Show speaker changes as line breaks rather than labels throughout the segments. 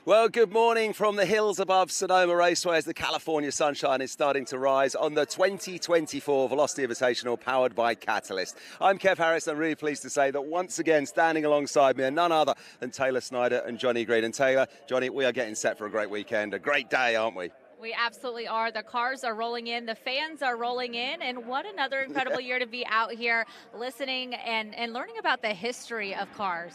Well, good morning from the hills above Sonoma Raceway as the California sunshine is starting to rise on the 2024 Velocity Invitational powered by Catalyst. I'm Kev Harris. I'm really pleased to say that once again standing alongside me are none other than Taylor Snyder and Johnny Green. And Taylor, Johnny, we are getting set for a great weekend, a great day, aren't we?
We absolutely are. The cars are rolling in, the fans are rolling in, and what another incredible year to be out here listening and learning about the history of cars.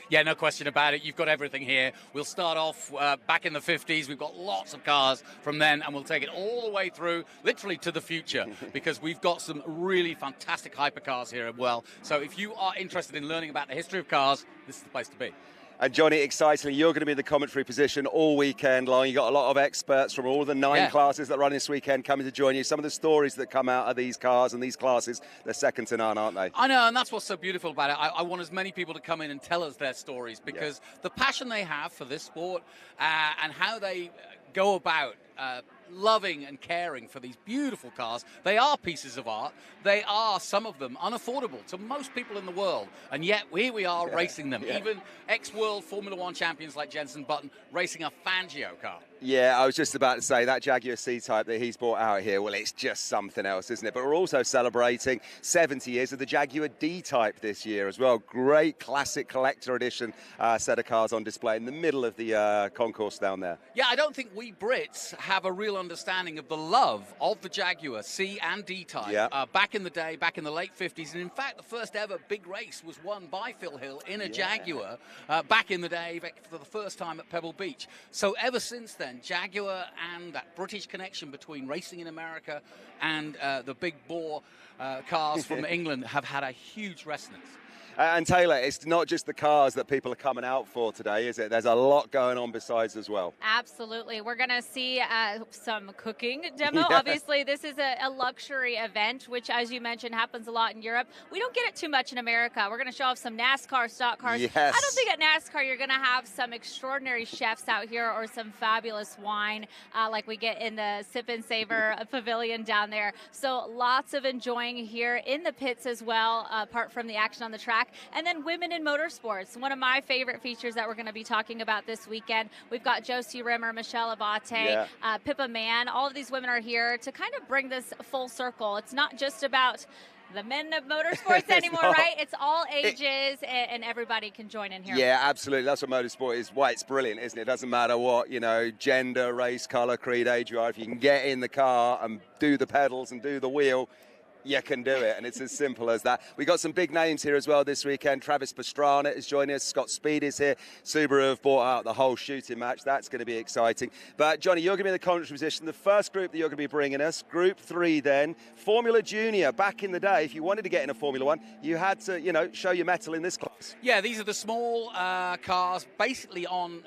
Yeah, no question about it. You've got everything here. We'll start off back in the 50s. We've got lots of cars from then, and we'll take it all the way through, literally to the future, because we've got some really fantastic hypercars here as well. So if you are interested in learning about the history of cars, this is the place to be.
And Johnny, excitingly, you're going to be in the commentary position all weekend long. You've got a lot of experts from all the nine classes that run this weekend coming to join you. Some of the stories that come out of these cars and these classes, they're second to none, aren't they?
I know, and that's what's so beautiful about it. I want as many people to come in and tell us their stories, because the passion they have for this sport and how they go about loving and caring for these beautiful cars. They are pieces of art. They are, some of them, unaffordable to most people in the world. And yet, here we are racing them. Even ex-world Formula One champions like Jenson Button racing a Fangio car.
Yeah, I was just about to say, that Jaguar C-Type that he's brought out here, well, it's just something else, isn't it? But we're also celebrating 70 years of the Jaguar D-Type this year as well. Great classic collector edition set of cars on display in the middle of the concourse down there.
Yeah, I don't think we Brits have a real understanding of the love of the Jaguar C and D-Type back in the day, back in the late 50s. And in fact, the first ever big race was won by Phil Hill in a Jaguar back in the day for the first time at Pebble Beach. So ever since then, Jaguar and that British connection between racing in America and the big bore cars from England have had a huge resonance.
And Taylor, it's not just the cars that people are coming out for today, is it? There's a lot going on besides as well.
Absolutely. We're going to see some cooking demo. Obviously, this is a luxury event, which, as you mentioned, happens a lot in Europe. We don't get it too much in America. We're going to show off some NASCAR stock cars.
Yes.
I don't think at NASCAR you're going to have some extraordinary chefs out here or some fabulous wine like we get in the Sip and Savor pavilion down there. So lots of enjoying here in the pits as well, apart from the action on the track. And then women in motorsports, one of my favorite features that we're going to be talking about this weekend. We've got Josie Rimmer, Michelle Abate, Pippa Mann. All of these women are here to kind of bring this full circle. It's not just about the men of motorsports anymore, right? It's all ages, and everybody can join in here.
Yeah, absolutely. That's what motorsport is. Why it's brilliant, isn't it? It doesn't matter what, gender, race, color, creed, age you are. If you can get in the car and do the pedals and do the wheel, you can do it, and it's as simple as that. We got some big names here as well this weekend. Travis Pastrana is joining us. Scott Speed is here. Subaru have bought out the whole shooting match. That's going to be exciting. But, Johnny, you're going to be in the commentary position. The first group that you're going to be bringing us, Group 3 then, Formula Junior. Back in the day, if you wanted to get in a Formula One, you had to, show your mettle in this class. Yeah,
these are the small cars, basically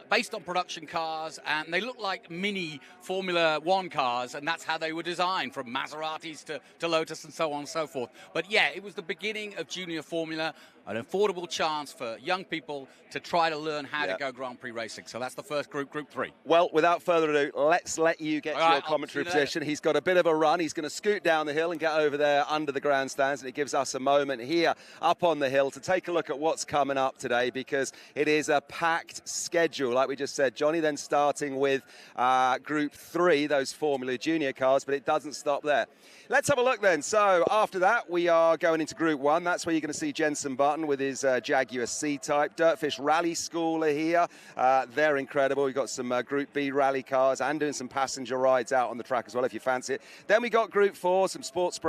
based on production cars, and they look like mini Formula One cars, and that's how they were designed, from Maseratis to Lotus and so on and so forth. But yeah, it was the beginning of junior formula, an affordable chance for young people to try to learn how to go Grand Prix racing. So that's the first group, Group 3.
Well, without further ado, let's let you get to your commentary position. He's got a bit of a run. He's going to scoot down the hill and get over there under the grandstands, and it gives us a moment here up on the hill to take a look at what's coming up today, because it is a packed schedule, like we just said, Johnny, then starting with Group 3, those Formula Junior cars, but it doesn't stop there. Let's have a look then. So after that, we are going into Group 1. That's where you're going to see Jenson Button with his Jaguar C-Type. Dirtfish Rally School are here. They're incredible. We've got some Group B rally cars and doing some passenger rides out on the track as well, if you fancy it. Then we got Group 4, some sports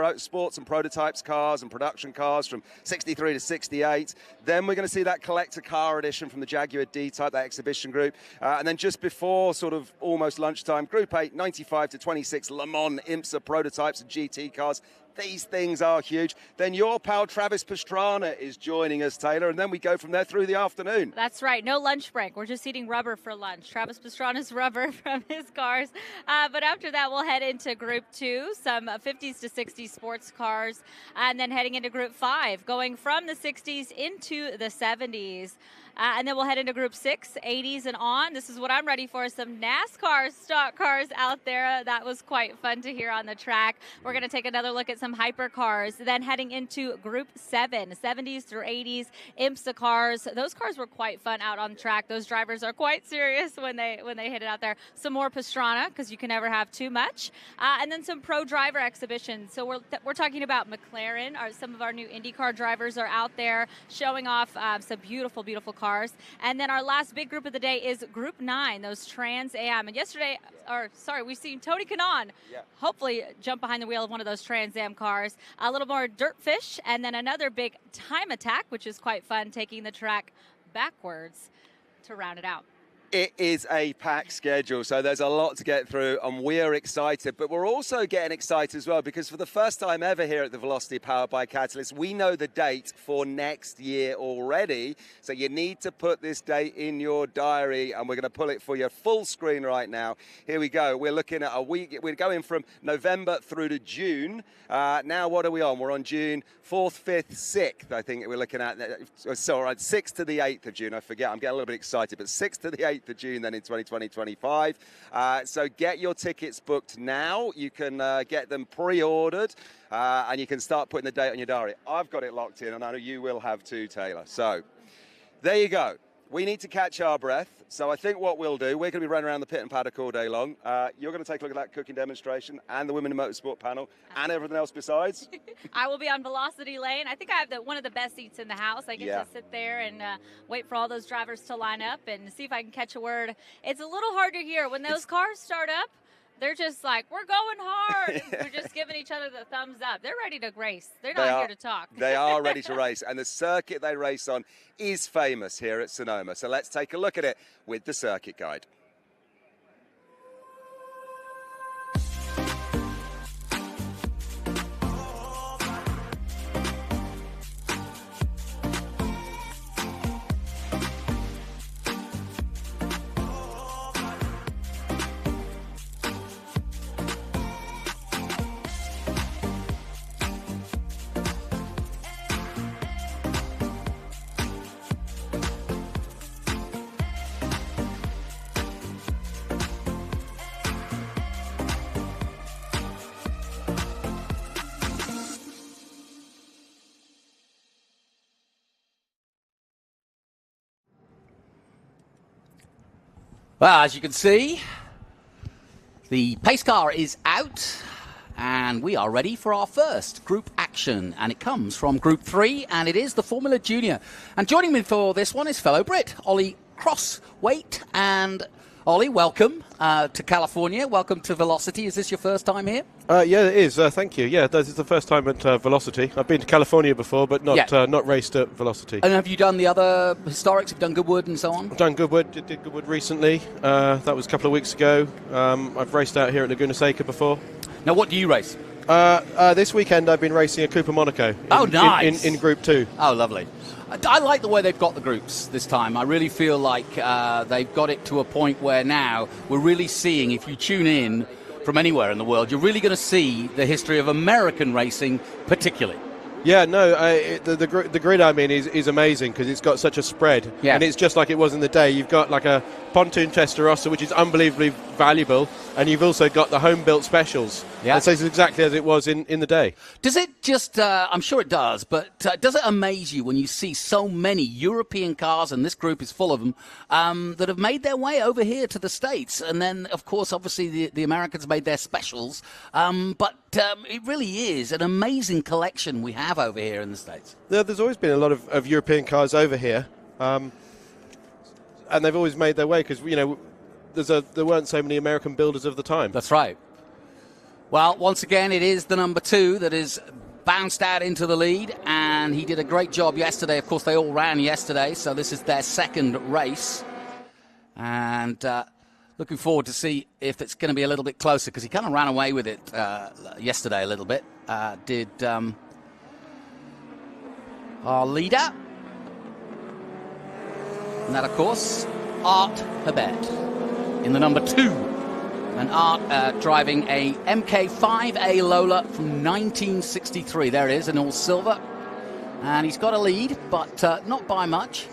and prototypes cars and production cars from 63 to 68. Then we're going to see that collector car edition from the Jaguar D-Type, that exhibition group. And then just before sort of almost lunchtime, Group 8, 95 to 26 Le Mans IMSA prototypes and GT cars. These things are huge. Then your pal Travis Pastrana is joining us, Taylor, and then we go from there through the afternoon.
That's right. No lunch break. We're just eating rubber for lunch. Travis Pastrana's rubber from his cars. But after that, we'll head into Group 2, some 50s to 60s sports cars, and then heading into Group 5, going from the 60s into the 70s. And then we'll head into Group 6, 80s and on. This is what I'm ready for, some NASCAR stock cars out there. That was quite fun to hear on the track. We're going to take another look at some hypercars. Then heading into Group 7, 70s through 80s, IMSA cars. Those cars were quite fun out on track. Those drivers are quite serious when they hit it out there. Some more Pastrana, because you can never have too much. And then some pro driver exhibitions. So we're talking about McLaren. Some of our new IndyCar drivers are out there showing off some beautiful, beautiful cars. And then our last big group of the day is Group 9, those Trans Am. And we've seen Tony Kanaan hopefully jump behind the wheel of one of those Trans Am cars. A little more Dirtfish, and then another big time attack, which is quite fun, taking the track backwards to round it out.
It is a packed schedule, so there's a lot to get through, and we're excited. But we're also getting excited as well, because for the first time ever here at the Velocity Powered by Catalyst, we know the date for next year already. So you need to put this date in your diary, and we're going to pull it for you full screen right now. Here we go. We're looking at a week. We're going from November through to June. Now, what are we on? We're on June 4th, 5th, 6th, I think we're looking at. Sorry, 6th to the 8th of June. I forget. I'm getting a little bit excited, but 6th to the 8th of June then in 2020-25. So get your tickets booked now. You can get them pre-ordered, and you can start putting the date on your diary. I've got it locked in, and I know you will have too, Taylor. So there you go. We need to catch our breath. So I think what we'll do, we're going to be running around the pit and paddock all day long. You're going to take a look at that cooking demonstration and the Women in Motorsport panel and everything else besides.
I will be on Velocity Lane. I think I have one of the best seats in the house. I get to sit there and wait for all those drivers to line up and see if I can catch a word. It's a little hard to hear. When those cars start up, they're just like, we're going hard. We're just giving each other the thumbs up. They're ready to race. They're not here to talk.
They are ready to race. And the circuit they race on is famous here at Sonoma. So let's take a look at it with the circuit guide.
Well, as you can see, the pace car is out, and we are ready for our first group action. And it comes from Group 3, and it is the Formula Junior. And joining me for this one is fellow Brit, Ollie Crosswaite. And Ollie, welcome to California. Welcome to Velocity. Is this your first time here?
Yeah, it is. Thank you. Yeah, this is the first time at Velocity. I've been to California before, but not raced at Velocity.
And have you done the other historics? Have you done Goodwood and so on?
I've done Goodwood. Did Goodwood recently. That was a couple of weeks ago. I've raced out here at Laguna Seca before.
Now, what do you race?
This weekend I've been racing a Cooper Monaco.
Nice.
In Group 2.
Oh, lovely. I like the way they've got the groups this time. I really feel like they've got it to a point where now we're really seeing, if you tune in from anywhere in the world, you're really going to see the history of American racing particularly.
Yeah, no, the grid, I mean, is amazing because it's got such a spread.
Yeah.
And it's just like it was in the day. You've got like a pontoon Testarossa, which is unbelievably valuable, and you've also got the home-built specials.
Yeah.
And so it's exactly as it was in the day.
Does it just, I'm sure it does, but does it amaze you when you see so many European cars, and this group is full of them, that have made their way over here to the States? And then, of course, obviously the Americans made their specials, but it really is an amazing collection we have over here in the States.
Yeah, there's always been a lot of European cars over here, and they've always made their way because, you know, there weren't so many American builders of the time.
That's right. Well, once again, it is the number 2 that is bounced out into the lead, and he did a great job yesterday. Of course, they all ran yesterday, so this is their second race. And looking forward to see if it's going to be a little bit closer, because he kind of ran away with it yesterday a little bit. Did our leader. And that, of course, Art Hebert in the number 2. And Art driving a MK5A Lola from 1963. There it is, in all silver. And he's got a lead, but not by much.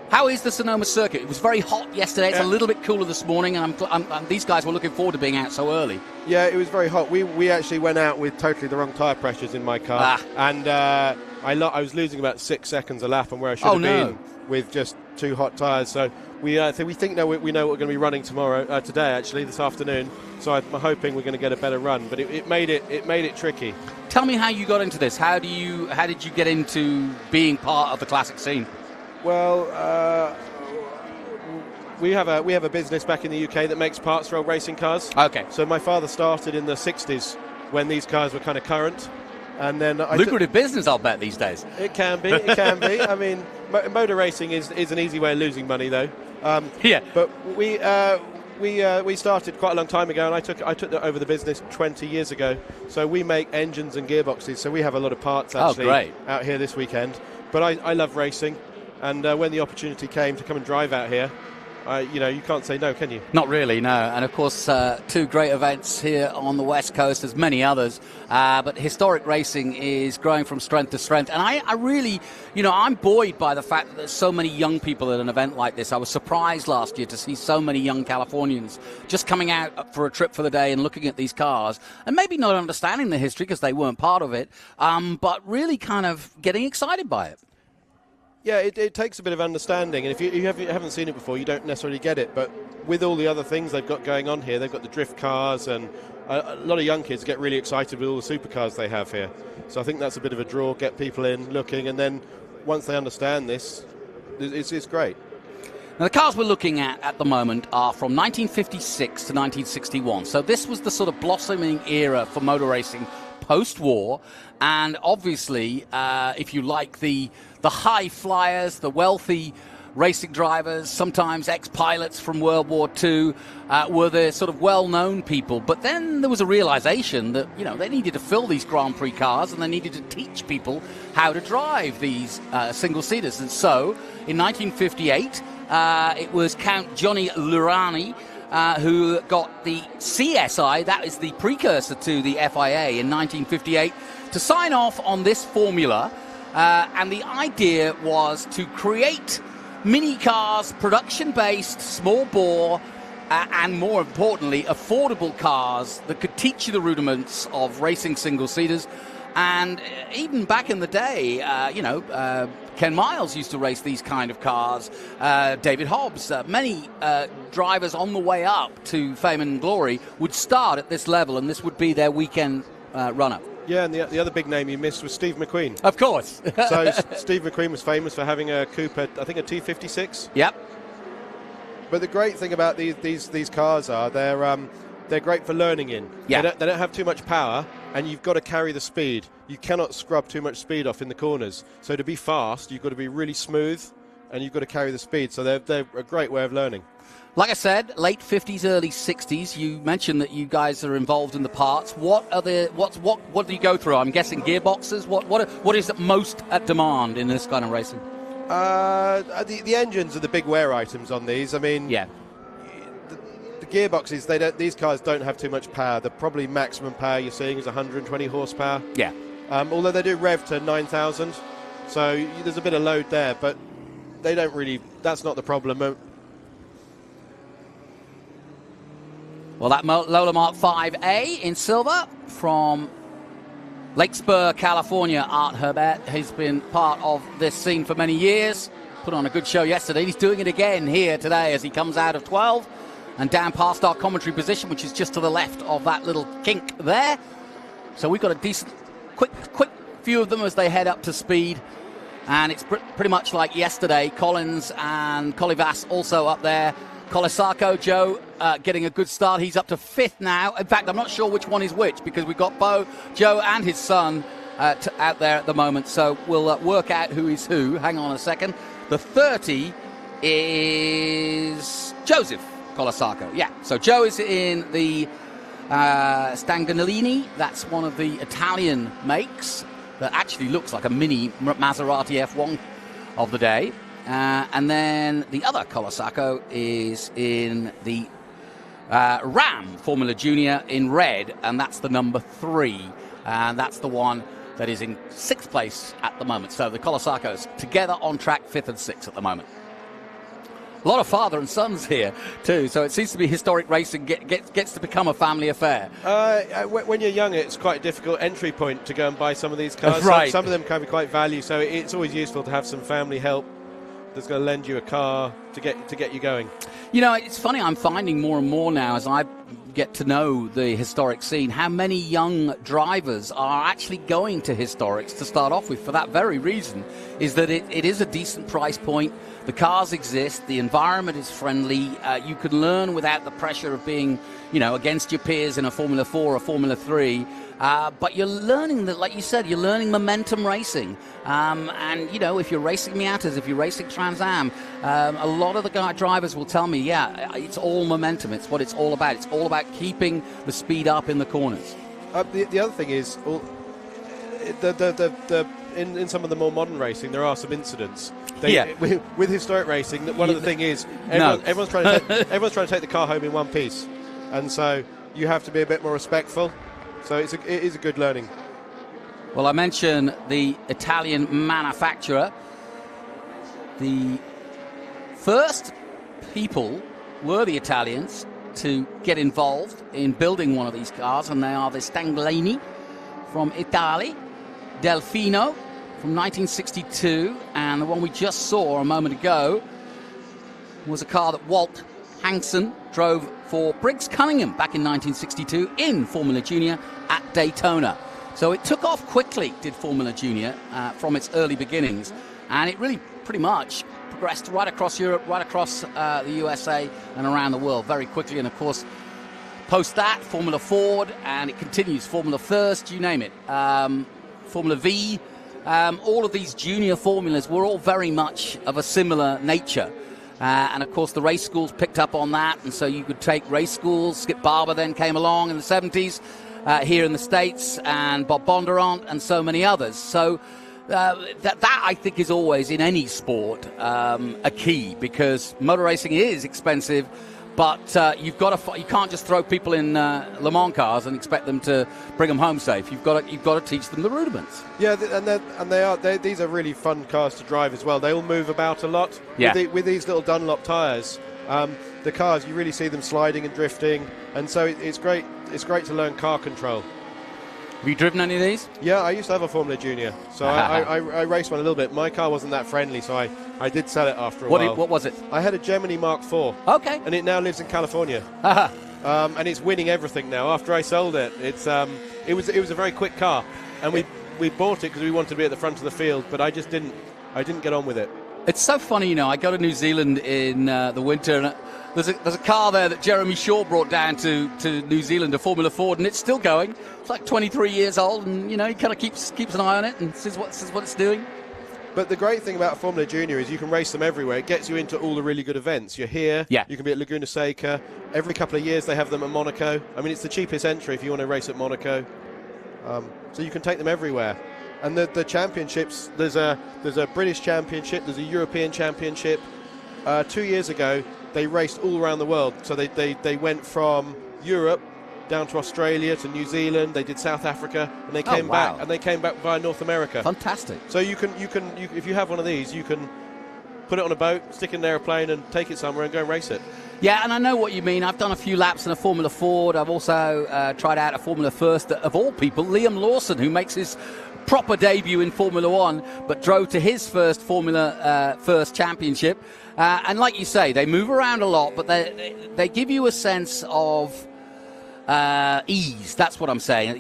How is the Sonoma circuit? It was very hot yesterday. It's a little bit cooler this morning, and these guys were looking forward to being out so early.
Yeah, it was very hot. We actually went out with totally the wrong tyre pressures in my car, and I was losing about 6 seconds a lap on where I should have been with just 2 hot tyres. So we think now we know what we're going to be running today actually this afternoon. So I'm hoping we're going to get a better run, but it made it tricky.
Tell me how you got into this. How did you get into being part of the classic scene?
Well, we have a business back in the UK that makes parts for old racing cars.
Okay.
So my father started in the 60s when these cars were kind of current, and then
lucrative business, I'll bet these days.
It can be. It can be. I mean, motor racing is an easy way of losing money, though.
Yeah.
But we started quite a long time ago, and I took over the business 20 years ago. So we make engines and gearboxes. So we have a lot of parts actually out here this weekend. But I love racing. And when the opportunity came to come and drive out here, you can't say no, can you?
Not really, no. And of course, 2 great events here on the West Coast. There's many others, but historic racing is growing from strength to strength. And I really, I'm buoyed by the fact that there's so many young people at an event like this. I was surprised last year to see so many young Californians just coming out for a trip for the day and looking at these cars, and maybe not understanding the history because they weren't part of it, but really kind of getting excited by it.
Yeah, it takes a bit of understanding, and if you haven't seen it before, you don't necessarily get it. But with all the other things they've got going on here, they've got the drift cars, and a lot of young kids get really excited with all the supercars they have here. So I think that's a bit of a draw, get people in, looking, and then once they understand this, it's great.
Now, the cars we're looking at the moment are from 1956 to 1961. So this was the sort of blossoming era for motor racing post-war, and obviously, if you like, the high flyers, the wealthy racing drivers, sometimes ex-pilots from World War II, were the sort of well-known people. But then there was a realization that, they needed to fill these Grand Prix cars, and they needed to teach people how to drive these single-seaters. And so, in 1958, it was Count Johnny Lurani who got the CSI, that is the precursor to the FIA, in 1958, to sign off on this formula. And the idea was to create mini cars, production-based, small bore, and more importantly, affordable cars that could teach you the rudiments of racing single-seaters. And even back in the day, Ken Miles used to race these kind of cars, David Hobbs, many drivers on the way up to fame and glory would start at this level, and this would be their weekend run-up.
Yeah, and the other big name you missed was Steve McQueen.
Of course.
So Steve McQueen was famous for having a coupe, I think a T56.
Yep.
But the great thing about these cars are they're great for learning in.
Yeah.
They don't have too much power, and you've got to carry the speed. You cannot scrub too much speed off in the corners. So to be fast, you've got to be really smooth, and you've got to carry the speed. So they're a great way of learning.
Like I said, late 50s, early 60s. You mentioned that you guys are involved in the parts. What do you go through? I'm guessing gearboxes. What is most at demand in this kind of racing?
The engines are the big wear items on these. I mean,
yeah.
The gearboxes, these cars don't have too much power. The probably maximum power you're seeing is 120 horsepower.
Yeah.
Although they do rev to 9,000, so there's a bit of load there, but they don't really. That's not the problem.
Well, that Lola Mark 5A in silver from Lake Spur, California. Art Herbert has been part of this scene for many years. Put on a good show yesterday. He's doing it again here today as he comes out of 12 and down past our commentary position, which is just to the left of that little kink there. So we've got a decent, quick view of them as they head up to speed. And it's pretty much like yesterday. Collins and Colivas also up there. Colasacco, Joe, getting a good start. He's up to 5th now. In fact, I'm not sure which one is which because we've got Joe and his son out there at the moment. So we'll work out who is who. Hang on a second. The 30 is Joseph Colasacco. Yeah, so Joe is in the Stanganellini. That's one of the Italian makes that actually looks like a mini Maserati F1 of the day. And then the other Colasacco is in the Ram Formula Junior in red, and that's the number 3. And that's the one that is in 6th place at the moment. So the Colasacco's together on track 5th and 6th at the moment. A lot of father and sons here too, so it seems to be historic racing gets to become a family affair.
When you're young, it's quite a difficult entry point to go and buy some of these cars.
Right.
Some of them can be quite value, so it's always useful to have some family help that's going to lend you a car to get you going.
You know, it's funny, I'm finding more and more now as I get to know the historic scene, how many young drivers are actually going to historics to start off with for that very reason, is that it is a decent price point. The cars exist, the environment is friendly, you can learn without the pressure of being, you know, against your peers in a Formula 4 or Formula 3. But you're learning that, like you said, you're learning momentum racing. And, you know, if you're racing Miatas, if you're racing Trans Am, a lot of the drivers will tell me, yeah, it's all momentum. It's what it's all about. It's all about keeping the speed up in the corners.
The other thing is, in some of the more modern racing, there are some incidents. With historic racing, one of the thing is everyone's trying to take the car home in one piece, and so you have to be a bit more respectful. So it is a good learning.
Well, I mentioned the Italian manufacturer. The first people were the Italians to get involved in building one of these cars, and they are the Stanglini from Italy, Delfino from 1962, and the one we just saw a moment ago was a car that Walt Hankson drove for Briggs Cunningham back in 1962 in Formula Junior at Daytona. So it took off quickly, did Formula Junior, from its early beginnings, and it really pretty much progressed right across Europe, right across the USA and around the world very quickly. And of course, post that, Formula Ford, and it continues, Formula First, you name it, Formula V, all of these junior formulas were all very much of a similar nature. And of course the race schools picked up on that, and so you could take race schools. Skip Barber then came along in the 70s here in the States, and Bob Bondurant and so many others. So that I think is always in any sport a key, because motor racing is expensive, but you can't just throw people in Le Mans cars and expect them to bring them home safe. You've got to teach them the rudiments.
Yeah, these are really fun cars to drive as well. They all move about a lot.
Yeah.
With these little Dunlop tyres, the cars, you really see them sliding and drifting, and so it's great. It's great to learn car control.
Have you driven any of these?
Yeah, I used to have a Formula Junior, so I raced one a little bit. My car wasn't that friendly, so I did sell it after a while.
What was it?
I had a Gemini Mark IV.
Okay.
And it now lives in California. And it's winning everything now. After I sold it, it was a very quick car, and we bought it because we wanted to be at the front of the field, but I didn't get on with it.
It's so funny, you know. I go to New Zealand in the winter, and there's a car there that Jeremy Shaw brought down to New Zealand, a Formula Ford, and it's still going. It's like 23 years old, and you know, he kind of keeps an eye on it and says what it's doing.
But the great thing about Formula Junior is you can race them everywhere. It gets you into all the really good events. You're here.
Yeah.
You can be at Laguna Seca. Every couple of years they have them at Monaco. I mean, it's the cheapest entry if you want to race at Monaco. So you can take them everywhere. And the championships, there's a British championship, there's a European championship. 2 years ago, they raced all around the world. So they went from Europe down to Australia to New Zealand. They did South Africa, and they came back. And they came back via North America.
Fantastic.
So you can if you have one of these, you can put it on a boat, stick it in an airplane, and take it somewhere and go and race it.
Yeah, and I know what you mean. I've done a few laps in a Formula Ford. I've also tried out a Formula First. Of all people, Liam Lawson, who makes his proper debut in Formula One, but drove to his first Formula First championship. And like you say, they move around a lot, but they give you a sense of ease. That's what I'm saying.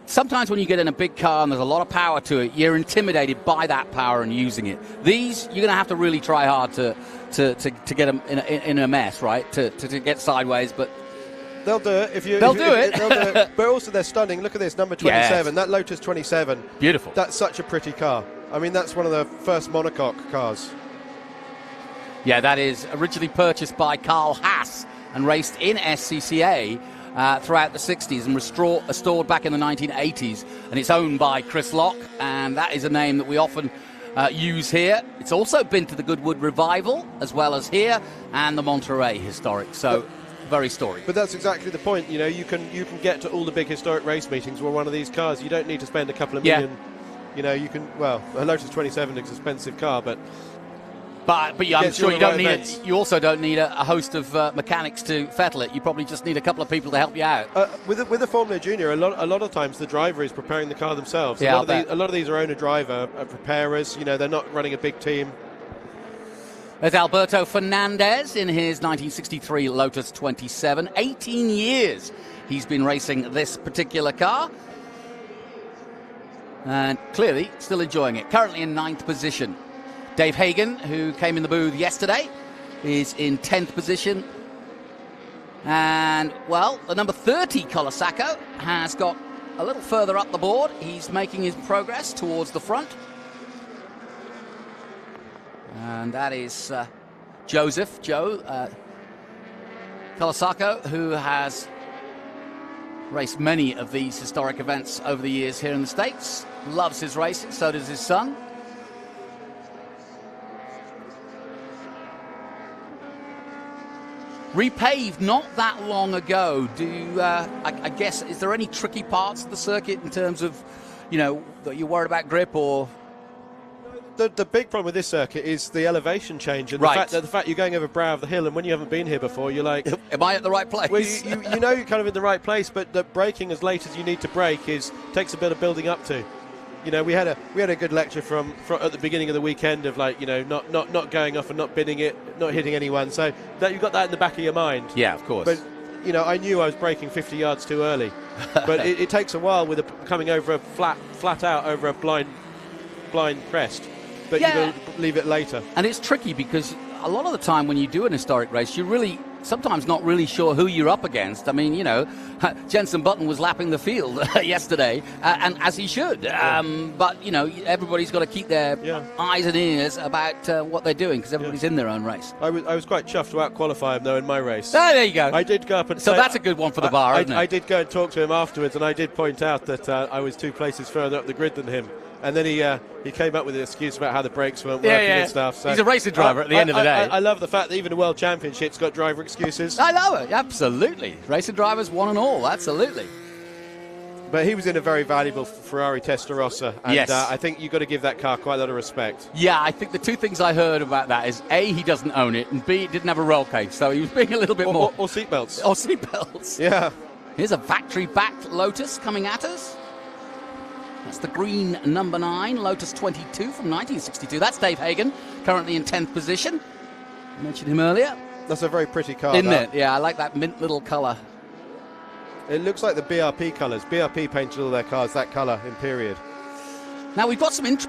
Sometimes when you get in a big car and there's a lot of power to it, you're intimidated by that power and using it. These, you're going to have to really try hard to get them in a mess, right? To get sideways, but
they'll do it.
They'll do it.
But also they're stunning. Look at this, number 27. Yes. That Lotus 27.
Beautiful.
That's such a pretty car. I mean, that's one of the first monocoque cars.
Yeah, that is originally purchased by Carl Haas and raced in SCCA throughout the 60s and restored back in the 1980s. And it's owned by Chris Locke, and that is a name that we often use here. It's also been to the Goodwood Revival, as well as here, and the Monterey Historic. So, very storied.
But that's exactly the point. You know, you can get to all the big historic race meetings with one of these cars. You don't need to spend a couple of million. You know, you can. Well, a Lotus 27 is an expensive car, but
But yeah, I'm sure you don't need it. You also don't need a host of mechanics to fettle it. You probably just need a couple of people to help you out.
With the Formula Junior, a lot of times the driver is preparing the car themselves.
Yeah,
a lot of these are owner-driver preparers. You know, they're not running a big team.
There's Alberto Fernandez in his 1963 Lotus 27. 18 years he's been racing this particular car. And clearly still enjoying it. Currently in 9th position. Dave Hagan, who came in the booth yesterday, is in 10th position. And, well, the number 30, Colasacco, has got a little further up the board. He's making his progress towards the front. And that is Joe Colasacco, who has raced many of these historic events over the years here in the States. Loves his racing, so does his son. Repaved not that long ago. I guess, is there any tricky parts of the circuit in terms of, you know, that you're worried about grip or?
The big problem with this circuit is the elevation change and the fact you're going over brow of the hill, and when you haven't been here before, you're like,
am I at the right place?
Well, you know you're kind of in the right place, but the braking as late as you need to brake takes a bit of building up to. You know, we had a good lecture from at the beginning of the weekend of, like, you know, not going off and not bidding it, not hitting anyone. So that you've got that in the back of your mind.
Yeah, of course.
But you know, I knew I was braking 50 yards too early. But it takes a while with coming over a flat out over a blind crest. But you've got to leave it later.
And it's tricky because a lot of the time when you do an historic race, you're really sometimes not really sure who you're up against. I mean, you know, Jenson Button was lapping the field yesterday, and as he should. But, you know, everybody's got to keep their eyes and ears about what they're doing because everybody's in their own race.
I was quite chuffed to out-qualify him, though, in my race.
Oh, there you go.
I did go up and
so that's a good one for the bar, isn't it?
I did go and talk to him afterwards, and I did point out that I was 2 places further up the grid than him. And then he came up with an excuse about how the brakes weren't working and stuff. So
he's a racing driver at the end of the day.
I love the fact that even a World Championship's got driver excuses.
I know it, absolutely. Racing drivers, one and all, absolutely.
But he was in a very valuable Ferrari Testarossa, and I think you've got to give that car quite a lot of respect.
Yeah, I think the two things I heard about that is, A, he doesn't own it, and B, it didn't have a roll cage, so he was being a little bit more...
Or seatbelts.
Or seatbelts.
Yeah.
Here's a factory-backed Lotus coming at us. That's the green number 9, Lotus 22 from 1962. That's Dave Hagan, currently in 10th position. I mentioned him earlier.
That's a very pretty car,
isn't it? Yeah, I like that mint little colour.
It looks like the BRP colours. BRP painted all their cars that colour in period.
Now, we've got some interest.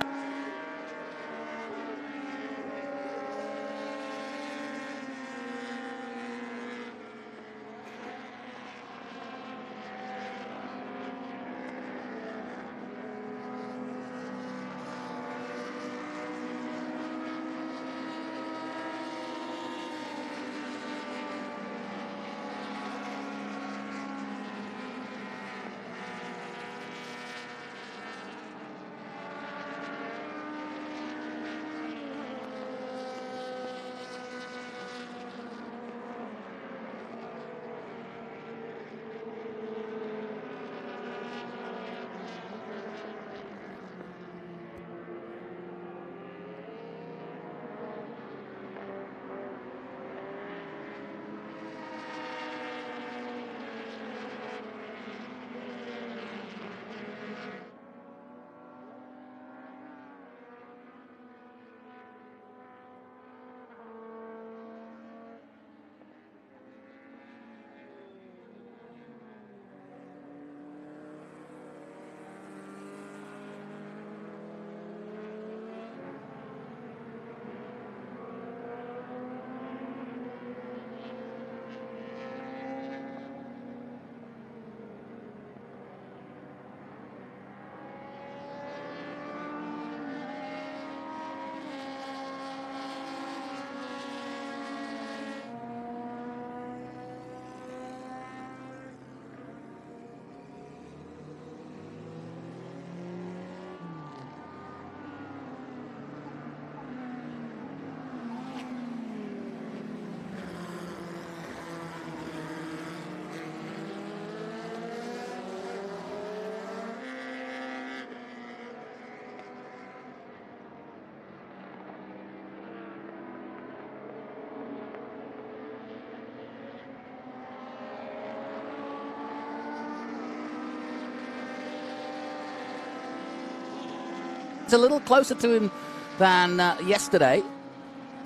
a little closer to him than yesterday.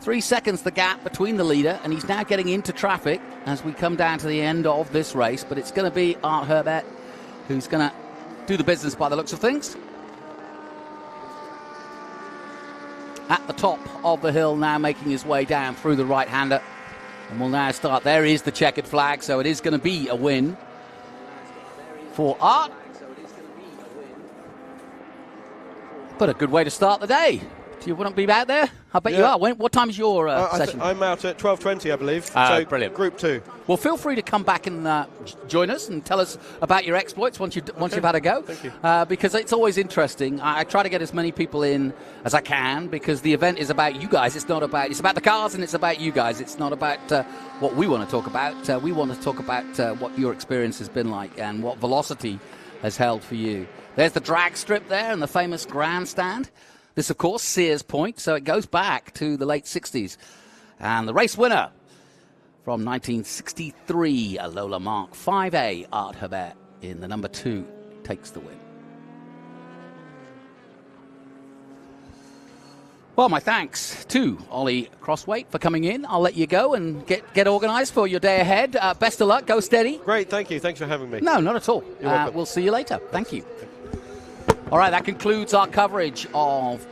3 seconds the gap between the leader, and he's now getting into traffic as we come down to the end of this race. But it's going to be Art Herbert who's going to do the business by the looks of things. At the top of the hill now, making his way down through the right-hander. And we'll now start. There is the checkered flag, so it is going to be a win for Art. But a good way to start the day. Do you want to be out there? I bet you are. What time is your session?
I'm out at 12:20, I believe.
So brilliant.
Group 2.
Well, feel free to come back and join us and tell us about your exploits once you've had a go.
Thank you.
Because it's always interesting. I try to get as many people in as I can because the event is about you guys. It's about the cars and it's about you guys. It's not about what we want to talk about. We want to talk about what your experience has been like and what Velocity has held for you. There's the drag strip there and the famous grandstand. This, of course, Sears Point, so it goes back to the late 60s. And the race winner from 1963, a Lola Mark 5A, Art Herbert, in the number 2, takes the win. Well, my thanks to Ollie Crossweight for coming in. I'll let you go and get organised for your day ahead. Best of luck. Go steady.
Great, thank you. Thanks for having me.
No, not at all.
You're welcome.
We'll see you later. Thank you. All right, that concludes our coverage of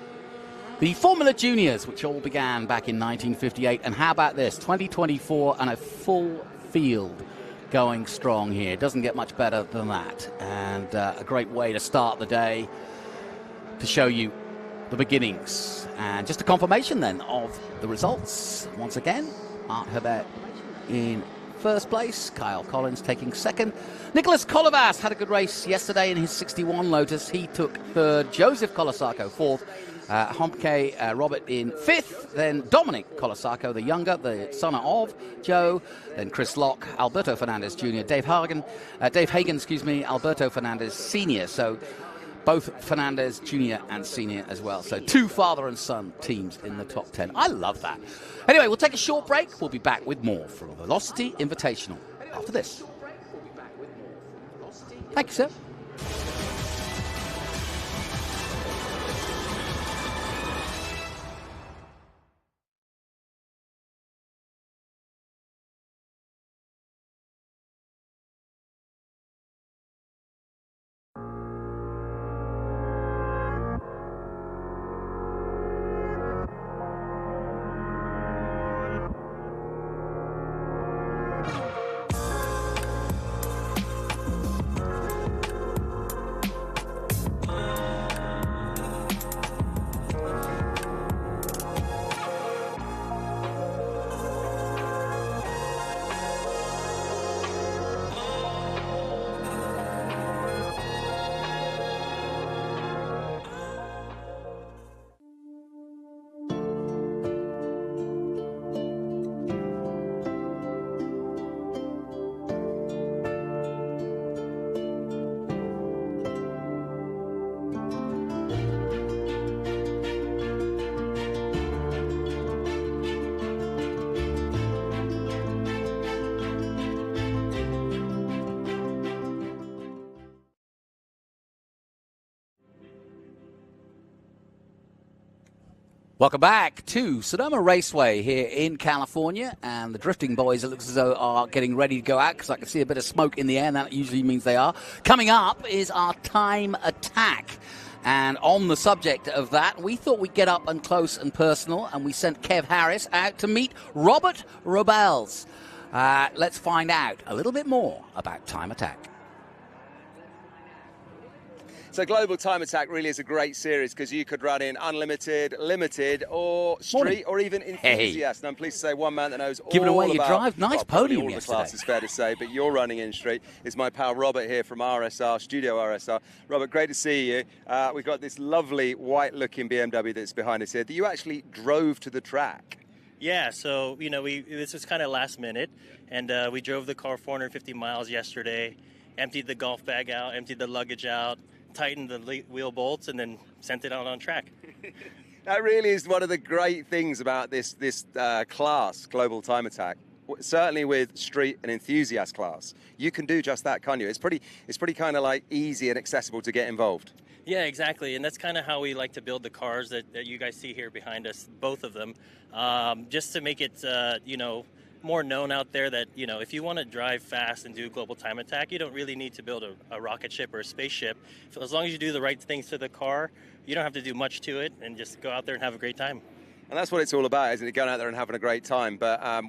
the Formula Juniors, which all began back in 1958. And how about this? 2024 and a full field going strong here. It doesn't get much better than that. And a great way to start the day to show you the beginnings. And just a confirmation then of the results. Once again, Art Herbert in first place, Kyle Collins taking second. Nicholas Colavas had a good race yesterday in his 61 Lotus. He took third. Joseph Colasaco fourth. Homke Robert in fifth. Then Dominic Colasaco, the younger, the son of Joe. Then Chris Locke, Alberto Fernandez Jr., Dave Hagen, Alberto Fernandez Sr. So both Fernandez Jr. and Sr. as well. So 2 father and son teams in the top 10. I love that. Anyway, we'll take a short break. We'll be back with more from Velocity Invitational after this. Thank you, sir. Welcome back to Sonoma Raceway here in California, and the drifting boys, it looks as though, are getting ready to go out because I can see a bit of smoke in the air, and that usually means they are. Coming up is our time attack, and on the subject of that, we thought we'd get up and close and personal, and we sent Kev Harris out to meet Robert Robels. Let's find out a little bit more about time attack.
So Global Time Attack really is a great series because you could run in unlimited, limited, or street, or even enthusiast. And I'm pleased to say one man that knows
giving
all
away your
about,
drive. Nice podium
all
yesterday.
the classes, fair to say, but you're running in street. Is my pal Robert here from RSR, Studio RSR. Robert, great to see you. We've got this lovely white-looking BMW that's behind us here that you actually drove to the track.
Yeah, so, this was kind of last minute, and we drove the car 450 miles yesterday, emptied the golf bag out, emptied the luggage out, tightened the wheel bolts, and then sent it out on track.
That really is one of the great things about this class, Global Time Attack. certainly with street and enthusiast class, you can do just that, can't you? It's pretty kind of like easy and accessible to get involved.
Yeah, exactly, and that's kind of how we like to build the cars that you guys see here behind us, both of them, just to make it, more known out there that, if you want to drive fast and do global time attack, you don't really need to build a rocket ship or a spaceship. So as long as you do the right things to the car, you don't have to do much to it, and just go out there and have a great time.
And that's what it's all about, isn't it? Going out there and having a great time. But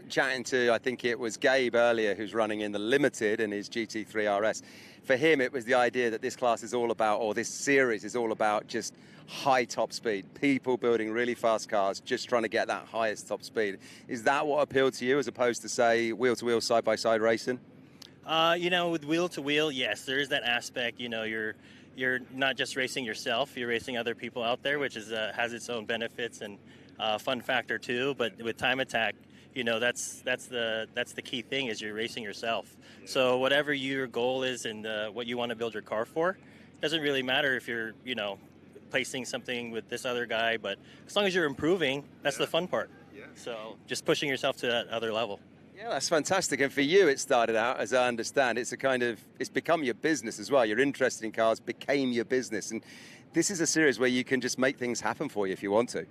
chatting to, I think it was Gabe earlier, who's running in the Limited in his GT3 RS. For him, it was the idea that this class is all about, or this series is all about just high top speed. People building really fast cars, just trying to get that highest top speed. Is that what appealed to you as opposed to, say, wheel-to-wheel, side-by-side racing?
With wheel-to-wheel, yes, there is that aspect. You're not just racing yourself, you're racing other people out there, which is has its own benefits and fun factor too. But with time attack, that's the key thing, is you're racing yourself. So whatever your goal is and what you want to build your car for, doesn't really matter if you're placing something with this other guy, but as long as you're improving, that's the fun part. Yeah. So just pushing yourself to that other level.
Yeah, that's fantastic. And for you, it started out, as I understand, it's become your business as well. Your interest in cars became your business. And this is a series where you can just make things happen for you if you want to.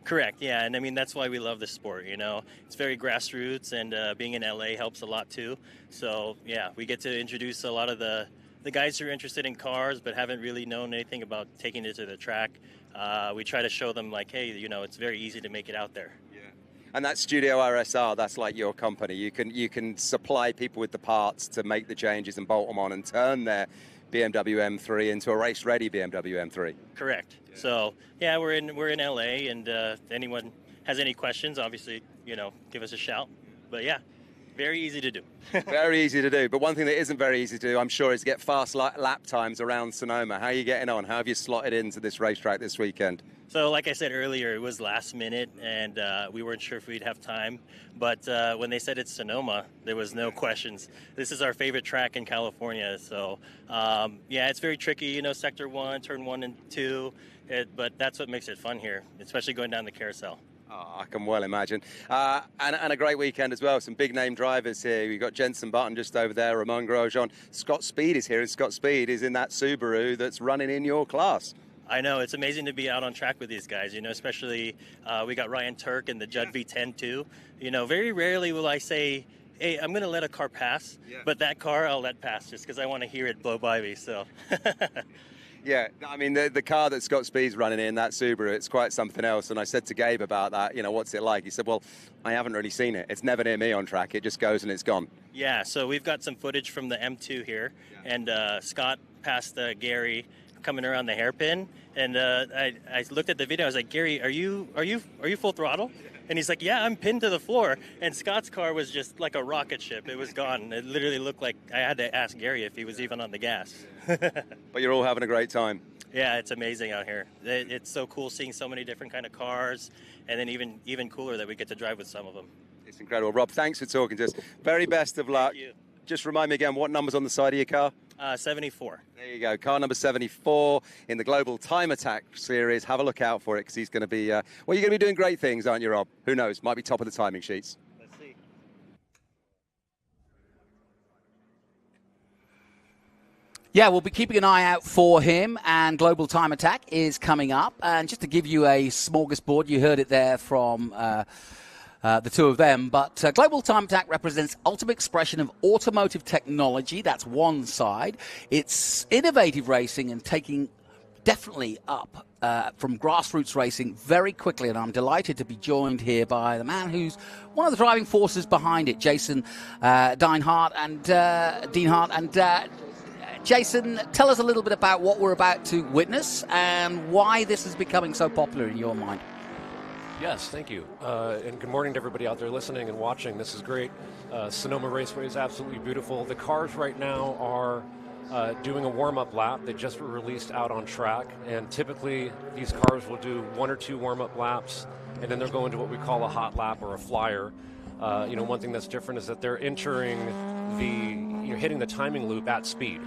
Correct, yeah, and I mean, that's why we love this sport, It's very grassroots, and being in LA helps a lot too. So, yeah, we get to introduce a lot of the guys who are interested in cars but haven't really known anything about taking it to the track. We try to show them, like, hey, it's very easy to make it out there.
Yeah. And that Studio RSR, that's like your company. You can supply people with the parts to make the changes and bolt them on and turn their BMW M3 into a race-ready BMW M3.
Correct. Yeah. So, yeah, we're in LA, and if anyone has any questions, obviously, give us a shout. But yeah, very easy to do.
Very easy to do. But one thing that isn't very easy to do, I'm sure, is to get fast lap times around Sonoma. How are you getting on? How have you slotted into this racetrack this weekend?
So like I said earlier, it was last minute, and we weren't sure if we'd have time. But when they said it's Sonoma, there was no questions. This is our favorite track in California. So, yeah, it's very tricky, Sector 1, Turn 1 and 2. But that's what makes it fun here, especially going down the carousel.
Oh, I can well imagine. And a great weekend as well. Some big-name drivers here. We've got Jenson Button just over there, Ramon Grosjean. Scott Speed is here, and Scott Speed is in that Subaru that's running in your class.
I know, it's amazing to be out on track with these guys, especially we got Ryan Turk and the Judd V10 too. Very rarely will I say, hey, I'm going to let a car pass, but that car I'll let pass just because I want to hear it blow by me, so.
Yeah, I mean, the car that Scott Speed's running in, that Subaru, it's quite something else. And I said to Gabe about that, what's it like? He said, well, I haven't really seen it. It's never near me on track. It just goes and it's gone.
Yeah, so we've got some footage from the M2 here, and Scott passed Gary coming around the hairpin, and I looked at the video. I was like, Gary, are you full throttle? And he's like, yeah, I'm pinned to the floor. And Scott's car was just like a rocket ship. It was gone. It literally looked like I had to ask Gary if he was even on the gas.
But you're all having a great time.
Yeah, it's amazing out here. It's so cool seeing so many different kind of cars, and then even cooler that we get to drive with some of them.
It's incredible. Rob, thanks for talking to us. Very best of luck.
Thank you.
Just remind me again, what number's on the side of your car?
74.
There you go. Car number 74 in the Global Time Attack series. Have a look out for it, because he's going to be, you're going to be doing great things, aren't you, Rob? Who knows? Might be top of the timing sheets.
Let's see.
Yeah, we'll be keeping an eye out for him, and Global Time Attack is coming up. And just to give you a smorgasbord, you heard it there from the two of them, but Global Time Attack represents ultimate expression of automotive technology. That's one side. It's innovative racing and taking definitely up from grassroots racing very quickly, and I'm delighted to be joined here by the man who's one of the driving forces behind it, Jason Deanhart. Jason, tell us a little bit about what we're about to witness and why this is becoming so popular in your mind.
Yes, thank you. And good morning to everybody out there listening and watching. This is great. Sonoma Raceway is absolutely beautiful. The cars right now are doing a warm-up lap. They just were released out on track, and typically these cars will do 1 or 2 warm-up laps, and then they're going to what we call a hot lap or a flyer. One thing that's different is that they're entering hitting the timing loop at speed,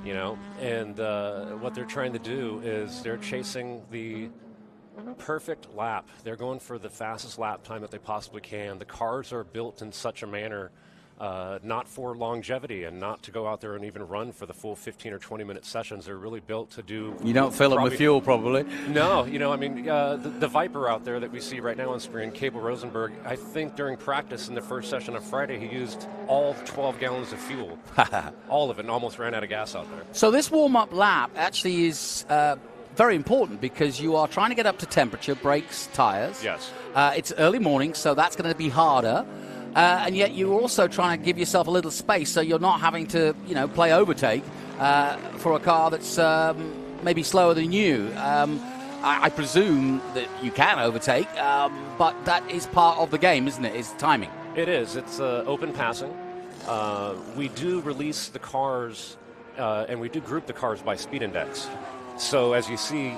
and what they're trying to do is they're chasing the perfect lap. They're going for the fastest lap time that they possibly can. The cars are built in such a manner not for longevity and not to go out there and even run for the full 15 or 20-minute sessions. They're really built to do...
You don't fill them with fuel, probably.
No. I mean, the Viper out there that we see right now on screen, Cable Rosenberg, I think during practice in the first session on Friday, he used all 12 gallons of fuel. All of it, and almost ran out of gas out there.
So this warm-up lap actually is... very important because you are trying to get up to temperature, brakes, tires.
Yes.
It's early morning, so that's going to be harder. And yet you're also trying to give yourself a little space so you're not having to, play overtake for a car that's maybe slower than you. I presume that you can overtake, but that is part of the game, isn't it? It's timing.
It is. It's open passing. We do release the cars, and we do group the cars by speed index. So as you see,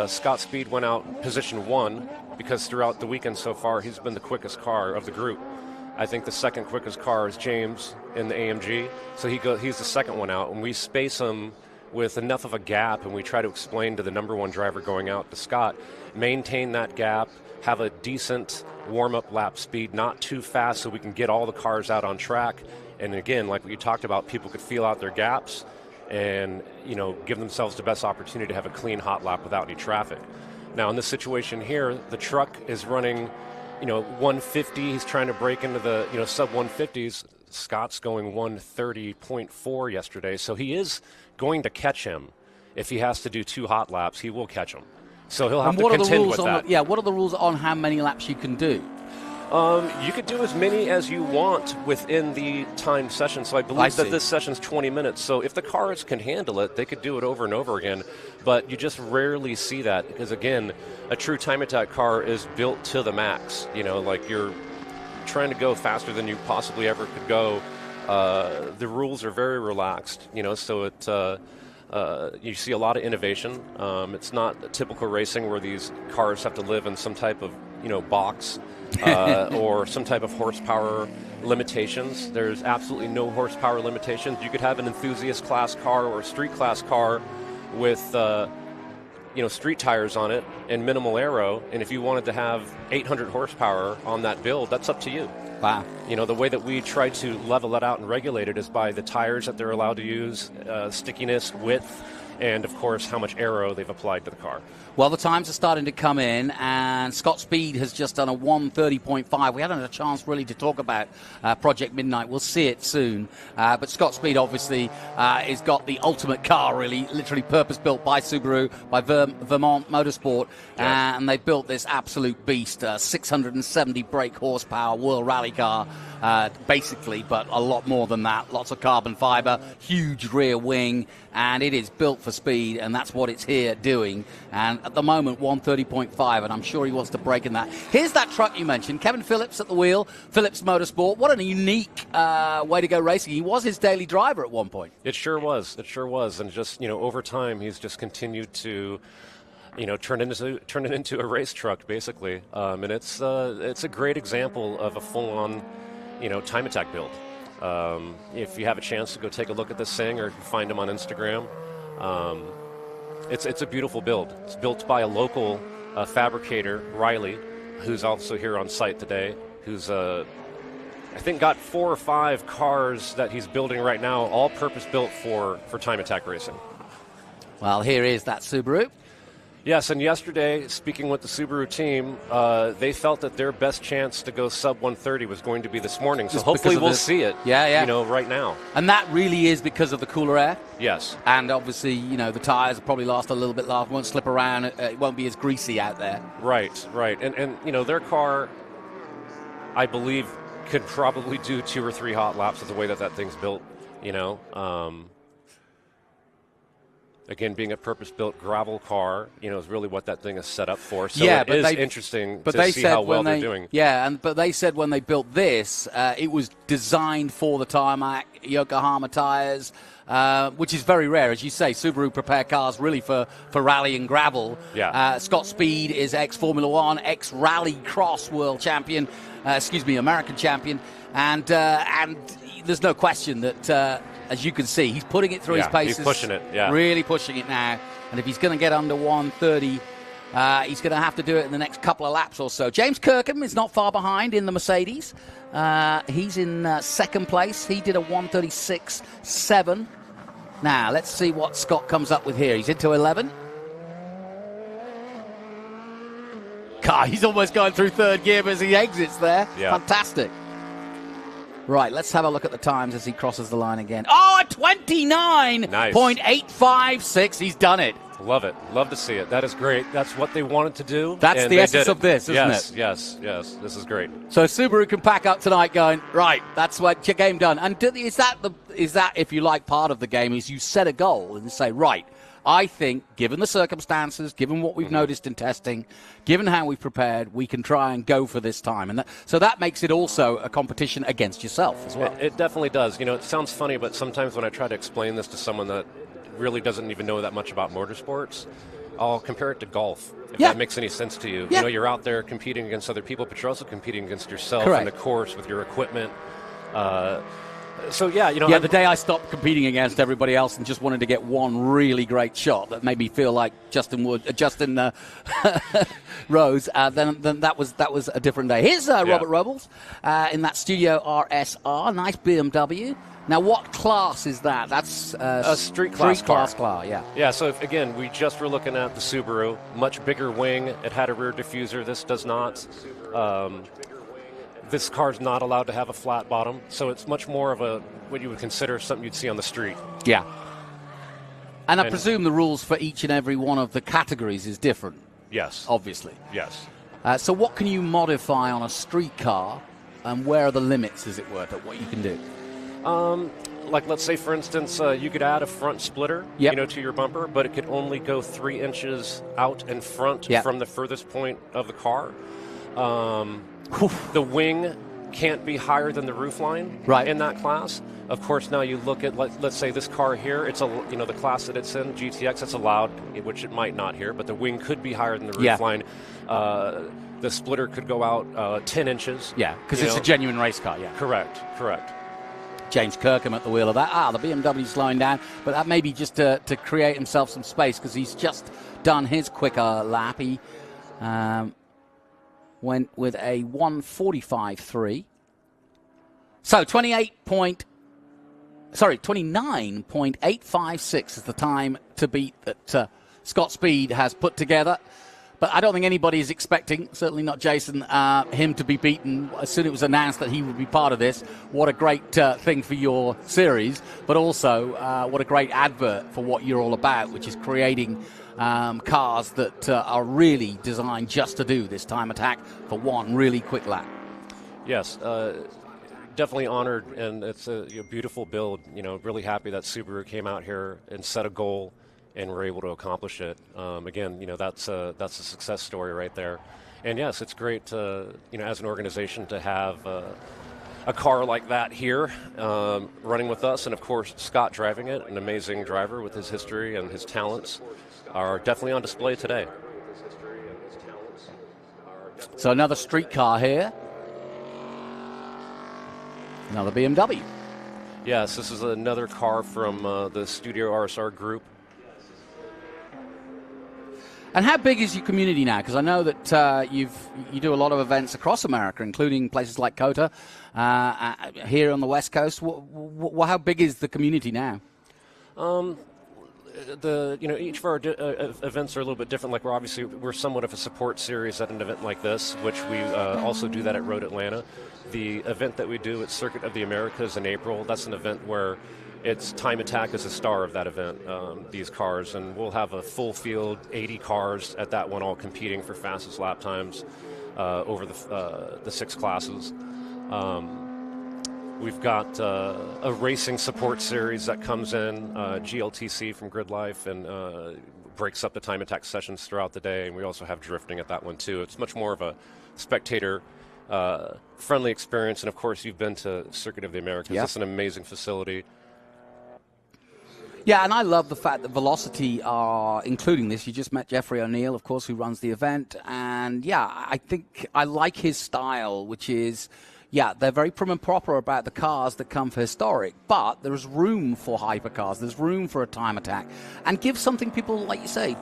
Scott Speed went out position 1 because throughout the weekend so far, he's been the quickest car of the group. I think the second quickest car is James in the AMG. So he's the second one out, and we space him with enough of a gap, and we try to explain to the number 1 driver going out, to Scott, maintain that gap, have a decent warm-up lap speed, not too fast so we can get all the cars out on track. And again, like what you talked about, people could feel out their gaps and give themselves the best opportunity to have a clean hot lap without any traffic. Now in this situation here, the truck is running 150. He's trying to break into the sub 150s. Scott's going 130.4 yesterday, so he is going to catch him. If he has to do 2 hot laps, he will catch him. So he'll have to contend with that.
What are the rules on how many laps you can do?
You could do as many as you want within the timed session. So I believe that this session's 20 minutes. So if the cars can handle it, they could do it over and over again. But you just rarely see that because, again, a true time attack car is built to the max. Like you're trying to go faster than you possibly ever could go. The rules are very relaxed, so you see a lot of innovation. It's not typical racing where these cars have to live in some type of box or some type of horsepower limitations. There's absolutely no horsepower limitations. You could have an enthusiast class car or a street class car with street tires on it and minimal aero, and if you wanted to have 800 horsepower on that build, that's up to you.
Wow.
The way that we try to level that out and regulate it is by the tires that they're allowed to use, stickiness, width, and of course how much aero they've applied to the car.
Well, the times are starting to come in, and Scott Speed has just done a 1:30.5. We haven't had a chance really to talk about Project Midnight. We'll see it soon. But Scott Speed obviously has got the ultimate car, really, literally purpose-built by Subaru, by Vermont Motorsport, and they built this absolute beast, 670 brake horsepower World Rally car, basically, but a lot more than that. Lots of carbon fiber, huge rear wing, and it is built for speed, and that's what it's here doing. And at the moment, 1:30.5, and I'm sure he wants to break in that. Here's that truck you mentioned, Kevin Phillips at the wheel, Phillips Motorsport. What a unique way to go racing. He was his daily driver at one point.
It sure was. And just, over time, he's just continued to turn it into a race truck, basically. And it's a great example of a full-on, time attack build. If you have a chance to go take a look at this thing or find him on Instagram, it's a beautiful build. It's built by a local fabricator, Riley, who's also here on site today, who's I think got 4 or 5 cars that he's building right now, all purpose-built for time attack racing.
Well, here is that Subaru.
Yes, and yesterday, speaking with the Subaru team, they felt that their best chance to go sub 130 was going to be this morning. So hopefully we'll see it, right now.
And that really is because of the cooler air?
Yes.
And obviously, the tires will probably last a little bit longer, won't slip around, it won't be as greasy out there.
Right. And their car, I believe, could probably do 2 or 3 hot laps with the way that thing's built, Again, being a purpose-built gravel car, is really what that thing is set up for. So it is interesting to see how well they're doing.
Yeah, but they said when they built this, it was designed for the tarmac, Yokohama tires, which is very rare. As you say, Subaru prepare cars really for rally and gravel.
Yeah.
Scott Speed is ex-Formula One, ex-Rally Cross world champion, American champion. And there's no question that... as you can see, he's putting it through his paces.
He's pushing it,
Really pushing it now. And if he's going to get under 130, He's going to have to do it in the next couple of laps or so. James Kirkham is not far behind in the Mercedes. He's in second place. He did a 1:36.7. Now, let's see what Scott comes up with here. He's into 11. God, he's almost going through third gear as he exits there. Yeah. Fantastic. Right, let's have a look at the times as he crosses the line again. Oh, a 29.856. He's done it.
Love it. Love to see it. That is great. That's what they wanted to do.
That's the essence of this, isn't it?
Yes. This is great.
So Subaru can pack up tonight going, right, that's what your game done. And is that, if you like, part of the game is you set a goal and say, right, I think, given the circumstances, given what we've noticed in testing, given how we've prepared, we can try and go for this time. And so that makes it also a competition against yourself as well.
It definitely does. You know, it sounds funny, but sometimes when I try to explain this to someone that really doesn't even know that much about motorsports, I'll compare it to golf, if that makes any sense to you. You know, you're out there competing against other people, but you're also competing against yourself in the course with your equipment. So, yeah, you know.
Yeah, the day I stopped competing against everybody else and just wanted to get one really great shot that made me feel like Justin Rose, then that was a different day. Here's Robert Robles in that Studio RSR, nice BMW. Now, what class is that? That's
a street class
car, yeah.
Yeah, so again, we just were looking at the Subaru, much bigger wing. It had a rear diffuser. This does not. This car's not allowed to have a flat bottom, so it's much more of what you would consider something you'd see on the street.
Yeah. And I presume the rules for each and every one of the categories is different.
Yes.
Obviously.
Yes.
So what can you modify on a street car, and where are the limits, as it were, to what you can do?
Like, let's say, for instance, you could add a front splitter, to your bumper, but it could only go 3 inches out in front from the furthest point of the car. The wing can't be higher than the roof line in that class. Of course, now you look at, let's say this car here, it's the class that it's in, GTX, it's allowed, which it might not here, but the wing could be higher than the roof line. The splitter could go out 10 inches.
Yeah, because it's a genuine race car,
Correct.
James Kirkham at the wheel of that. The BMW's slowing down, but that may be just to create himself some space because he's just done his quicker lap. He went with a 1:45.3. So 29.856 is the time to beat that Scott Speed has put together. But I don't think anybody is expecting, certainly not Jason, him to be beaten as soon as it was announced that he would be part of this. What a great thing for your series, but also what a great advert for what you're all about, which is creating cars that are really designed just to do this time attack for one really quick lap.
Yes, definitely honored, and it's a beautiful build. Really happy that Subaru came out here and set a goal and we're able to accomplish it. Again, that's a success story right there. And yes, it's great, as an organization to have a car like that here running with us, and of course Scott driving it, an amazing driver with his history and his talents, are definitely on display today.
So another street car here. Another BMW.
Yes, this is another car from the Studio RSR group.
And how big is your community now? Because I know that you do a lot of events across America, including places like COTA, here on the West Coast. How big is the community now?
Each of our events are a little bit different. Like we're somewhat of a support series at an event like this, which we also do that at Road Atlanta. The event that we do at Circuit of the Americas in April, that's an event where it's Time Attack as a star of that event, these cars, and we'll have a full field, 80 cars at that one, all competing for fastest lap times over the 6 classes. We've got a racing support series that comes in, GLTC from Grid Life, and breaks up the Time Attack sessions throughout the day, and we also have drifting at that one too. It's much more of a spectator friendly experience, and of course you've been to Circuit of the Americas. It's an amazing facility.
Yeah, and I love the fact that Velocity are including this. You just met Jeffrey O'Neill, of course, who runs the event. And, yeah, I think I like his style, which is Yeah, they're very prim and proper about the cars that come for historic, but there's room for hypercars, there's room for a time attack, and give something people, like you say,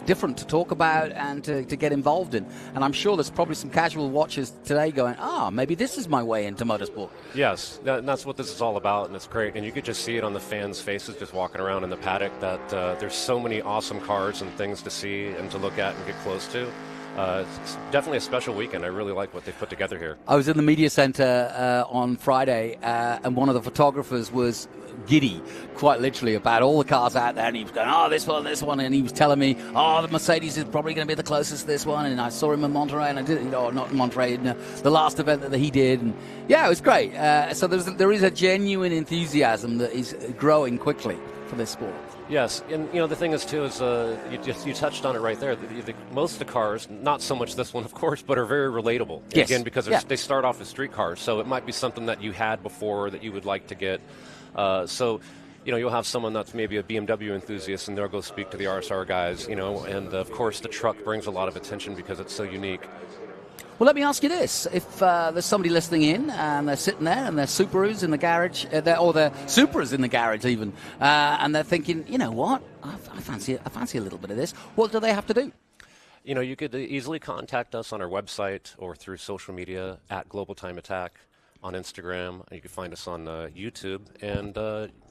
different to talk about and to get involved in. And I'm sure there's probably some casual watchers today going, maybe this is my way into motorsport.
Yes, that's what this is all about, and it's great. And you could just see it on the fans' faces just walking around in the paddock that there's so many awesome cars and things to see and to look at and get close to. It's definitely a special weekend. I really like what they've put together here.
I was in the media center on Friday, and one of the photographers was giddy, quite literally, about all the cars out there, and he was going, this one, and he was telling me, the Mercedes is probably going to be the closest to this one, and I saw him in Monterey, and I did, not in Monterey, the last event that he did, and yeah, it was great. So there is a genuine enthusiasm that is growing quickly for this sport.
Yes, and the thing is too is you touched on it right there. Most of the cars, not so much this one, of course, but are very relatable.
Yes.
Again, because they start off as street cars, so it might be something that you had before that you would like to get. So you'll have someone that's maybe a BMW enthusiast, and they'll go speak to the RSR guys. And of course the truck brings a lot of attention because it's so unique.
Well, let me ask you this. If there's somebody listening in and they're sitting there and their Subarus in the garage, or their Supras in the garage even, and they're thinking, you know what, I fancy a little bit of this, what do they have to do?
You could easily contact us on our website or through social media at Global Time Attack on Instagram. You can find us on YouTube, and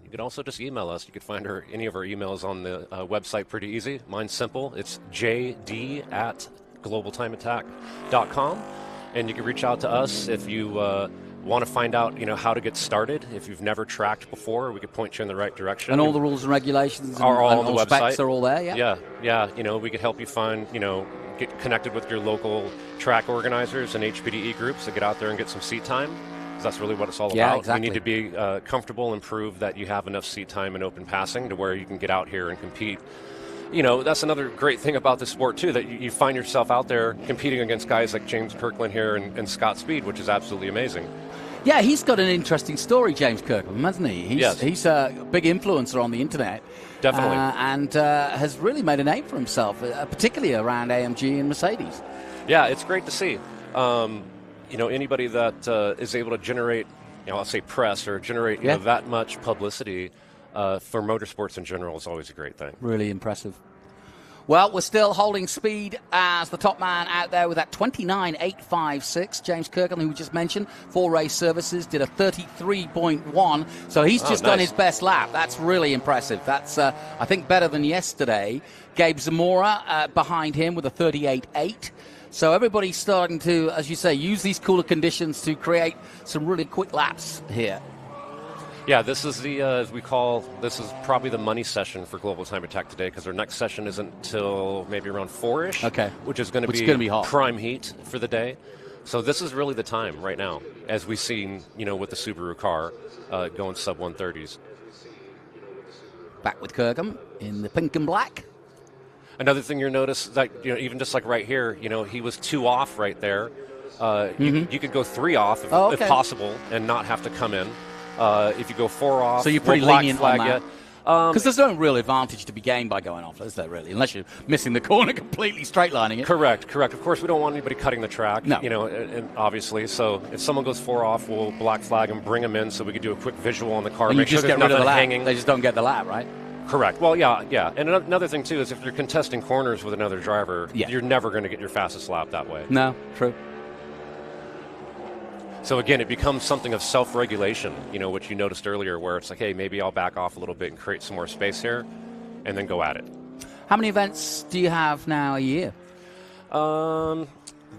you can also just email us. You can find any of our emails on the website pretty easy. Mine's simple. It's jd@globaltimeattack.com, and you can reach out to us if you want to find out how to get started. If you've never tracked before, we could point you in the right direction.
And all the rules and regulations
are all on the website.
Specs are all there.
Yeah. We could help you find get connected with your local track organizers and HPDE groups to get out there and get some seat time. That's really what it's all about.
Exactly.
You need to be comfortable and prove that you have enough seat time and open passing to where you can get out here and compete. That's another great thing about the sport, too, that you find yourself out there competing against guys like James Kirkland here and Scott Speed, which is absolutely amazing.
Yeah, he's got an interesting story, James Kirkland, hasn't he? He's a big influencer on the internet.
Definitely.
And has really made a name for himself, particularly around AMG and Mercedes.
Yeah, it's great to see. Anybody that is able to generate, I'll say press or generate that much publicity for motorsports in general is always a great thing.
Really impressive. Well, we're still holding speed as the top man out there with that 29.856. James Kirkland, who we just mentioned, 4 race services, did a 33.1. So he's just done his best lap. That's really impressive. That's, I think, better than yesterday. Gabe Zamora behind him with a 38.8. So everybody's starting to, as you say, use these cooler conditions to create some really quick laps here.
Yeah, this is this is probably the money session for Global Time Attack today, because our next session isn't until maybe around 4-ish.
Okay.
Which is going to be
hot.
Prime heat for the day. So this is really the time right now, as we've seen, with the Subaru car going sub 130s.
Back with Kirkham in the pink and black.
Another thing you'll notice, that even just like right here, he was 2 off right there. You could go 3 off if possible and not have to come in. If you go 4 off,
so you're pretty lenient on that.
Because
there's no real advantage to be gained by going off, is there really? Unless you're missing the corner completely, straight lining it.
Correct. Of course, we don't want anybody cutting the track.
No.
And obviously. So if someone goes 4 off, we'll black flag and bring them in so we can do a quick visual on the car.
And
make
you just
sure
get rid of the lap.
Hanging.
They just don't get the lap, right?
Correct. Well, yeah. And another thing too is if you're contesting corners with another driver, you're never going to get your fastest lap that way.
No, true.
So again, it becomes something of self-regulation, which you noticed earlier, where it's like, hey, maybe I'll back off a little bit and create some more space here, and then go at it.
How many events do you have now a year?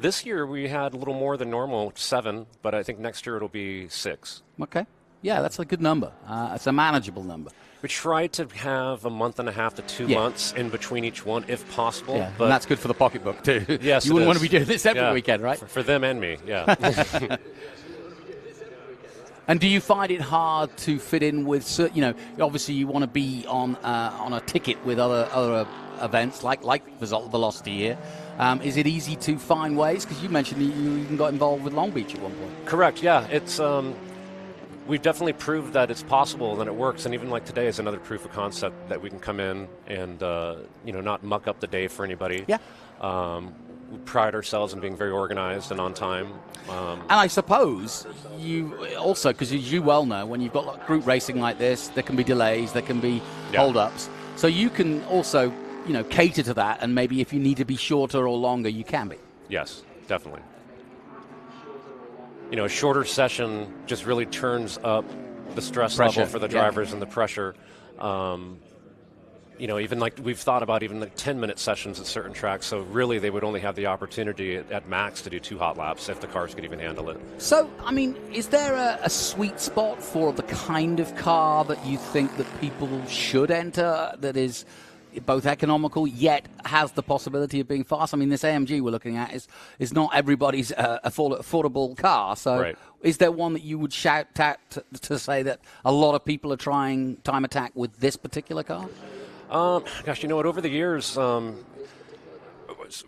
This year we had a little more than normal, 7, but I think next year it'll be 6.
Okay. Yeah, that's a good number. It's a manageable number.
We try to have a month and a half to 2 months in between each one, if possible.
Yeah, but and that's good for the pocketbook, too.
Yes,
you wouldn't want to be doing this every weekend, right?
For them and me, yeah.
And do you find it hard to fit in with, obviously you want to be on a ticket with other events like Velocity here. Is it easy to find ways? Because you mentioned that you even got involved with Long Beach at one point.
Correct, yeah. It's we've definitely proved that it's possible and it works. And even like today is another proof of concept that we can come in and, not muck up the day for anybody.
Yeah.
pride ourselves in being very organized and on time.
And I suppose you also, because as you well know, when you've got group racing like this, there can be delays, there can be hold-ups. So you can also, cater to that, and maybe if you need to be shorter or longer, you can be.
Yes, definitely. A shorter session just really turns up the stress level for the drivers and the pressure. Even like we've thought about even like 10-minute sessions at certain tracks, so really they would only have the opportunity at max to do 2 hot laps if the cars could even handle it.
So, is there a sweet spot for the kind of car that you think that people should enter that is both economical yet has the possibility of being fast? This AMG we're looking at is not everybody's affordable car, so is there one that you would shout at to say that a lot of people are trying time attack with this particular car?
You know what? Over the years,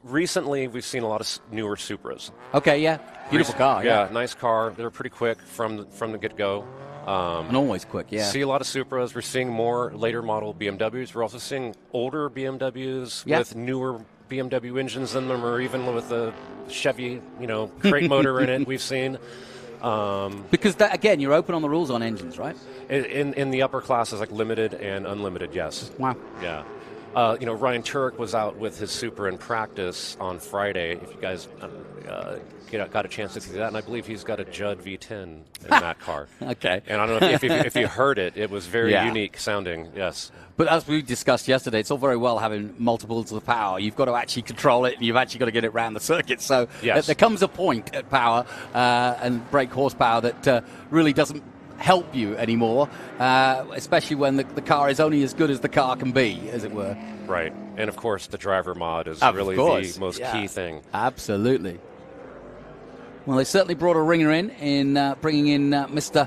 recently we've seen a lot of newer Supras.
Okay, yeah, beautiful car.
Yeah, nice car. They're pretty quick from the get-go.
And always quick, yeah.
See a lot of Supras. We're seeing more later model BMWs. We're also seeing older BMWs with newer BMW engines in them, or even with the Chevy, crate motor in it. We've seen.
Because again, you're open on the rules on engines, right?
In the upper classes, like limited and unlimited, yes.
Wow.
Yeah. Ryan Turek was out with his Supra in practice on Friday. If you guys got a chance to see that, and I believe he's got a Judd V10 in that car.
Okay.
And I don't know if you heard it. It was very unique sounding. Yes.
But as we discussed yesterday, it's all very well having multiples of power. You've got to actually control it, and you've actually got to get it around the circuit. So there comes a point at power and brake horsepower that really doesn't help you anymore, especially when the car is only as good as the car can be, as it were.
Right. And, of course, the driver mod is really the most key thing.
Absolutely. Well, they certainly brought a ringer in bringing in Mr.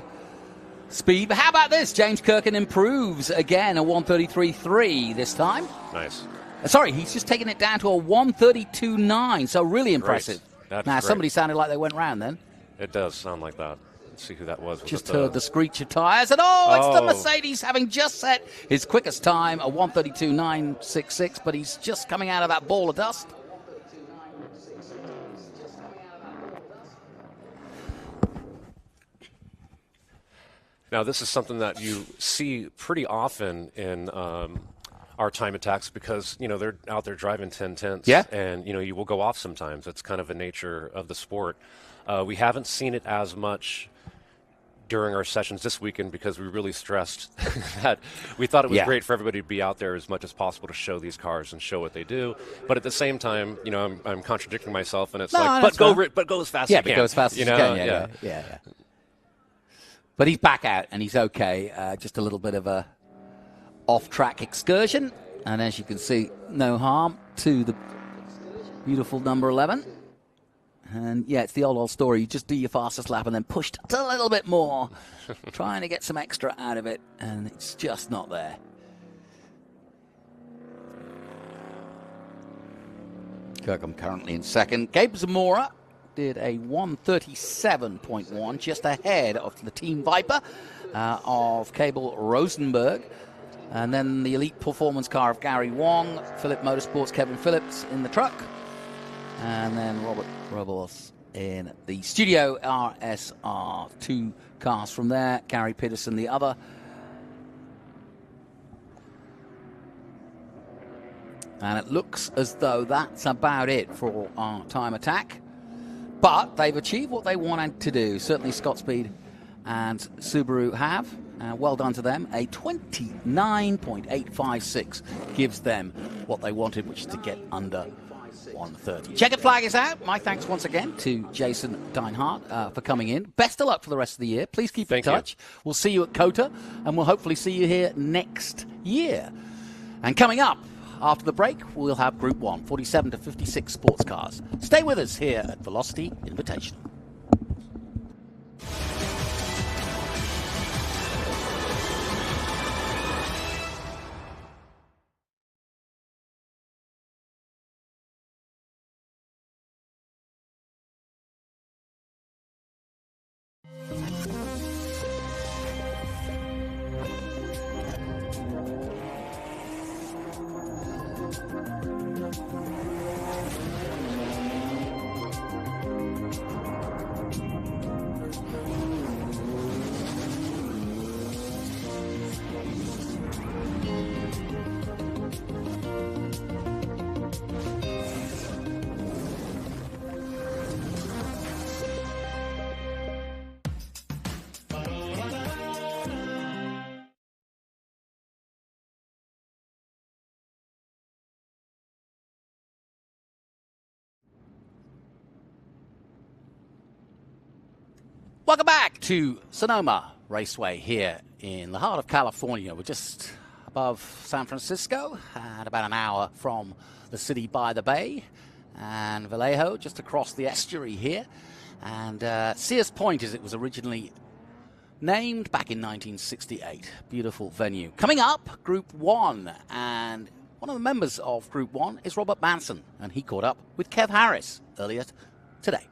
Speed. But how about this? James Kirkin improves again, a 133.3 this time.
Nice.
Sorry, he's just taken it down to a 132.9, so really impressive. Now, somebody sounded like they went round then.
It does sound like that. Let's see who that was.
Just heard the screech of tyres, and it's the Mercedes having just set his quickest time, a 132.966, but he's just coming out of that ball of dust.
Now, this is something that you see pretty often in our time attacks because, they're out there driving 10-10s.
Yeah.
And, you will go off sometimes. It's kind of a nature of the sport. We haven't seen it as much during our sessions this weekend because we really stressed that we thought it was great for everybody to be out there as much as possible to show these cars and show what they do. But at the same time, I'm contradicting myself, and it's but go as fast as you can.
Yeah, go as fast as you can. Yeah. But he's back out, and he's okay. Just a little bit of a off-track excursion. And as you can see, no harm to the beautiful number 11. And, it's the old story. You just do your fastest lap and then push a little bit more, trying to get some extra out of it, and it's just not there. Kirkham currently in second. Gabe Zamora did a 137.1, just ahead of the Team Viper of Cable Rosenberg. And then the elite performance car of Gary Wong, Phillip Motorsports, Kevin Phillips in the truck. And then Robert Robles in the Studio RSR. 2 cars from there. Gary Peterson the other. And it looks as though that's about it for our time attack. But they've achieved what they wanted to do. Certainly Scott Speed and Subaru have. Well done to them. A 29.856 gives them what they wanted, which is to get under 130. Checkered flag is out. My thanks once again to Jason Deinhardt for coming in. Best of luck for the rest of the year. Please keep in touch. We'll see you at COTA, and we'll hopefully see you here next year. And coming up after the break, we'll have Group 1, 47 to 56 sports cars. Stay with us here at Velocity Invitational. Welcome back to Sonoma Raceway here in the heart of California. We're just above San Francisco and about an hour from the city by the bay. And Vallejo just across the estuary here. And Sears Point, as it was originally named back in 1968. Beautiful venue. Coming up, Group 1. And one of the members of Group 1 is Robert Manson. And he caught up with Kev Harris earlier today.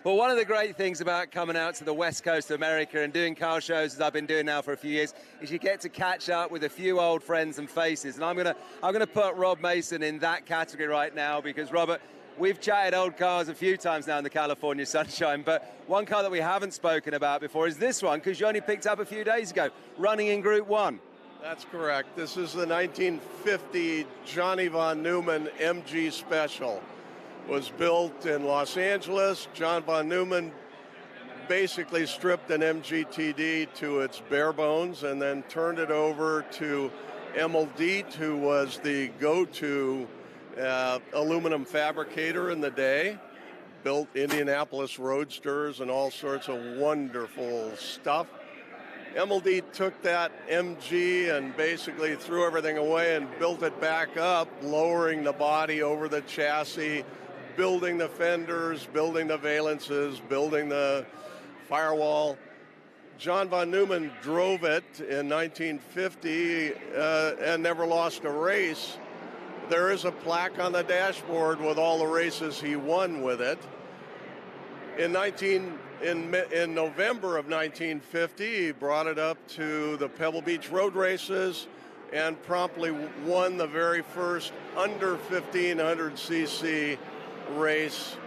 Well, one of the great things about coming out to the west coast of America and doing car shows, as I've been doing now for a few years, is you get to catch up with a few old friends and faces. And I'm gonna put Rob Mason in that category right now because, Robert, we've chatted old cars a few times now in the California sunshine, but one car that we haven't spoken about before is this one, because you only picked up a few days ago, running in Group 1.
That's correct. This is the 1950 Johnny von Neumann MG Special. Was built in Los Angeles. John von Neumann basically stripped an MGTD to its bare bones and then turned it over to Emil Diet, who was the go-to aluminum fabricator in the day. Built Indianapolis Roadsters and all sorts of wonderful stuff. Emil Diet took that MG and basically threw everything away and built it back up, lowering the body over the chassis, building the fenders, building the valences, building the firewall. John von Neumann drove it in 1950 and never lost a race. There is a plaque on the dashboard with all the races he won with it. In November of 1950, he brought it up to the Pebble Beach Road Races and promptly won the very first under 1500cc race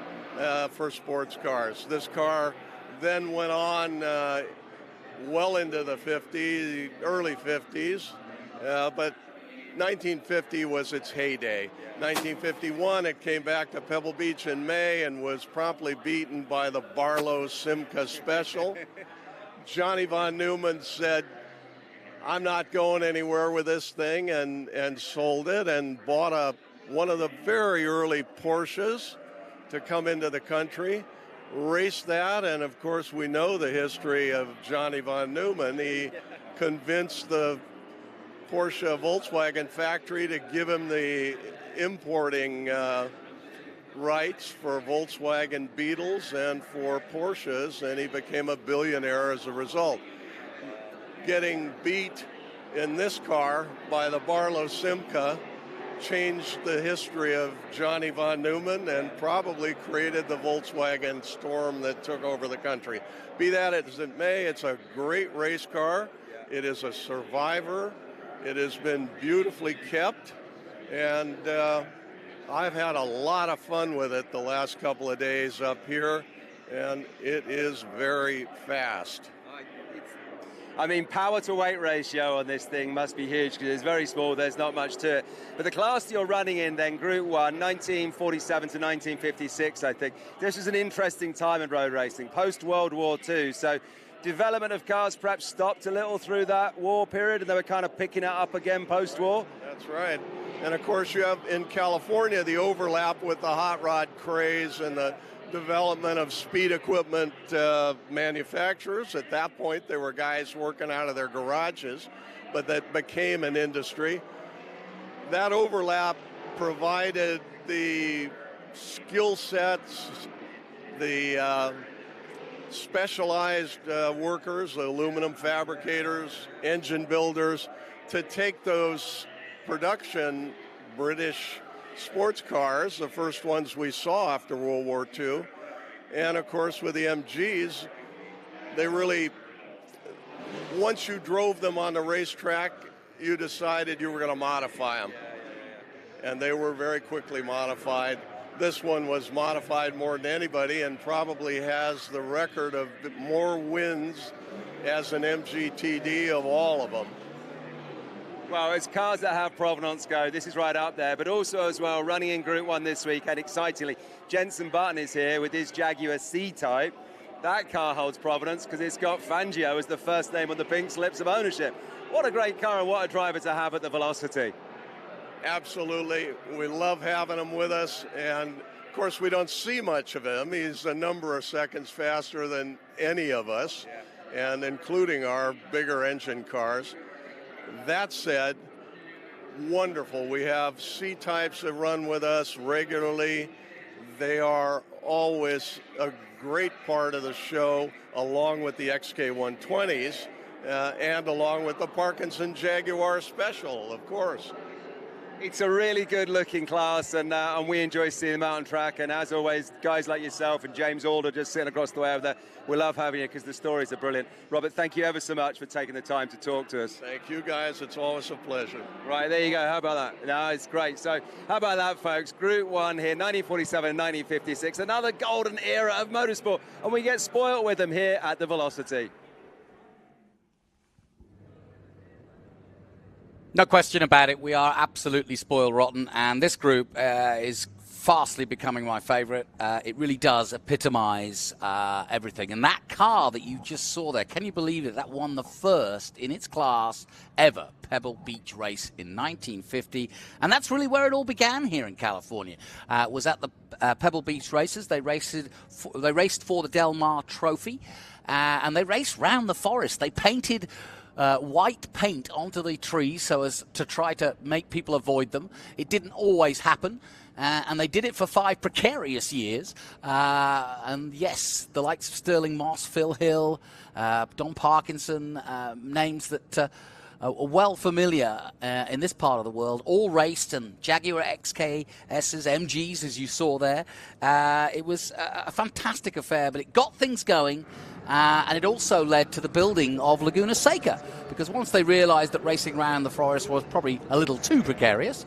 for sports cars. This car then went on well into the early 50s, but 1950 was its heyday. 1951, it came back to Pebble Beach in May and was promptly beaten by the Barlow Simca Special. Johnny von Neumann said, I'm not going anywhere with this thing, and sold it and bought one of the very early Porsches to come into the country, raced that, and of course we know the history of Johnny von Neumann. He convinced the Porsche Volkswagen factory to give him the importing rights for Volkswagen Beetles and for Porsches, and he became a billionaire as a result. Getting beat in this car by the Barlow Simca changed the history of Johnny von Neumann and probably created the Volkswagen storm that took over the country. Be that as it may, it's a great race car. It is a survivor. It has been beautifully kept, and I've had a lot of fun with it the last couple of days up here, and it is very fast.
I mean, power to weight ratio on this thing must be huge because it's very small, there's not much to it. But the class you're running in then, Group 1, 1947 to 1956, I think. This was an interesting time in road racing, post-World War II. So development of cars perhaps stopped a little through that war period, and they were kind of picking it up again post-war?
That's right. And of course you have in California the overlap with the hot rod craze and the development of speed equipment manufacturers. At that point, there were guys working out of their garages, but that became an industry. That overlap provided the skill sets, the specialized workers, aluminum fabricators, engine builders, to take those production British sports cars, the first ones we saw after World War II, and of course with the MGs, they really, once you drove them on the racetrack, you decided you were going to modify them. And they were very quickly modified. This one was modified more than anybody and probably has the record of more wins as an MGTD of all of them.
Well, as cars that have provenance go, this is right up there, but also as well, running in Group 1 this week, and excitingly, Jenson Button is here with his Jaguar C-Type. That car holds provenance because it's got Fangio as the first name on the pink slips of ownership. What a great car and what a driver to have at the Velocity.
Absolutely. We love having them with us, and of course, we don't see much of him. He's a number of seconds faster than any of us, and including our bigger engine cars. That said, wonderful. We have C-types that run with us regularly. They are always a great part of the show, along with the XK120s, and along with the Parkinson Jaguar Special, of course.
It's a really good-looking class, and we enjoy seeing them out on track. And as always, guys like yourself and James Alder just sitting across the way over there, we love having you because the stories are brilliant. Robert, thank you ever so much for taking the time to talk to us.
Thank you, guys. It's always a pleasure.
Right, there you go. How about that? No, it's great. So how about that, folks? Group 1 here, 1947 and 1956, another golden era of motorsport, and we get spoiled with them here at the Velocity.
No question about it. We are absolutely spoiled rotten, and this group is fastly becoming my favorite. It really does epitomize everything. And that car that you just saw there, can you believe it? That won the first in its class ever Pebble Beach race in 1950. And that's really where it all began here in California. It was at the Pebble Beach races. They raced for the Del Mar Trophy, and they raced round the forest. They painted white paint onto the trees so as to try to make people avoid them. It didn't always happen, and they did it for 5 precarious years. And yes, the likes of Sterling Moss, Phil Hill, Don Parkinson, names that are well familiar in this part of the world, all raced, and Jaguar XKSs, MGs, as you saw there. It was a fantastic affair, but it got things going. And it also led to the building of Laguna Seca, because once they realized that racing around the forest was probably a little too precarious,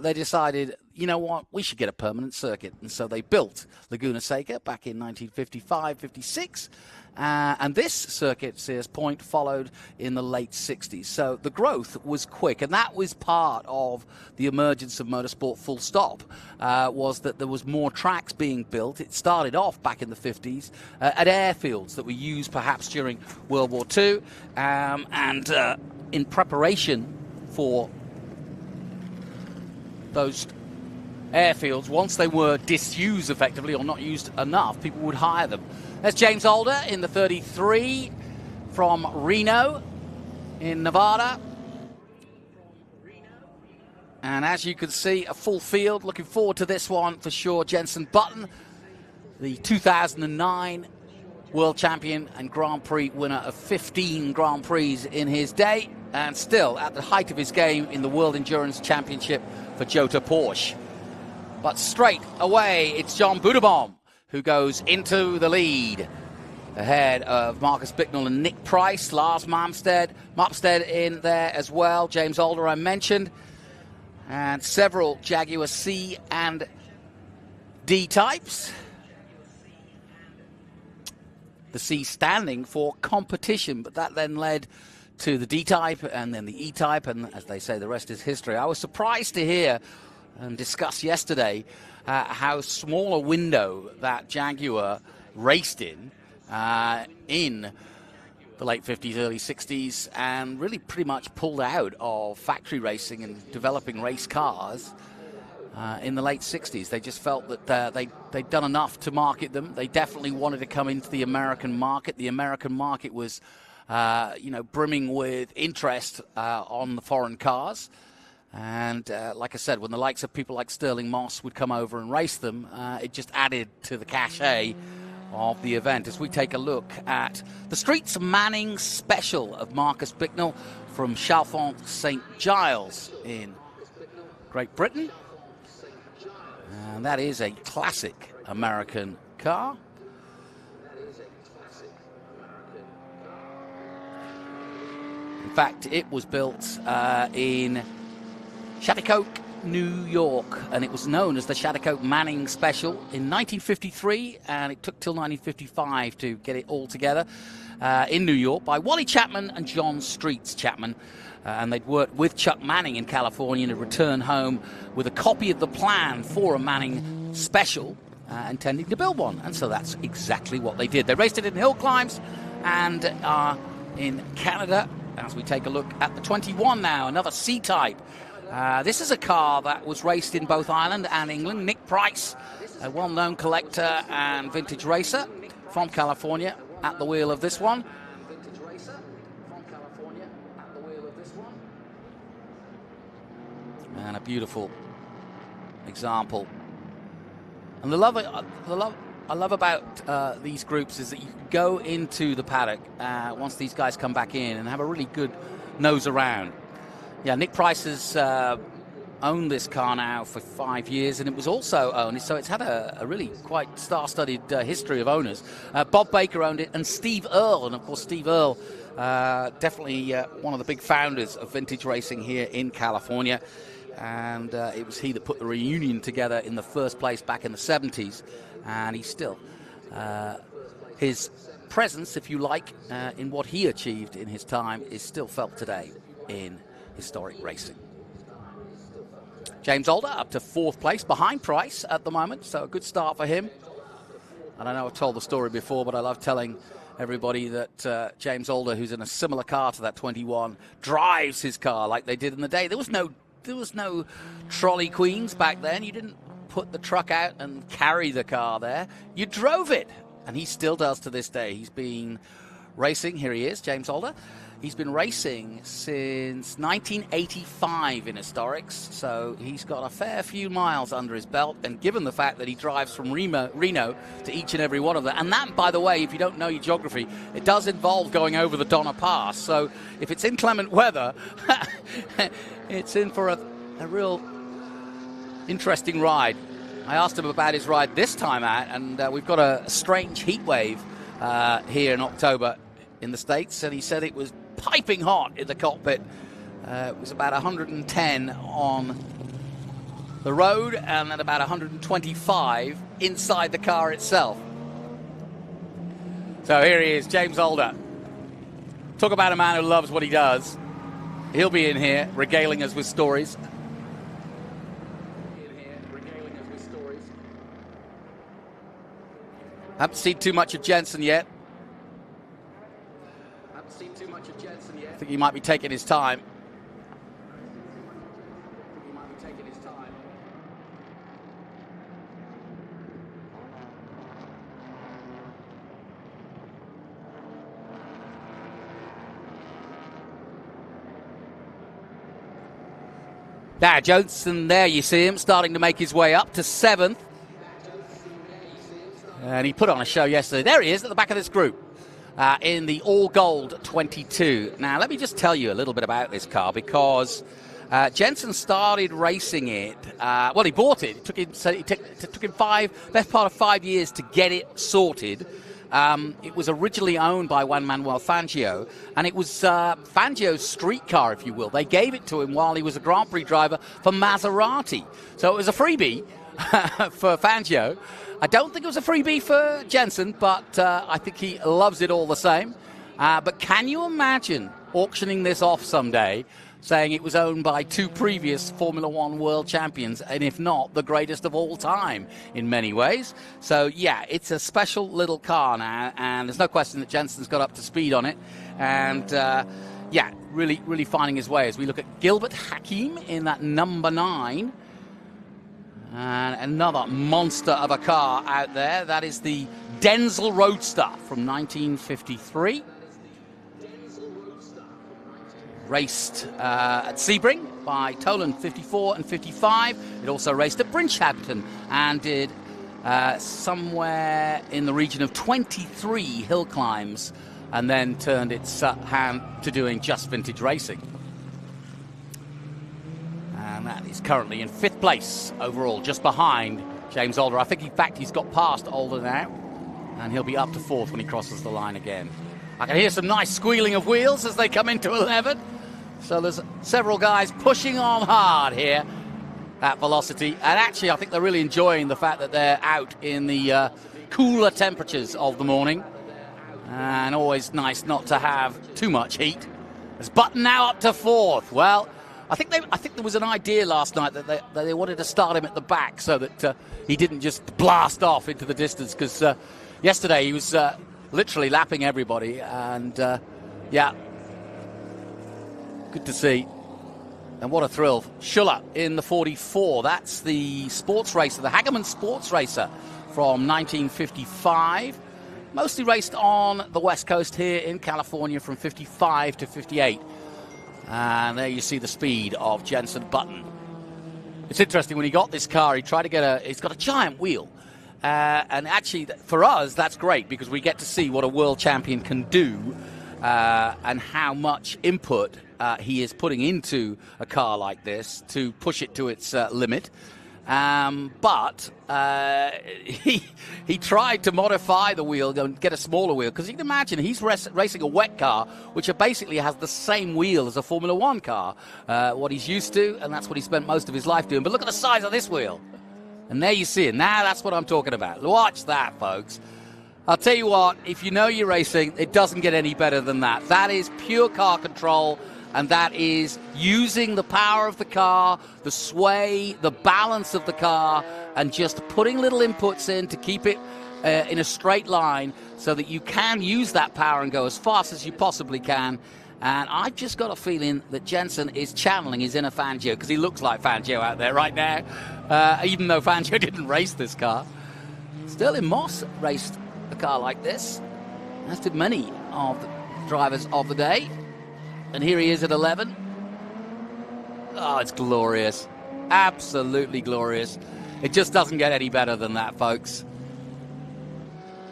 they decided, you know what, we should get a permanent circuit. And so they built Laguna Seca back in 1955-56. And this circuit, Sears Point, followed in the late 60s. So the growth was quick, and that was part of the emergence of motorsport full stop, was that there was more tracks being built. It started off back in the 50s at airfields that were used perhaps during World War II, and in preparation for those airfields, once they were disused effectively or not used enough, people would hire them. There's James Alder in the 33 from Reno in Nevada. And as you can see, a full field. Looking forward to this one for sure. Jenson Button, the 2009 world champion and Grand Prix winner of 15 Grand Prix in his day, and still at the height of his game in the World Endurance Championship for Jota Porsche. But straight away, it's John Budebaum who goes into the lead ahead of Marcus Bicknell and Nick Price. Lars Mopstead in there as well. James Alder I mentioned. And several Jaguar C and D types. The C standing for competition, but that then led to the D type and then the E type, and as they say, the rest is history. I was surprised to hear and discuss yesterday how small a window that Jaguar raced in the late 50s, early 60s, and really pretty much pulled out of factory racing and developing race cars in the late 60s. They just felt that they'd done enough to market them. They definitely wanted to come into the American market. The American market was, brimming with interest on the foreign cars. And like I said, when the likes of people like Sterling Moss would come over and race them, it just added to the cachet of the event. As we take a look at the Streets Manning Special of Marcus Bicknell from Chalfont St. Giles in Great Britain. And that is a classic American car. In fact, it was built in Shattuck, New York, and it was known as the Shattuck Manning Special in 1953, and it took till 1955 to get it all together in New York by Wally Chapman and John Streets Chapman. And they'd worked with Chuck Manning in California to return home with a copy of the plan for a Manning Special, intending to build one. And so that's exactly what they did. They raced it in hill climbs and in Canada. As we take a look at the 21 now, another C-type This is a car that was raced in both Ireland and England. Nick Price, a well-known collector and vintage racer from California, at the wheel of this one. And a beautiful example. And I love about these groups is that you can go into the paddock once these guys come back in and have a really good nose around. Yeah, Nick Price has owned this car now for 5 years, and it was also owned, so it's had a really quite star-studded history of owners. Bob Baker owned it, and Steve Earle, and of course Steve Earle, definitely one of the big founders of vintage racing here in California. And it was he that put the reunion together in the first place back in the 70s, and he's still his presence, if you like, in what he achieved in his time is still felt today in historic racing. James Alder up to 4th place behind Price at the moment, so a good start for him. And I know I've told the story before, but I love telling everybody that James Alder, who's in a similar car to that 21, drives his car like they did in the day. There was no trolley queens back then. You didn't put the truck out and carry the car there. You drove it. And he still does to this day. He's been racing. Here he is, James Alder. He's been racing since 1985 in historics. So he's got a fair few miles under his belt. And given the fact that he drives from Reno to each and every one of them. And that, by the way, if you don't know your geography, it does involve going over the Donner Pass. So if it's inclement weather, it's in for a real interesting ride. I asked him about his ride this time out, and we've got a strange heat wave here in October in the States, and he said it was piping hot in the cockpit. It was about 110 on the road and then about 125 inside the car itself. So here he is, James Alder. Talk about a man who loves what he does. He'll be in here regaling us with stories. Haven't seen too much of Jensen yet. I think he might be taking his time. Now, Jensen, there you see him starting to make his way up to 7th. And he put on a show yesterday. There he is at the back of this group in the all-gold 22. Now, let me just tell you a little bit about this car, because Jensen started racing it. Well, he bought it. It took him best part of 5 years to get it sorted. It was originally owned by Juan Manuel Fangio, and it was Fangio's street car, if you will. They gave it to him while he was a Grand Prix driver for Maserati. So it was a freebie for Fangio. I don't think it was a freebie for Jensen, but I think he loves it all the same. But can you imagine auctioning this off someday, saying it was owned by 2 previous Formula One world champions, and if not, the greatest of all time in many ways? So, yeah, it's a special little car now, and there's no question that Jensen's got up to speed on it. And, yeah, really, really finding his way as we look at Gilbert Hakim in that number 9. And another monster of a car out there. That is the Denzel Roadster from 1953. Raced at Sebring by Toland 54 and 55. It also raced at Bridgehampton and did somewhere in the region of 23 hill climbs, and then turned its hand to doing just vintage racing. And that is currently in 5th place overall, just behind James Alder. I think, in fact, he's got past Alder now, and he'll be up to 4th when he crosses the line again. I can hear some nice squealing of wheels as they come into 11. So there's several guys pushing on hard here at Velocity. And actually, I think they're really enjoying the fact that they're out in the cooler temperatures of the morning. And always nice not to have too much heat. There's Button now up to 4th. Well, I think there was an idea last night that they wanted to start him at the back so that he didn't just blast off into the distance, because yesterday he was literally lapping everybody, and yeah, good to see. And what a thrill. Schuller in the 44. That's the sports racer, the Hagerman sports racer from 1955. Mostly raced on the West Coast here in California from 55 to 58. And there you see the speed of Jenson Button. It's interesting, when he got this car, he tried to get it's got a giant wheel. And actually, for us, that's great because we get to see what a world champion can do and how much input he is putting into a car like this to push it to its limit. But he tried to modify the wheel and get a smaller wheel, because you can imagine he's racing a wet car which basically has the same wheel as a Formula One car, what he's used to, and that's what he spent most of his life doing. But look at the size of this wheel. And there you see it. Now that's what I'm talking about. Watch that, folks. I'll tell you what, if you know you're racing, it doesn't get any better than that. That is pure car control, and that is using the power of the car, the sway, the balance of the car, and just putting little inputs in to keep it in a straight line so that you can use that power and go as fast as you possibly can. And I've just got a feeling that Jenson is channeling his inner Fangio, because he looks like Fangio out there right now, even though Fangio didn't race this car. Sterling Moss raced a car like this, as did many of the drivers of the day. And here he is at 11. Oh, it's glorious. Absolutely glorious. It just doesn't get any better than that, folks.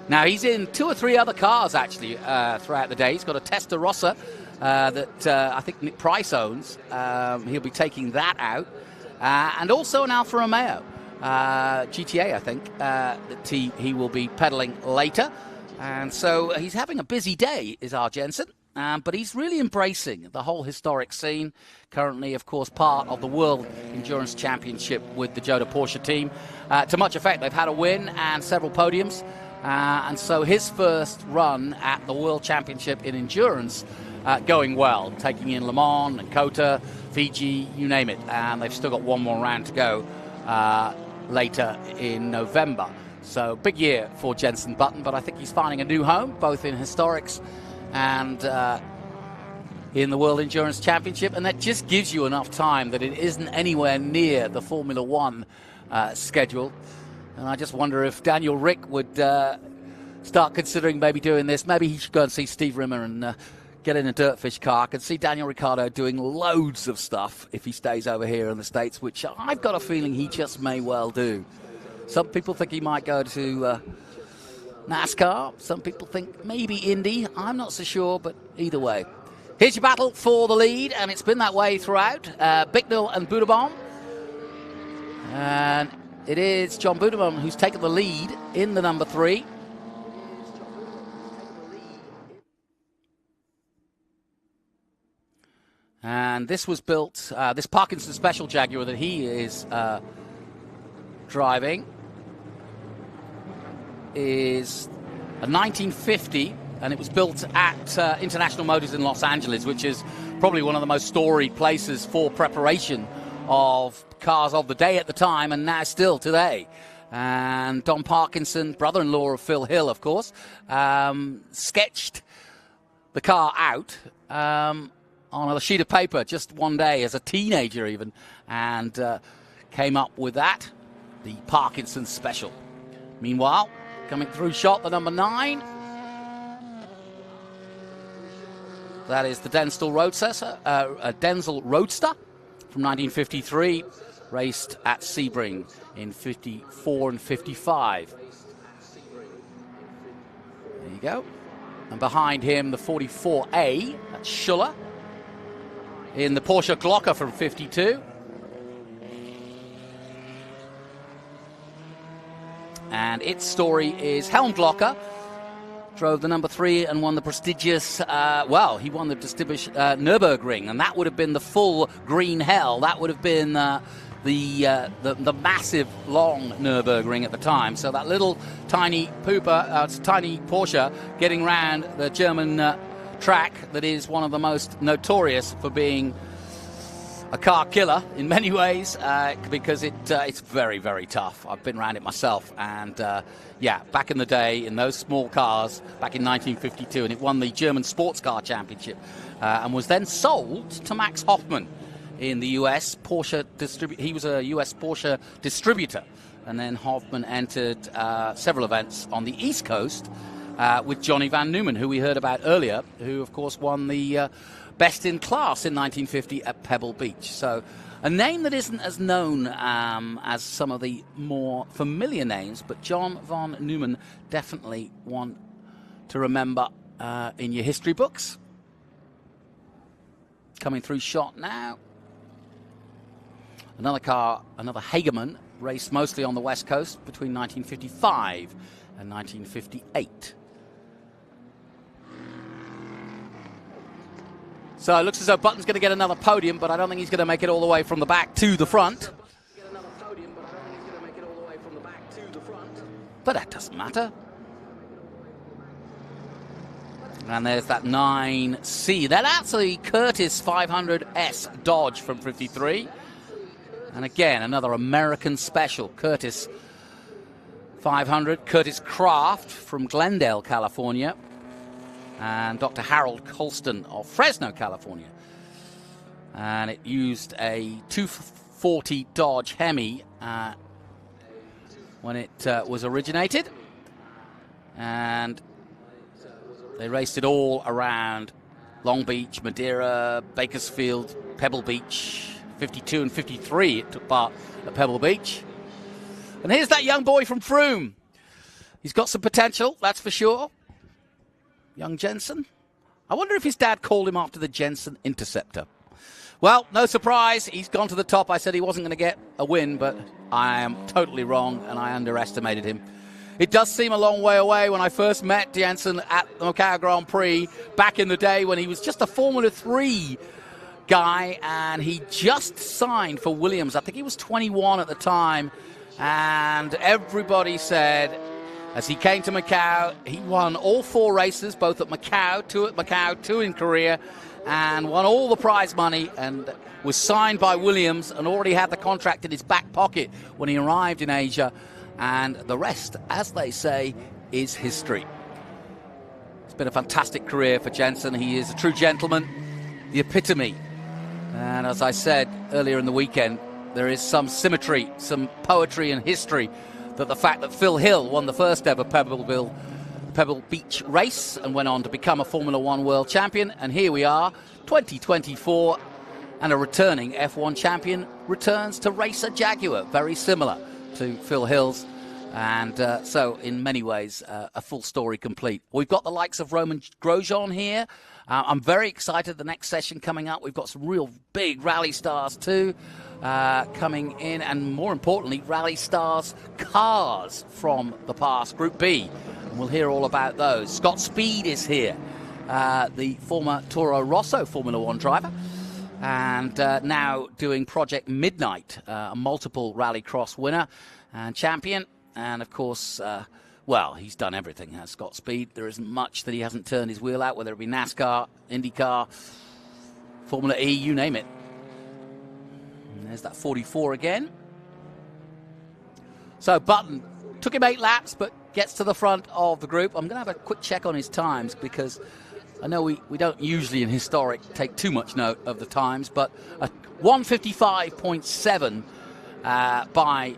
Now, he's in 2 or 3 other cars, actually, throughout the day. He's got a Testarossa that I think Nick Price owns. He'll be taking that out. And also an Alfa Romeo GTA, I think, that he will be pedaling later. And so he's having a busy day, is our Jenson. But he's really embracing the whole historic scene. Currently, of course, part of the World Endurance Championship with the Jota Porsche team. To much effect, they've had a win and several podiums. And so his first run at the World Championship in Endurance going well, taking in Le Mans and COTA, Fiji, you name it. And they've still got one more round to go later in November. So big year for Jenson Button, but I think he's finding a new home, both in historics and in the World Endurance Championship, and that just gives you enough time that it isn't anywhere near the Formula One schedule. And I just wonder if Daniel Rick would start considering maybe doing this. Maybe he should go and see Steve Rimmer and get in a Dirtfish car. I can see Daniel Ricciardo doing loads of stuff if he stays over here in the States, which I've got a feeling he just may well do. Some people think he might go to NASCAR. Some people think maybe Indy. I'm not so sure, but either way. Here's your battle for the lead, and it's been that way throughout. Bicknell and Budebom. And it is John Budebom who's taken the lead in the number 3. And this was built, this Parkinson Special Jaguar that he is driving is a 1950, and it was built at International Motors in Los Angeles, which is probably one of the most storied places for preparation of cars of the day at the time, and now still today. And Don Parkinson, brother-in-law of Phil Hill, of course, sketched the car out on a sheet of paper just one day as a teenager even, and came up with that, the Parkinson Special. Meanwhile, coming through shot, the number 9. That is the Denzel Roadster from 1953, raced at Sebring in 54 and 55. There you go. And behind him, the 44A, that's Schuller, in the Porsche Glocker from 52. And its story is Helm Glocker drove the number 3 and won the prestigious, he won the prestigious Nürburgring, and that would have been the full green hell. That would have been the massive, long Nürburgring at the time. So that little tiny tiny Porsche getting round the German track that is one of the most notorious for being a car killer in many ways, because it's very, very tough. I've been around it myself, and back in the day in those small cars back in 1952, and it won the German Sports Car Championship and was then sold to Max Hoffmann in the US. He was a US Porsche distributor. And then Hoffman entered several events on the East Coast with Johnny Van Neumann, who we heard about earlier, who, of course, won the Best in Class in 1950 at Pebble Beach. So a name that isn't as known as some of the more familiar names, but John Van Neumann, definitely one to remember in your history books. Coming through shot now. Another car, another Hagerman, raced mostly on the West Coast between 1955 and 1958. So it looks as though Button's going to get another podium, but I don't think he's going to make it all the way from the back to the front. But that doesn't matter. And there's that 9C. That's the Curtis 500S Dodge from 53. And again, another American special, Curtis 500, Curtis Kraft from Glendale, California, and Dr. Harold Colston of Fresno, California. And it used a 240 Dodge Hemi when it was originated. And they raced it all around Long Beach, Madeira, Bakersfield, Pebble Beach. 52 and 53 it took part at Pebble Beach. And here's that young boy from Froome. He's got some potential, that's for sure. Young Jensen. I wonder if his dad called him after the Jensen Interceptor. Well, no surprise, he's gone to the top. I said he wasn't going to get a win, but I am totally wrong, and I underestimated him. It does seem a long way away. When I first met Jensen at the Macau Grand Prix back in the day when he was just a Formula 3 guy, and he just signed for Williams. I think he was 21 at the time, and everybody said as he came to Macau, he won all 4 races, both at Macau, 2 at Macau, 2 in Korea, and won all the prize money, and was signed by Williams and already had the contract in his back pocket when he arrived in Asia, and the rest, as they say, is history. It's been a fantastic career for Jensen. He is a true gentleman, the epitome. And as I said earlier in the weekend, there is some symmetry, some poetry and history that the fact that Phil Hill won the first ever Pebble Beach race and went on to become a Formula One world champion. And here we are, 2024, and a returning F1 champion returns to race a Jaguar, very similar to Phil Hill's. And so in many ways, a full story complete. We've got the likes of Roman Grosjean here. I'm very excited. The next session coming up, we've got some real big rally stars too coming in, and more importantly, rally stars cars from the past, Group B. And we'll hear all about those. Scott Speed is here, the former Toro Rosso Formula One driver, and now doing Project Midnight, a multiple rallycross winner and champion. And of course, well, he's done everything, has Scott Speed. There isn't much that he hasn't turned his wheel out, whether it be NASCAR, IndyCar, Formula E, you name it. And there's that 44 again. So Button took him 8 laps, but gets to the front of the group. I'm going to have a quick check on his times, because I know we don't usually in historic take too much note of the times, but a 1:55.7 by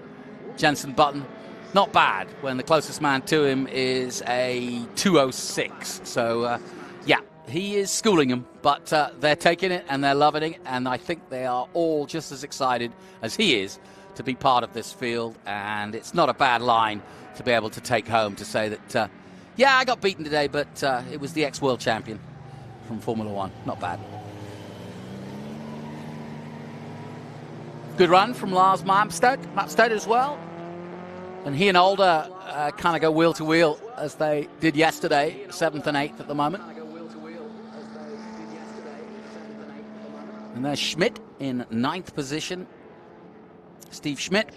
Jenson Button. Not bad when the closest man to him is a 2:06. So, yeah, he is schooling them, but they're taking it and they're loving it. And I think they are all just as excited as he is to be part of this field. And it's not a bad line to be able to take home to say that, yeah, I got beaten today, but it was the ex-world champion from Formula One. Not bad. Good run from Lars Mapstad as well. And he and Older kind of go wheel to wheel as they did yesterday, 7th and 8th at the moment. And there's Schmidt in 9th position. Steve Schmidt.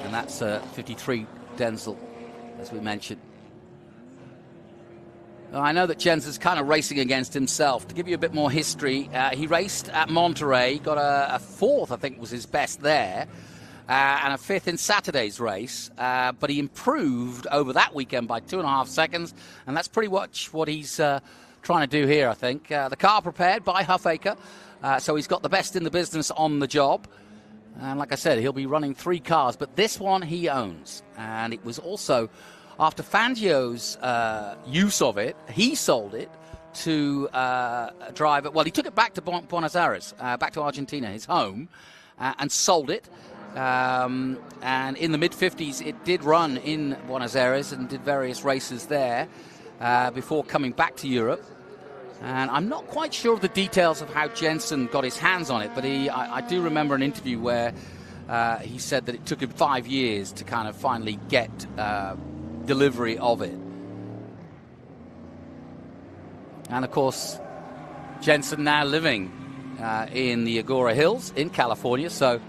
And that's 53 Denzel, as we mentioned. I know that Jens is kind of racing against himself. To give you a bit more history, he raced at Monterey, got a 4th, I think was his best there. and a 5th in Saturday's race, but he improved over that weekend by 2.5 seconds, and that's pretty much what he's trying to do here, I think. The car prepared by Huffaker, so he's got the best in the business on the job. And like I said, he'll be running 3 cars, but this one he owns. And it was also, after Fangio's use of it, he sold it to a driver. Well, he took it back to Buenos Aires, back to Argentina, his home, and sold it. And in the mid-50s, it did run in Buenos Aires and did various races there before coming back to Europe. And I'm not quite sure of the details of how Jensen got his hands on it, but I do remember an interview where he said that it took him 5 years to kind of finally get delivery of it. And, of course, Jensen now living in the Agora Hills in California, so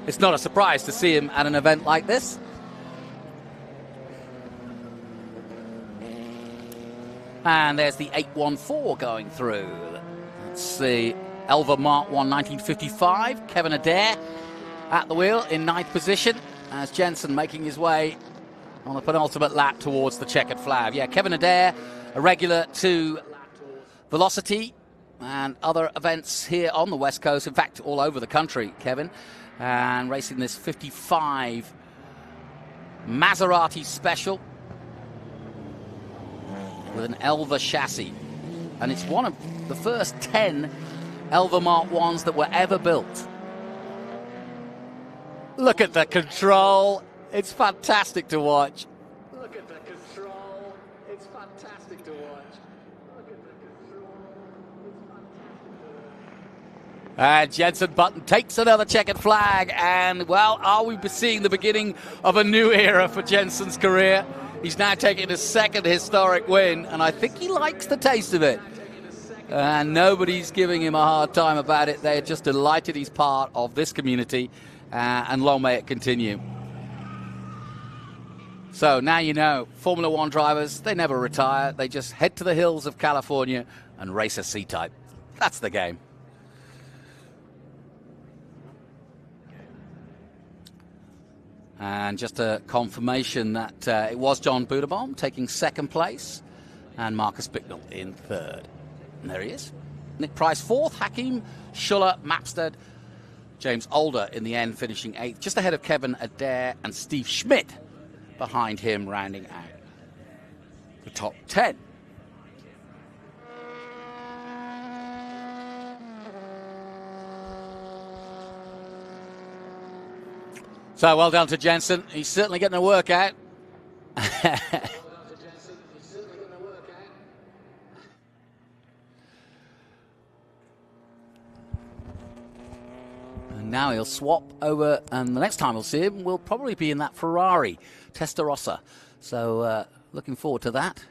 it's not a surprise to see him at an event like this. And there's the 814 going through. It's the Elva Mark 1 1955. Kevin Adair at the wheel in 9th position as Jensen making his way on the penultimate lap towards the checkered flag. Yeah, Kevin Adair, a regular to Velocity and other events here on the West Coast. In fact, all over the country, Kevin. And racing this 55 Maserati Special with an Elva chassis, and it's one of the first 10 Elva Mark 1s that were ever built. Look at the control, it's fantastic to watch. Look at the control, it's fantastic to watch. Look at the control, it's fantastic to watch. And Jensen Button takes another checkered flag, and well, are we seeing the beginning of a new era for Jensen's career? He's now taking his 2nd historic win, and I think he likes the taste of it. And nobody's giving him a hard time about it. They're just delighted he's part of this community, and long may it continue. So now you know, Formula One drivers, they never retire. They just head to the hills of California and race a C-Type. That's the game. And just a confirmation that it was John Buderbaum taking 2nd place and Marcus Bicknell in 3rd. And there he is. Nick Price 4th, Hakeem Schuller, Mapstead, James Older in the end finishing 8th, just ahead of Kevin Adair and Steve Schmidt behind him, rounding out the top 10. So well done to Jensen. He's certainly getting a workout. And now he'll swap over, and the next time we'll see him will probably be in that Ferrari Testarossa. So looking forward to that.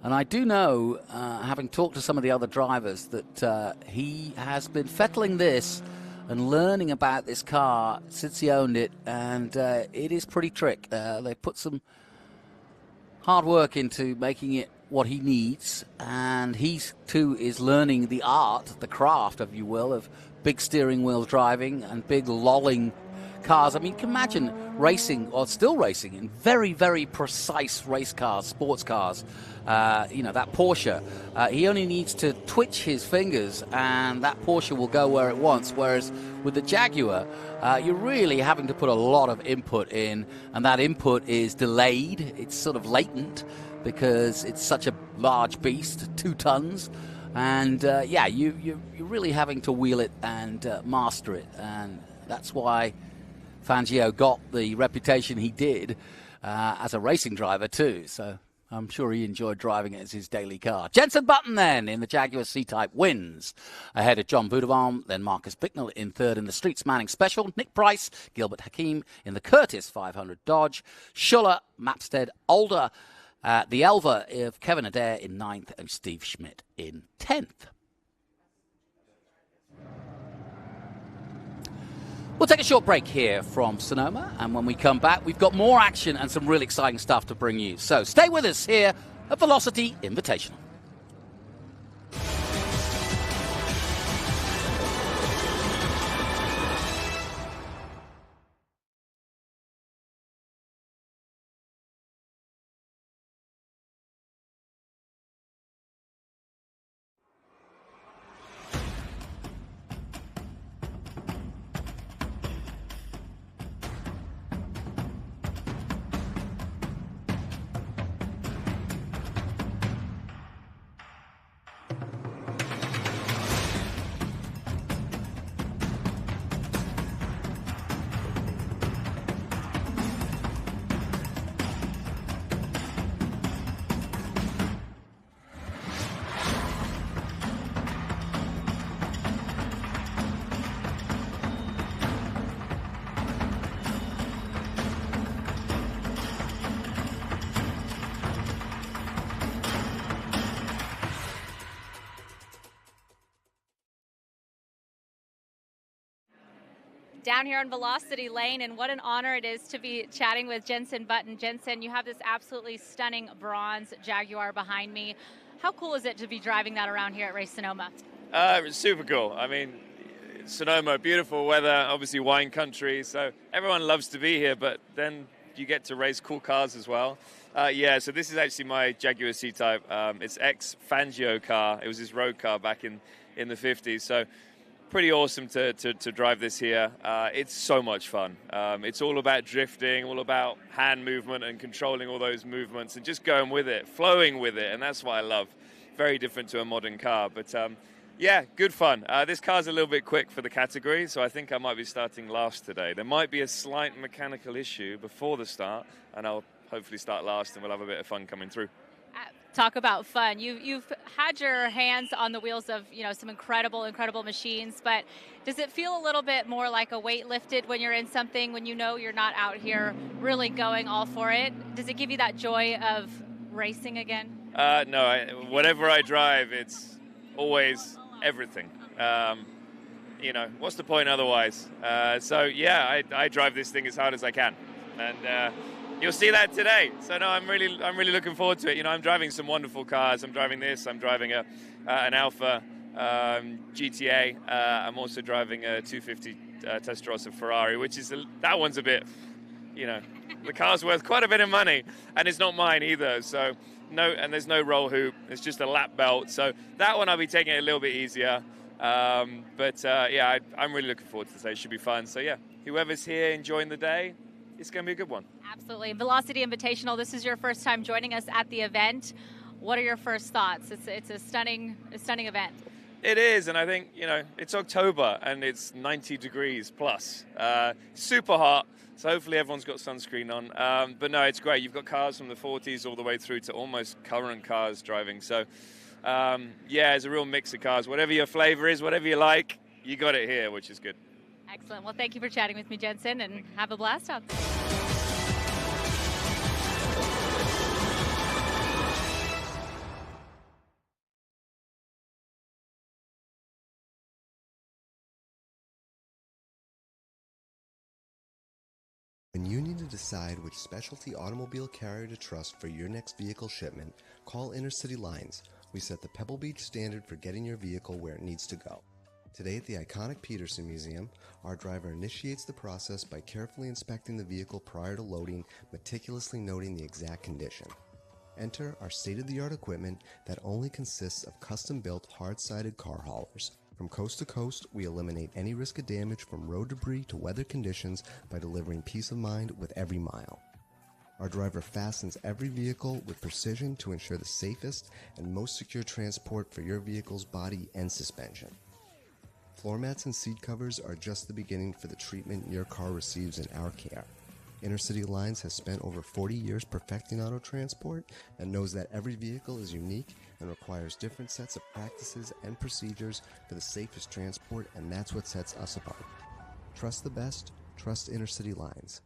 And I do know, having talked to some of the other drivers, that he has been fettling this and learning about this car since he owned it, and it is pretty trick. They put some hard work into making it what he needs, and he too is learning the art, the craft, if you will, of big steering wheel driving and big lolling cars. I mean, you can imagine racing, or still racing, in very, very precise race cars, sports cars. You know, that Porsche, he only needs to twitch his fingers and that Porsche will go where it wants, whereas with the Jaguar, you're really having to put a lot of input in, and that input is delayed. It's sort of latent because it's such a large beast, 2 tons. And yeah, you're really having to wheel it and master it, and that's why Fangio got the reputation he did as a racing driver too. So I'm sure he enjoyed driving it as his daily car. Jensen Button then in the Jaguar C-Type wins ahead of John Buderbaum, then Marcus Bicknell in 3rd in the Streets Manning Special, Nick Price, Gilbert Hakeem in the Curtis 500 Dodge, Schuller, Mapstead, Older, the Elva of Kevin Adair in 9th, and Steve Schmidt in 10th. We'll take a short break here from Sonoma, and when we come back, we've got more action and some really exciting stuff to bring you. So stay with us here at Velocity Invitational.
down here on Velocity Lane, and what an honor it is to be chatting with Jensen Button. Jensen, you have this absolutely stunning bronze Jaguar behind me. How cool is it to be driving that around here at Race Sonoma?
It's super cool. I mean, Sonoma, beautiful weather, obviously wine country, so everyone loves to be here, but then you get to race cool cars as well. So this is actually my Jaguar C-Type. It's ex-Fangio car. It was his road car back in the 50s, so pretty awesome to drive this here. It's so much fun. It's all about drifting, all about hand movement and controlling all those movements and just going with it, flowing with it, and that's what I love. Very different to a modern car, but yeah, good fun. This car's a little bit quick for the category, so I think I might be starting last today. There might be a slight mechanical issue before the start, and I'll hopefully start last, and we'll have a bit of fun coming through.
Talk about fun. You've had your hands on the wheels of some incredible machines, but does it feel a little bit more like a weight lifted when you're in something, when you're not out here really going all for it? Does it give you that joy of racing again?
No, whatever I drive, it's always everything. What's the point otherwise? I drive this thing as hard as I can, and you'll see that today. So no, I'm really looking forward to it. I'm driving some wonderful cars. I'm driving this. I'm driving an Alfa GTA. I'm also driving a 250 Testarossa Ferrari, which is that one's a bit, the car's worth quite a bit of money, and it's not mine either. So. No, and there's no roll hoop. It's just a lap belt. So that one I'll be taking it a little bit easier. I'm really looking forward to today. It should be fun. So yeah, whoever's here enjoying the day, it's going to be a good one.
Absolutely. Velocity Invitational, this is your first time joining us at the event. What are your first thoughts? It's a stunning event.
It is, and I think, it's October and it's 90 degrees plus. Super hot. So hopefully everyone's got sunscreen on. But no, it's great. You've got cars from the 40s all the way through to almost current cars driving. So, it's a real mix of cars. Whatever your flavor is, whatever you like, you got it here, which is good.
Excellent. Well, thank you for chatting with me, Jensen, and have a blast out there.
When you need to decide which specialty automobile carrier to trust for your next vehicle shipment, call Intercity Lines. We set the Pebble Beach standard for getting your vehicle where it needs to go. Today at the iconic Peterson Museum, our driver initiates the process by carefully inspecting the vehicle prior to loading, meticulously noting the exact condition. Enter our state-of-the-art equipment that only consists of custom-built hard-sided car haulers. From coast to coast, we eliminate any risk of damage from road debris to weather conditions by delivering peace of mind with every mile. Our driver fastens every vehicle with precision to ensure the safest and most secure transport for your vehicle's body and suspension. Floor mats and seat covers are just the beginning for the treatment your car receives in our care. Intercity Lines has spent over 40 years perfecting auto transport and knows that every vehicle is unique and requires different sets of practices and procedures for the safest transport, and that's what sets us apart. Trust the best, trust Intercity Lines.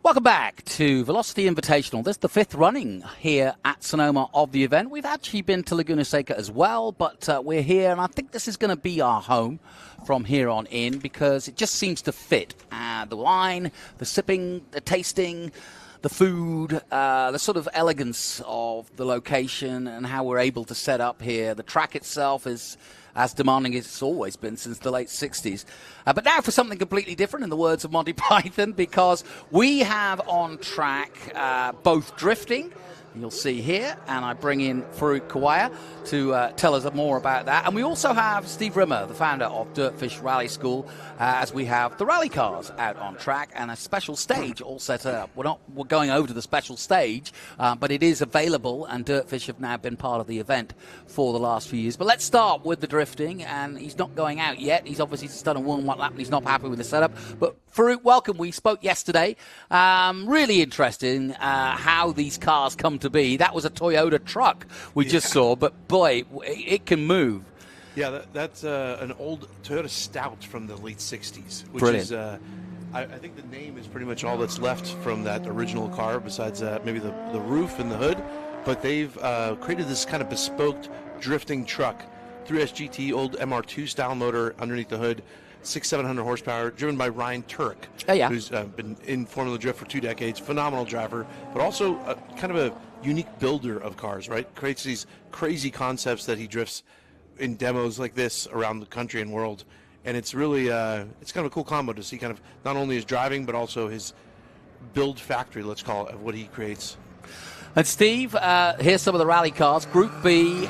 Welcome back to Velocity Invitational. This is the 5th running here at Sonoma of the event. We've actually been to Laguna Seca as well, but we're here, and I think this is going to be our home from here on in because it just seems to fit. The wine, the sipping, the tasting, the food, the sort of elegance of the location and how we're able to set up here. The track itself is as demanding as it's always been since the late 60s. But now for something completely different, in the words of Monty Python, because we have on track both drifting, you'll see here, and I bring in Farouk Kawaya to tell us more about that. And we also have Steve Rimmer, the founder of Dirtfish Rally School, as we have the rally cars out on track and a special stage all set up. We're going over to the special stage, but it is available, and Dirtfish have now been part of the event for the last few years. But let's start with the drifting, and he's not going out yet. He's obviously just done a warm-up lap, and he's not happy with the setup. But Farouk, welcome. We spoke yesterday. Really interesting how these cars come to be. That was a Toyota truck we just saw, but boy, it can move.
Yeah, that's an old Toyota Stout from the late 60s, which
Brilliant.
is, I think the name is pretty much all that's left from that original car, besides maybe the roof and the hood. But they've created this kind of bespoke drifting truck, 3SGT, old MR2 style motor underneath the hood, 600-700 horsepower, driven by Ryan Turek, who's been in Formula Drift for 2 decades, phenomenal driver, but also kind of a unique builder of cars, right? Creates these crazy concepts that he drifts in demos like this around the country and world. And it's really, it's kind of a cool combo to see kind of not only his driving, but also his build factory, let's call it, of what he creates.
And Steve, here's some of the rally cars, Group B,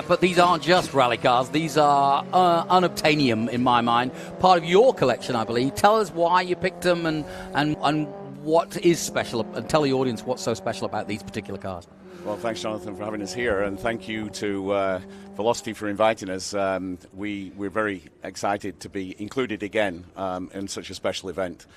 but these aren't just rally cars. These are unobtainium, in my mind, part of your collection, I believe. Tell us why you picked them and what is special, and tell the audience what's so special about these particular cars.
Well, thanks, Jonathan, for having us here, and thank you to Velocity for inviting us. We're very excited to be included again in such a special event.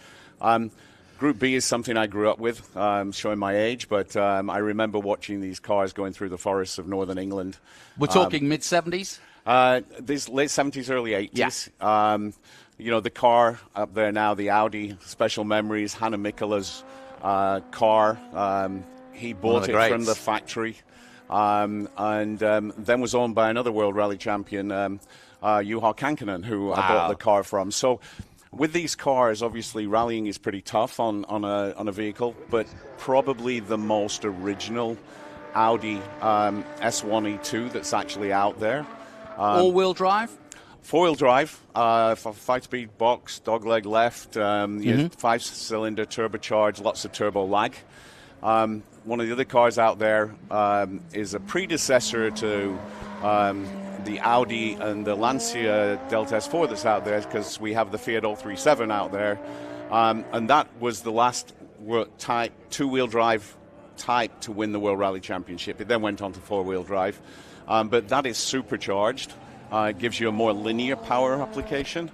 Group B is something I grew up with, showing my age, but I remember watching these cars going through the forests of northern England.
We're talking mid-70s?
This late 70s, early 80s.
Yeah.
You know, the car up there now, the Audi, special memories, Hanna Mikkola's car. He bought it from the factory and then was owned by another world rally champion, Juha Kankkunen, who I bought the car from. So with these cars, obviously, rallying is pretty tough on a vehicle, but probably the most original Audi S1E2 that's actually out there.
All-wheel drive?
4-wheel drive, 5-speed box, dogleg left, 5-cylinder turbocharged, lots of turbo lag. One of the other cars out there is a predecessor to the Audi and the Lancia Delta S4 that's out there, because we have the Fiat 037 out there. And that was the last type, 2-wheel drive type to win the World Rally Championship. It then went on to 4-wheel drive. But that is supercharged. It gives you a more linear power application.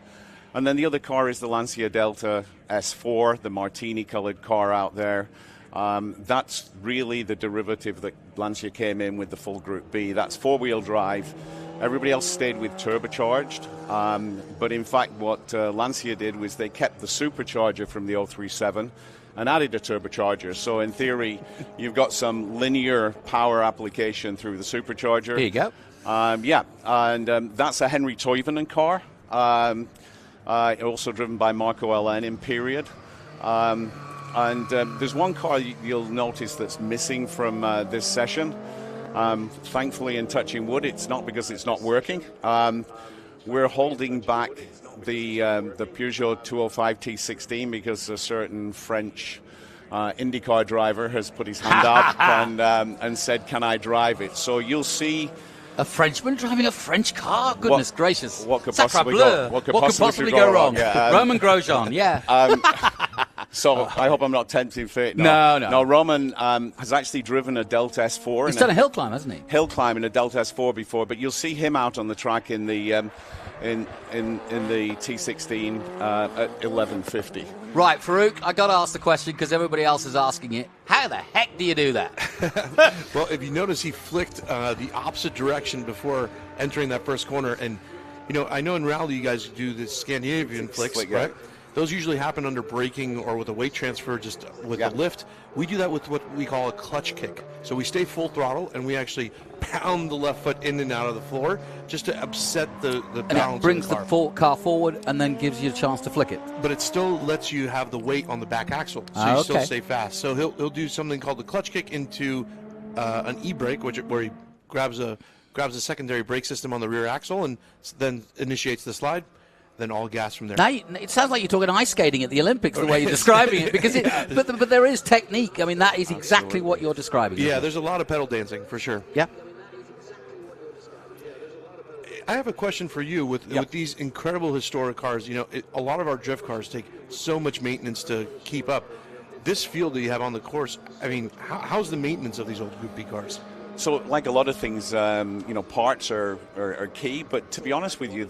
And then the other car is the Lancia Delta S4, the martini-colored car out there. That's really the derivative that Lancia came in with the full Group B. That's 4-wheel drive. Everybody else stayed with turbocharged. But in fact, what Lancia did was they kept the supercharger from the 037 and added a turbocharger. So in theory, you've got some linear power application through the supercharger.
Here you go.
And that's a Henry Toivonen car, also driven by Marco LN in period. And there's one car you'll notice that's missing from this session. Thankfully, in touching wood, it's not because it's not working. We're holding back the Peugeot 205 T16 because a certain French IndyCar driver has put his hand up and said, "Can I drive it?" So you'll see
a Frenchman driving a French car. Goodness gracious!
What could possibly go wrong?
Yeah, Roman Grosjean. Yeah.
So I hope I'm not tempting fate.
No.
Roman has actually driven a Delta S4.
He's done a hill climb, hasn't he?
Hill climb in a Delta S4 before, but you'll see him out on the track in the in the T16 at 1150.
Right, Farouk, I got to ask the question because everybody else is asking it. How the heck do you do that?
Well, if you notice, he flicked the opposite direction before entering that first corner. And, you know, I know in rally you guys do the Scandinavian flicks, right? those usually happen under braking or with a weight transfer, just with the lift. We do that with what we call a clutch kick. So we stay full throttle, and we actually pound the left foot in and out of the floor just to upset the balance.
And it brings the car forward and then gives you a chance to flick it.
But it still lets you have the weight on the back axle, so you still stay fast. So he'll do something called the clutch kick into an e-brake, where he grabs a secondary brake system on the rear axle and then initiates the slide. Then all gas from there.
Now it sounds like you're talking ice skating at the Olympics, the way you're describing it, because but there is technique. I mean, that is exactly what you're describing.
Yeah, there's a lot of pedal dancing for sure.
Yeah.
I have a question for you with these incredible historic cars. You know, a lot of our drift cars take so much maintenance to keep up. This field that you have on the course, I mean, how's the maintenance of these old Group B cars?
So, like a lot of things, parts are key. But to be honest with you,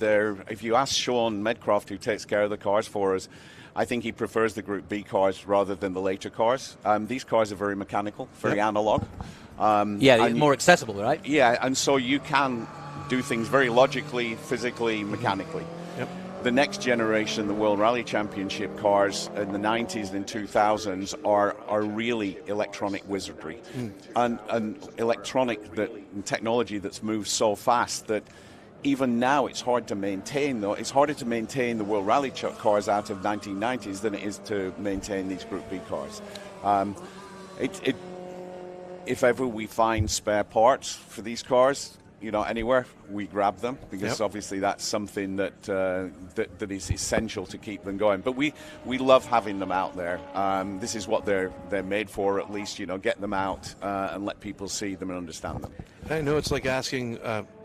if you ask Sean Medcroft, who takes care of the cars for us, I think he prefers the Group B cars rather than the later cars. These cars are very mechanical, very analog.
They're more accessible, right?
Yeah, and so you can do things very logically, physically, mechanically.
Yep.
The next generation, the World Rally Championship cars in the 90s and 2000s are really electronic wizardry. And electronic technology that's moved so fast that even now it's hard to maintain, though. It's harder to maintain the World Rally cars out of 1990s than it is to maintain these Group B cars. If ever we find spare parts for these cars, anywhere, we grab them, because obviously that's something that is essential to keep them going. But we love having them out there. This is what they're made for, at least, get them out and let people see them and understand them.
I know it's like asking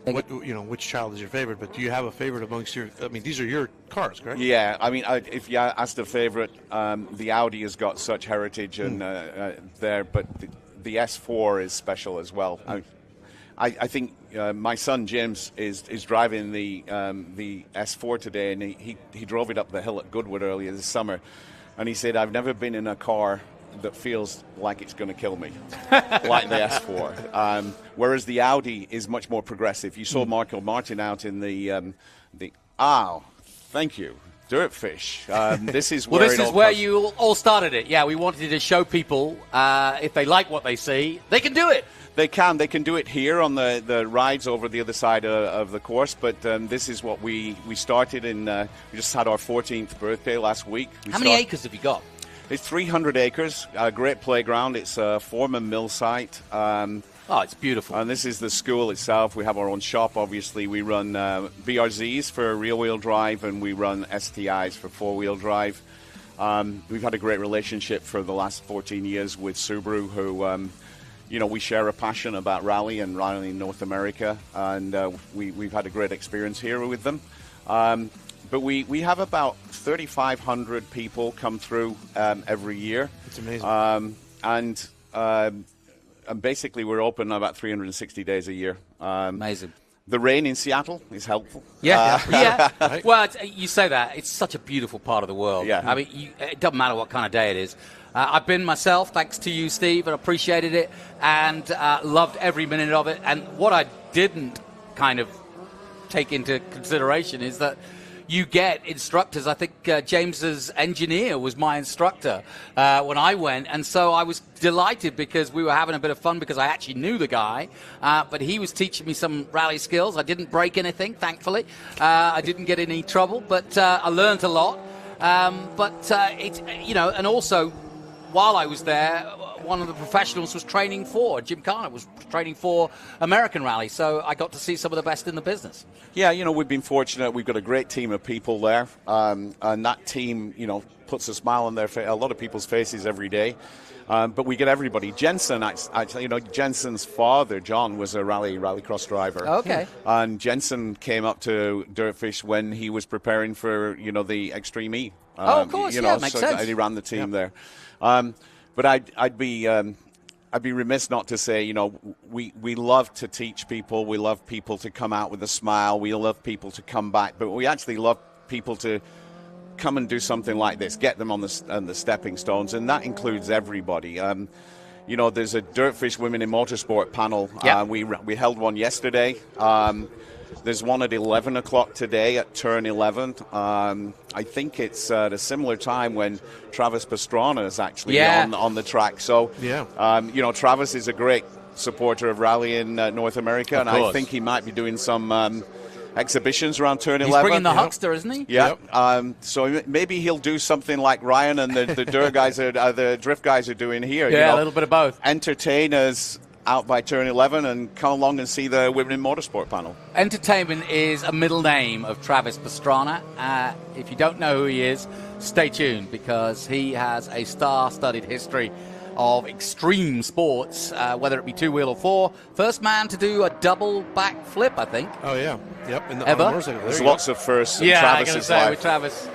which child is your favorite, but do you have a favorite amongst these are your cars, correct?
Yeah, I mean, if you asked a favorite, the Audi has got such heritage and there, but the S4 is special as well. I think my son James is driving the S4 today, and he drove it up the hill at Goodwood earlier this summer, and he said, I've never been in a car that feels like it's going to kill me, like the S4. Whereas the Audi is much more progressive. You saw Michael Martin out in thank you, Dirtfish. This is where
you all started it. Yeah, we wanted to show people if they like what they see, they can do it.
They can do it here on the rides over the other side of the course, but this is what we started in. We just had our 14th birthday last week.
How many acres have you got?
It's 300 acres, a great playground. It's a Foreman mill site.
It's beautiful.
And this is the school itself. We have our own shop, obviously. We run BRZs for rear-wheel drive, and we run STIs for four-wheel drive. We've had a great relationship for the last 14 years with Subaru, who... we share a passion about rally and rally in North America, and we've had a great experience here with them. But we have about 3,500 people come through every year.
It's amazing.
And basically we're open about 360 days a year.
Amazing.
The rain in Seattle is helpful.
Yeah. Right. Well, you say that. It's such a beautiful part of the world.
Yeah.
I mean, it doesn't matter what kind of day it is. I've been myself, thanks to you, Steve, and appreciated it, and loved every minute of it. And what I didn't kind of take into consideration is that you get instructors. I think James's engineer was my instructor when I went, and so I was delighted because we were having a bit of fun because I actually knew the guy, but he was teaching me some rally skills. I didn't break anything, thankfully. I didn't get in any trouble, but I learned a lot. And also, while I was there, one of the professionals was training for, Jim Carner was training for American Rally, so I got to see some of the best in the business.
Yeah, we've been fortunate. We've got a great team of people there, and that team, puts a smile on a lot of people's faces every day. But we get everybody. Jensen, Jensen's father, John, was a rallycross driver.
Okay.
And Jensen came up to Dirtfish when he was preparing for, the Extreme E.
Of course, makes sense.
He ran the team there. But I'd be remiss not to say, we love to teach people. We love people to come out with a smile. We love people to come back. But we actually love people to come and do something like this, get them on the stepping stones, and that includes everybody. There's a Dirtfish Women in Motorsport panel.
Yeah.
We held one yesterday. There's one at 11 o'clock today at turn 11. I think it's at a similar time when Travis Pastrana is actually on the track. So, Travis is a great supporter of rally in North America, and I think he might be doing some exhibitions around turn 11.
He's bringing the Huckster, isn't he?
Yeah. So maybe he'll do something like Ryan and the dirt guys, the drift guys are doing here.
Yeah, a little bit of both.
Entertain us out by turn 11 and come along and see the Women in Motorsport panel.
Entertainment is a middle name of Travis Pastrana. If you don't know who he is, stay tuned, because he has a star-studded history of extreme sports, whether it be two-wheel or four. First man to do a double backflip, I think.
Oh, yeah. Yep.
Ever?
There's lots of firsts in Travis's
life.
with
Travis.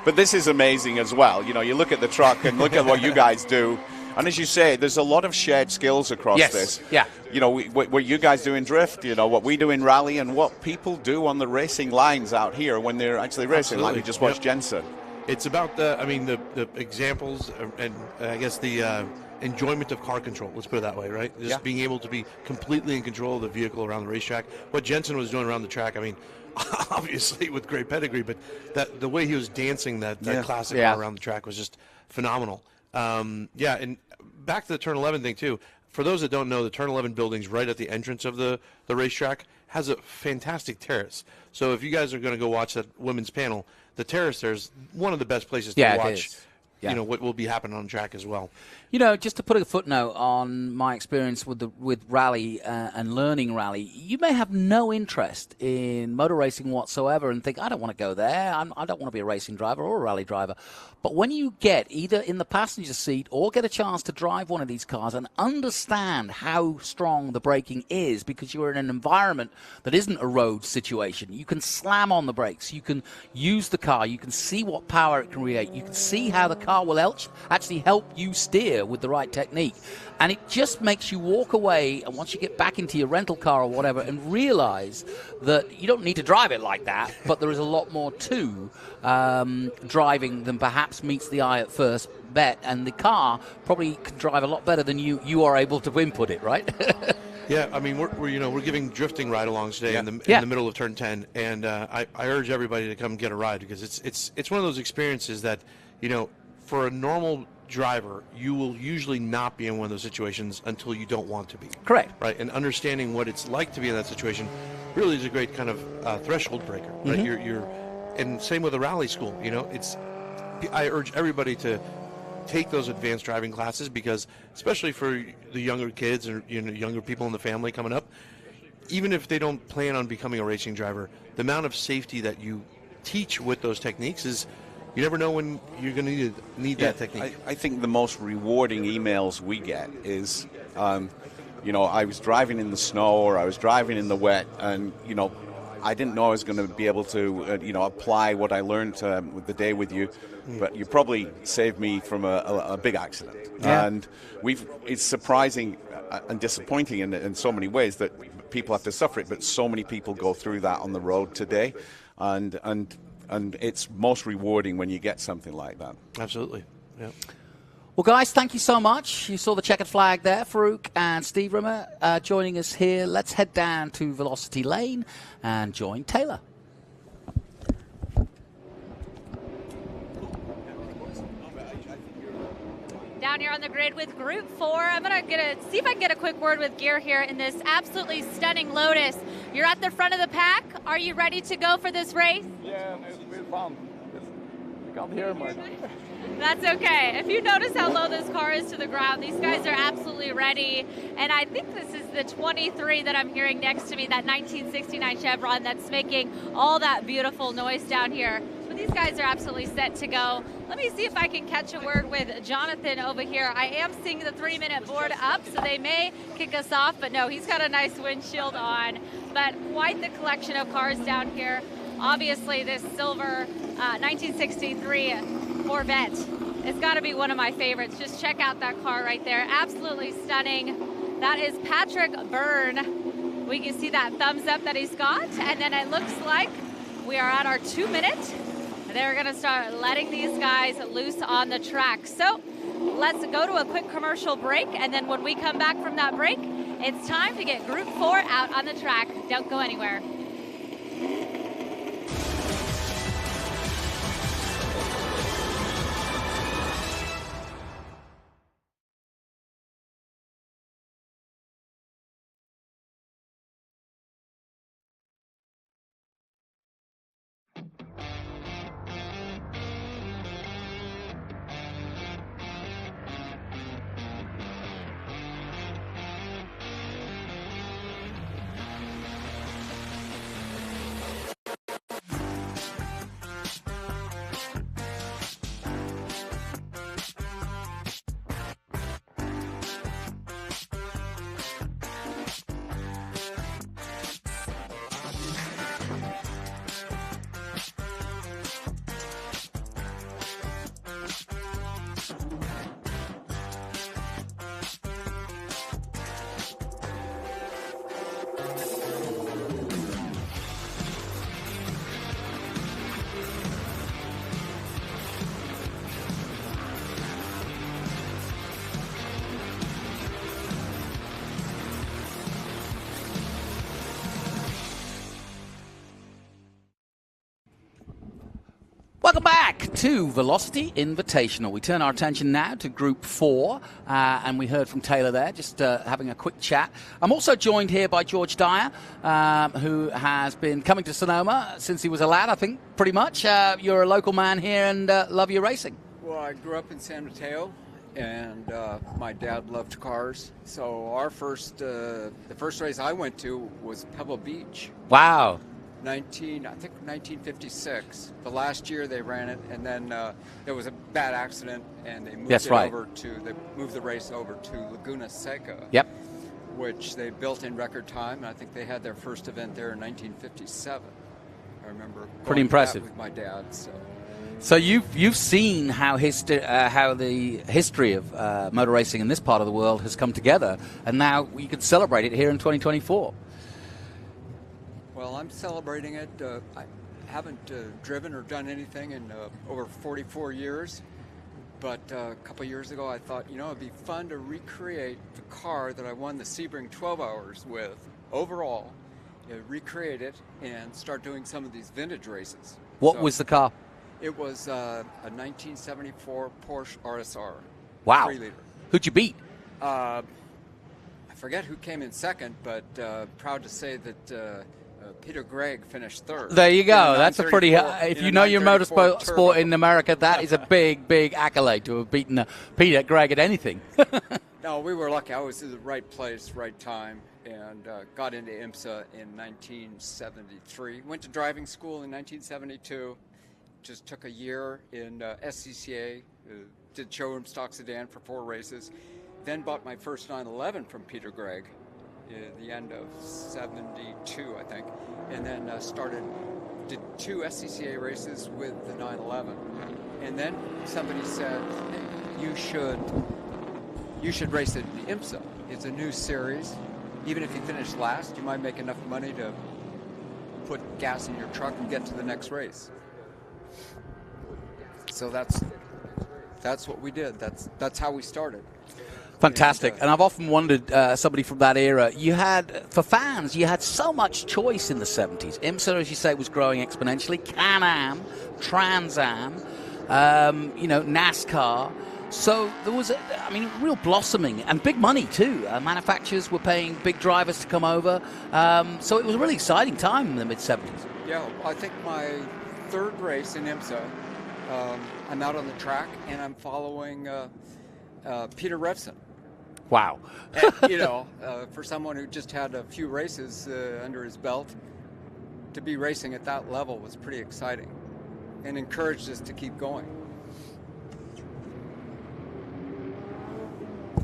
But this is amazing as well. You look at the truck and look at what you guys do. And as you say, there's a lot of shared skills across this.
Yeah.
What you guys do in drift, what we do in rally, and what people do on the racing lines out here when they're actually racing, like we just watched Jensen.
It's about the examples and I guess the enjoyment of car control. Let's put it that way, right? Just being able to be completely in control of the vehicle around the racetrack. What Jensen was doing around the track, I mean, obviously with great pedigree, but the way he was dancing that classic car around the track was just phenomenal. And back to the turn 11 thing too. For those that don't know, the turn 11 building's right at the entrance of the racetrack, has a fantastic terrace. So if you guys are going to go watch that women's panel, the terrace there's one of the best places to watch. What will be happening on track as well.
Just to put a footnote on my experience with rally and learning rally, you may have no interest in motor racing whatsoever and think, I don't want to go there. I don't want to be a racing driver or a rally driver. But when you get either in the passenger seat or get a chance to drive one of these cars and understand how strong the braking is, because you're in an environment that isn't a road situation, you can slam on the brakes, you can use the car, you can see what power it can create, you can see how the car will actually help you steer with the right technique. And it just makes you walk away, and once you get back into your rental car or whatever, and realize that you don't need to drive it like that, but there is a lot more to driving than perhaps meets the eye at first bet, and the car probably can drive a lot better than you are able to input it, right?
Yeah, I mean, we're giving drifting ride-alongs today in the middle of turn 10, and I urge everybody to come get a ride, because it's one of those experiences that, for a normal driver, you will usually not be in one of those situations until you don't want to be.
Correct.
Right, and understanding what it's like to be in that situation really is a great kind of threshold breaker. Right, and same with a rally school. I urge everybody to take those advanced driving classes, because especially for the younger kids or younger people in the family coming up, even if they don't plan on becoming a racing driver, the amount of safety that you teach with those techniques is, you never know when you're going to need that technique.
I think the most rewarding emails we get is, I was driving in the snow or I was driving in the wet, and, I didn't know I was going to be able to, apply what I learned the day with you, but you probably saved me from a big accident.
Yeah.
And it's surprising and disappointing in so many ways that people have to suffer it, but so many people go through that on the road today, and it's most rewarding when you get something like that.
Absolutely. Yeah.
Well, guys, thank you so much. You saw the checkered flag there, Farouk and Steve Rimmer joining us here. Let's head down to Velocity Lane and join Taylor.
Down here on the grid with Group 4. I'm going to see if I can get a quick word with Gear here in this absolutely stunning Lotus. You're at the front of the pack. Are you ready to go for this race?
Yeah, it's fun. You can't hear much.
That's okay. If you notice how low this car is to the ground, these guys are absolutely ready. And I think this is the 23 that I'm hearing next to me, that 1969 Chevron that's making all that beautiful noise down here. But these guys are absolutely set to go. Let me see if I can catch a word with Jonathan over here. I am seeing the 3-minute board up, so they may kick us off. But no, he's got a nice windshield on. But quite the collection of cars down here. Obviously, this silver 1963 Corvette has got to be one of my favorites. Just check out that car right there. Absolutely stunning. That is Patrick Byrne. We can see that thumbs up that he's got. And then it looks like we are at our 2-minute. They're going to start letting these guys loose on the track. So let's go to a quick commercial break. And then when we come back from that break, It's time to get Group 4 out on the track. Don't go anywhere.
Welcome back to Velocity Invitational. We turn our attention now to Group 4, and we heard from Taylor there, just having a quick chat. I'm also joined here by George Dyer, who has been coming to Sonoma since he was a lad, I think, pretty much. You're a local man here and love your racing.
Well, I grew up in San Mateo, and my dad loved cars. So our the first race I went to was Pebble Beach.
Wow.
I think 1956. The last year they ran it, and then there was a bad accident, and they moved they moved the race over to Laguna Seca.
Yep.
Which they built in record time, and I think they had their first event there in 1957. I remember.
Pretty impressive.
With my dad.
So you've seen how the history of motor racing in this part of the world has come together, and now you can celebrate it here in 2024.
Well, I'm celebrating it. I haven't driven or done anything in over 44 years, but a couple years ago I thought, it'd be fun to recreate the car that I won the Sebring 12 Hours with overall, recreate it and start doing some of these vintage races.
What was the car?
It was a 1974 Porsche RSR.
Wow.
3-liter.
Who'd you beat?
I forget who came in second, but proud to say that Peter Gregg finished third.
There you go. That's a pretty... if you know your motorsport in America, that is a big, big accolade to have beaten Peter Gregg at anything.
No, we were lucky. I was in the right place, right time, and got into IMSA in 1973. Went to driving school in 1972. Just took a year in SCCA. Did showroom stock sedan for 4 races. Then bought my first 911 from Peter Gregg at the end of 72, I think, and then did 2 SCCA races with the 911, and then somebody said, hey, you should race it in IMSA. It's a new series. Even if you finish last, you might make enough money to put gas in your truck and get to the next race. So that's what we did. That's how we started.
Fantastic. And I've often wondered, somebody from that era, for fans, you had so much choice in the 70s. IMSA, as you say, was growing exponentially. Can-Am, Trans Am, NASCAR. So there was, real blossoming and big money too. Manufacturers were paying big drivers to come over. So it was a really exciting time in the mid-70s.
Yeah, I think my 3rd race in IMSA, I'm out on the track and I'm following Peter Revson.
Wow.
And, for someone who just had a few races under his belt, to be racing at that level was pretty exciting and encouraged us to keep going.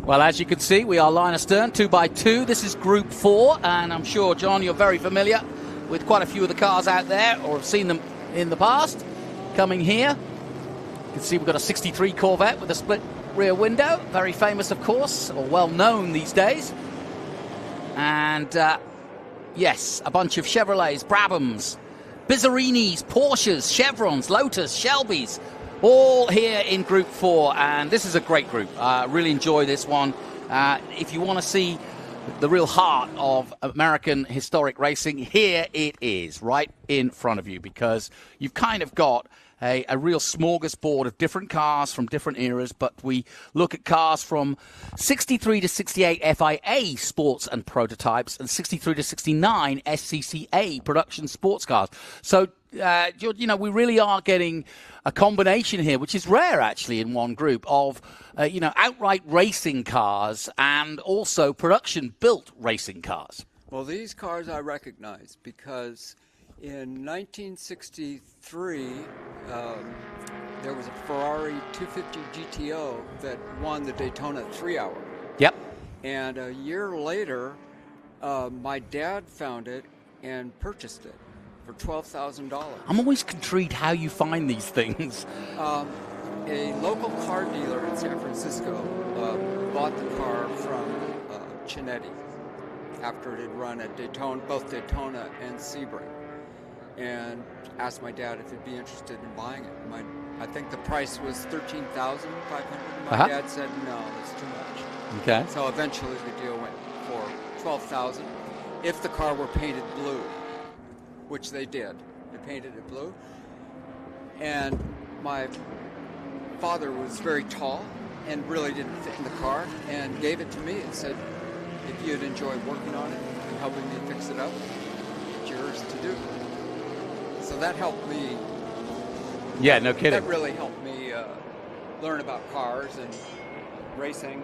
Well, as you can see, we are line astern, 2x2. This is Group 4, and I'm sure, John, you're very familiar with quite a few of the cars out there, or have seen them in the past. Coming here, you can see we've got a 63 Corvette with a split rear window, very famous, of course, or well known these days. And yes, a bunch of Chevrolets, Brabhams, Bizzarinis, Porsches, Chevrons, Lotus, Shelbys, all here in Group 4. And this is a great group. Really enjoy this one. If you want to see the real heart of American historic racing. Here it is, right in front of you, because you've kind of got a real smorgasbord of different cars from different eras, but we look at cars from 63 to 68 FIA sports and prototypes and 63 to 69 SCCA production sports cars. So, we really are getting a combination here, which is rare actually in one group, of outright racing cars and also production-built racing cars.
Well, these cars I recognize because in 1963, there was a Ferrari 250 GTO that won the Daytona 3-hour.
Yep.
And a year later, my dad found it and purchased it for $12,000.
I'm always intrigued how you find these things.
A local car dealer in San Francisco bought the car from Chinetti after it had run at both Daytona and Sebring, and asked my dad if he'd be interested in buying it. I think the price was $13,500. My dad said, no, that's too much.
Okay.
So eventually the deal went for $12,000 if the car were painted blue, which they did. They painted it blue. And my father was very tall and really didn't fit in the car, and gave it to me and said, if you'd enjoy working on it and helping me fix it up, it's yours to do. So that helped me.
Yeah, no kidding.
That really helped me learn about cars and racing.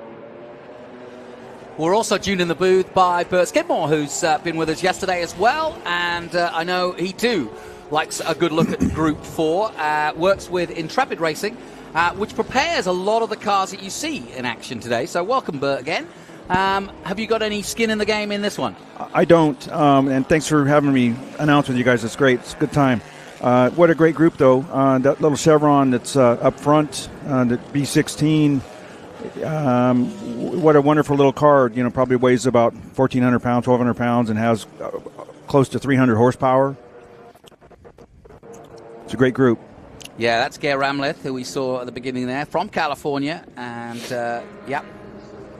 We're also joined in the booth by Bert Skidmore, who's been with us yesterday as well, and I know he too likes a good look at Group 4, works with Intrepid Racing, which prepares a lot of the cars that you see in action today. So welcome, Bert, again. Have you got any skin in the game in this one?
I don't, and thanks for having me announce with you guys. It's great. It's a good time. What a great group, though. That little Chevron that's up front, the B16, what a wonderful little car. Probably weighs about 1,400 pounds, 1,200 pounds, and has close to 300 horsepower. It's a great group.
Yeah, that's Gare Ramleth, who we saw at the beginning there, from California, and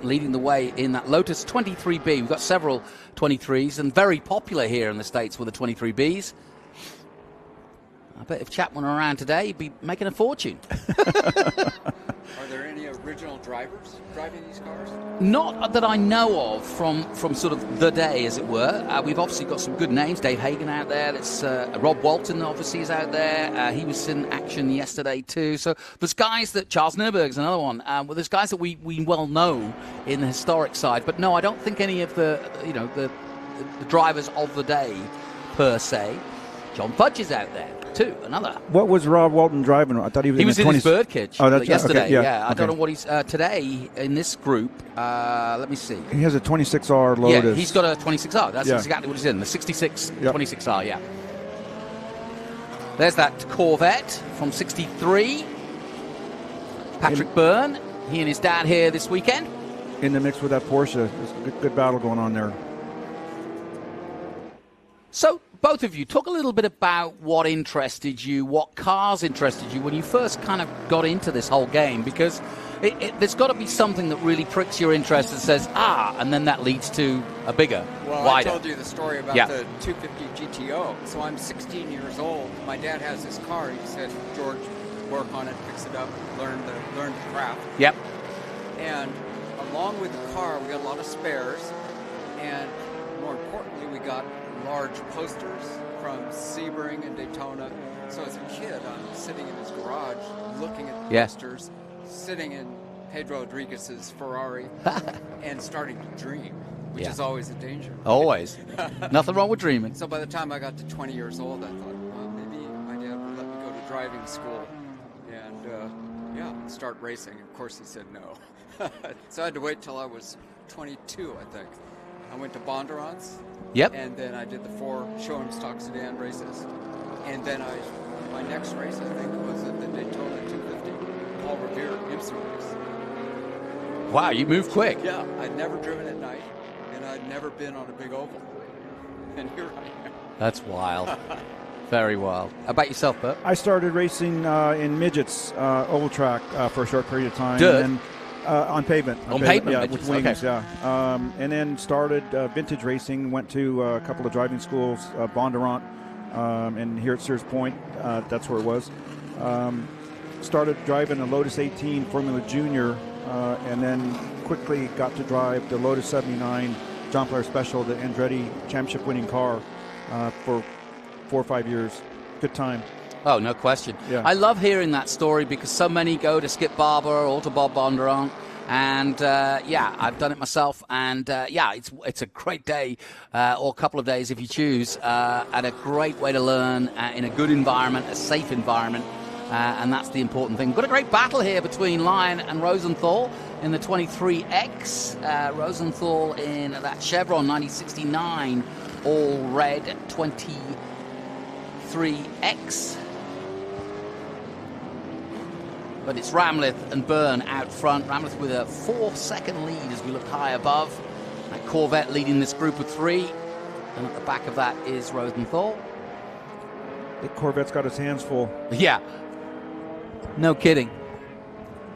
leading the way in that Lotus 23B. We've got several 23s, and very popular here in the States with the 23Bs. I bet if Chapman were around today, he'd be making a fortune.
Are there any original drivers driving these cars?
Not that I know of from sort of the day, as it were. We've obviously got some good names. Dave Hagan out there. That's Rob Walton, obviously, is out there. He was in action yesterday, too. So there's guys that... Charles Nurburg's another one. Well, there's guys that we well know in the historic side. But no, I don't think any of the drivers of the day, per se. John Fudge is out there, too, another.
What was Rob Walton driving? I thought he was
in his birdcage yesterday.
Okay, yeah.
I don't know what he's today in this group. Let me see.
He has a 26R Lotus.
Yeah, he's got a 26R. That's exactly what he's in. The 66 26R. Yeah. There's that Corvette from '63. Patrick Byrne. He and his dad here this weekend.
In the mix with that Porsche. There's a good battle going on there.
So, both of you, talk a little bit about what interested you, what cars interested you when you first kind of got into this whole game, because there's got to be something that really pricks your interest and says, and then that leads to a bigger, wider.
I told you the story about the 250 GTO. So I'm 16 years old. My dad has this car. He said, George, work on it, fix it up, learn the craft.
Yep.
And along with the car, we got a lot of spares. And more importantly, we got large posters from Sebring and Daytona. So as a kid, I'm sitting in his garage looking at the posters, sitting in Pedro Rodriguez's Ferrari, and starting to dream, which is always a danger.
Always. Nothing wrong with dreaming.
So by the time I got to 20 years old, I thought, well, maybe my dad would let me go to driving school and start racing. Of course, he said no. So I had to wait till I was 22, I think. I went to Bondurant's.
Yep.
And then I did the 4 showroom stock sedan races. And then my next race, I think, was at the Daytona 250 Paul Revere IMSA race.
Wow, you moved quick.
Yeah, I'd never driven at night, and I'd never been on a big oval. And here I am.
That's wild. Very wild. How about yourself, Bert?
I started racing in midgets, oval track, for a short period of time.
Dirt.
And On pavement.
On pavement,
yeah,
bitches.
with wings,
Okay.
yeah. And then started vintage racing, went to a couple of driving schools, Bondurant, and here at Sears Point, that's where it was. Started driving a Lotus 18 Formula Junior, and then quickly got to drive the Lotus 79 John Player Special, the Andretti championship winning car, for 4 or 5 years. Good time.
Oh, no question.
Yeah.
I love hearing that story because so many go to Skip Barber or to Bob Bondurant. And, yeah, I've done it myself. And, yeah, it's a great day, or a couple of days if you choose, and a great way to learn in a good environment, a safe environment. And that's the important thing. We've got a great battle here between Lyon and Rosenthal in the 23X. Rosenthal in that Chevron 9069 all red 23X. But it's Ramleth and Byrne out front. Ramleth with a 4-second lead as we look high above. That Corvette leading this group of 3. And at the back of that is Rosenthal.
The Corvette's got his hands full.
Yeah. No kidding.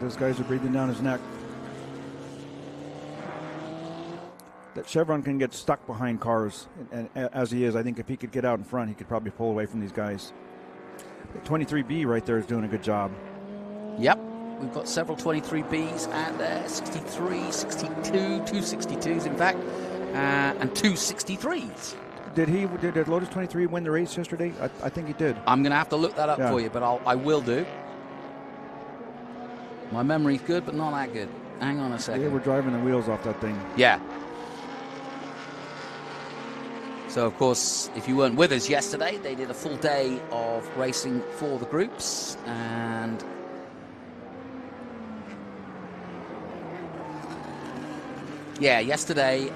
Those guys are breathing down his neck. That Chevron can get stuck behind cars, and as he is, I think if he could get out in front, he could probably pull away from these guys. The 23B right there is doing a good job.
Yep. We've got several 23Bs out there. 63, 62, 262s in fact, and 263s.
Did Lotus 23 win the race yesterday? I think he did.
I'm going to have to look that up for you, but I will do. My memory's good, but not that good. Hang on a second.
They were driving the wheels off that thing.
Yeah. So, of course, if you weren't with us yesterday, they did a full day of racing for the groups. And yeah, yesterday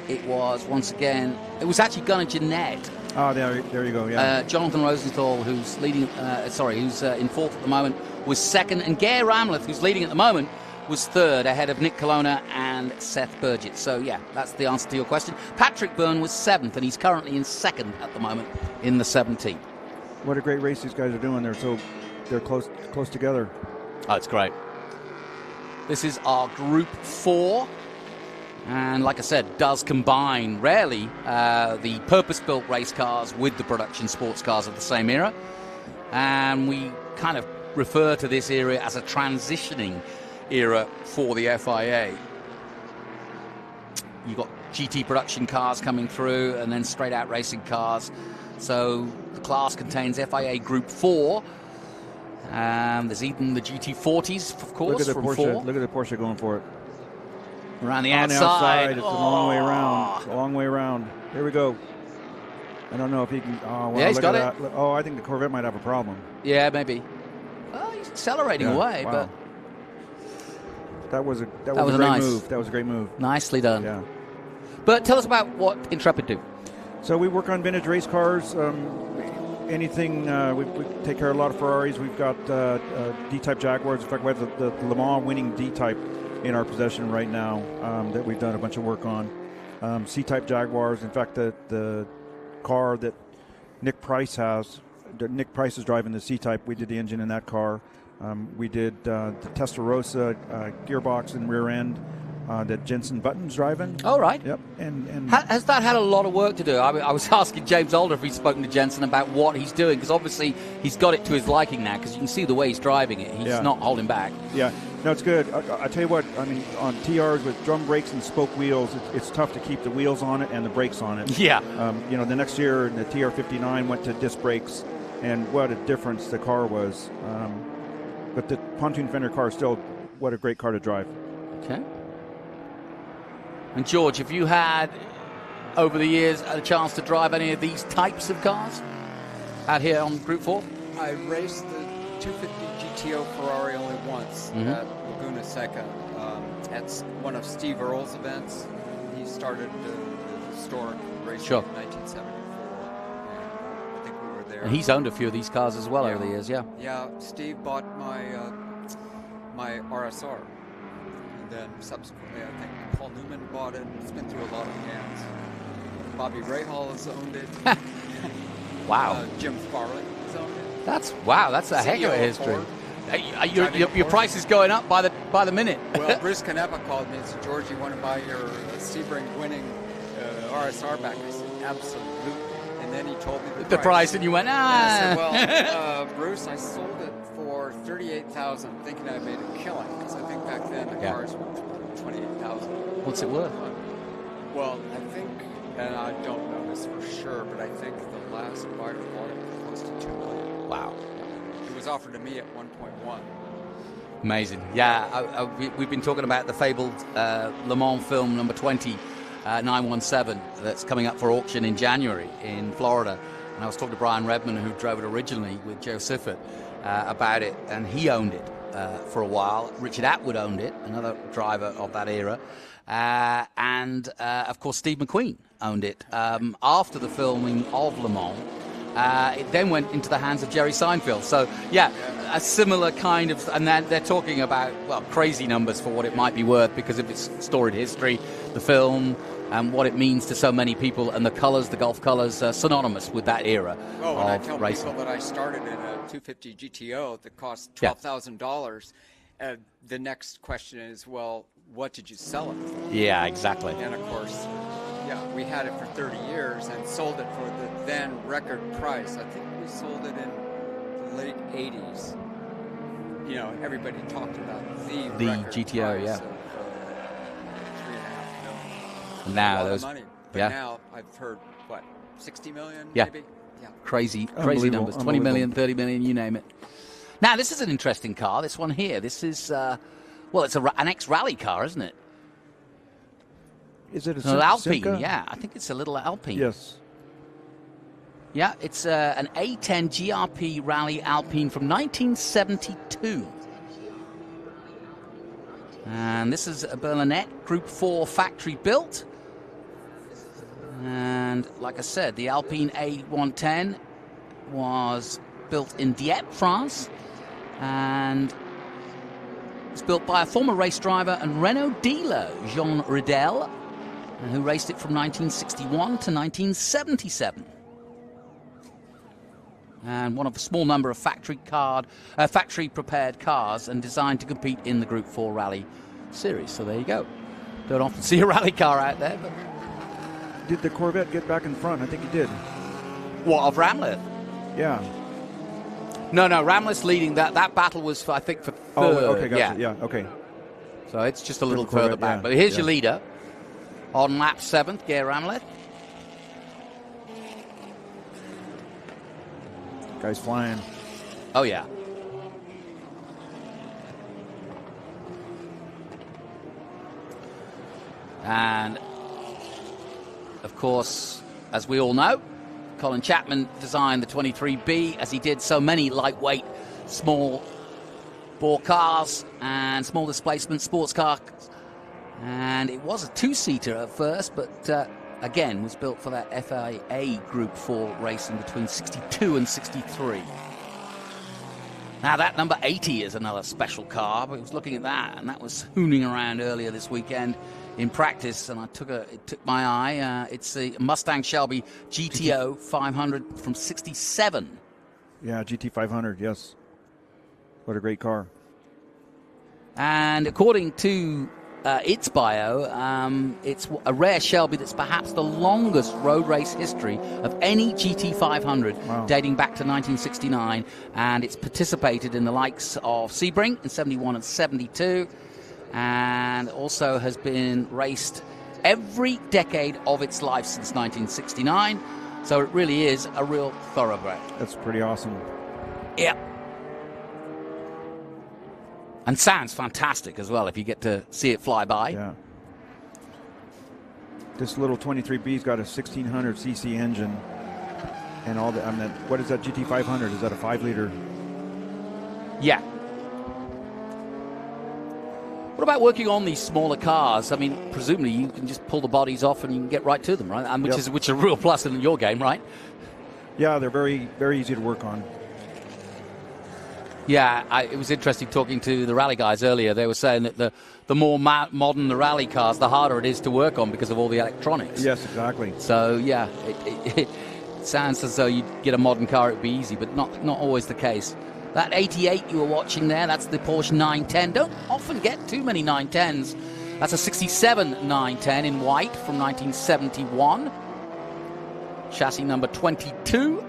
it was, once again, it was actually Gunnar Jeanette.
Oh, there you go, yeah.
Jonathan Rosenthal, who's leading, who's in fourth at the moment, was second. And Gare Ramleth, who's leading at the moment, was third, ahead of Nick Colonna and Seth Burgett. So, yeah, that's the answer to your question. Patrick Byrne was seventh, and he's currently in second at the moment in the 17.
What a great race these guys are doing. They're close together.
Oh, it's great. This is our Group 4. And like I said, does combine rarely the purpose-built race cars with the production sports cars of the same era. And we kind of refer to this era as a transitioning era for the FIA. You've got GT production cars coming through and then straight-out racing cars. So the class contains FIA Group 4. There's even the GT40s, of course,
Look at the
from
Porsche.
4.
Look at the Porsche going for it.
Around the
outside.
outside.
It's a long way around. It's a long way around. Here we go. I don't know if he can. Oh, well,
yeah, he's
look
got
at
it.
that. Oh, I think the Corvette might have a problem.
Yeah, maybe. Well, he's accelerating away,
wow.
but
that was a great
nice
move. That was a great move.
Nicely done.
Yeah.
But tell us about what Intrepid do.
So we work on vintage race cars. Anything. We take care of a lot of Ferraris. We've got D-type Jaguars. In fact, we have the Le Mans winning D-type in our possession right now that we've done a bunch of work on. C-type Jaguars. In fact, the car that Nick Price has, Nick Price is driving the C-type. We did the engine in that car. We did the Testarossa gearbox and rear end that Jensen Button's driving.
Oh, right.
Yep. And
has that had a lot of work to do? I was asking James Alder if he's spoken to Jensen about what he's doing, because obviously he's got it to his liking now, because you can see the way he's driving it. He's not holding back.
Yeah. No, it's good. I tell you what, I mean, on TRs with drum brakes and spoke wheels, it's tough to keep the wheels on it and the brakes on it.
Yeah.
The next year, the TR59 went to disc brakes, and what a difference the car was. But the pontoon fender car is still, what a great car to drive.
Okay. And George, have you had, over the years, a chance to drive any of these types of cars out here on Group 4?
I raced the 250 GTO Ferrari only once at Laguna Seca. At one of Steve Earle's events. He started the historic racing in 1974. And I think we were there.
And he's owned a few of these cars as well over the years, yeah.
Yeah, Steve bought my my RSR. And then subsequently, I think Paul Newman bought it. It's been through a lot of hands. Bobby Rahal has owned it.
Wow.
Jim Farley has owned it.
That's a heck of a history. Your price is going up by the minute.
Well, Bruce Canepa called me and said, George, you want to buy your Sebring winning RSR back? I said, absolutely. And then he told me the
price, and you went,
And I said, well, Bruce, I sold it for $38,000, thinking I made a killing, because I think back then the cars were $28,000.
What's it worth?
Well, I think, and I don't know this for sure, but I think the last buyer bought it for close to $2 million.
Wow.
It was offered to me at 1.1.
Amazing. Yeah, we've been talking about the fabled Le Mans film number 20, 917, that's coming up for auction in January in Florida. And I was talking to Brian Redman, who drove it originally with Joe Siffert, about it, and he owned it for a while. Richard Atwood owned it, another driver of that era. And of course, Steve McQueen owned it. After the filming of Le Mans, it then went into the hands of Jerry Seinfeld. So, yeah, a similar kind of... And they're talking about, well, crazy numbers for what it might be worth because of its storied history, the film, and what it means to so many people, and the colours, the Gulf colours, synonymous with that era
of
racing.
I tell people that I started in a 250 GTO that cost $12,000, the next question is, well, what did you sell it for?
Yeah, exactly.
And, of course... Yeah, we had it for 30 years and sold it for the then record price. I think we sold it in the late 80s. You know, everybody talked about the record
GTO,
price
yeah.
of $3.5 million.
Now
those,
those,
money. But now I've heard, what, 60 million maybe? Yeah.
Crazy numbers. 20 million, 30 million, you name it. Now, this is an interesting car, this one here. This is, well, it's an ex-rally car, isn't it?
Is it
an Alpine?
Simca?
Yeah, I think it's a little Alpine.
Yes.
Yeah, it's an A10 GRP Rally Alpine from 1972. And this is a Berlinette Group 4 factory built. And like I said, the Alpine A110 was built in Dieppe, France. And it's built by a former race driver and Renault dealer, Jean Ridel, who raced it from 1961 to 1977. And one of a small number of factory-prepared cars and designed to compete in the Group 4 Rally Series. So there you go. Don't often see a rally car out there. But
did the Corvette get back in front? I think it did.
What, of Ramleth?
Yeah.
No, Ramleth's leading. That battle was, I think, for third.
Oh, okay, gotcha. Yeah, okay.
So it's just a little further back. Yeah. But here's your leader. On lap 7th, Geir Ramleth.
Guy's flying.
Oh, yeah. And, of course, as we all know, Colin Chapman designed the 23B, as he did so many lightweight, small bore cars and small displacement sports cars. And it was a two-seater at first, but again, was built for that FIA Group 4 racing between 62 and 63. Now, that number 80 is another special car. I was looking at that, and that was hooning around earlier this weekend in practice, and it took my eye. It's the Mustang Shelby GTO 500 from 67.
Yeah, GT 500, yes. What a great car.
And according to its bio, it's a rare Shelby that's perhaps the longest road race history of any GT500, dating back to 1969, and it's participated in the likes of Sebring in 71 and 72, and also has been raced every decade of its life since 1969, so it really is a real thoroughbred.
That's pretty awesome.
Yeah. And sounds fantastic as well if you get to see it fly by.
Yeah. This little 23B's got a 1600cc engine and all that. I mean, what is that GT500? Is that a 5-liter?
Yeah. What about working on these smaller cars? I mean, presumably you can just pull the bodies off and you can get right to them, right? And which is a real plus in your game, right?
Yeah, they're very, very easy to work on.
Yeah, it was interesting talking to the rally guys earlier. They were saying that the more modern the rally cars, the harder it is to work on because of all the electronics.
Yes, exactly.
So, yeah, it sounds as though you get a modern car, it would be easy, but not always the case. That 88 you were watching there, that's the Porsche 910. Don't often get too many 910s. That's a 67 910 in white from 1971. Chassis number 22.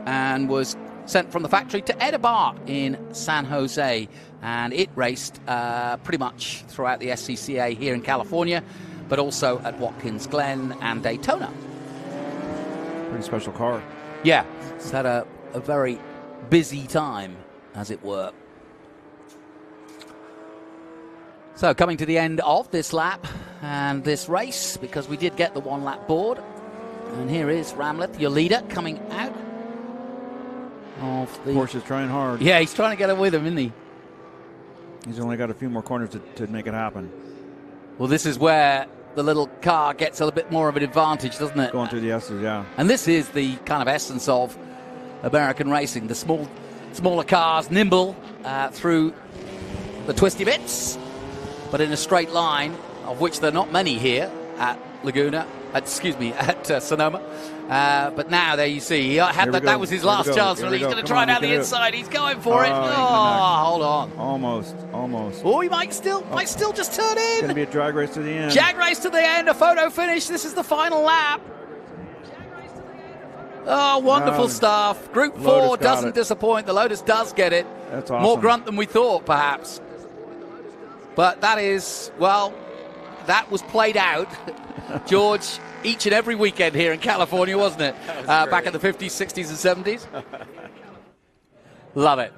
And was sent from the factory to Edebar in San Jose. And it raced pretty much throughout the SCCA here in California, but also at Watkins Glen and Daytona.
Pretty special car.
Yeah, it's had a very busy time, as it were. So coming to the end of this lap and this race, because we did get the one-lap board. And here is Ramleth, your leader, coming out of the...
Porsche's trying hard.
Yeah, he's trying to get it with him, isn't he?
He's only got a few more corners to make it happen.
Well, this is where the little car gets a little bit more of an advantage, doesn't it?
Going through the S's, yeah.
And this is the kind of essence of American racing. The smaller cars, nimble through the twisty bits, but in a straight line, of which there are not many here at Laguna. At Sonoma. But now there you see, he had that was his last chance. He's going to try down the inside. He's going for it. Oh, hold on.
Almost.
Oh, he might still just turn in.
It's going to be a drag race to the end.
Jag race to the end, a photo finish. This is the final lap. Oh, wonderful stuff. Group 4 doesn't disappoint. The Lotus does get it.
That's awesome.
More grunt than we thought, perhaps. But that is, well, that was played out, George, each and every weekend here in California, wasn't it? Back in the 50s, 60s, and 70s. Love it.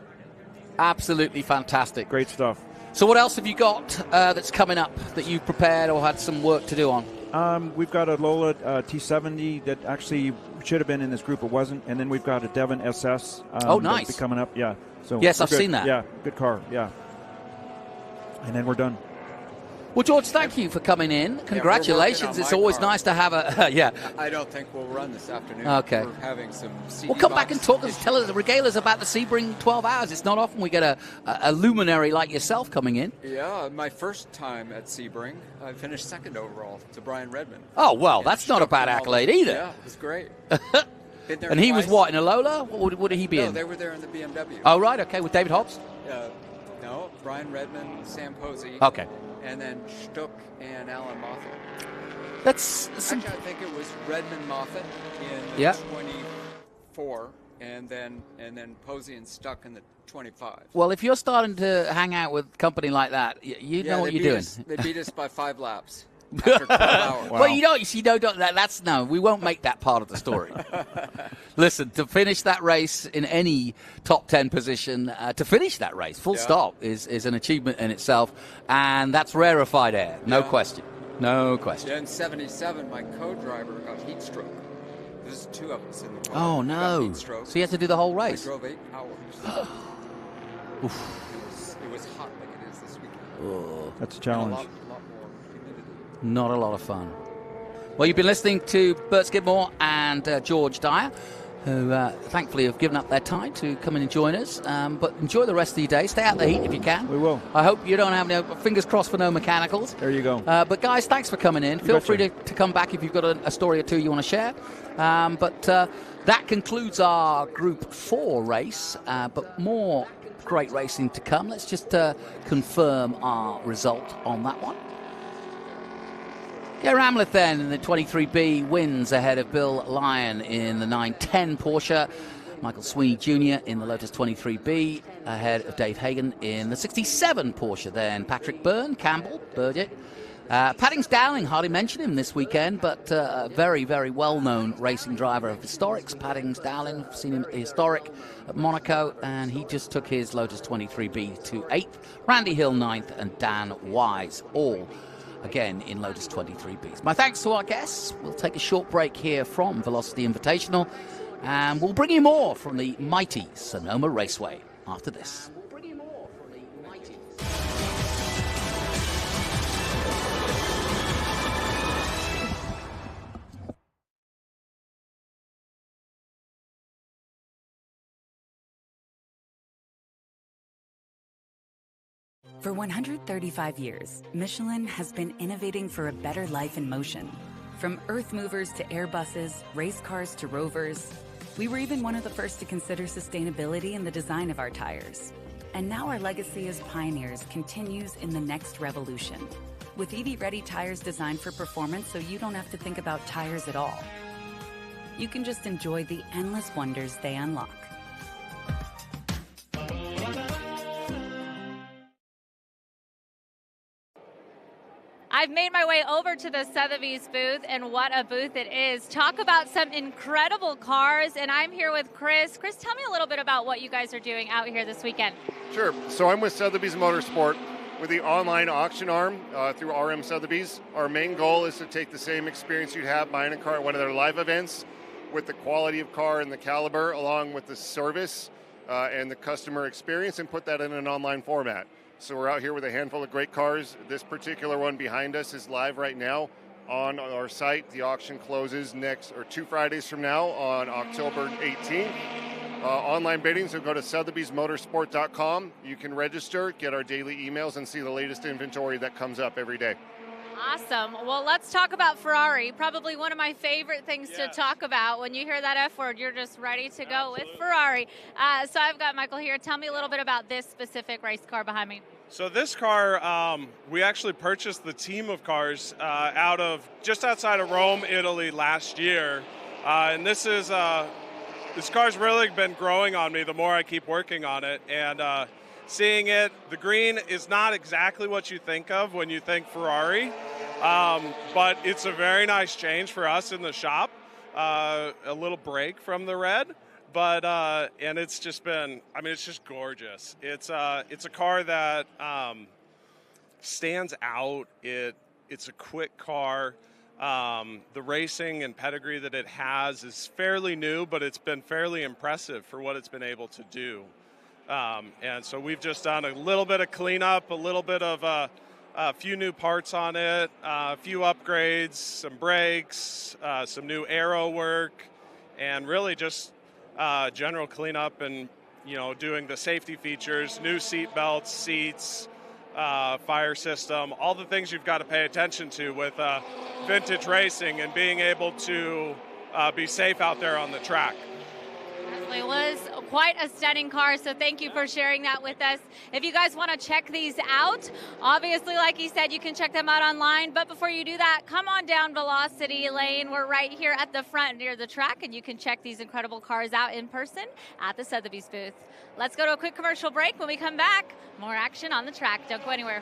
Absolutely fantastic.
Great stuff.
So what else have you got that's coming up that you've prepared or had some work to do on?
We've got a Lola T70 that actually should have been in this group, it wasn't. And then we've got a Devon SS.
Oh, nice.
That'll be coming up, yeah. So
yes, I've seen that.
Yeah, good car, yeah. And then we're done.
Well, George, thank you for coming in. Congratulations. It's always nice to have a... yeah.
I don't think we'll run this afternoon.
Okay.
We're having some CD
Well, come back and talk us, regale us about the Sebring 12 hours. It's not often we get a luminary like yourself coming in.
Yeah, my first time at Sebring, I finished second overall to Brian Redmond.
Oh, well, that's not a bad accolade either.
Yeah, it was great.
And he was what, in a Lola? What would he be in?
No, they were there in the BMW.
Oh, right, okay, with David Hobbs?
No, Brian Redmond, Sam Posey.
Okay.
And then Stuck and Alan Moffat.
Actually,
I think it was Redmond Moffat in the 24, and then Posey and Stuck in the 25.
Well, if you're starting to hang out with company like that, you know what you're doing.
They beat us by 5 laps. After 12 hours.
Wow. Well, we won't make that part of the story. Listen, to finish that race in any top 10 position, to finish that race, full stop, is an achievement in itself, and that's rarefied air, no question. No question.
Yeah, in 77, my co-driver got heat stroke. There's 2 of us in the car.
Oh, no. So you had to do the whole race?
I drove 8 hours. It was hot like it is this weekend.
Oh.
That's a challenge.
A lot more humidity.
Not a lot of fun. Well, you've been listening to Bert Skidmore and George Dyer, who thankfully have given up their time to come in and join us. But enjoy the rest of your day. Stay out of the heat if you can.
We will.
I hope you don't have no fingers crossed for no mechanicals.
There you go.
But guys, thanks for coming in. Feel free to come back if you've got a story or two you want to share. But that concludes our Group 4 race. But more great racing to come. Let's just confirm our result on that one. Gary Ramleth then in the 23B wins ahead of Bill Lyon in the 910 Porsche. Michael Sweeney Jr. in the Lotus 23B ahead of Dave Hagan in the 67 Porsche. Then Patrick Byrne, Campbell, Burgett. Paddings Dowling, hardly mentioned him this weekend, but a very, very well-known racing driver of historics. Paddings Dowling, seen him historic at Monaco, and he just took his Lotus 23B to 8th. Randy Hill 9th, and Dan Wise all again in Lotus 23Bs. My thanks to our guests. We'll take a short break here from Velocity Invitational, and we'll bring you more from the mighty Sonoma Raceway after this.
For 135 years, Michelin has been innovating for a better life in motion. From earth movers to Airbuses, race cars to rovers, We were even one of the first to consider sustainability in the design of our tires. And now our legacy as pioneers continues in the next revolution, with EV-ready tires designed for performance so you don't have to think about tires at all. You can just enjoy the endless wonders they unlock.
I've made my way over to the Sotheby's booth, and what a booth it is. Talk about some incredible cars, and I'm here with Chris. Chris, tell me a little bit about what you guys are doing out here this weekend.
Sure. So I'm with Sotheby's Motorsport with the online auction arm through RM Sotheby's. Our main goal is to take the same experience you'd have buying a car at one of their live events with the quality of car and the caliber, along with the service and the customer experience, and put that in an online format. So we're out here with a handful of great cars. This particular one behind us is live right now on our site. The auction closes 2 Fridays from now on October 18th. Online bidding, so go to sotheby'smotorsport.com. You can register, get our daily emails, and see the latest inventory that comes up every day.
Awesome. Well, let's talk about Ferrari. Probably one of my favorite things to talk about. When you hear that F word, you're just ready to go with Ferrari. So I've got Michael here. Tell me a little bit about this specific race car behind me.
So this car, we actually purchased the team of cars just outside of Rome, Italy last year. And this car's really been growing on me the more I keep working on it. And seeing it, the green is not exactly what you think of when you think Ferrari, but it's a very nice change for us in the shop. A little break from the red, but and it's just been, it's just gorgeous. It's a car that stands out. It's a quick car. The racing and pedigree that it has is fairly new, but it's been fairly impressive for what it's been able to do. And so we've just done a little bit of cleanup, a little bit of a few new parts on it, a few upgrades, some brakes, some new aero work, and really just general cleanup and, doing the safety features, new seat belts, seats, fire system, all the things you've got to pay attention to with vintage racing and being able to be safe out there on the track.
It was quite a stunning car, so thank you for sharing that with us. If you guys want to check these out, obviously, like he said, you can check them out online. But before you do that, come on down Velocity Lane. We're right here at the front near the track, and you can check these incredible cars out in person at the Sotheby's booth. Let's go to a quick commercial break. When we come back, more action on the track. Don't go anywhere.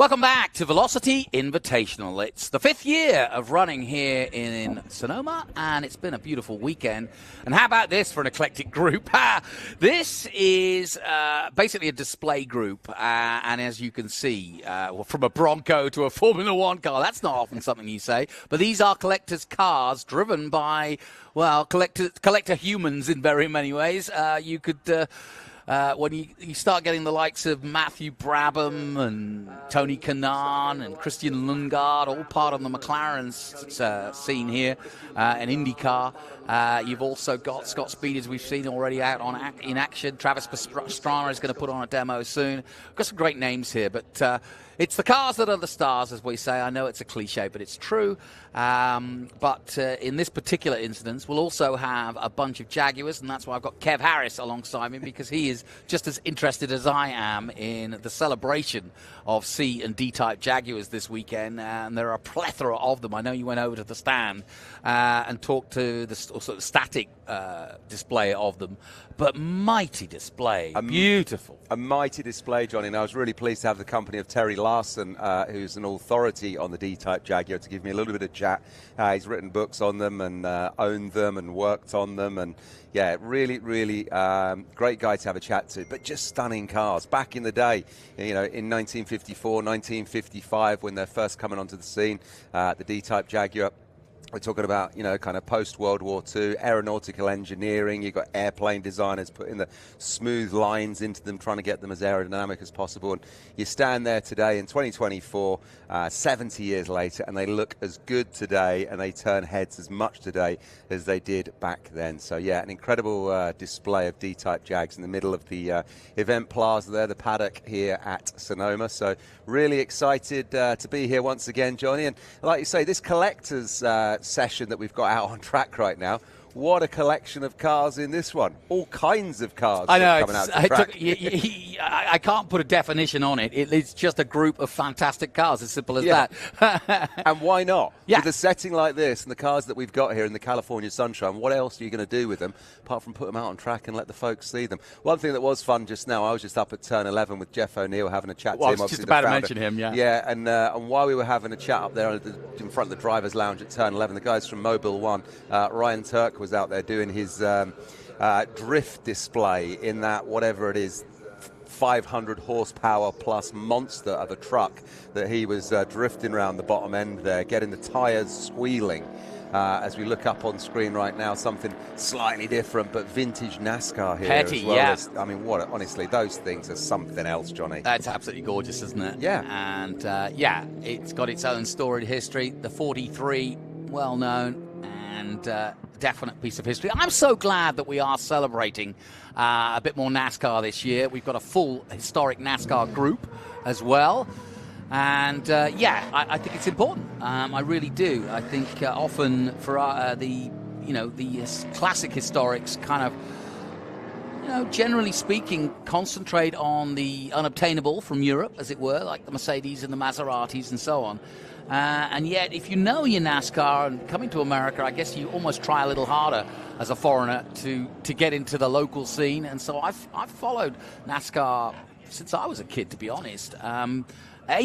Welcome back to Velocity Invitational. It's the 5th year of running here in Sonoma, and it's been a beautiful weekend. And how about this for an eclectic group? This is basically a display group, and as you can see, from a Bronco to a Formula One car, that's not often something you say, but these are collectors' cars driven by, well, collector humans in very many ways. You could... when you start getting the likes of Matthew Brabham and Tony Kanaan and Christian Lundgaard, all part of the McLaren scene here in IndyCar. You've also got Scott Speed, as we've seen already out in action. Travis Pastrana is going to put on a demo soon. We've got some great names here, but it's the cars that are the stars, as we say. I know it's a cliche, but it's true. But in this particular instance, we'll also have a bunch of Jaguars, and that's why I've got Kev Harris alongside me, because he is just as interested as I am in the celebration of C and D-type Jaguars this weekend, and there are a plethora of them. I know you went over to the stand and talked to the sort of static display of them, but mighty display, beautiful.
A mighty display, Johnny, and I was really pleased to have the company of Terry Larson, who's an authority on the D-type Jaguar, to give me a little bit of chat. He's written books on them and owned them and worked on them, and yeah, really, really great guy to have a chat to, but just stunning cars. Back in the day, you know, in 1954, 1955, when they're first coming onto the scene, the D-type Jaguar, we're talking about, you know, kind of post-World War II, aeronautical engineering. You've got airplane designers putting the smooth lines into them, trying to get them as aerodynamic as possible. And you stand there today in 2024, 70 years later, and they look as good today, and they turn heads as much today as they did back then. So, yeah, an incredible display of D-type Jags in the middle of the event plaza there, the paddock here at Sonoma. So, really excited to be here once again, Johnny. And like you say, this collector's session that we've got out on track right now, what a collection of cars in this one. All kinds of cars
coming
out to track.
I can't put a definition on it. It's just a group of fantastic cars, as simple as that.
And why not?
Yeah.
With a setting like this and the cars that we've got here in the California sunshine, what else are you going to do with them apart from put them out on track and let the folks see them? One thing that was fun just now, I was just up at turn 11 with Jeff O'Neill having a chat to him.
I was just about to mention him, yeah.
Yeah, and while we were having a chat up there in front of the driver's lounge at turn 11, the guys from Mobile One, Ryan Turk was out there doing his drift display in that, whatever it is, 500 horsepower plus monster of a truck that he was drifting around the bottom end there, getting the tires squealing. As we look up on screen right now, something slightly different, but vintage NASCAR here
Petty,
as well.
yeah.
I mean, honestly, those things are something else, Johnny.
That's absolutely gorgeous, isn't it?
Yeah.
And, it's got its own storied history. The 43, well-known and definite piece of history. I'm so glad that we are celebrating a bit more NASCAR this year. We've got a full historic NASCAR group as well. And, I think it's important. I really do. I think often for the classic historics kind of, generally speaking, concentrate on the unobtainable from Europe, as it were, like the Mercedes and the Maseratis and so on. And yet, if you know your NASCAR and coming to America, I guess you almost try a little harder as a foreigner to get into the local scene. And so I've followed NASCAR since I was a kid, to be honest.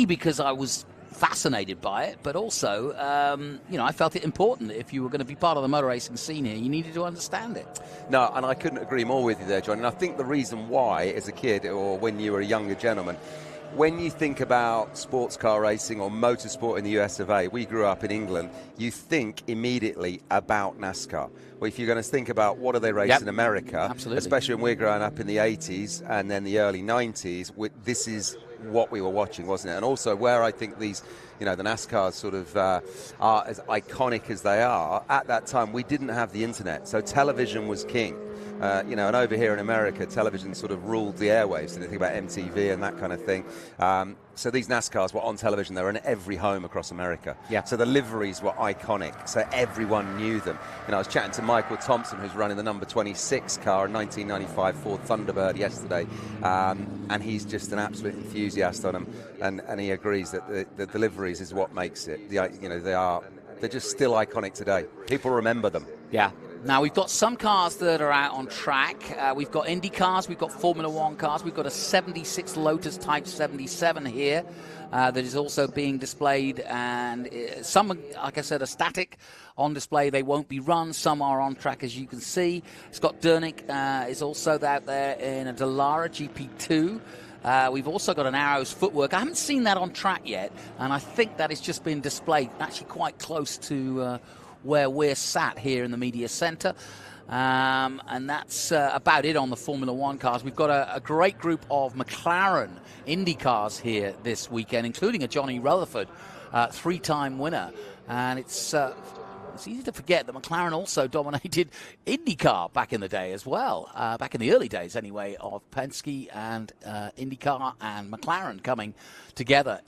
Because I was fascinated by it, but also, I felt it important that if you were going to be part of the motor racing scene here, you needed to understand it.
No, and I couldn't agree more with you there, John. And I think the reason why, as a kid or when you were a younger gentleman, when you think about sports car racing or motorsport in the US of A, we grew up in England, you think immediately about NASCAR. Well, if you're going to think about what do they race in America,
absolutely, especially
when we're growing up in the 80s and then the early 90s, this is what we were watching, wasn't it? And also where I think these, the NASCARs sort of are as iconic as they are, at that time we didn't have the internet, so television was king. And over here in America, television sort of ruled the airwaves, and you think about MTV and that kind of thing. So these NASCARs were on television. They were in every home across America.
Yeah.
So the liveries were iconic, so everyone knew them. I was chatting to Michael Thompson, who's running the number 26 car, a 1995 Ford Thunderbird yesterday, and he's just an absolute enthusiast on them, and he agrees that the liveries is what makes it. They're just still iconic today. People remember them.
Yeah. Now, we've got some cars that are out on track. We've got Indy cars, we've got Formula One cars, we've got a 76 Lotus Type 77 here that is also being displayed, and some, like I said, are static on display. They won't be run. Some are on track, as you can see. Scott Durnick is also out there in a Dallara GP2. We've also got an Arrows footwork. I haven't seen that on track yet, and I think that has just been displayed actually quite close to where we're sat here in the media center. And that's about it on the Formula One cars. We've got a great group of McLaren Indy cars here this weekend, including a Johnny Rutherford, three-time winner. And it's easy to forget that McLaren also dominated IndyCar back in the day as well, back in the early days anyway, of Penske and IndyCar and McLaren coming together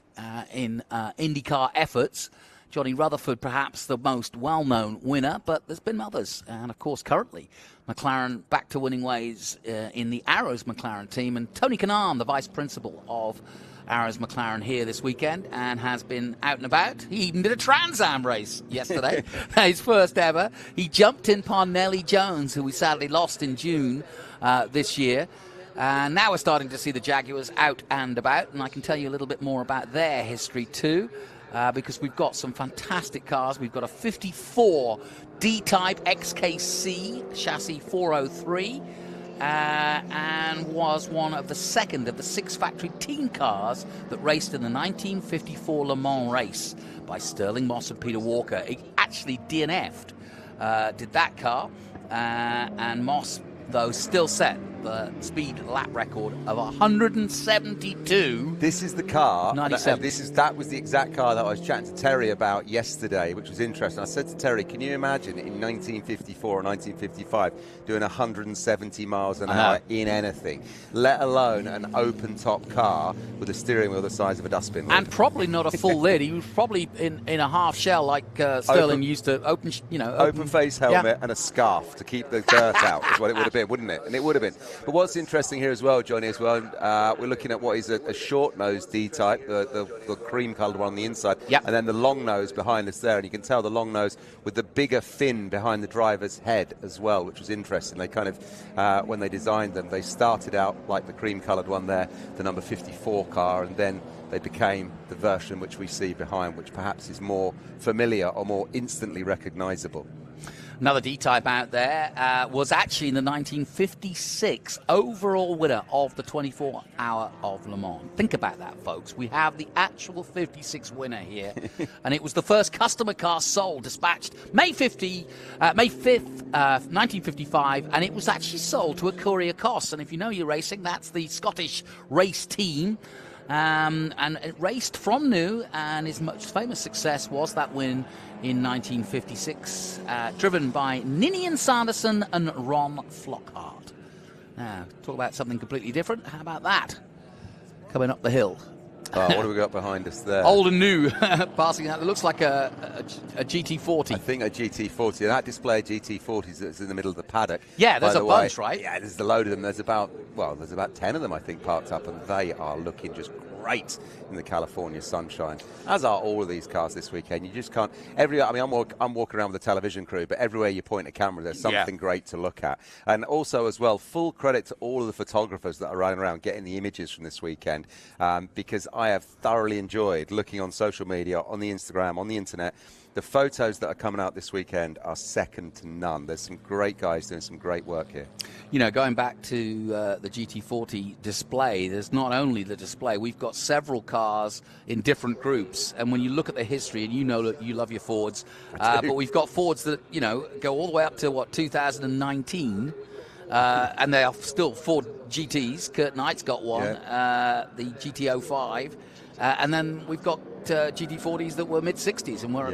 in IndyCar efforts. Johnny Rutherford, perhaps the most well-known winner, but there's been others. And, of course, currently, McLaren back to winning ways in the Arrows McLaren team. And Tony Kanaan, the vice principal of Arrows McLaren here this weekend, and has been out and about. He even did a Trans Am race yesterday, his first ever. He jumped in Parnelli Jones, who we sadly lost in June this year. And now we're starting to see the Jaguars out and about, and I can tell you a little bit more about their history too. Because we've got some fantastic cars. We've got a 54 D-Type XKC chassis 403 and was one of the second of the 6 factory team cars that raced in the 1954 Le Mans race by Sterling Moss and Peter Walker. It actually DNF'd, did that car, and Moss, though, still set the speed lap record of 172.
This is the car.
97.
That was the exact car that I was chatting to Terry about yesterday, which was interesting. I said to Terry, can you imagine in 1954 or 1955 doing 170 miles an hour in anything, let alone an open-top car with a steering wheel the size of a dustbin lid?
And probably not a full lid. He was probably in a half shell like Sterling used to open
face helmet and a scarf to keep the dirt out is what it would have been, wouldn't it? And it would have been. But what's interesting here as well, Johnny, we're looking at what is a short-nosed D-type, the cream-coloured one on the inside, and then the long nose behind us there. And you can tell the long nose with the bigger fin behind the driver's head as well, which was interesting. They kind of, when they designed them, they started out like the cream-coloured one there, the number 54 car, and then they became the version which we see behind, which perhaps is more familiar or more instantly recognisable.
Another D-Type out there was actually in the 1956 overall winner of the 24 Hour of Le Mans. Think about that, folks. We have the actual 56 winner here, and it was the first customer car sold, dispatched May 5th, 1955, and it was actually sold to a courier cost. And if you know your racing, that's the Scottish race team. And it raced from new, and his most famous success was that win in 1956, driven by Ninian Sanderson and Ron Flockhart. Now, talk about something completely different. How about that? Coming up the hill.
Oh, what have we got behind us there?
Old and new, passing out. It looks like a GT40.
I think a GT40. And that display of GT40s that's in the middle of the paddock.
Yeah, there's a bunch, right?
Yeah, there's a load of them. There's about 10 of them, I think, parked up, and they are looking just great in the California sunshine, as are all of these cars this weekend. You just can't. I'm walking around with a television crew, but everywhere you point a camera, there's something great to look at. And also, as well, full credit to all of the photographers that are running around getting the images from this weekend, because I have thoroughly enjoyed looking on social media, on the Instagram, on the internet. The photos that are coming out this weekend are second to none. There's some great guys doing some great work here.
You know, going back to the GT40 display, there's not only the display, we've got several cars in different groups. And when you look at the history, and you know that you love your Fords, but we've got Fords that, go all the way up to, 2019. And they are still Ford GTs. Kurt Knight's got one, the GT05. And then we've got GT40s that were mid-60s and were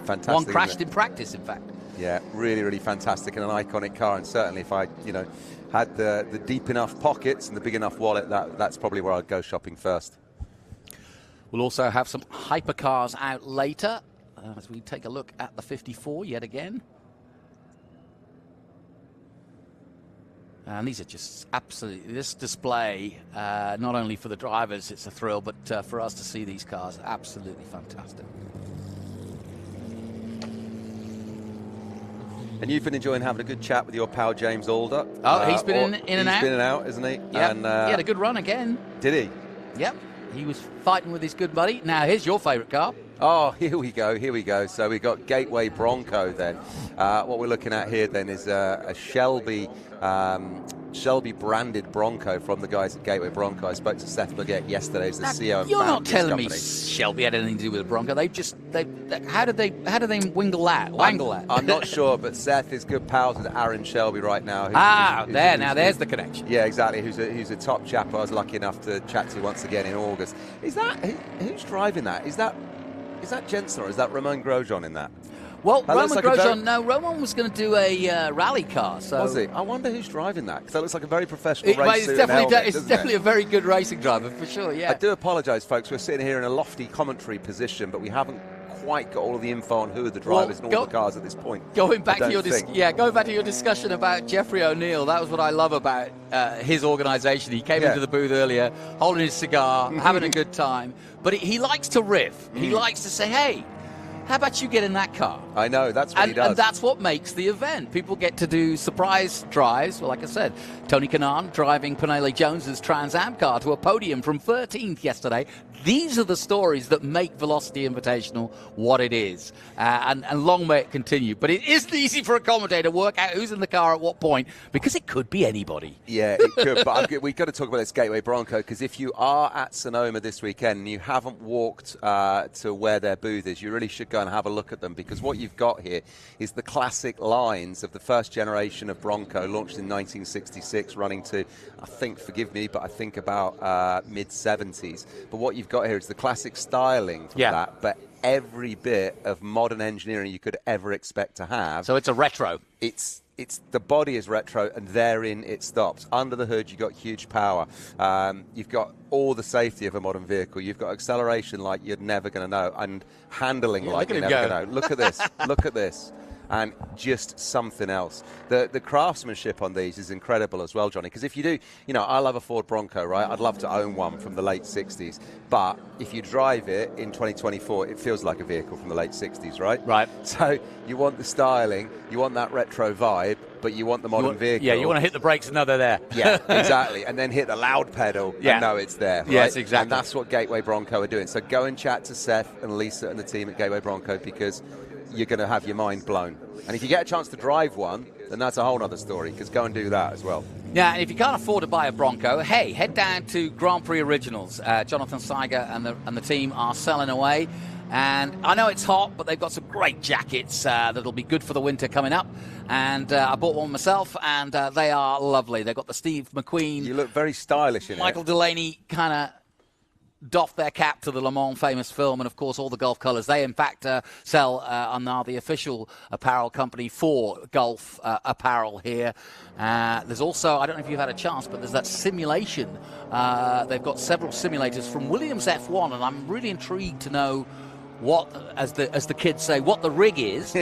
fantastic.
One crashed in practice, in fact.
Yeah, really, really fantastic and an iconic car. And certainly if I, had the deep enough pockets and the big enough wallet, that's probably where I'd go shopping first.
We'll also have some hypercars out later as we take a look at the 54 yet again. And these are just absolutely, this display, not only for the drivers, it's a thrill, but for us to see these cars, absolutely fantastic.
And you've been enjoying having a good chat with your pal James Alder.
Oh, he's been in and out.
He's been in and out, isn't he?
Yeah,
And,
he had a good run again.
Did he?
Yep. He was fighting with his good buddy. Now, here's your favourite car.
Oh, here we go. So we got Gateway Bronco then. What we're looking at here then is a Shelby branded Bronco from the guys at Gateway Bronco. I spoke to Seth Leggett yesterday, who's the CEO of
You're not telling
company.
me Shelby had anything to do with the Bronco. How did they wangle that?
I'm not sure, but Seth is good pals with Aaron Shelby right now.
There's the connection.
Yeah, exactly. Who's a top chap I was lucky enough to chat to once again in August. Is that who's driving that? Is that Jensen or is that Ramon Grosjean in that?
Well,
that
Roman Grosjean, Roman was going to do a rally car. So.
Was he? I wonder who's driving that, because that looks like a very professional race suit
It's definitely a very good racing driver, for sure, yeah.
I do apologise, folks. We're sitting here in a lofty commentary position, but we haven't quite got all of the info on who are the drivers and all the cars at this point.
Going back to your discussion about Jeffrey O'Neill, that was what I love about his organisation. He came into the booth earlier, holding his cigar, having a good time, but he likes to riff. He likes to say, hey, how about you get in that car?
I know, that's what he does.
And that's what makes the event. People get to do surprise drives. Well, like I said, Tony Kanaan driving Penele Jones's Trans Am car to a podium from 13th yesterday. These are the stories that make Velocity Invitational what it is. And long may it continue. But it isn't easy for a commentator to work out who's in the car at what point, because it could be anybody.
Yeah, it could. But we've got to talk about this Gateway Bronco, because if you are at Sonoma this weekend and you haven't walked to where their booth is, you really should go and have a look at them, because what you've got here is the classic lines of the first generation of Bronco, launched in 1966, running to, I think, forgive me, but I think about mid-70s. But what you've got here is the classic styling from that, but every bit of modern engineering you could ever expect to have.
So it's a retro.
It's the body is retro, and therein it stops. Under the hood, you've got huge power. You've got all the safety of a modern vehicle. You've got acceleration like you're never going to know, and handling like you're never going to know. Look at this. Look at this. And just something else. The craftsmanship on these is incredible as well, Johnny, because if you do, I love a Ford Bronco, right? I'd love to own one from the late 60s. But if you drive it in 2024, it feels like a vehicle from the late 60s, right?
Right.
So you want the styling, you want that retro vibe, but you want the modern vehicle.
Yeah, you want to hit the brakes and know they're there.
Yeah, exactly. And then hit the loud pedal and know it's there. Right?
Yes, exactly.
And that's what Gateway Bronco are doing. So go and chat to Seth and Lisa and the team at Gateway Bronco, because you're going to have your mind blown. And if you get a chance to drive one, then that's a whole other story, because go and do that as well.
Yeah, and if you can't afford to buy a Bronco, hey, head down to Grand Prix Originals. Jonathan Seiger and the team are selling away. And I know it's hot, but they've got some great jackets that'll be good for the winter coming up. And I bought one myself, and they are lovely. They've got the Steve McQueen.
You look very stylish in
Michael Delaney kind of doffed their cap to the Le Mans famous film, and of course all the Gulf colours. They in fact sell and are the official apparel company for Gulf apparel here. There's also, I don't know if you've had a chance, but there's that simulation. They've got several simulators from Williams F1, and I'm really intrigued to know what, as the kids say, what the rig is,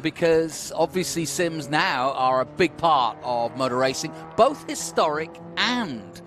because obviously sims now are a big part of motor racing, both historic and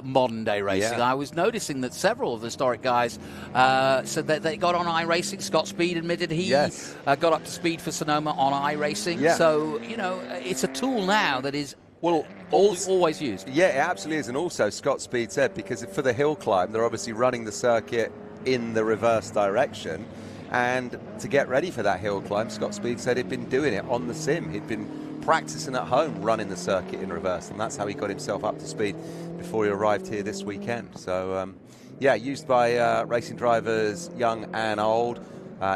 modern day racing. I was noticing that several of the historic guys said that they got on iRacing. Scott Speed admitted he got up to speed for Sonoma on iRacing. So, it's a tool now that is always used.
Yeah, it absolutely is. And also, Scott Speed said, because for the hill climb, they're obviously running the circuit in the reverse direction. And to get ready for that hill climb, Scott Speed said he'd been doing it on the sim. He'd been practicing at home running the circuit in reverse, and that's how he got himself up to speed before he arrived here this weekend. So used by racing drivers young and old,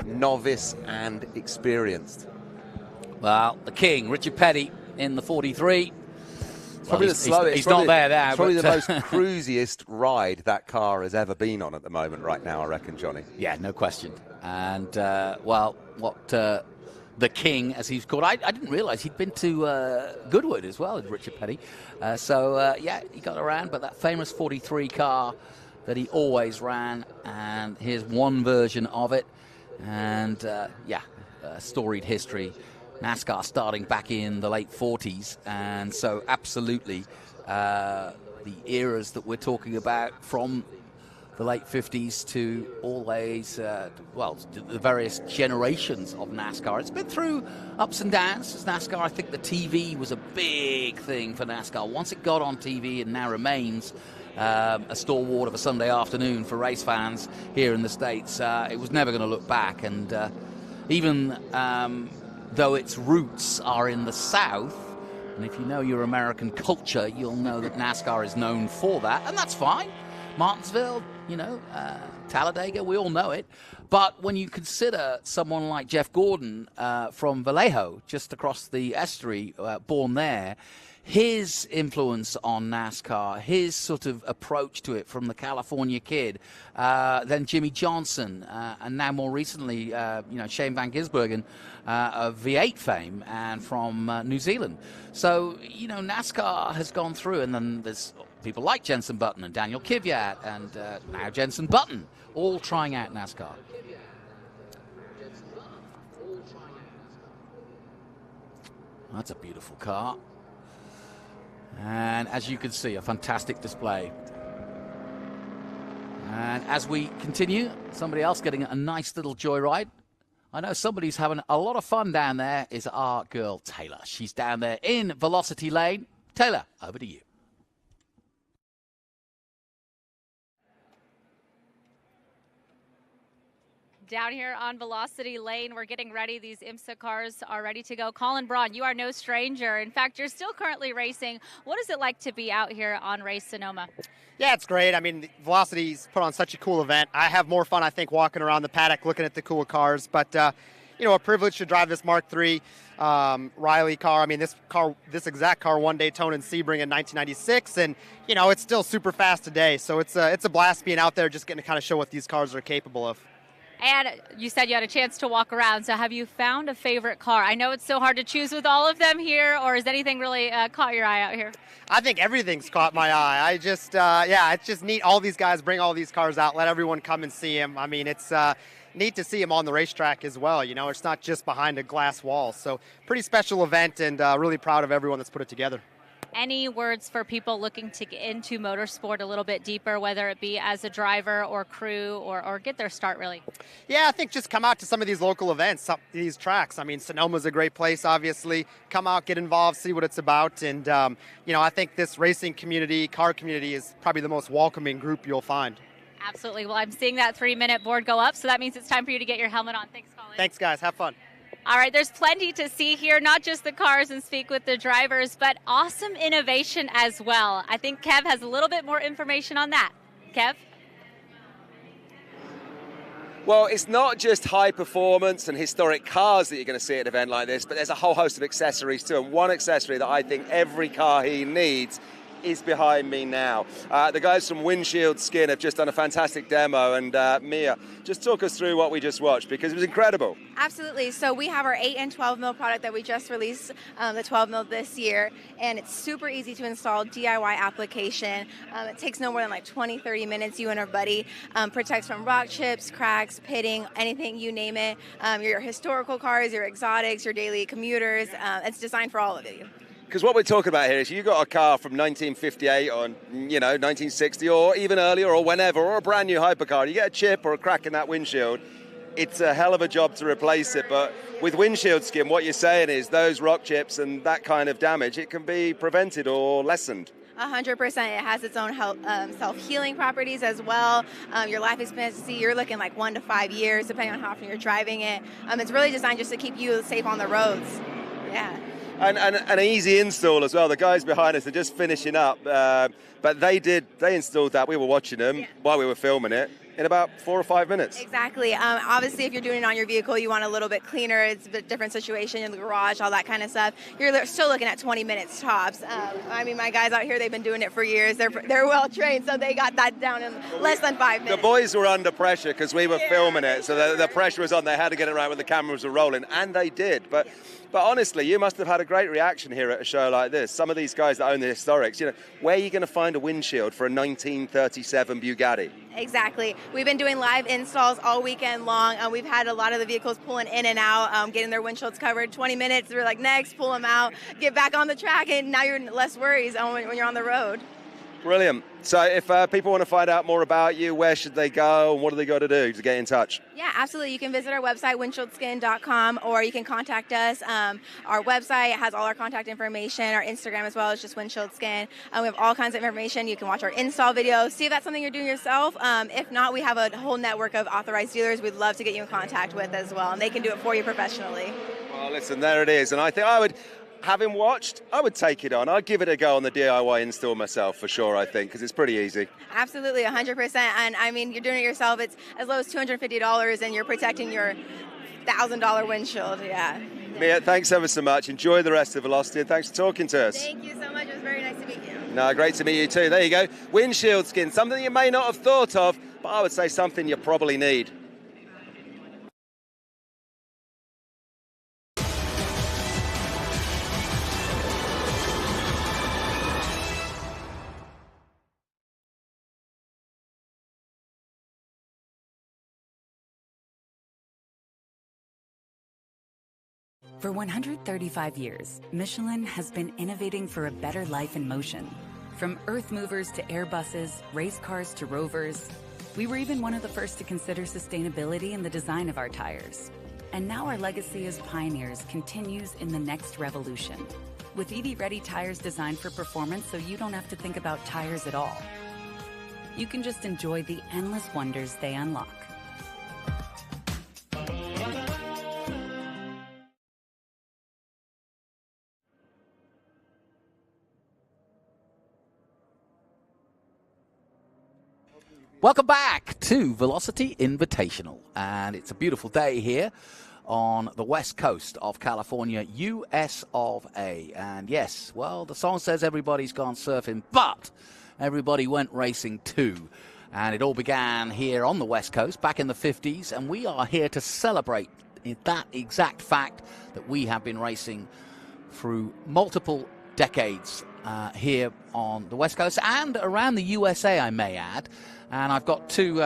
novice and experienced.
Well, the king, Richard Petty, in the 43.
Probably the slowest.
He's not there now.
It's probably the most cruisiest ride that car has ever been on at the moment right now, I reckon, Johnny.
Yeah, no question. And, the king, as he's called. I didn't realise he'd been to Goodwood as well, Richard Petty. He got around, but that famous 43 car that he always ran, and here's one version of it. And, storied history. NASCAR starting back in the late 40s. And so absolutely the eras that we're talking about from the late 50s to always, the various generations of NASCAR. It's been through ups and downs as NASCAR. I think the TV was a big thing for NASCAR. Once it got on TV and now remains a stalwart of a Sunday afternoon for race fans here in the States, it was never going to look back. And even though its roots are in the South, and if you know your American culture, you'll know that NASCAR is known for that, and that's fine. Martinsville, Talladega, we all know it. But when you consider someone like Jeff Gordon from Vallejo, just across the estuary, born there, his influence on NASCAR, his sort of approach to it from the California kid, then Jimmy Johnson, and now more recently, Shane Van Gisbergen of V8 fame and from New Zealand. So, NASCAR has gone through, and then there's people like Jenson Button and Daniel Kvyat and now Jenson Button, all trying out NASCAR. That's a beautiful car. And as you can see, a fantastic display. And as we continue, somebody else getting a nice little joyride. I know somebody's having a lot of fun down there is our girl, Taylor. She's down there in Velocity Lane. Taylor, over to you.
Down here on Velocity Lane, we're getting ready. These IMSA cars are ready to go. Colin Braun, you are no stranger. In fact, you're still currently racing. What is it like to be out here on Race Sonoma?
Yeah, it's great. I mean, Velocity's put on such a cool event. I have more fun, I think, walking around the paddock looking at the cool cars. But, a privilege to drive this Mark III Riley car. I mean, this exact car won Daytona and Sebring in 1996. And, it's still super fast today. So it's a blast being out there just getting to kind of show what these cars are capable of.
And you said you had a chance to walk around, so have you found a favorite car? I know it's so hard to choose with all of them here, or has anything really caught your eye out here?
I think everything's caught my eye. It's just neat. All these guys bring all these cars out, let everyone come and see them. I mean, it's neat to see them on the racetrack as well. It's not just behind a glass wall. So pretty special event, and really proud of everyone that's put it together.
Any words for people looking to get into motorsport a little bit deeper, whether it be as a driver or crew or get their start, really?
Yeah, I think just come out to some of these local events, these tracks. I mean, Sonoma's a great place, obviously. Come out, get involved, see what it's about. And, I think this racing community, car community, is probably the most welcoming group you'll find.
Absolutely. Well, I'm seeing that 3-minute board go up, so that means it's time for you to get your helmet on. Thanks, Colin.
Thanks, guys. Have fun.
All right, there's plenty to see here, not just the cars and speak with the drivers, but awesome innovation as well. I think Kev has a little bit more information on that. Kev?
Well, it's not just high performance and historic cars that you're going to see at an event like this, but there's a whole host of accessories too. And one accessory that I think every car he needs is behind me now. The guys from Windshield Skin have just done a fantastic demo, and Mia, just talk us through what we just watched, because it was incredible.
Absolutely. So we have our 8 and 12 mil product that we just released, the 12 mil this year, and it's super easy to install, DIY application. It takes no more than like 20-30 minutes, you and our buddy. Protects from rock chips, cracks, pitting, anything, you name it. Your historical cars, your exotics, your daily commuters. It's designed for all of you.
Because what we're talking about here is you got a car from 1958 or 1960 or even earlier or whenever, or a brand new hypercar, you get a chip or a crack in that windshield, it's a hell of a job to replace it. But with Windshield Skin, what you're saying is those rock chips and that kind of damage, it can be prevented or lessened.
100%. It has its own self-healing properties as well. Your life expectancy, you're looking like 1 to 5 years, depending on how often you're driving it. It's really designed just to keep you safe on the roads. Yeah.
And an easy install as well. The guys behind us are just finishing up, but they installed that. We were watching them while we were filming it in about 4 or 5 minutes.
Exactly. Obviously, if you're doing it on your vehicle, you want a little bit cleaner. It's a bit different situation in the garage, all that kind of stuff. You're still looking at 20 minutes tops. My guys out here, they've been doing it for years. They're well trained, so they got that down in less than 5 minutes.
The boys were under pressure because we were filming it, so the pressure was on. They had to get it right when the cameras were rolling, and they did. But honestly, you must have had a great reaction here at a show like this. Some of these guys that own the historics, where are you going to find a windshield for a 1937 Bugatti?
Exactly. We've been doing live installs all weekend long. We've had a lot of the vehicles pulling in and out, getting their windshields covered. 20 minutes, we're like, next, pull them out, get back on the track, and now you're less worries when you're on the road.
Brilliant. So if people want to find out more about you, where should they go and what do they got to do to get in touch?
Yeah, absolutely. You can visit our website, windshieldskin.com, or you can contact us. Our website has all our contact information. Our Instagram as well is just windshieldskin. We have all kinds of information. You can watch our install videos, see if that's something you're doing yourself. If not, we have a whole network of authorized dealers we'd love to get you in contact with as well, and they can do it for you professionally.
Well, listen, there it is. And I think having watched, I would take it on. I'd give it a go on the DIY install myself for sure, I think, because it's pretty easy.
Absolutely, 100%. And I mean, you're doing it yourself. It's as low as $250 and you're protecting your $1,000 windshield. Yeah.
Mia, thanks ever so much. Enjoy the rest of Velocity and thanks for talking to us.
Thank you so much. It was very nice to meet you.
No, great to meet you too. There you go. Windshield skin, something you may not have thought of, but I would say something you probably need.
For 135 years, Michelin has been innovating for a better life in motion. From earth movers to Airbuses, race cars to rovers, we were even one of the first to consider sustainability in the design of our tires. And now our legacy as pioneers continues in the next revolution. With EV-ready tires designed for performance so you don't have to think about tires at all. You can just enjoy the endless wonders they unlock.
Welcome back to Velocity Invitational, and it's a beautiful day here on the west coast of California, US of A. And yes, well, the song says everybody's gone surfing, but everybody went racing too. And it all began here on the west coast back in the 50s, and we are here to celebrate that exact fact that we have been racing through multiple decades here on the west coast and around the USA, I may add. And I've got two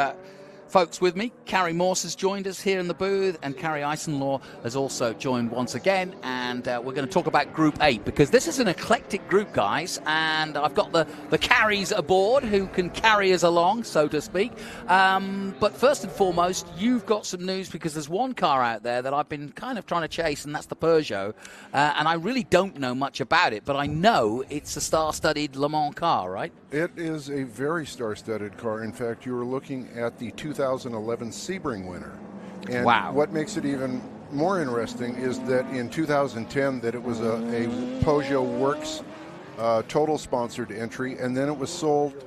folks with me. Carrie Morse has joined us here in the booth, and Carrie Eisenlaw has also joined once again. And we're going to talk about Group 8, because this is an eclectic group, guys. And I've got the Carries aboard who can carry us along, so to speak. But first and foremost, you've got some news, because there's one car out there that I've been kind of trying to chase, and that's the Peugeot. And I really don't know much about it, but I know it's a star-studded Le Mans car, right?
It is a very star-studded car. In fact, you were looking at the 2011 Sebring winner. And
wow.
What makes it even more interesting is that in 2010 that it was a Peugeot Works total sponsored entry, and then it was sold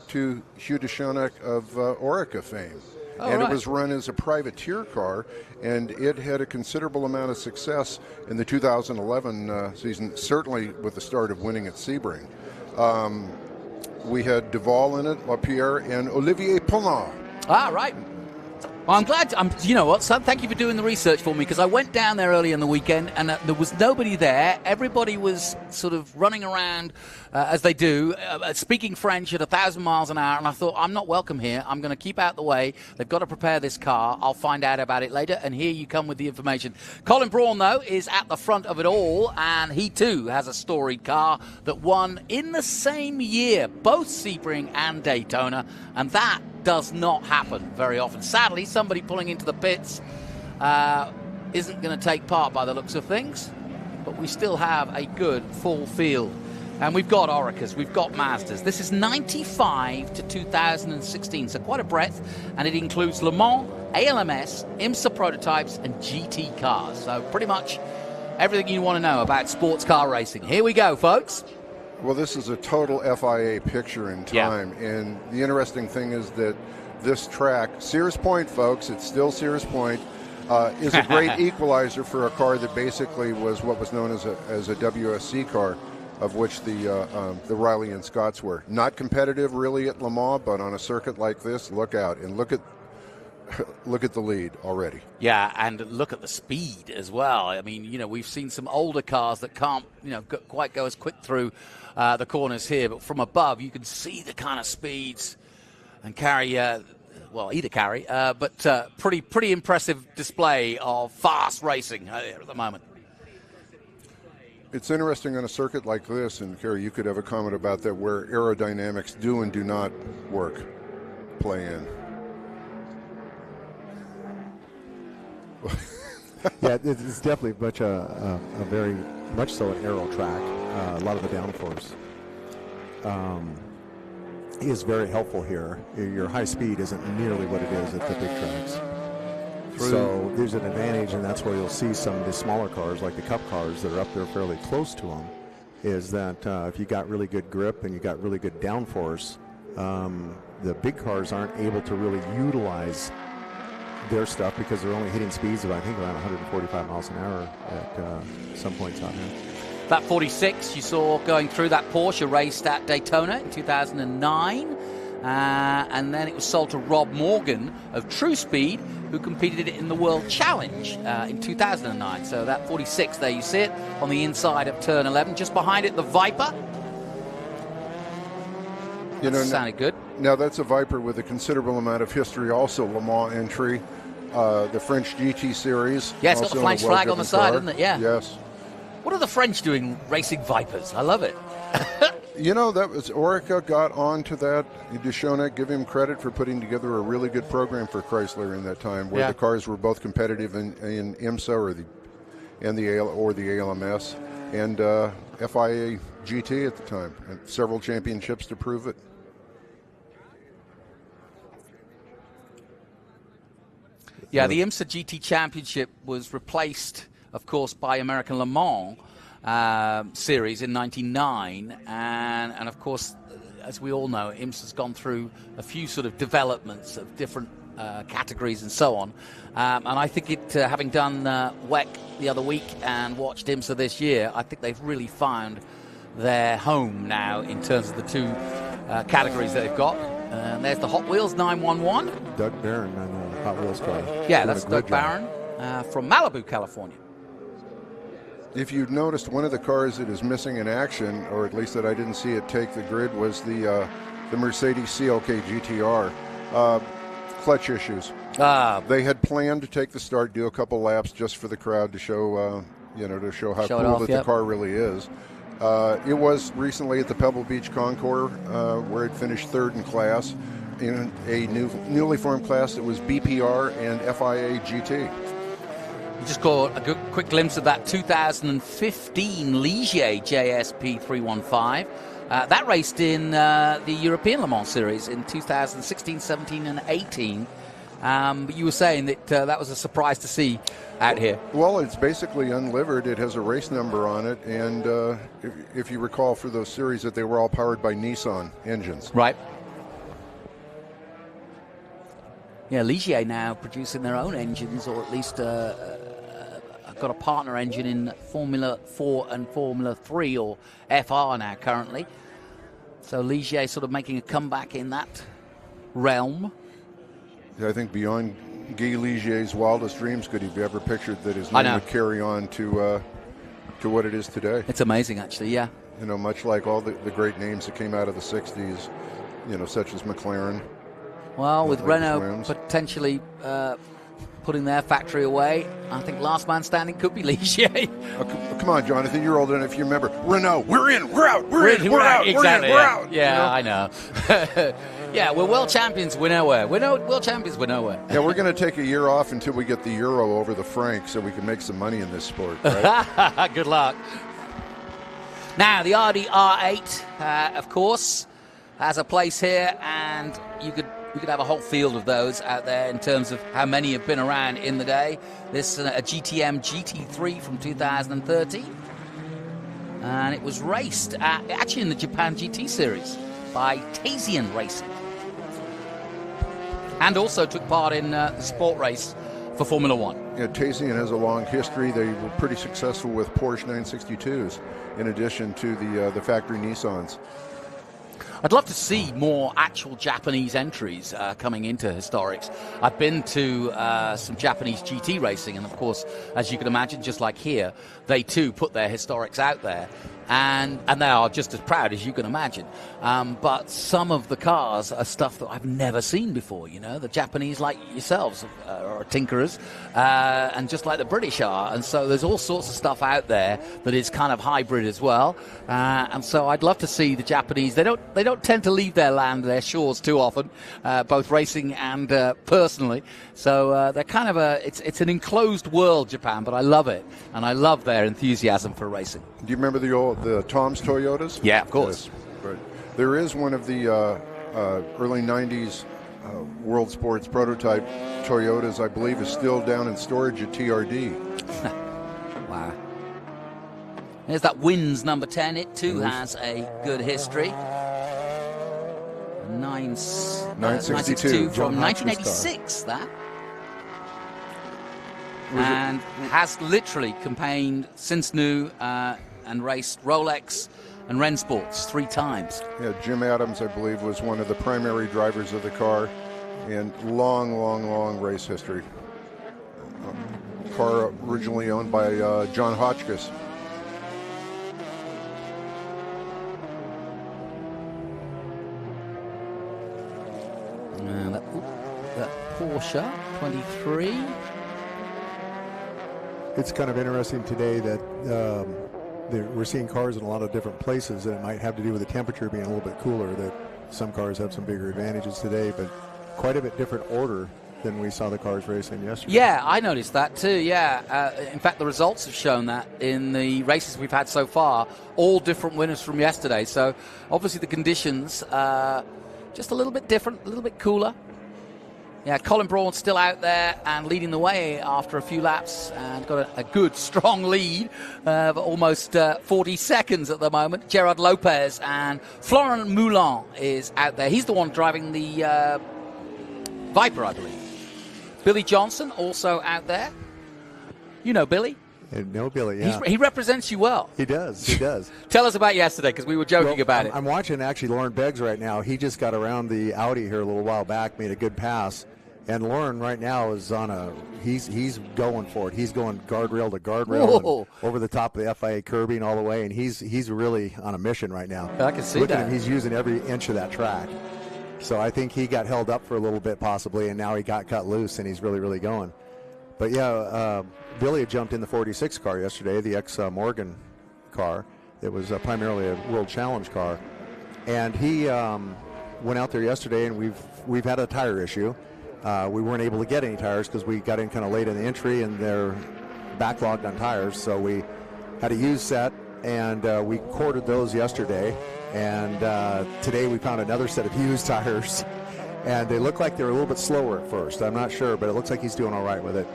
to Hugh Deschanel of Orica fame. And right. It was run as a privateer car, and it had a considerable amount of success in the 2011 season, certainly with the start of winning at Sebring. We had Duval in it, Lapierre, and Olivier Paulin.
Ah, right. Well, I'm glad. You know what, son? Thank you for doing the research for me, because I went down there early in the weekend and there was nobody there. Everybody was sort of running around as they do, speaking French at 1,000 miles an hour. And I thought, I'm not welcome here. I'm going to keep out the way. They've got to prepare this car. I'll find out about it later. And here you come with the information. Colin Braun, though, is at the front of it all, and he too has a storied car that won in the same year, both Sebring and Daytona, and that does not happen very often. Sadly, somebody pulling into the pits isn't going to take part by the looks of things, but we still have a good full field. And we've got Oricas, we've got Mazdas. This is 95 to 2016, so quite a breadth, and it includes Le Mans, ALMS, IMSA prototypes, and GT cars. So pretty much everything you want to know about sports car racing. Here we go, folks.
Well, this is a total FIA picture in time, yeah. And the interesting thing is that this track, Sears Point, folks, it's still Sears Point, is a great equalizer for a car that basically was what was known as a WSC car, of which the Riley and Scotts were. Not competitive really at Le Mans, but on a circuit like this, look out and look at the lead already.
Yeah, and look at the speed as well. I mean, you know, we've seen some older cars that can't, you know, quite go as quick through the corners here, but from above you can see the kind of speeds and carry, either carry, but pretty impressive display of fast racing at the moment.
It's interesting on a circuit like this, and Kerry, you could have a comment about that, where aerodynamics do and do not play in.
Yeah, it's definitely a very much so an aero track. A lot of the downforce is very helpful here. Your high speed isn't nearly what it is at the big tracks. So there's an advantage, and that's where you'll see some of the smaller cars, like the Cup cars that are up there fairly close to them, is that if you got really good grip and you got really good downforce, the big cars aren't able to really utilize their stuff because they're only hitting speeds of, I think, around 145 miles an hour at some points out here.
That 46 you saw going through, that Porsche raced at Daytona in 2009. And then it was sold to Rob Morgan of True Speed, who competed in the World Challenge in 2009. So that 46, there you see it, on the inside of turn 11. Just behind it, the Viper.
You know,
sounded good.
Now, that's a Viper with a considerable amount of history, also Le Mans entry. The French GT Series.
Yeah, it's got the French flag on the side, isn't it? Yeah.
Yes.
What are the French doing racing Vipers? I love it.
You know, that was Orica got on to that. Deschonec, give him credit for putting together a really good program for Chrysler in that time, where the cars were both competitive in IMSA or the ALMS, and FIA GT at the time, and several championships to prove it.
Yeah, the IMSA GT Championship was replaced, of course, by American Le Mans series in '99, and of course, as we all know, IMSA's gone through a few sort of developments of different categories and so on. And I think it, having done WEC the other week and watched IMSA this year, I think they've really found their home now in terms of the two categories that they've got. There's the Hot Wheels 911.
Doug Barron on the Hot Wheels car.
Yeah, that's Doug Barron from Malibu, California.
If you noticed, one of the cars that is missing in action, or at least that I didn't see it take the grid, was the Mercedes CLK GTR. Clutch issues. They had planned to take the start, do a couple laps just for the crowd to show, to show how cool the car really is. It was recently at the Pebble Beach Concours, where it finished third in class in a newly formed class that was BPR and FIA GT.
You just caught a quick glimpse of that 2015 Ligier JSP 315. That raced in the European Le Mans Series in 2016, 17, and 18. But you were saying that that was a surprise to see out here.
Well, it's basically unlivered. It has a race number on it, and if you recall for those series that they were all powered by Nissan engines.
Right. Yeah, Ligier now producing their own engines, or at least got a partner engine in Formula 4 and Formula 3, or FR now currently. So Ligier sort of making a comeback in that realm.
I think beyond Guy Ligier's wildest dreams could he have ever pictured that his name would carry on to what it is today.
It's amazing, actually, yeah.
You know, much like all the great names that came out of the 60s, such as McLaren.
Well, with Renault potentially putting their factory away, I think last man standing could be Ligier.
Come on, Jonathan, you're old enough. You remember Renault? We're in, we're out, we're in, we're out,
exactly,
we're out.
Yeah, I know. Yeah, we're world champions. We're nowhere. World champions. We're nowhere.
Yeah, we're going to take a year off until we get the euro over the franc, so we can make some money in this sport. Right?
Good luck. Now, the Audi R8, of course, has a place here, and we could have a whole field of those out there in terms of how many have been around in the day. This is a GTM GT3 from 2013. And it was raced actually in the Japan GT Series by Taisian Racing. And also took part in the sport race for Formula One.
Yeah, Taisian has a long history. They were pretty successful with Porsche 962s, in addition to the factory Nissans.
I'd love to see more actual Japanese entries coming into historics. I've been to some Japanese GT racing, and of course, as you can imagine, just like here, they too put their historics out there. And they are just as proud as you can imagine. But some of the cars are stuff that I've never seen before, you know. The Japanese, like yourselves, are tinkerers, and just like the British are. And so there's all sorts of stuff out there that is kind of hybrid as well. And so I'd love to see the Japanese. They don't tend to leave their land, their shores too often, both racing and personally. So they're kind of it's an enclosed world, Japan, but I love it. And I love their enthusiasm for racing.
Do you remember the Tom's Toyotas?
Yeah, of course.
Yes, right. There is one of the early 90s World Sports prototype Toyotas, I believe, is still down in storage at TRD.
Wow. There's that Wins number 10. It too has a good history. 962 from 1986, that. And has literally campaigned since new and raced Rolex and Rennsports 3 times.
Yeah, Jim Adams, I believe, was one of the primary drivers of the car, and long race history. Car originally owned by John Hotchkiss.
And that Porsche 23.
It's kind of interesting today that we're seeing cars in a lot of different places, and it might have to do with the temperature being a little bit cooler, that some cars have some bigger advantages today, but quite a bit different order than we saw the cars racing yesterday.
Yeah, I noticed that too, yeah. In fact, the results have shown that in the races we've had so far, all different winners from yesterday. So obviously the conditions just a little bit different, a little bit cooler. Yeah, Colin Braun's still out there and leading the way after a few laps, and got a good, strong lead of almost 40 seconds at the moment. Gerard Lopez and Florent Moulin is out there. He's the one driving the Viper, I believe. Billy Johnson also out there. You know Billy?
No, Billy, yeah.
He represents you well.
He does, he does.
Tell us about yesterday, because we were joking about it.
I'm watching, actually, Lauren Beggs right now. He just got around the Audi here a little while back, made a good pass. And Lauren right now is on he's going for it. He's going guardrail to guardrail over the top of the FIA curbing all the way, and he's really on a mission right now.
I can see
Look
that.
at him, he's using every inch of that track. So I think he got held up for a little bit possibly, and now he got cut loose, and he's really going. But yeah, Billy had jumped in the 46 car yesterday, the ex-Morgan car. It was primarily a World Challenge car. And he went out there yesterday, and we've had a tire issue. We weren't able to get any tires because we got in kind of late in the entry, and they're backlogged on tires. So we had a used set, and we corded those yesterday. And today we found another set of used tires, and they look like they were a little bit slower at first. I'm not sure, but it looks like he's doing all right with it.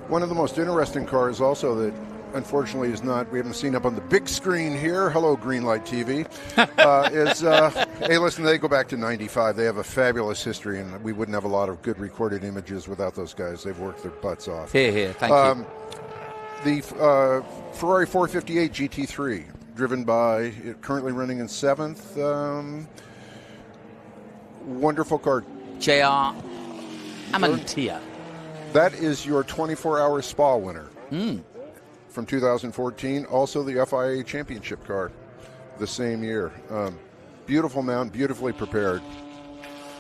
One of the most interesting cars also that unfortunately we haven't seen up on the big screen here, hello Greenlight TV, hey, listen, they go back to 95. They have a fabulous history, and we wouldn't have a lot of good recorded images without those guys. They've worked their butts off.
Here, thank you.
The Ferrari 458 GT3, driven by, currently running in 7th. Wonderful car.
JR Amantia.
That is your 24-hour Spa winner. From 2014, also the FIA Championship car the same year. Beautiful mount, beautifully prepared.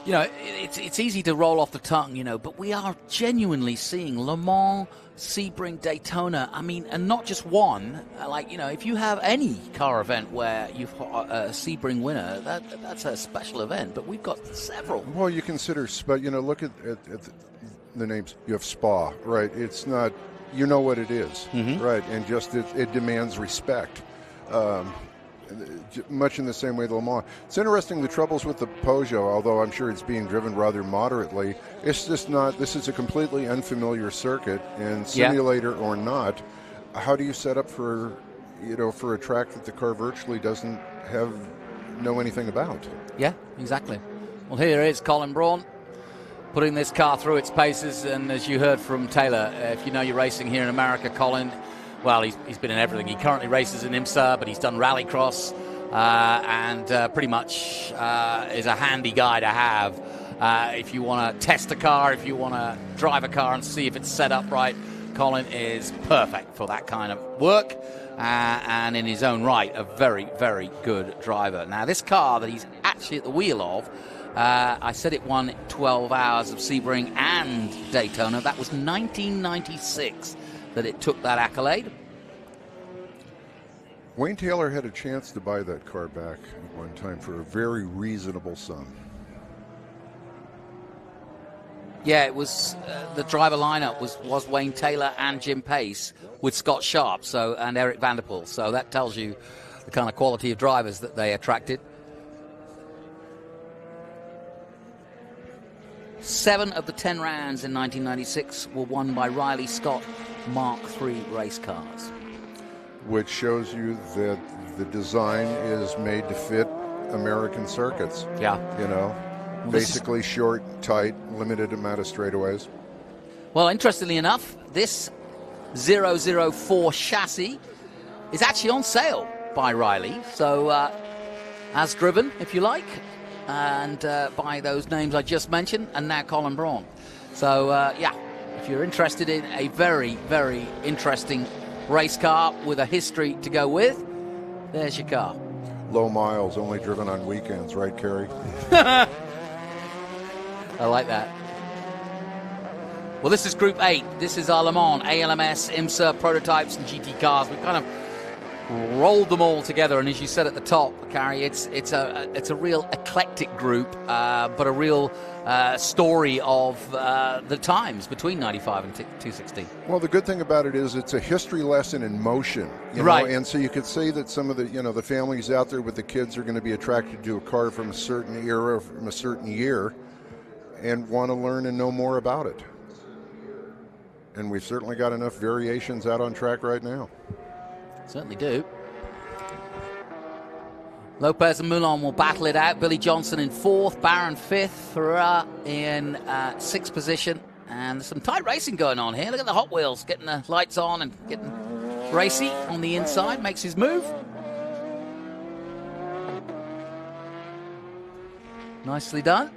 You know, it's easy to roll off the tongue, you know, but we are genuinely seeing Le Mans, Sebring, Daytona. I mean, and not just one. Like, you know, if you have any car event where you've got a Sebring winner, that's a special event, but we've got several.
Well, you consider, but, you know, look at the names. You have Spa, right? It's not... You know what it is, right? And just it demands respect, much in the same way the Le Mans. It's interesting, the troubles with the Peugeot, although I'm sure it's being driven rather moderately, it's just not, this is a completely unfamiliar circuit, and simulator or not, how do you set up for a track that the car virtually doesn't know anything about?
Yeah, exactly. Well, here is Colin Braun, putting this car through its paces, and as you heard from Taylor, if you know you're racing here in America, Colin, well, he's been in everything. He currently races in IMSA, but he's done rallycross, and pretty much is a handy guy to have if you want to test a car, if you want to drive a car and see if it's set up right. Colin is perfect for that kind of work, and in his own right, a very, very good driver. Now, this car that he's actually at the wheel of, I said it won 12 hours of Sebring and Daytona. That was 1996 that it took that accolade.
Wayne Taylor had a chance to buy that car back at one time for a very reasonable sum.
Yeah, it was the driver lineup was Wayne Taylor and Jim Pace with Scott Sharp and Eric Vanderpool. So that tells you the kind of quality of drivers that they attracted. 7 of the 10 rounds in 1996 were won by Riley Scott Mark III race cars.
Which shows you that the design is made to fit American circuits.
Yeah.
You know, basically short, tight, limited amount of straightaways.
Well, interestingly enough, this 004 chassis is actually on sale by Riley. So, as driven, if you like, and by those names I just mentioned, and now Colin Braun. So, yeah, if you're interested in a very, very interesting race car with a history to go with, there's your car.
Low miles, only driven on weekends, right, Kerry?
I like that. Well, this is Group 8. This is our Le Mans, ALMS, IMSA, prototypes, and GT cars. We've kind of rolled them all together, and as you said at the top, Carrie, it's a real eclectic group, but a real story of the times between 95 and 216.
Well, the good thing about it is it's a history lesson in motion, you know? And so you could say that some of the, the families out there with the kids are going to be attracted to a car from a certain era, from a certain year, and want to learn and know more about it. And we've certainly got enough variations out on track right now.
Certainly do. Lopez and Moulin will battle it out. Billy Johnson in 4th, Barron 5th, Ferreira in 6th position. And there's some tight racing going on here. Look at the Hot Wheels getting the lights on and getting racy on the inside. Makes his move. Nicely done.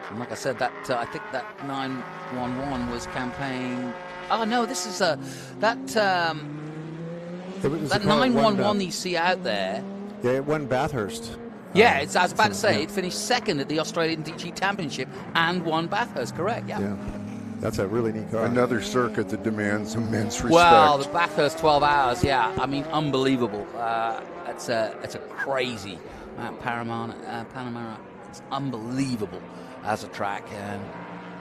And like I said, that I think that 911 was campaign. Oh no, this is that 911 that you see out there.
Yeah, it won Bathurst.
Yeah, I was about to say it finished 2nd at the Australian DG Championship and won Bathurst. Correct? Yeah.
That's a really neat car.
Another circuit that demands immense respect.
Well, the Bathurst 12 hours. Yeah, I mean, unbelievable. It's a crazy Panamera. It's unbelievable as a track, and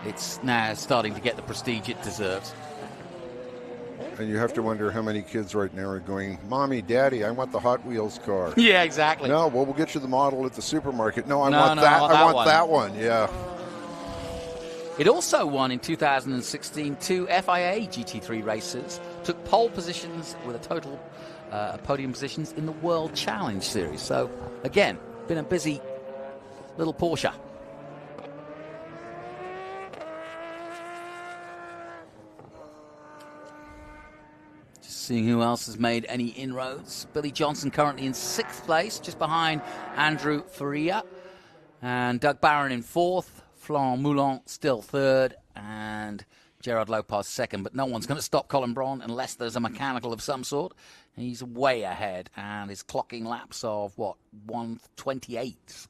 it's now starting to get the prestige it deserves.
And you have to wonder how many kids right now are going, Mommy, Daddy, I want the Hot Wheels car.
Yeah, exactly.
No, well, we'll get you the model at the supermarket. No, I want that one. Yeah.
It also won in 2016 2 FIA GT3 races, took pole positions with a total podium positions in the World Challenge Series. So, again, been a busy little Porsche. Seeing who else has made any inroads. Billy Johnson currently in 6th place, just behind Andrew Faria. And Doug Barron in 4th. Florent Moulin still 3rd. And Gerard Lopez 2nd. But no one's going to stop Colin Braun unless there's a mechanical of some sort. He's way ahead and is clocking laps of, 128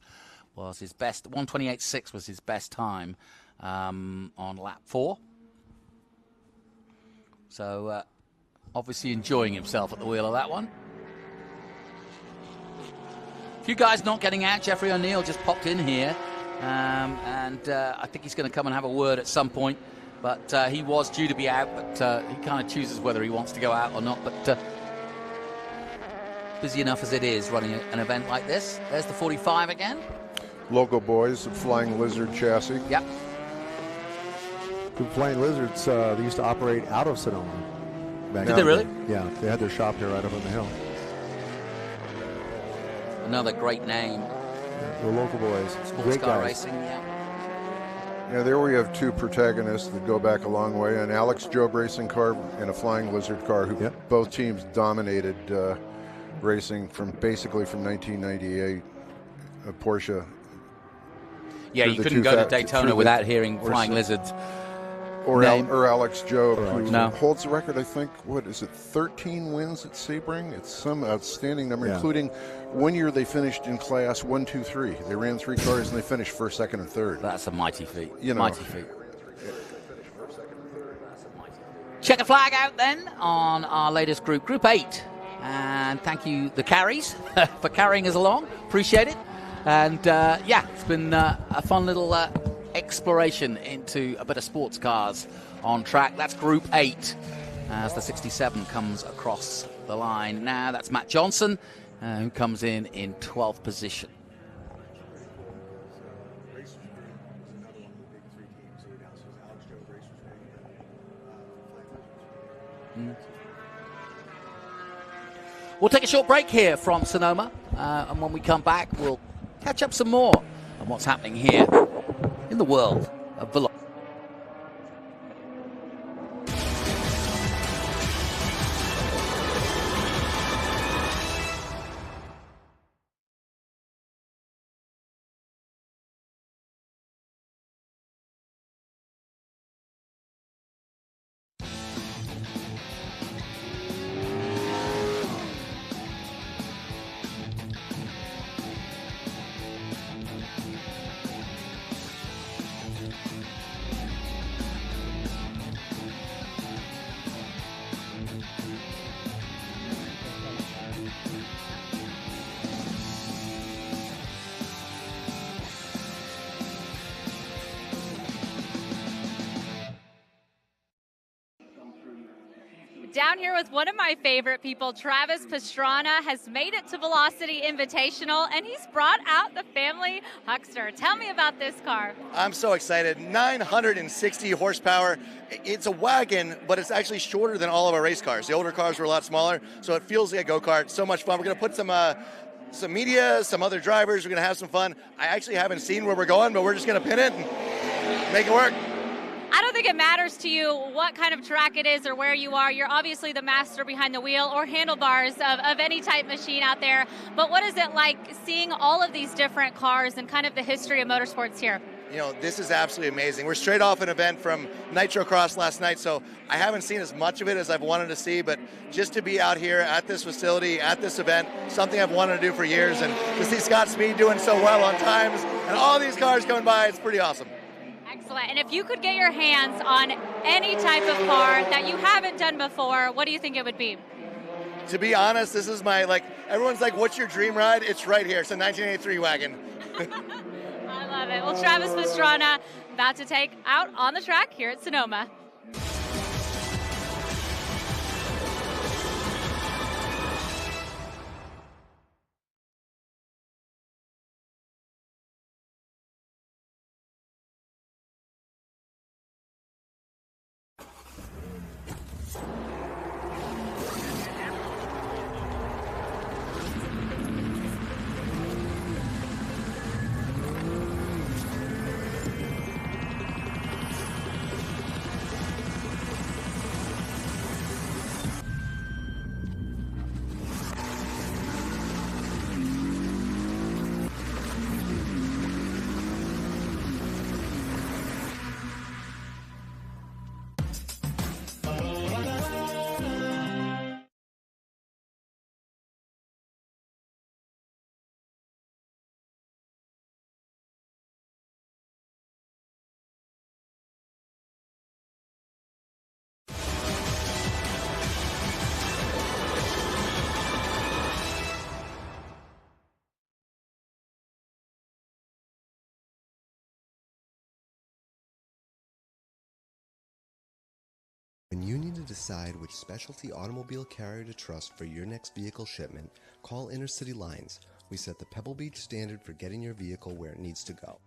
was his best. 128.6 was his best time on lap 4. So, obviously enjoying himself at the wheel of that one. A few guys not getting out. Jeffrey O'Neill just popped in here. And I think he's going to come and have a word at some point. But he was due to be out, but he kind of chooses whether he wants to go out or not. But busy enough as it is running an event like this. There's the 45 again.
Local boys, the Flying Lizard chassis.
Yep.
The Flying Lizards, they used to operate out of Sonoma.
Did they really?
Yeah, they had their shop here right up on the hill.
Another great name.
Yeah, the local boys.
Sports car racing,
Yeah, there we have 2 protagonists that go back a long way. An Alex Job racing car and a Flying Lizard car, who both teams dominated racing from 1998. Porsche
Yeah, you couldn't go to Daytona without hearing Flying Lizard's name.
Or Alex Job, who
No.
holds the record, I think, 13 wins at Sebring? It's some outstanding number, including one year they finished in class 1, 2, 3. They ran 3 cars and they finished first, second, and third.
That's a mighty feat.
You know.
Mighty feat. Check a flag out then on our latest group, Group 8. And thank you, the carries, for carrying us along. Appreciate it. And it's been a fun little exploration into a bit of sports cars on track. That's Group 8 as the 67 comes across the line. Now that's Matt Johnson, who comes in 12th position. We'll take a short break here from Sonoma, and when we come back, we'll catch up some more on what's happening here in the world of velocity.
Down here with one of my favorite people, Travis Pastrana, has made it to Velocity Invitational, and he's brought out the family Huckster. Tell me about this car.
I'm so excited. 960 horsepower. It's a wagon, but it's actually shorter than all of our race cars. The older cars were a lot smaller, so it feels like a go-kart. So much fun. We're going to put some media, some other drivers. We're going to have some fun. I actually haven't seen where we're going, but we're just going to pin it and make it work.
I don't think it matters to you what kind of track it is or where you are. You're obviously the master behind the wheel or handlebars of any type machine out there. But what is it like seeing all of these different cars and kind of the history of motorsports here?
You know, this is absolutely amazing. We're straight off an event from Nitro Cross last night, so I haven't seen as much of it as I've wanted to see, but just to be out here at this facility, at this event, something I've wanted to do for years, and to see Scott Speed doing so well on times and all these cars going by, it's pretty awesome.
Excellent. And if you could get your hands on any type of car that you haven't done before, what do you think it would be?
To be honest, this is my, everyone's like, what's your dream ride? It's right here. It's a 1983 wagon.
I love it. Well, Travis Pastrana about to take out on the track here at Sonoma.
When you need to decide which specialty automobile carrier to trust for your next vehicle shipment, call Intercity Lines. We set the Pebble Beach standard for getting your vehicle where it needs to go.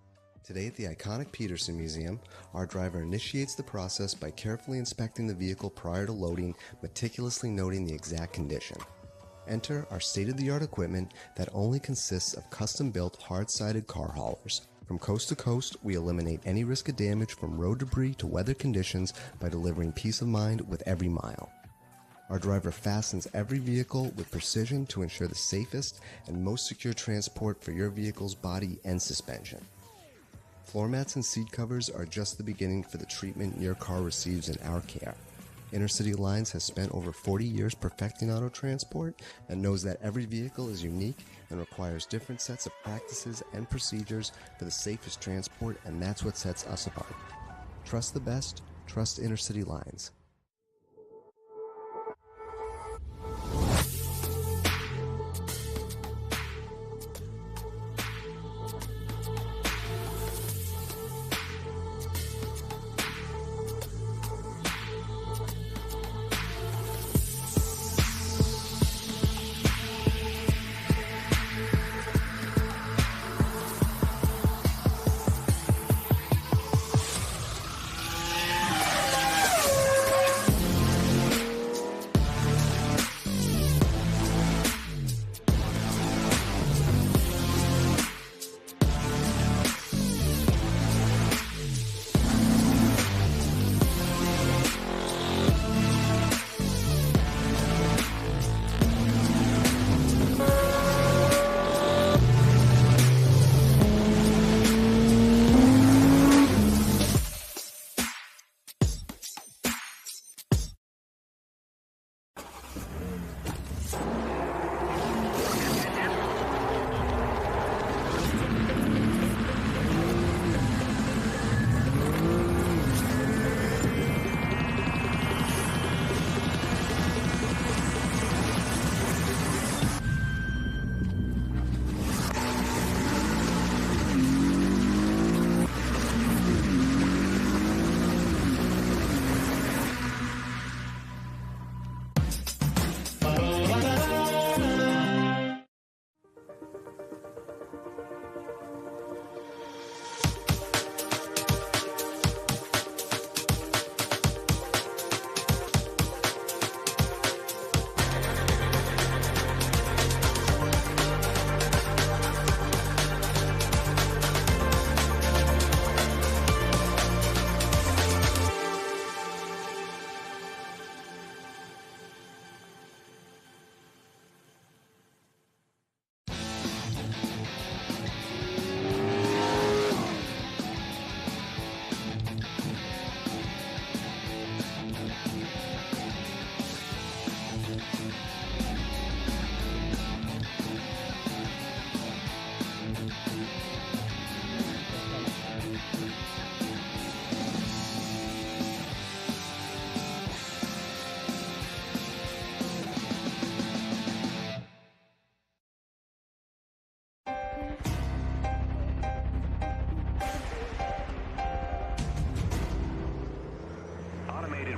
Today at the iconic Peterson Museum, our driver initiates the process by carefully inspecting the vehicle prior to loading, meticulously noting the exact condition. Enter our state-of-the-art equipment that only consists of custom-built hard-sided car haulers. From coast to coast, we eliminate any risk of damage from road debris to weather conditions by delivering peace of mind with every mile. Our driver fastens every vehicle with precision to ensure the safest and most secure transport for your vehicle's body and suspension. Floor mats and seat covers are just the beginning for the treatment your car receives in our care. Intercity Lines has spent over 40 years perfecting auto transport and knows that every vehicle is unique and requires different sets of practices and procedures for the safest transport, and that's what sets us apart. Trust the best, trust Intercity Lines.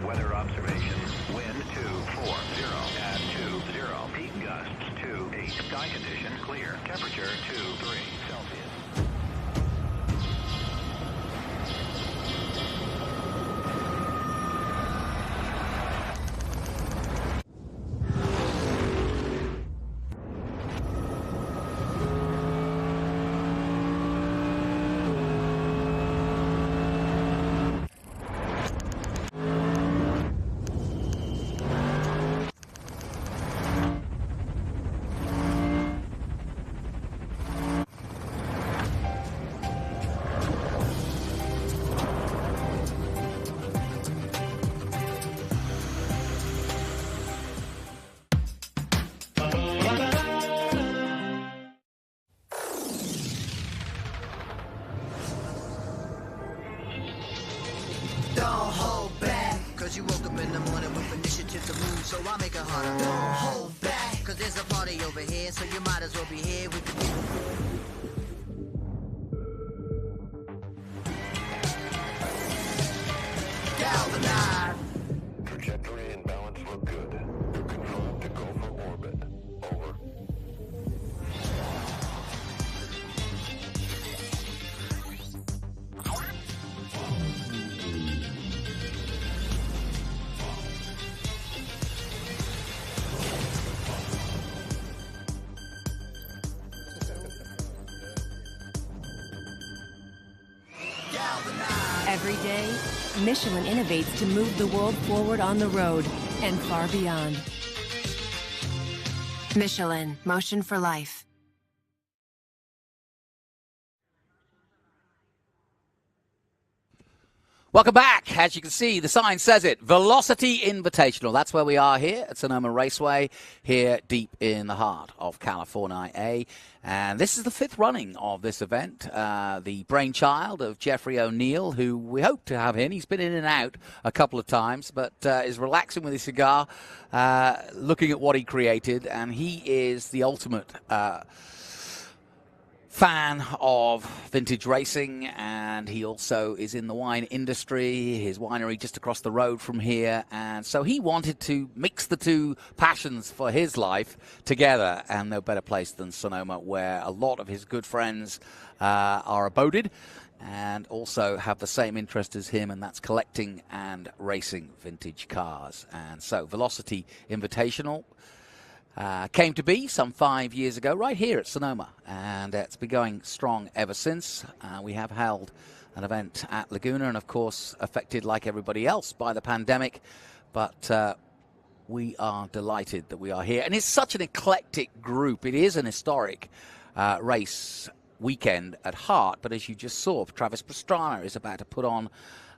Weather observation. Wind 240 at 20. Peak gusts 28. Sky condition clear. Temperature 23 Celsius.
You woke up in the morning with initiative to move, so I make it harder. Don't hold back, cause there's a party over here, so you might as well be here. We can galvanize.
Trajectory and balance look good. You're confirmed to go for orbit. Over.
Every day, Michelin innovates to move the world forward on the road and far beyond. Michelin, motion for life.
Welcome back. As you can see, the sign says it, Velocity Invitational. That's where we are here at Sonoma Raceway, here deep in the heart of California. And this is the 5th running of this event, the brainchild of Jeffrey O'Neill, who we hope to have in. He's been in and out a couple of times, but is relaxing with his cigar, looking at what he created. And he is the ultimate fan of vintage racing, and he also is in the wine industry, his winery just across the road from here, and so he wanted to mix the two passions for his life together, and no better place than Sonoma, where a lot of his good friends are aboded and also have the same interest as him, and that's collecting and racing vintage cars. And so Velocity Invitational came to be some 5 years ago right here at Sonoma, and it's been going strong ever since. We have held an event at Laguna, and of course affected like everybody else by the pandemic, but we are delighted that we are here. And it's such an eclectic group. It is an historic race weekend at heart, but as you just saw, Travis Pastrana is about to put on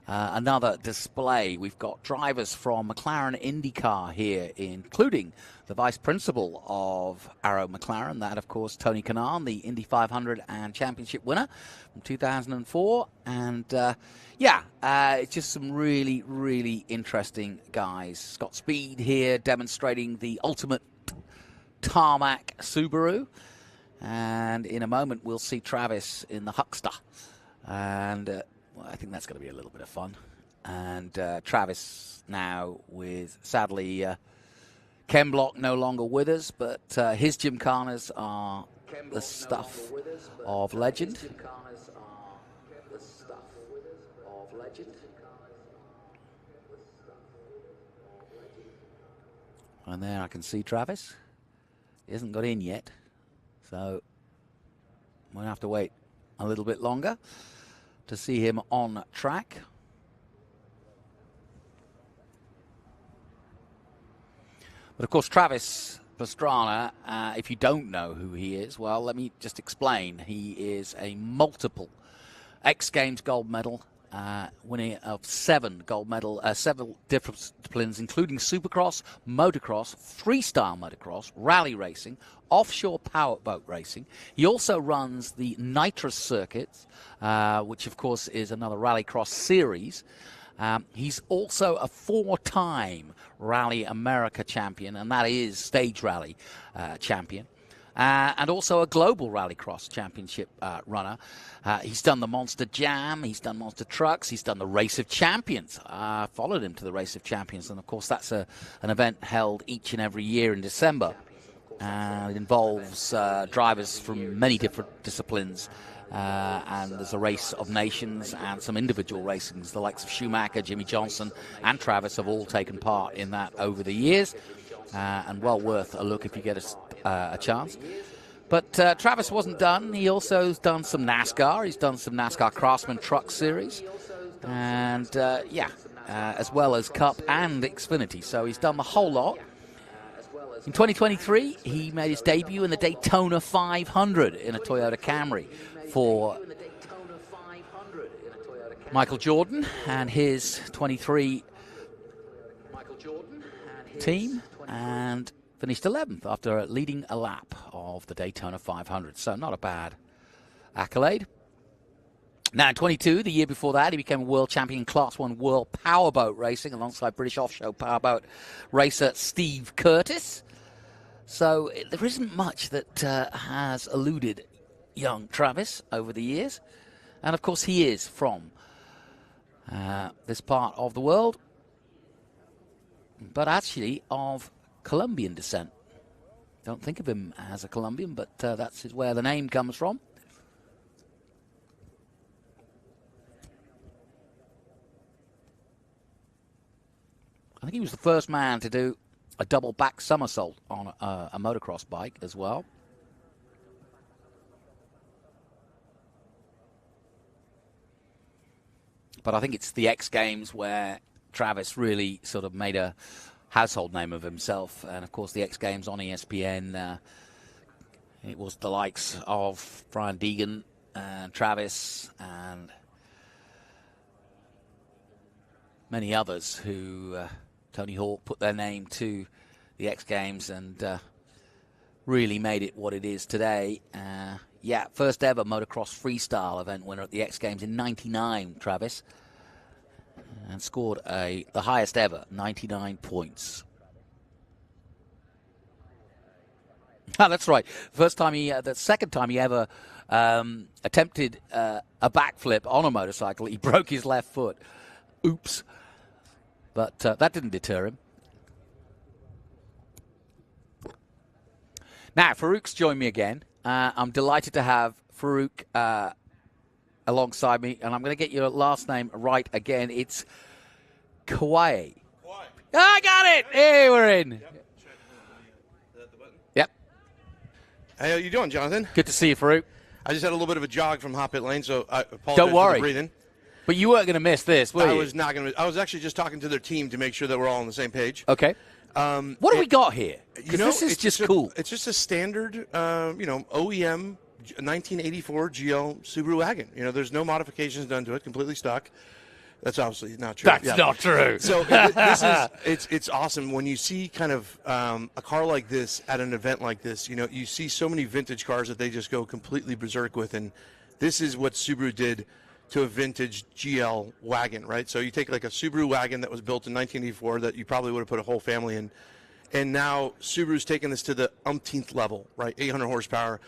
another display. We've got drivers from McLaren IndyCar here, including the vice principal of Arrow McLaren, that of course Tony Kanaan, the Indy 500 and championship winner from 2004. And it's just some really, really interesting guys. Scott Speed here demonstrating the ultimate tarmac Subaru. And in a moment we'll see Travis in the Huckster. And I think that's going to be a little bit of fun. And Travis now with, sadly, Ken Block no longer with us, but his Gymkhanas are the stuff of legend. And there I can see Travis. He hasn't got in yet, so we'll have to wait a little bit longer to see him on track. But of course, Travis Pastrana, if you don't know who he is, well, let me just explain. He is a multiple X Games gold medal winner of 7 gold medal, several different disciplines, including Supercross, motocross, freestyle motocross, rally racing, offshore powerboat racing. He also runs the nitrous circuits, which of course is another rallycross series. He's also a 4-time Rally America champion, and that is stage rally champion. And also a global rallycross championship runner. He's done the Monster Jam, he's done Monster Trucks, he's done the Race of Champions. Followed him to the Race of Champions, and of course that's an event held each and every year in December. It involves drivers from many different disciplines. And there's a race of nations and some individual racings. The likes of Schumacher, Jimmy Johnson, and Travis have all taken part in that over the years. And well worth a look if you get a chance. But Travis wasn't done. He also has done some NASCAR. He's done some NASCAR Craftsman Truck Series. And as well as Cup and Xfinity. So he's done the whole lot. In 2023, he made his debut in the Daytona 500 in a Toyota Camry for Michael Jordan and his 23 team, and finished 11th after leading a lap of the Daytona 500. So not a bad accolade. Now in 22, the year before that, he became a world champion in Class 1 World Powerboat Racing alongside British offshore powerboat racer Steve Curtis. So there isn't much that has eluded young Travis over the years. And of course he is from this part of the world, but actually of Colombian descent. Don't think of him as a Colombian, but that's where the name comes from. I think he was the first man to do a double back somersault on a motocross bike as well. But I think it's the X Games where Travis really sort of made a household name of himself. And, of course, the X Games on ESPN, it was the likes of Brian Deegan and Travis and many others who Tony Hawk put their name to the X Games and really made it what it is today. Yeah, first ever motocross freestyle event winner at the X Games in '99, Travis, and scored the highest ever, 99 points. Oh, that's right. The second time he ever attempted a backflip on a motorcycle, he broke his left foot. Oops. But that didn't deter him. Now, Farouk's joined me again. I'm delighted to have Farouk alongside me, and I'm going to get your last name right again. It's Kawai. I got it! Hey, we're in. Yep.
Hey, how you doing, Jonathan?
Good to see you, Farouk.
I just had a little bit of a jog from hot pit lane, so I apologize
Don't worry.
for the breathing.
But you weren't going to miss this, were you?
I was not going to. I was actually just talking to their team to make sure that we're all on the same page.
Okay. What do we got here? Because this is just cool.
It's just a standard, OEM 1984 GL Subaru wagon. There's no modifications done to it. Completely stock. That's obviously not true.
That's not true.
So it's awesome when you see kind of a car like this at an event like this. You see so many vintage cars that they just go completely berserk with, and this is what Subaru did to a vintage GL wagon, right? So you take like a Subaru wagon that was built in 1984 that you probably would have put a whole family in, and now Subaru's taken this to the umpteenth level, right? 800 horsepower,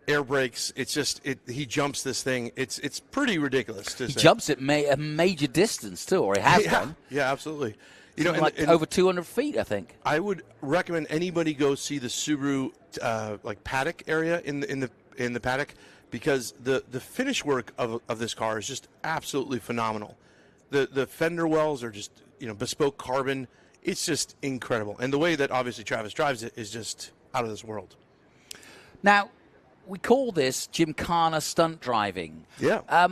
air brakes. It's just he jumps this thing. It's pretty ridiculous to say.
He jumps it a major distance too, or he has done.
Yeah, absolutely.
And over 200 feet, I think.
I would recommend anybody go see the Subaru paddock area in the paddock, because the finish work of this car is just absolutely phenomenal. The fender wells are just bespoke carbon. It's just incredible, and the way that obviously Travis drives it is just out of this world.
Now, we call this Gymkhana stunt driving.
Yeah.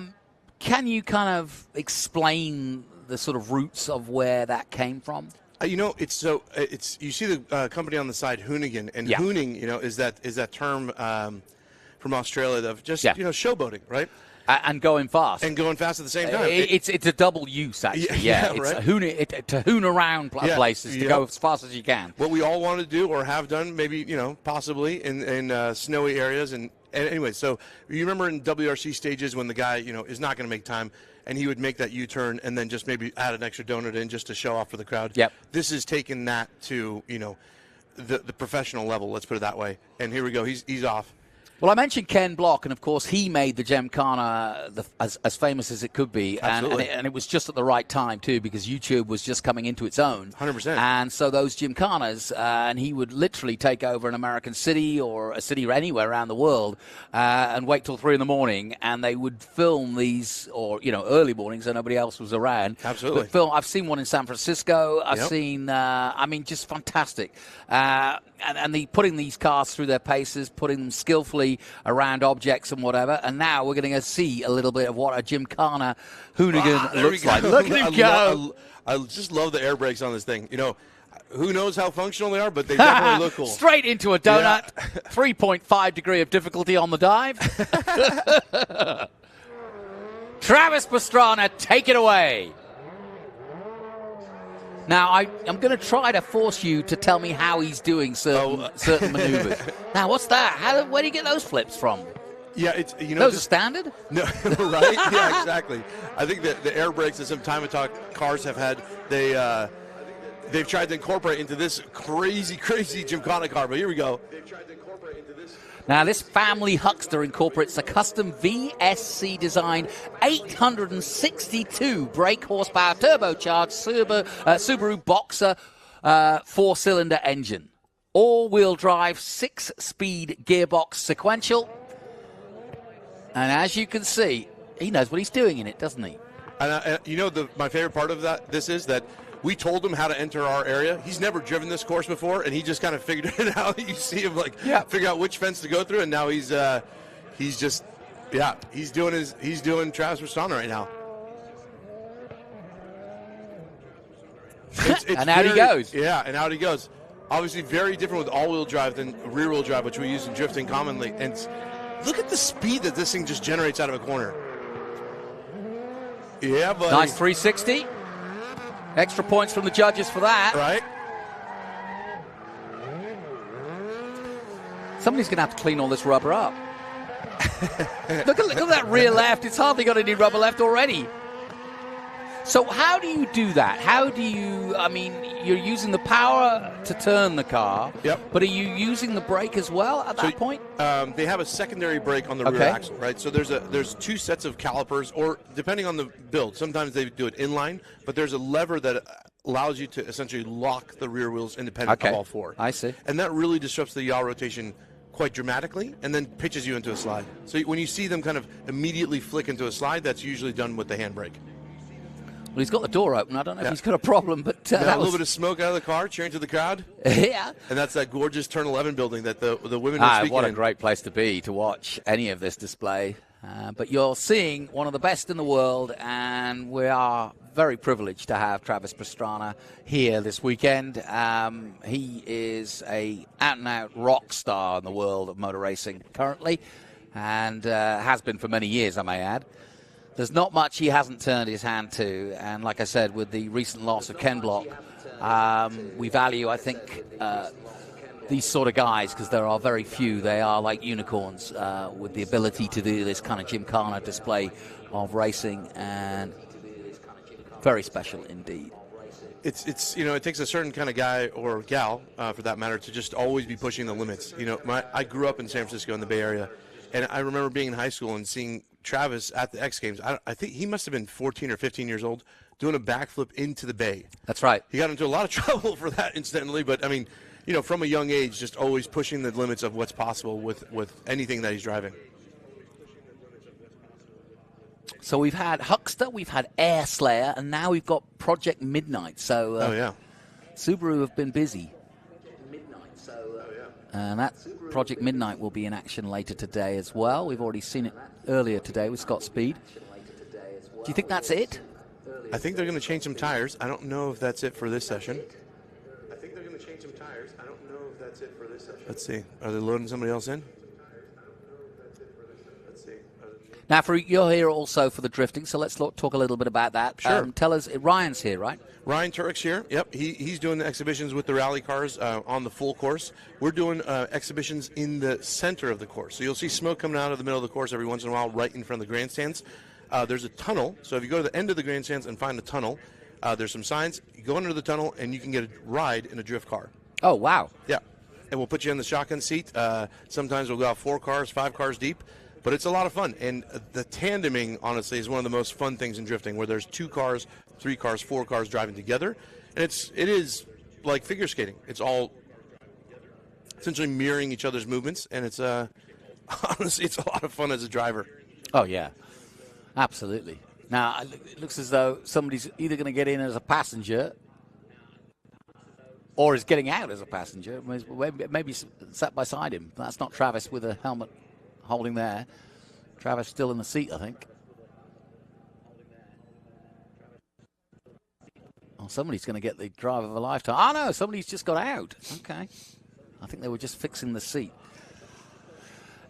Can you kind of explain the sort of roots of where that came from?
You see the company on the side, Hoonigan, and hooning, is that term from Australia of just showboating, right?
And going fast.
And going fast at the same time.
It's a double use, actually. Yeah, it's
right?
to hoon around places, to go as fast as you can.
What we all want to do or have done, maybe, possibly in snowy areas. And anyway, so you remember in WRC stages when the guy, is not going to make time, and he would make that U-turn and then just maybe add an extra donut in just to show off for the crowd.
Yep.
This has taken that to, the professional level, let's put it that way. And here we go. He's off.
Well, I mentioned Ken Block, and of course he made the Gymkhana as famous as it could be, and it was just at the right time too, because YouTube was just coming into its own.
100%.
And so those Gymkhanas, and he would literally take over an American city or a city anywhere around the world, and wait till 3 a.m, and they would film these, or early mornings, so nobody else was around.
Absolutely.
But I've seen one in San Francisco. I've seen, just fantastic. And putting these cars through their paces, putting them skillfully around objects and whatever. And now we're going to see a little bit of what a Gymkhana hoonigan looks like. Look at him go.
I just love the air brakes on this thing. Who knows how functional they are, but they definitely look cool.
Straight into a donut. 3.5 degree of difficulty on the dive. Travis Pastrana, take it away. Now, I'm going to try to force you to tell me how he's doing certain maneuvers. Now, what's that? Where do you get those flips from?
Yeah, it's
those are standard.
No, right? Yeah, exactly. I think that the air brakes that some time attack cars have had, they've tried to incorporate into this crazy Gymkhana car. But here we go. They've tried to incorporate into this.
Now, this family huckster incorporates a custom VSC designed 862 brake horsepower turbocharged Subaru Boxer 4-cylinder engine. All-wheel drive 6-speed gearbox sequential. And as you can see, he knows what he's doing in it, doesn't he?
And my favorite part of this is that we told him how to enter our area. He's never driven this course before, and he just kind of figured it out. You see him figure out which fence to go through, and now he's doing Travis Pastrana right now.
And out he goes.
Yeah, and out he goes. Obviously, very different with all-wheel drive than rear-wheel drive, which we use in drifting commonly. And look at the speed that this thing just generates out of a corner. Yeah, buddy.
Nice 360. Extra points from the judges for that.
Right.
Somebody's going to have to clean all this rubber up. look at that rear left. It's hardly got any rubber left already. So how do you do that? How do you, I mean, you're using the power to turn the car.
Yep.
But are you using the brake as well at that point?
They have a secondary brake on the rear axle, right? So there's two sets of calipers, or depending on the build, sometimes they do it inline, but there's a lever that allows you to essentially lock the rear wheels independent of all four.
I see.
And that really disrupts the yaw rotation quite dramatically and then pitches you into a slide. So when you see them kind of immediately flick into a slide, that's usually done with the handbrake.
Well, he's got the door open. I don't know if he's got a problem, but
a little bit of smoke out of the car, cheering to the crowd.
Yeah.
And that's that gorgeous Turn 11 building that the women were speaking
What a
in.
great place to be to watch any of this display. But you're seeing one of the best in the world, and we are very privileged to have Travis Pastrana here this weekend. He is a out-and-out rock star in the world of motor racing currently, and has been for many years, I may add. There's not much he hasn't turned his hand to, and like I said, with the recent loss of Ken Block, we value, I think, these sort of guys, because there are very few. They are like unicorns with the ability to do this kind of gymkhana display of racing, and very special indeed.
It's it takes a certain kind of guy or gal, for that matter, to just always be pushing the limits. I grew up in San Francisco in the Bay Area, and I remember being in high school and seeing Travis at the X Games. I think he must have been 14 or 15 years old, doing a backflip into the bay.
That's right.
He got into a lot of trouble for that, incidentally, but I mean, from a young age, just always pushing the limits of what's possible with anything that he's driving.
So we've had Huckster, we've had Air Slayer, and now we've got Project Midnight. So Subaru have been busy. And that Project Midnight will be in action later today as well. We've already seen it earlier today with Scott Speed. Do you think that's it?
I think they're going to change some tires. I don't know if that's it for this session. Let's see. Are they loading somebody else in?
Now, you're here also for the drifting, so let's talk a little bit about that.
Sure.
Tell us, Ryan's here, right?
Ryan Turek's here. Yep, he's doing the exhibitions with the rally cars on the full course. We're doing exhibitions in the center of the course. So you'll see smoke coming out of the middle of the course every once in a while right in front of the grandstands. There's a tunnel. So if you go to the end of the grandstands and find a tunnel, there's some signs. You go under the tunnel, and you can get a ride in a drift car.
Oh, wow.
Yeah. And we'll put you in the shotgun seat. Sometimes we'll go out 4 cars, 5 cars deep. But it's a lot of fun. And the tandeming, honestly, is one of the most fun things in drifting, where there's 2 cars, 3 cars, 4 cars driving together. And it is like figure skating. It's all essentially mirroring each other's movements. And it's honestly, it's a lot of fun as a driver.
Oh, yeah. Absolutely. Now, it looks as though somebody's either going to get in as a passenger or is getting out as a passenger. Maybe sat beside him. That's not Travis with a helmet holding there. Travis still in the seat, I think. Oh, somebody's going to get the drive of a lifetime. Oh, no, somebody's just got out. Okay. I think they were just fixing the seat.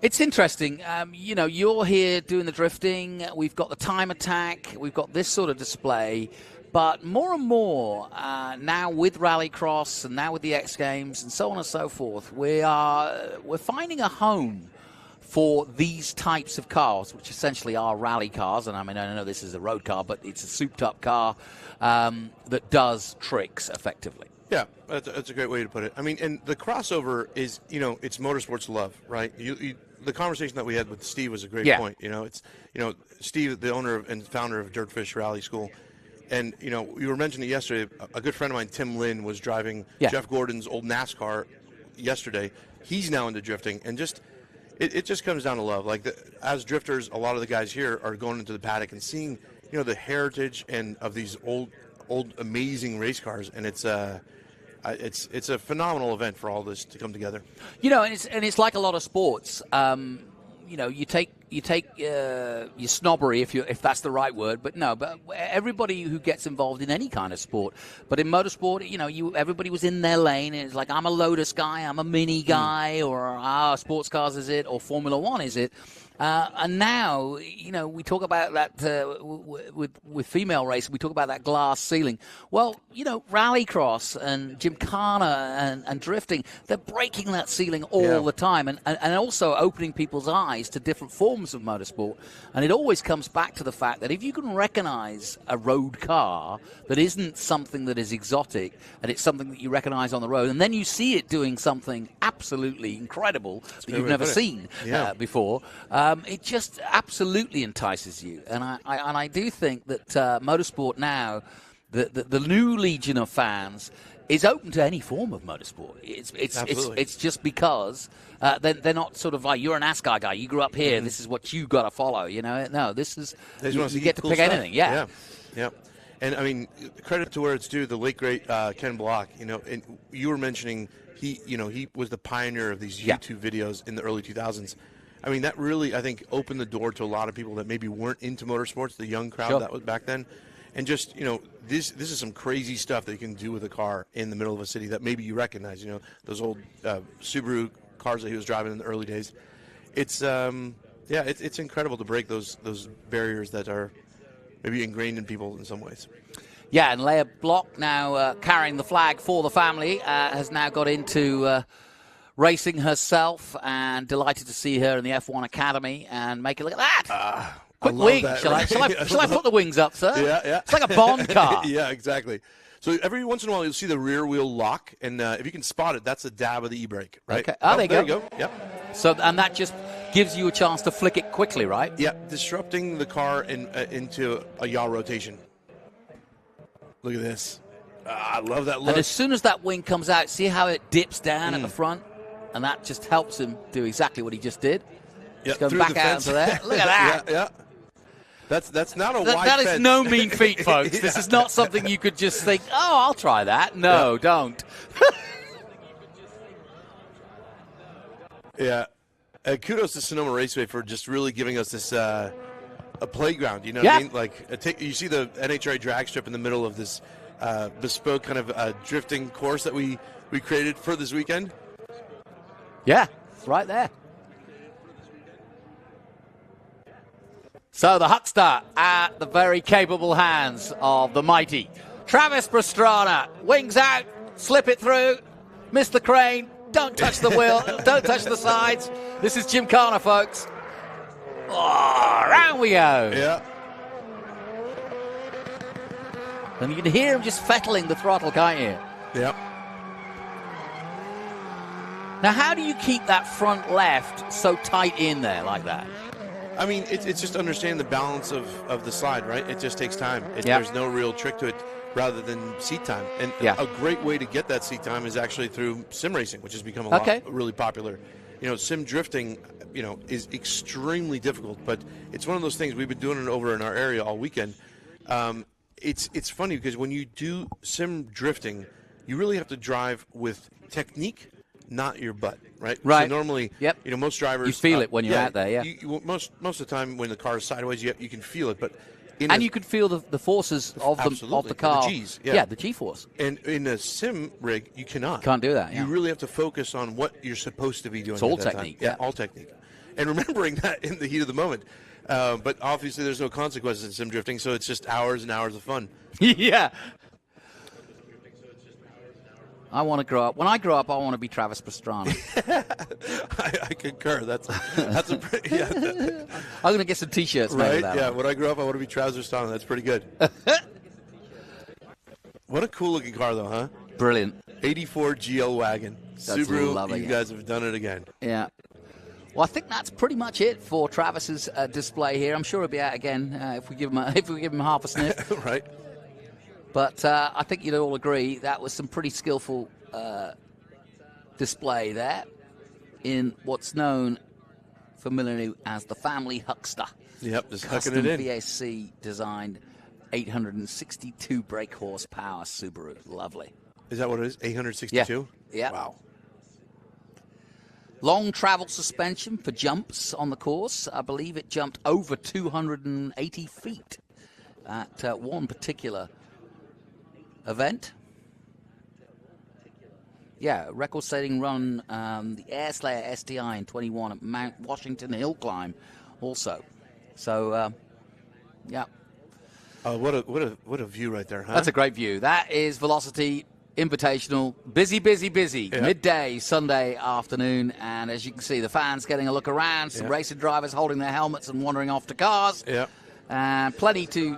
It's interesting. You're here doing the drifting. We've got the time attack. We've got this sort of display. But more and more now with Rallycross and now with the X Games and so on and so forth, we're finding a home for these types of cars, which essentially are rally cars. And I mean, I know this is a road car, but it's a souped-up car that does tricks effectively.
Yeah, that's a great way to put it. I mean, and the crossover is, it's motorsports love, right? The conversation that we had with Steve was a great point. It's Steve, the owner and founder of Dirtfish Rally School. And, you were mentioning it yesterday. A good friend of mine, Tim Lynn, was driving Jeff Gordon's old NASCAR yesterday. He's now into drifting, and it just comes down to love. Like, as drifters, a lot of the guys here are going into the paddock and seeing, the heritage and of these old amazing race cars, and it's a phenomenal event for all this to come together.
And it's like a lot of sports. You take your snobbery, if that's the right word, but everybody who gets involved in any kind of sport. But in motorsport, everybody was in their lane. And it's like, I'm a Lotus guy, I'm a Mini guy, or sports cars is it, or Formula One is it. And now, we talk about that with female racing. We talk about that glass ceiling. Well, rallycross and gymkhana and drifting, they're breaking that ceiling all the time, and also opening people's eyes to different forms of motorsport. And it always comes back to the fact that if you can recognize a road car that isn't something that is exotic, and it's something that you recognize on the road, and then you see it doing something absolutely incredible that you've never seen before, it just absolutely entices you. And I do think that motorsport now, the new legion of fans, is open to any form of motorsport. It's just because they're not sort of like, you're an NASCAR guy, you grew up here, this is what you got to follow. No, this is you get to pick anything. Yeah.
And I mean, credit to where it's due. The late great Ken Block. And you were mentioning he was the pioneer of these YouTube videos in the early 2000s. I mean, that really, I think, opened the door to a lot of people that maybe weren't into motorsports, the young crowd that was back then. And just, this is some crazy stuff that you can do with a car in the middle of a city that maybe you recognize, those old Subaru cars that he was driving in the early days. It's, it's incredible to break those barriers that are maybe ingrained in people in some ways.
Yeah, and Leia Block, now carrying the flag for the family, has now got into racing herself, and delighted to see her in the F1 Academy. And make it look at that! Quick wing. Shall I put the wings up, sir?
Yeah.
It's like a Bond car.
Yeah, exactly. So every once in a while you'll see the rear wheel lock, and if you can spot it, that's the dab of the e-brake, right?
Okay. There you go.
Yep.
So, and that just gives you a chance to flick it quickly, right?
Yeah, disrupting the car into a yaw rotation. Look at this. I love that look.
And as soon as that wing comes out, see how it dips down at the front? And that just helps him do exactly what he just did.
Yeah,
just going back out into there. Look at that.
Yeah. That's not a wide fence.
That is no mean feat, folks. This is not something you could just think, oh, I'll try that. No, don't.
Yeah. Kudos to Sonoma Raceway for just really giving us this a playground. You know what I mean? Like, you see the NHRA drag strip in the middle of this bespoke kind of drifting course that we created for this weekend?
Yeah, it's right there. So the Huckster at the very capable hands of the mighty Travis Pastrana. Wings out, slip it through, miss the crane, don't touch the wheel, don't touch the sides. This is Gymkhana, folks. Oh, around we go.
Yeah.
And you can hear him just fettling the throttle, can't you?
Yep.
Now, how do you keep that front left so tight in there like that?
I mean, it's just understanding the balance of the slide, right? It just takes time. There's no real trick to it rather than seat time. And a great way to get that seat time is actually through sim racing, which has become really popular. You know, sim drifting, is extremely difficult, but it's one of those things. We've been doing it over in our area all weekend. It's funny because when you do sim drifting, you really have to drive with technique, not your butt, right?
Right.
So normally, most drivers...
You feel it when you're out there,
most of the time when the car is sideways, you can feel it, but...
you can feel the forces of the car.
The G's,
the G-force.
And in a sim rig, you cannot.
Can't do that,
You really have to focus on what you're supposed to be doing.
It's all
at that
technique.
Time. Yeah, all technique. And remembering that in the heat of the moment. But obviously there's no consequences in sim drifting, so it's just hours and hours of fun.
Yeah. I want to grow up. When I grow up, I want to be Travis Pastrana.
I concur. That's a pretty...
I'm going to get some T-shirts made of that.
Yeah, when I grow up, I want to be Travis Pastrana. That's pretty good. What a cool-looking car, though, huh?
Brilliant.
84 GL wagon.
That's
Subaru,
lovely,
you guys have done it again.
Yeah. Well, I think that's pretty much it for Travis's display here. I'm sure he'll be out again if we give him half a sniff.
Right.
But I think you'd all agree that was some pretty skillful display there in what's known familiarly as the family Huckster.
Yep, just
custom
hucking it in.
VSC designed 862 brake horsepower Subaru. Lovely.
Is that what it is? 862?
Yeah.
Wow.
Long travel suspension for jumps on the course. I believe it jumped over 280 feet at one particular event. Yeah, record-setting run, the Air Slayer STI in 21 at Mount Washington Hill Climb also. So, yeah.
What a view right there, huh?
That's a great view. That is Velocity Invitational. Busy, busy, busy.
Yeah.
Midday, Sunday afternoon. And as you can see, the fans getting a look around. Some racing drivers holding their helmets and wandering off to cars.
Yeah.
And plenty to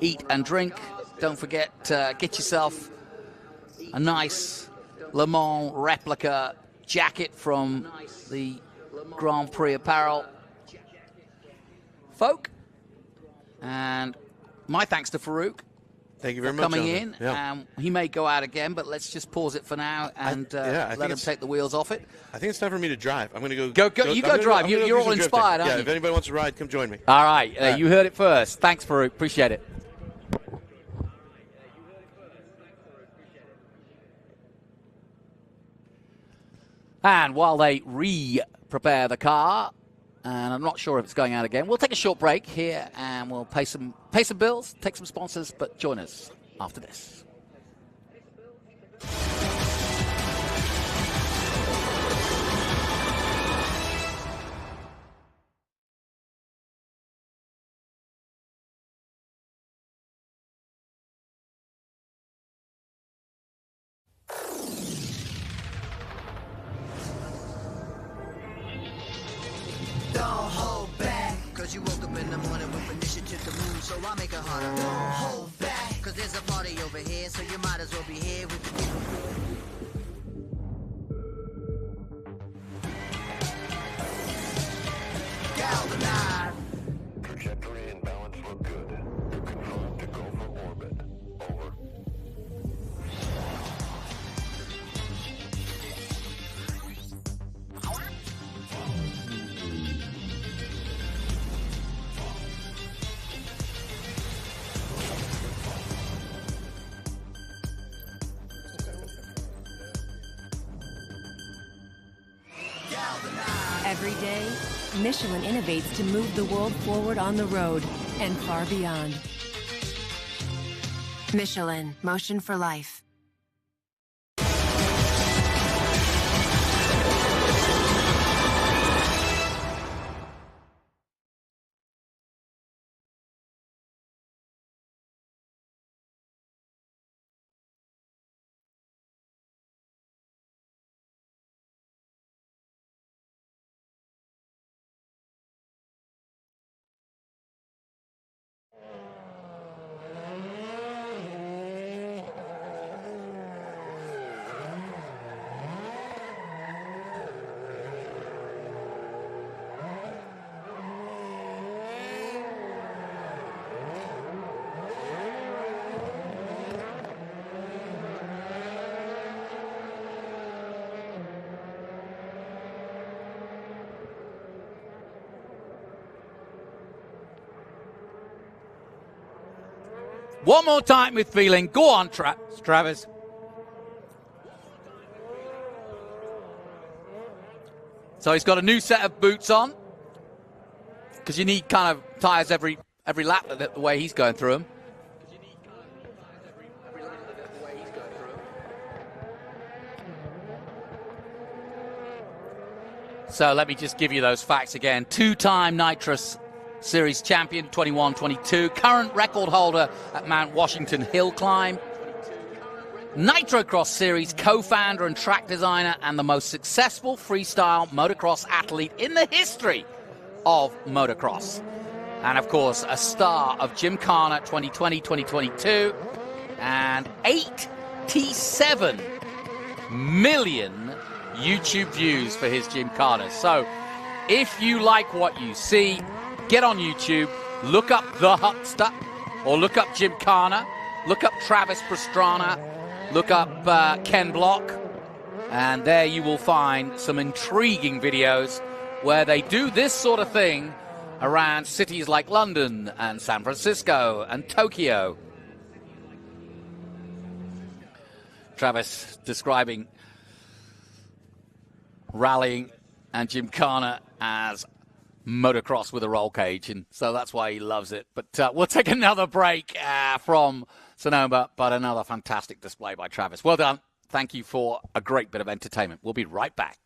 eat and drink. Don't forget, get yourself a nice Le Mans replica jacket from the Grand Prix apparel folk. And my thanks to Farouk.
Thank you very much,
coming
Jonathan.
in.
Yeah.
He may go out again, but let's just pause it for now and let him take the wheels off it.
I think it's time for me to drive. I'm going to
Go. You go drive. You're all inspired, aren't you?
If anybody wants to ride, come join me.
All right. You heard it first. Thanks, Farouk. Appreciate it. And while they prepare the car, and I'm not sure if it's going out again, we'll take a short break here and we'll pay some bills, take some sponsors, but join us after this.
You woke up in the morning with initiative to move, so I make it harder. Don't hold back, cause there's a party over here, so you might as well be here with the galvanize.
Trajectory and balance look good. Confirmed to go for orbit. Over.
Every day, Michelin innovates to move the world forward on the road and far beyond. Michelin, motion for life.
One more time with feeling. Go on, Travis. So he's got a new set of boots on because you need kind of tyres every lap the way he's going through them. So let me just give you those facts again. Two-time Nitrous Series champion, 21-22. Current record holder at Mount Washington Hill Climb. Nitrocross Series co-founder and track designer, and the most successful freestyle motocross athlete in the history of motocross. And of course, a star of Gymkhana 2020-2022. And 87 million YouTube views for his Gymkhana. So if you like what you see, get on YouTube, look up The Huckster, or look up Gymkhana, look up Travis Pastrana, look up Ken Block, and there you will find some intriguing videos where they do this sort of thing around cities like London and San Francisco and Tokyo. Travis describing rallying and Gymkhana as motocross with a roll cage, and so that's why he loves it. But we'll take another break from Sonoma, but another fantastic display by Travis. Well done. Thank you for a great bit of entertainment. We'll be right back.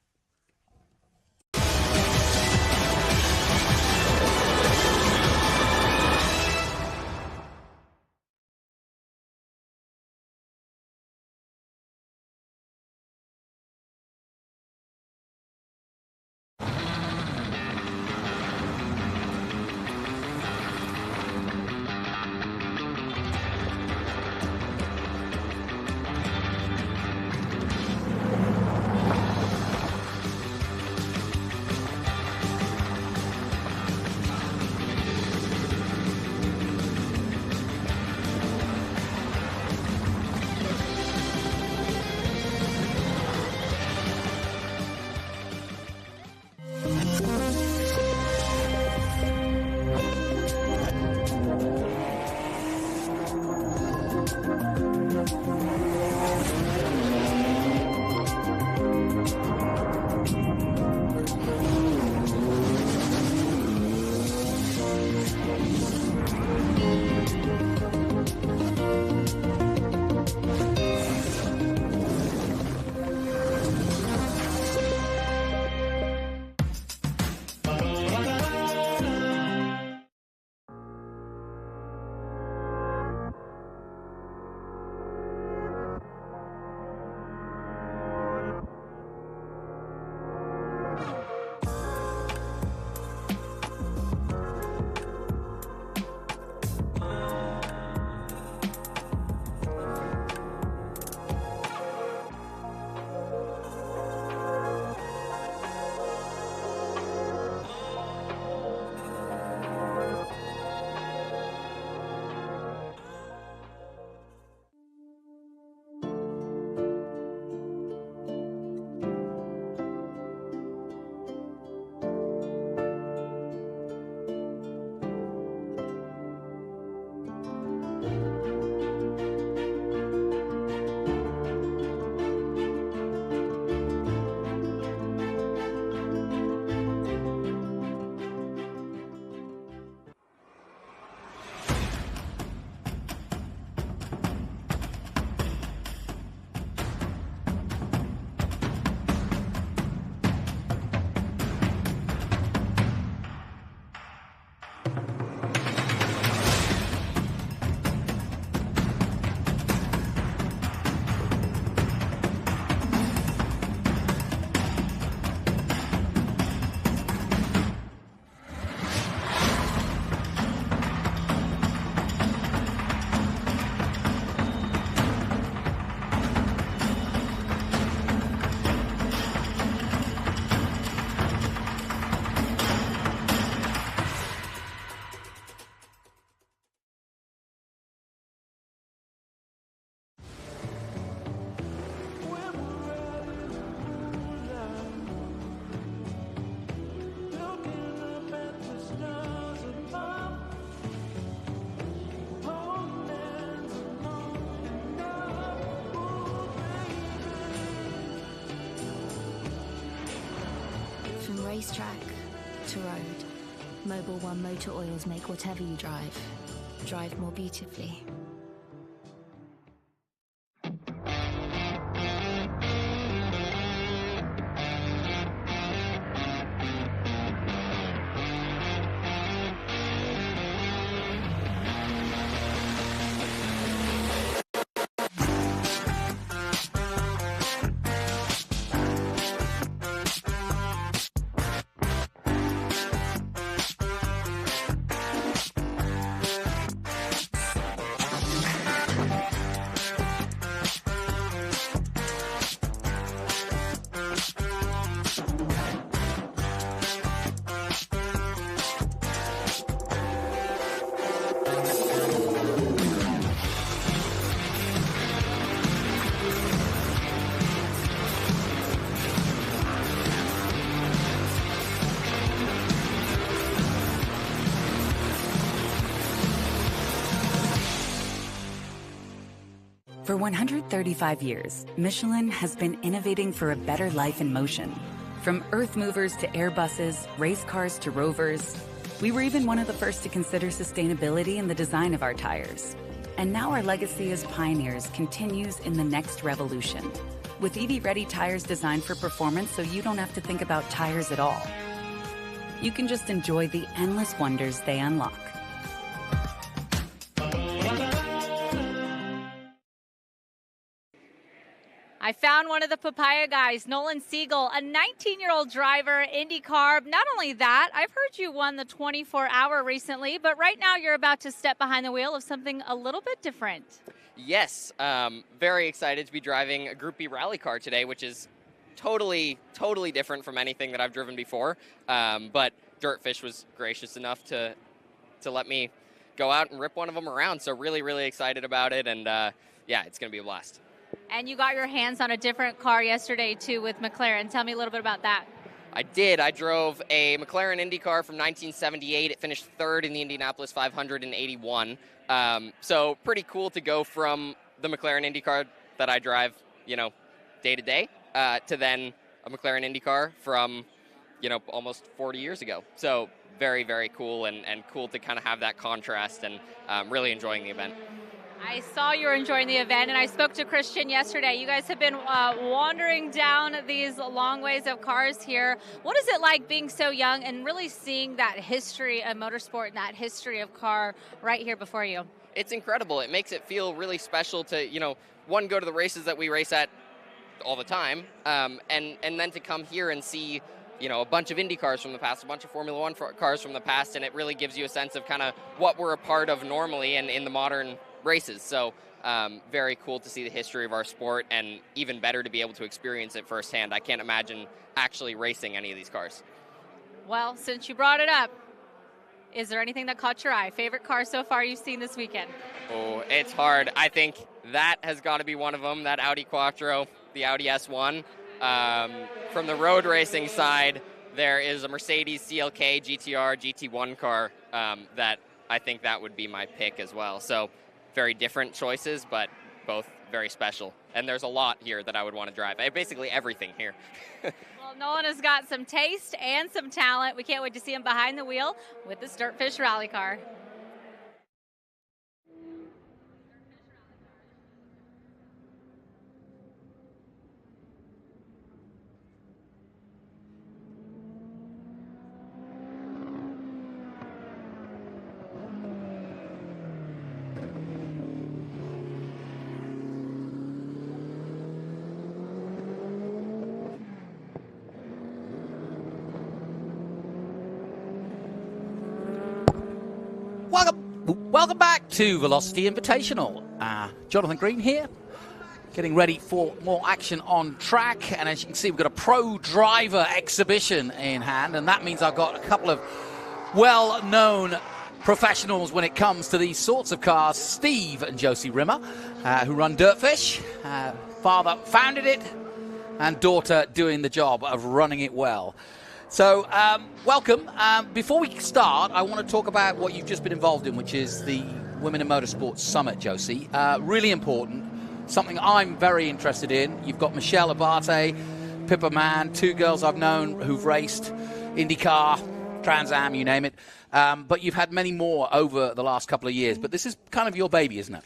racetrack to road, Mobil 1 Motor Oils make whatever you drive more beautifully.
For 135 years, Michelin has been innovating for a better life in motion. From earth movers to Airbuses, race cars to rovers, we were even one of the first to consider sustainability in the design of our tires. And now our legacy as pioneers continues in the next revolution, with EV-ready tires designed for performance so you don't have to think about tires at all. You can just enjoy the endless wonders they unlock.
I found one of the papaya guys, Nolan Siegel, a 19-year-old driver, IndyCar. Not only that, I've heard you won the 24-hour recently, but right now you're about to step behind the wheel of something a little bit different.
Yes, very excited to be driving a Group B rally car today, which is totally different from anything that I've driven before. But Dirtfish was gracious enough to let me go out and rip one of them around. So really excited about it, and yeah, it's going to be a blast.
And you got your hands on a different car yesterday, too, with McLaren. Tell me a little bit about that.
I did. I drove a McLaren Indy car from 1978. It finished third in the Indianapolis 500 in 81. So pretty cool to go from the McLaren Indy car that I drive, day to day, to then a McLaren Indy car from, almost 40 years ago. So very cool and cool to kind of have that contrast, and really enjoying the event.
I saw you were enjoying the event, and I spoke to Christian yesterday. You guys have been wandering down these long ways of cars here. What is it like being so young and really seeing that history of motorsport and that history of car right here before you?
It's incredible. It makes it feel really special to, one, go to the races that we race at all the time, and then to come here and see, a bunch of Indy cars from the past, a bunch of Formula One cars from the past, and it really gives you a sense of kind of what we're a part of normally and in the modern races. So very cool to see the history of our sport, and even better to be able to experience it firsthand. I can't imagine actually racing any of these cars.
Well, since you brought it up, is there anything that caught your eye? Favorite car so far you've seen this weekend?
Oh, it's hard. I think that has got to be one of them, that Audi Quattro, the Audi S1. From the road racing side, there is a Mercedes CLK GTR GT1 car that I think that would be my pick as well. So very different choices, but both very special. And there's a lot here that I would want to drive. Basically everything here.
Well, Nolan has got some taste and some talent. We can't wait to see him behind the wheel with this Dirtfish rally car.
Welcome back to Velocity Invitational. Jonathan Green here, getting ready for more action on track. And as you can see, we've got a pro driver exhibition in hand, and that means I've got a couple of well-known professionals when it comes to these sorts of cars. Steve and Josie Rimmer, who run Dirtfish. Father founded it, and daughter doing the job of running it well. So, welcome. Before we start, I want to talk about what you've just been involved in, which is the Women in Motorsports Summit, Josie. Really important, something I'm very interested in. You've got Michelle Abate, Pippa Mann, two girls I've known who've raced IndyCar, Trans Am, you name it. But you've had many more over the last couple of years. But this is kind of your baby, isn't it?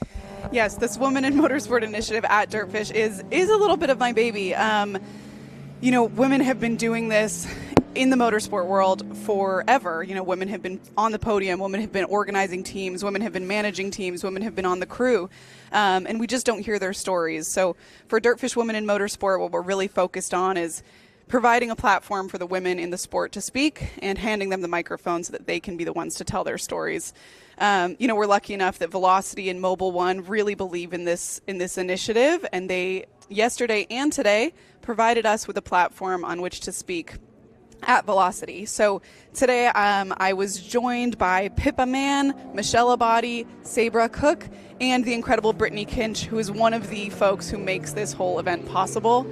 Yes, this Women in Motorsport initiative at Dirtfish is a little bit of my baby. Women have been doing this in the motorsport world forever. Women have been on the podium, women have been organizing teams, women have been managing teams, women have been on the crew, and we just don't hear their stories. So for Dirtfish Women in Motorsport, what we're really focused on is providing a platform for the women in the sport to speak and handing them the microphone so that they can be the ones to tell their stories. We're lucky enough that Velocity and Mobile One really believe in this initiative, and they yesterday and today provided us with a platform on which to speak at Velocity. So today I was joined by Pippa Mann, Michelle Abadi, Sabra Cook, and the incredible Brittany Kinch, who is one of the folks who makes this whole event possible.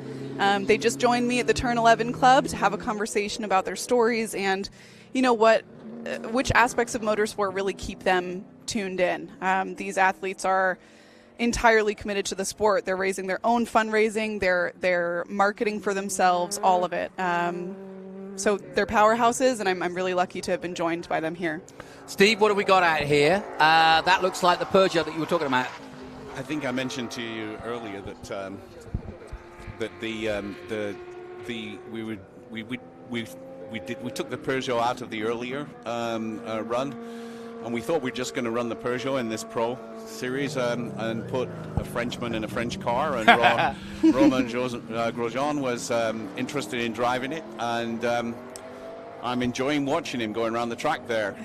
They just joined me at the Turn 11 Club to have a conversation about their stories and, which aspects of motorsport really keep them tuned in. These athletes are entirely committed to the sport. They're raising their own fundraising. They're marketing for themselves, all of it. So they're powerhouses, and I'm really lucky to have been joined by them here.
Steve, what have we got out here? That looks like the Peugeot that you were talking about.
I think I mentioned to you earlier that we took the Peugeot out of the earlier run, and we thought we were just going to run the Peugeot in this Pro Series and put a Frenchman in a French car, and Romain Grosjean was interested in driving it, and I'm enjoying watching him going around the track there.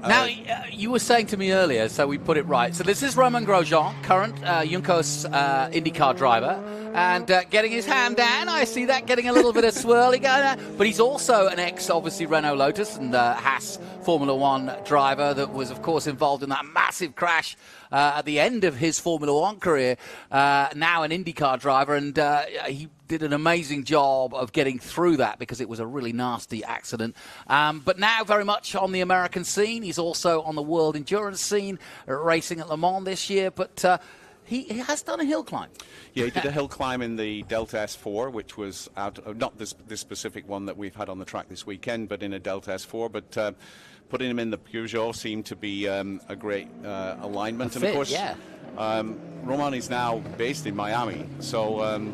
Now, you were saying to me earlier, so we put it right. So this is Romain Grosjean, current Juncos IndyCar driver, and getting his hand down. I see that, getting a little bit of swirly going on. But he's also an obviously, Renault Lotus and Haas Formula One driver that was, of course, involved in that massive crash at the end of his Formula One career. Now an IndyCar driver, and he did an amazing job of getting through that because it was a really nasty accident. But now very much on the American scene. He's also on the world endurance scene, racing at Le Mans this year. But he has done a hill climb.
Yeah, he did a hill climb in the Delta S4, which was out of, not this specific one that we've had on the track this weekend, but in a Delta S4. But putting him in the Peugeot seemed to be a great alignment.
And of course,
Romain is now based in Miami, so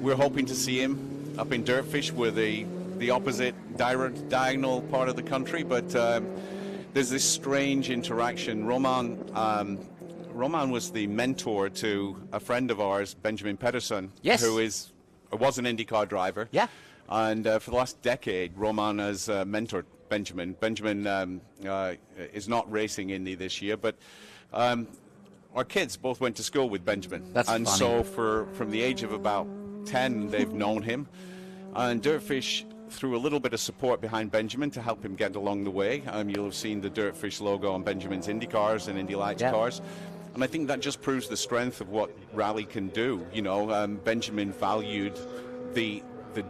we're hoping to see him up in Dirtfish. We're the opposite diagonal part of the country, but there's this strange interaction. Romain was the mentor to a friend of ours, Benjamin Pedersen, who was an IndyCar driver.
Yeah.
And for the last decade, Romain has mentored Benjamin. Benjamin is not racing Indy this year, but our kids both went to school with Benjamin.
That's
and
funny.
So from the age of about 10, they've known him. And Dirtfish threw a little bit of support behind Benjamin to help him get along the way. You'll have seen the Dirtfish logo on Benjamin's Indy cars and Indy Lights cars. And I think that just proves the strength of what rally can do. Benjamin valued the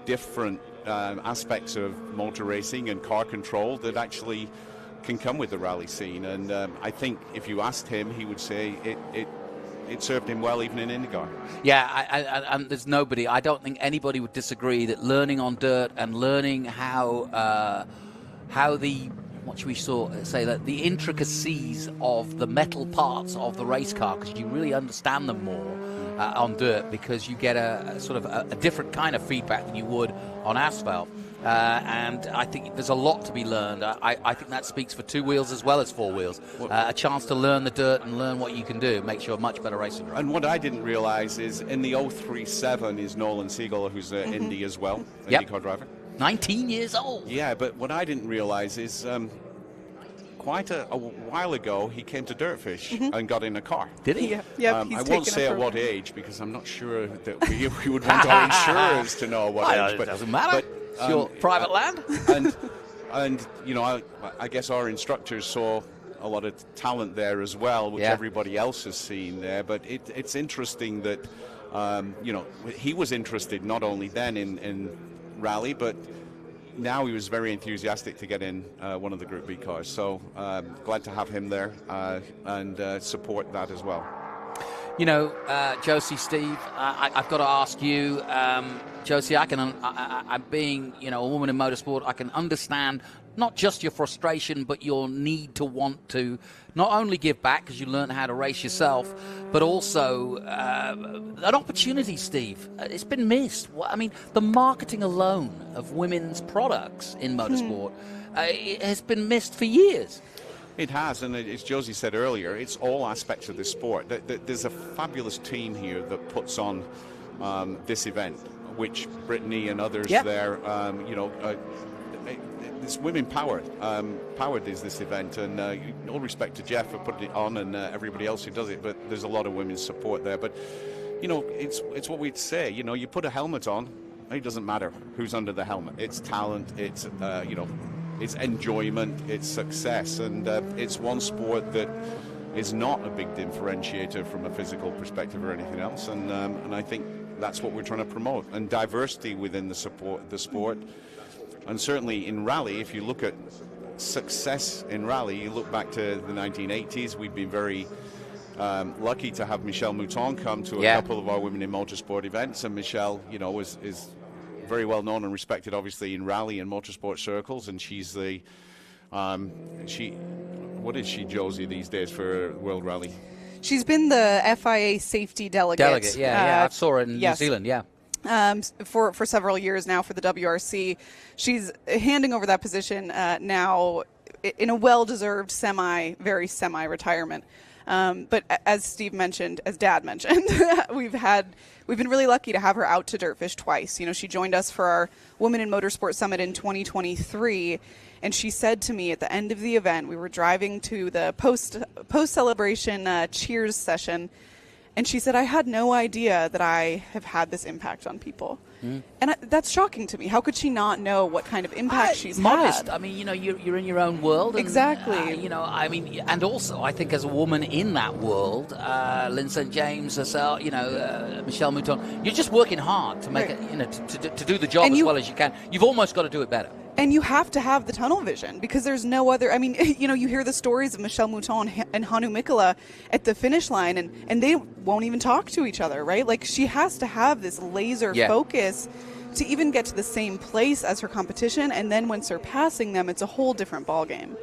different aspects of motor racing and car control that actually can come with the rally scene. And I think if you asked him, he would say it served him well even in IndyCar.
Yeah, and there's nobody, I don't think anybody would disagree that learning on dirt and learning how the, what should we say, that the intricacies of the metal parts of the race car, because you really understand them more on dirt, because you get a sort of a different kind of feedback than you would on asphalt. And I think there's a lot to be learned. I think that speaks for two wheels as well as four wheels. A chance to learn the dirt and learn what you can do makes you a much better racer.
And what I didn't realize is in the 037 is Nolan Siegel, who's an Indy as well, IndyCar driver.
19 years old.
Yeah, but what I didn't realize is quite a while ago he came to Dirtfish and got in a car.
Did he?
Yeah,
I won't say at what age because I'm not sure that we would want our insurers to know what age.
But it doesn't matter. It's your private land.
and I guess our instructors saw a lot of talent there as well, which everybody else has seen there. But it's interesting that he was interested not only then in rally, but now he was very enthusiastic to get in one of the Group B cars. So glad to have him there and support that as well.
Josie, Steve, I've got to ask you, Josie, I'm being, a woman in motorsport, I can understand not just your frustration, but your need to want to not only give back because you learn how to race yourself, but also an opportunity, Steve. It's been missed. I mean, the marketing alone of women's products in motorsport it has been missed for years.
It has, and as Josie said earlier, it's all aspects of the sport. There's a fabulous team here that puts on this event, which Brittany and others there, it's women powered. Powered is this event, and all respect to Jeff for putting it on and everybody else who does it, but there's a lot of women's support there. But, it's what we'd say, you put a helmet on, it doesn't matter who's under the helmet. It's talent, it's, it's enjoyment, it's success, and it's one sport that is not a big differentiator from a physical perspective or anything else, and I think that's what we're trying to promote, and diversity within the sport. And certainly in rally, if you look at success in rally, you look back to the 1980s, we've been very lucky to have Michelle Mouton come to a couple of our Women in Motorsport events, and Michelle, is very well known and respected, obviously, in rally and motorsport circles, and she's the what is she, Josie, these days for World Rally?
She's been the FIA safety delegate.
I saw her in New Zealand,
for several years now for the WRC. She's handing over that position now in a well-deserved very semi-retirement. But as Steve mentioned, as Dad mentioned, we've been really lucky to have her out to Dirtfish twice. She joined us for our Women in Motorsport Summit in 2023, and she said to me at the end of the event, we were driving to the post-celebration cheers session, and she said, I had no idea that I have had this impact on people. And that's shocking to me. How could she not know what kind of impact she's
modest.
had?
I mean, you're in your own world. And,
exactly.
And also, I think as a woman in that world, Lynn St. James herself, Michelle Mouton, you're just working hard to make it, to do the job as well as you can. You've almost got to do it better.
And you have to have the tunnel vision because there's no other. I mean, you hear the stories of Michelle Mouton and Hanu Mikkola at the finish line, and they won't even talk to each other, right? Like, she has to have this laser focus to even get to the same place as her competition, and then when surpassing them, it's a whole different ballgame.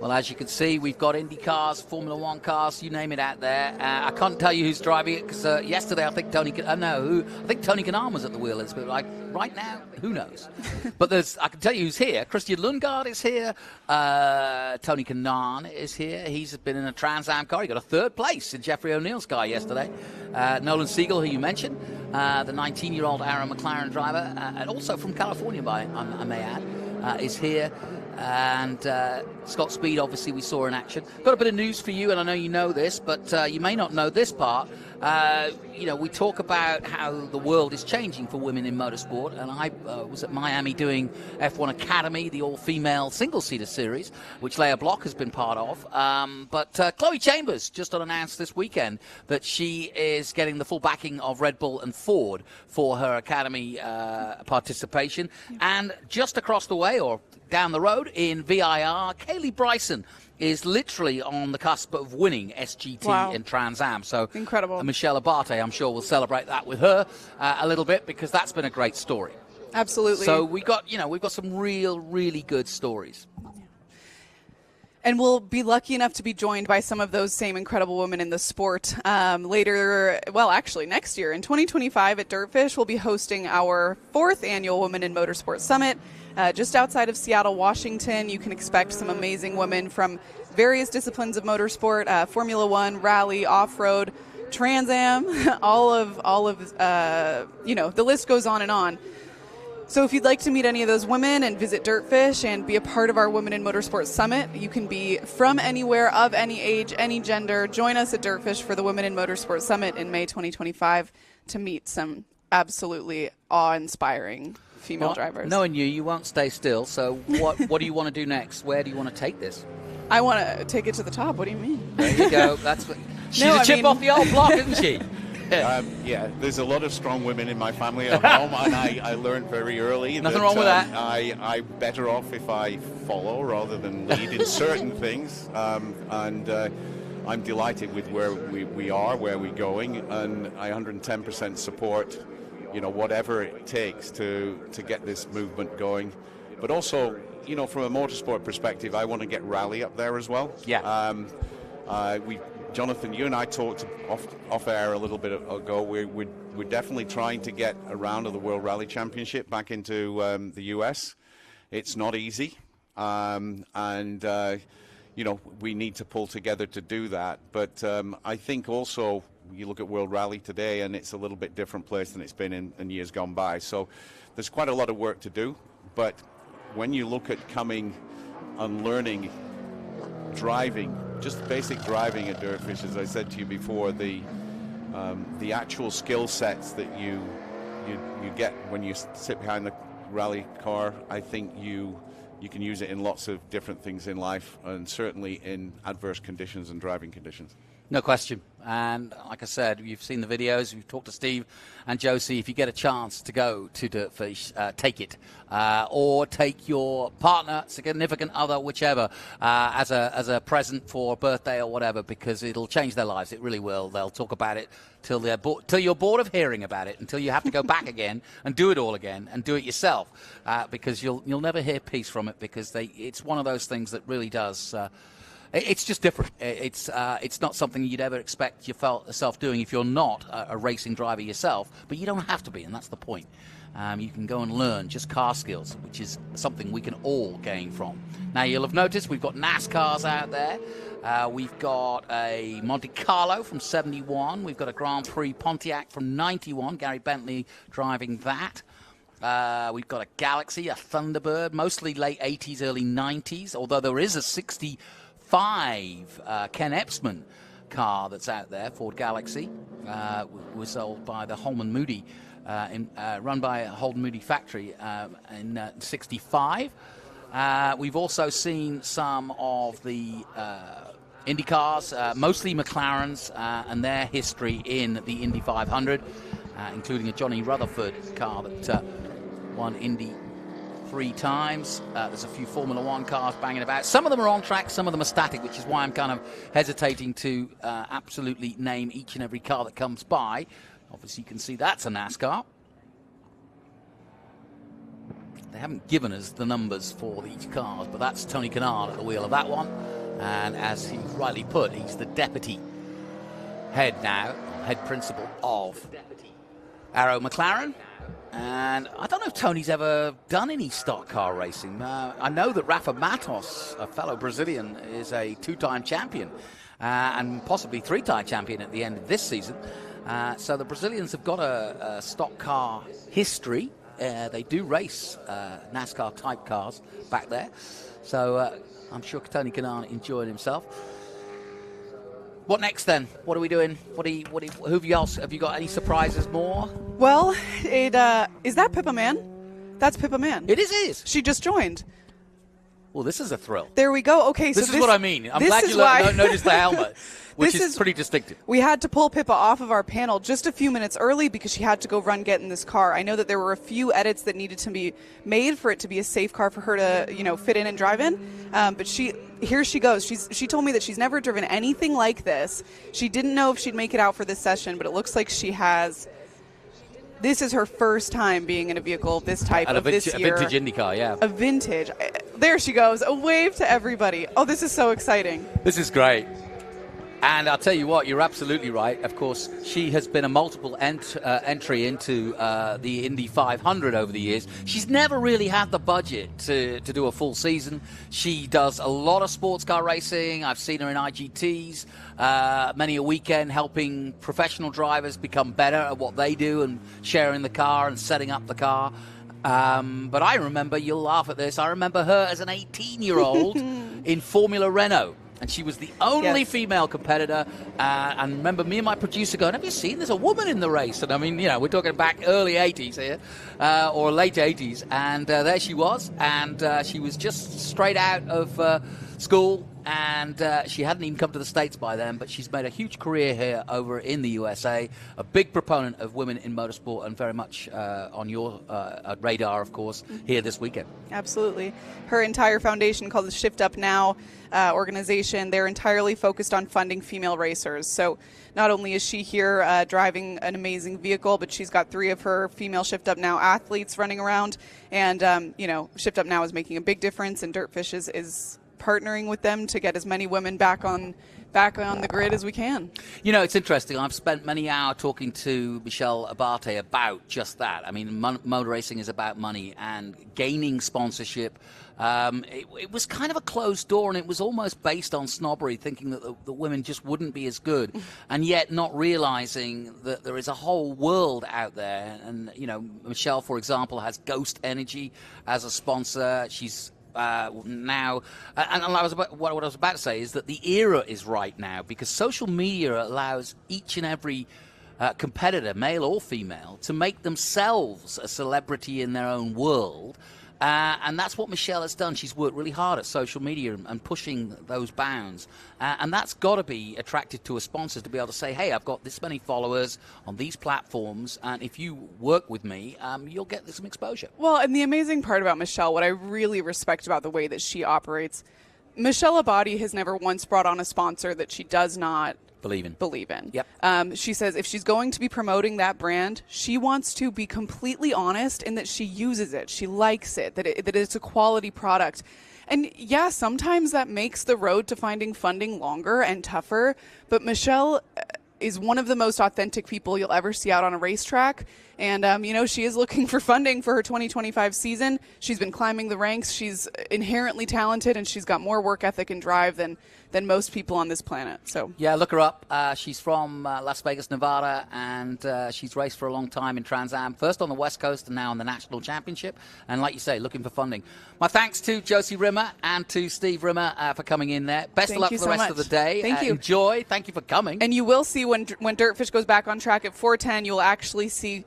Well, as you can see, we've got Indy cars, Formula One cars, you name it out there. I can't tell you who's driving it because yesterday I think Tony Kanaan was at the wheel. But right now, who knows? But I can tell you who's here. Christian Lundgaard is here. Tony Kanaan is here. He's been in a Trans Am car. He got a third place in Jeffrey O'Neill's car yesterday. Nolan Siegel, who you mentioned, the 19-year-old Aaron McLaren driver, and also from California, I may add, is here. And Scott Speed, obviously, we saw in action. Got a bit of news for you, and I know you know this, but you may not know this part. We talk about how the world is changing for women in motorsport, and I was at Miami doing F1 Academy, the all-female single-seater series, which Leah Block has been part of. But Chloe Chambers just announced this weekend that she is getting the full backing of Red Bull and Ford for her Academy participation. And just across the way, or down the road in VIR, Kaylee Bryson is literally on the cusp of winning SGT and Trans Am. So
incredible.
Michelle Abate, I'm sure, will celebrate that with her a little bit because that's been a great story.
Absolutely.
So we've got some really good stories.
And we'll be lucky enough to be joined by some of those same incredible women in the sport later, next year. In 2025 at Dirtfish, we'll be hosting our 4th annual Women in Motorsport Summit. Just outside of Seattle, Washington. You can expect some amazing women from various disciplines of motorsport, Formula One, rally, off-road, Trans Am, all of the list goes on and on. So if you'd like to meet any of those women and visit Dirtfish and be a part of our Women in Motorsport Summit, you can be from anywhere, of any age, any gender. Join us at Dirtfish for the Women in Motorsport Summit in May 2025 to meet some absolutely awe-inspiring female drivers.
Knowing you won't stay still. So what do you want to do next? Where do you want to take this?
I want to take it to the top. What do you mean?
There you go. She's a chip off the old block, isn't she?
There's a lot of strong women in my family at home, and I learned very early
Nothing wrong with that.
I'm better off if I follow rather than lead in certain things, and I'm delighted with where we are, where we're going, and I 110% support whatever it takes to get this movement going. But also, from a motorsport perspective, I want to get rally up there as well.
Yeah.
Jonathan, you and I talked off air a little bit ago. We're definitely trying to get a round of the World Rally Championship back into the US. It's not easy, and we need to pull together to do that. But I think also you look at World Rally today, and it's a little bit different place than it's been in years gone by. So there's quite a lot of work to do. But when you look at coming and learning driving, just basic driving at Dirtfish, as I said to you before, the actual skill sets that you get when you sit behind the rally car, I think you can use it in lots of different things in life, and certainly in adverse conditions and driving conditions.
No question. And like I said, you've seen the videos, you've talked to Steve and Josie. If you get a chance to go to Dirtfish, take it. Or take your partner, significant other, whichever, as a present for a birthday or whatever, because it'll change their lives. It really will. They'll talk about it till you're bored of hearing about it, until you have to go back again and do it all again and do it yourself, because you'll never hear peace from it, because it's one of those things that really does. It's just different. It's not something you'd ever expect yourself doing if you're not a racing driver yourself, but you don't have to be, and that's the point. You can go and learn just car skills, which is something we can all gain from. Now, you'll have noticed we've got NASCARs out there. We've got a Monte Carlo from 71. We've got a Grand Prix Pontiac from 91. Gary Bentley driving that. We've got a Galaxy, a Thunderbird, mostly late 80s, early 90s, although there is a 65 Ken Epsman car that's out there, Ford Galaxy. Was sold by the Holman Moody, run by a Holman Moody factory in 65. We've also seen some of the Indy cars, mostly McLarens, and their history in the Indy 500, including a Johnny Rutherford car that won Indy 3 times. There's a few Formula One cars banging about. Some of them are on track, some of them are static, which is why I'm kind of hesitating to absolutely name each and every car that comes by. Obviously, you can see that's a NASCAR. They haven't given us the numbers for each car, but that's Tony Kanard at the wheel of that one. And as he rightly put, he's the deputy head principal of Arrow McLaren. And I don't know if Tony's ever done any stock car racing. I know that Rafa Matos, a fellow Brazilian, is a 2-time champion and possibly 3-time champion at the end of this season. So the Brazilians have got a stock car history. They do race NASCAR-type cars back there. So I'm sure Tony Kanard enjoyed himself. What next then? What are we doing? Who else? Have you got any surprises more?
Well, is that Pippa Mann? That's Pippa Mann.
It is.
She just joined.
Well, this is a thrill.
There we go. Okay, so
this is what I mean. I'm glad you noticed the helmet, which is pretty distinctive.
We had to pull Pippa off of our panel just a few minutes early because she had to go get in this car. I know that there were a few edits that needed to be made for it to be a safe car for her to, fit in and drive in. But here she goes. She told me that she's never driven anything like this. She didn't know if she'd make it out for this session, but it looks like she has. This is her first time being in a vehicle of this type this year.
A vintage IndyCar, yeah.
A vintage. There she goes. A wave to everybody. Oh, this is so exciting.
This is great. And I'll tell you what, you're absolutely right. Of course, she has been a multiple entry into the Indy 500 over the years. She's never really had the budget to do a full season. She does a lot of sports car racing. I've seen her in IGTs, many a weekend helping professional drivers become better at what they do and sharing the car and setting up the car. But I remember, you'll laugh at this, I remember her as an 18-year-old in Formula Renault. And she was the only female competitor. And remember me and my producer going, have you seen there's a woman in the race? And I mean, we're talking back early 80s here, or late 80s. And there she was. And she was just straight out of school, and she hadn't even come to the States by then, but she's made a huge career here over in the USA, a big proponent of women in motorsport, and very much on your radar, of course, here this weekend.
Absolutely. Her entire foundation, called the Shift Up Now organization, they're entirely focused on funding female racers. So not only is she here driving an amazing vehicle, but she's got 3 of her female Shift Up Now athletes running around. And, Shift Up Now is making a big difference, and Dirtfish is partnering with them to get as many women back on the grid as we can.
It's interesting. I've spent many hours talking to Michelle Abate about just that. I mean, motor racing is about money, and gaining sponsorship. It was kind of a closed door, and it was almost based on snobbery, thinking that the women just wouldn't be as good, and yet not realizing that there is a whole world out there. And, Michelle, for example, has Ghost Energy as a sponsor. She's now, and what I was about to say is that the era is right now, because social media allows each and every competitor, male or female, to make themselves a celebrity in their own world. And that's what Michelle has done. She's worked really hard at social media and pushing those bounds. And that's got to be attractive to a sponsor, to be able to say, hey, I've got this many followers on these platforms, and if you work with me, you'll get some exposure.
Well, and the amazing part about Michelle, what I really respect about the way that she operates, Michelle Abate has never once brought on a sponsor that she does not believe in.
Yep.
She says if she's going to be promoting that brand, she wants to be completely honest in that she uses it, she likes it, that it's a quality product. And yeah, sometimes that makes the road to finding funding longer and tougher, but Michelle is one of the most authentic people you'll ever see out on a racetrack. And, she is looking for funding for her 2025 season. She's been climbing the ranks. She's inherently talented, and she's got more work ethic and drive than most people on this planet. So
yeah, look her up. She's from Las Vegas, Nevada, and she's raced for a long time in Trans Am, first on the West Coast and now on the National Championship. And like you say, looking for funding. My thanks to Josie Rimmer and to Steve Rimmer for coming in there. Best of luck for the rest of the day.
Thank you.
Enjoy. Thank you for coming.
And you will see when Dirtfish goes back on track at 410, you'll actually see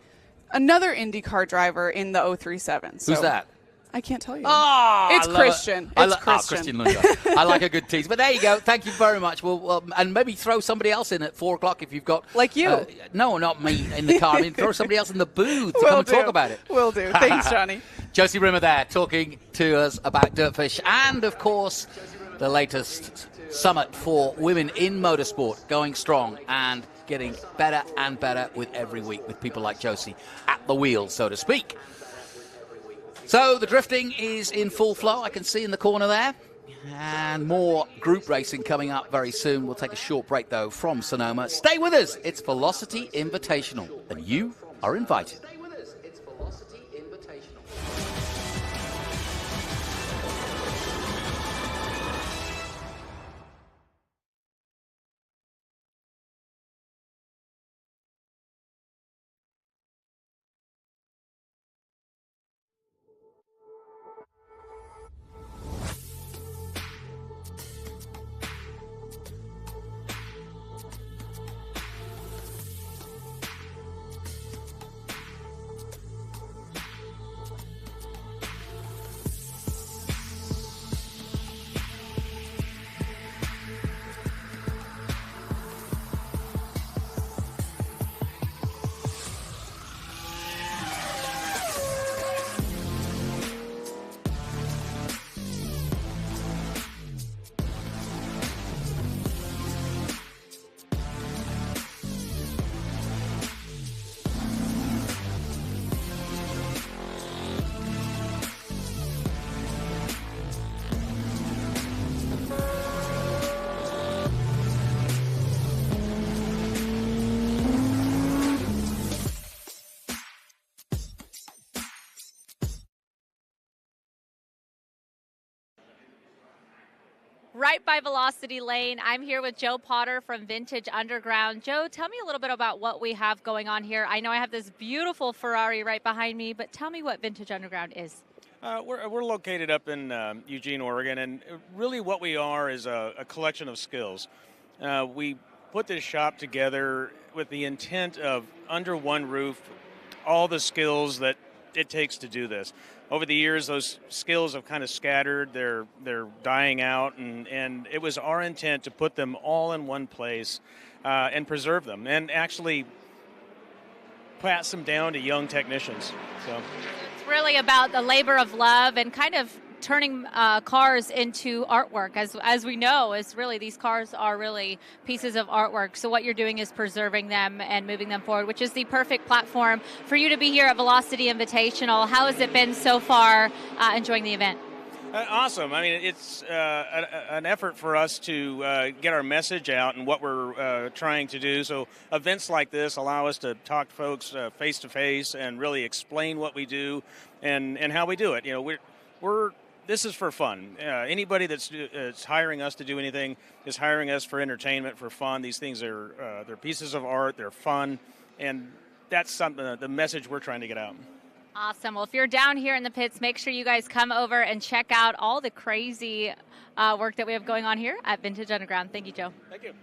another IndyCar driver in the 037. So
who's that?
I can't tell you.
Oh,
it's Christian. It's Christian.
Christian Lunger. I like a good tease. But there you go. Thank you very much. Well, and maybe throw somebody else in at 4 o'clock if you've got...
Like you.
No, not me in the car. I mean, throw somebody else in the booth to come and talk about it.
Will do. Thanks, Johnny.
Josie Rimmer there talking to us about Dirtfish and, of course, the latest summit for women in motorsport, going strong and getting better and better with every week, with people like Josie at the wheel, so to speak. So the drifting is in full flow, I can see in the corner there. And more group racing coming up very soon. We'll take a short break, though, from Sonoma. Stay with us. It's Velocity Invitational, and you are invited.
Right by Velocity Lane, I'm here with Joe Potter from Vintage Underground. Joe, tell me a little bit about what we have going on here. I know I have this beautiful Ferrari right behind me, but tell me what Vintage Underground is.
We're located up in Eugene, Oregon, and really what we are is a collection of skills. We put this shop together with the intent of, under one roof, all the skills that it takes to do this. over the years, those skills have kind of scattered. They're dying out, and it was our intent to put them all in one place and preserve them, and actually pass them down to young technicians. So
it's really about the labor of love and kind of turning cars into artwork. As we know, is really these cars are really pieces of artwork. So what you're doing is preserving them and moving them forward, which is the perfect platform for you to be here at Velocity Invitational. How has it been so far enjoying the event?
Awesome. I mean, it's an effort for us to get our message out and what we're trying to do. So events like this allow us to talk to folks face to face and really explain what we do and how we do it. You know, we're this is for fun. Anybody that's hiring us to do anything is hiring us for entertainment, for fun. These things are they're pieces of art. They're fun, and that's something the message we're trying to get out.
Awesome. Well, if you're down here in the pits, make sure you guys come over and check out all the crazy work that we have going on here at Vintage Underground. Thank you, Joe.
Thank you.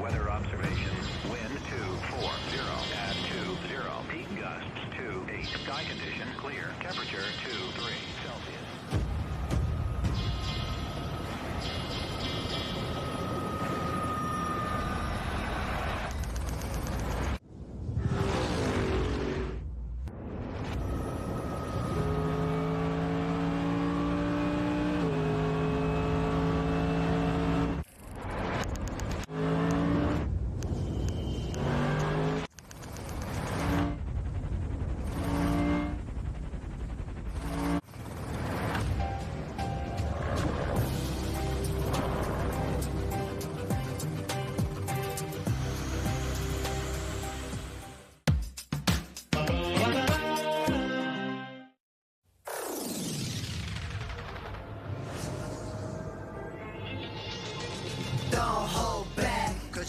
Weather observation. Wind 240 at 20. Peak gusts 28. Sky condition clear. Temperature 23 Celsius.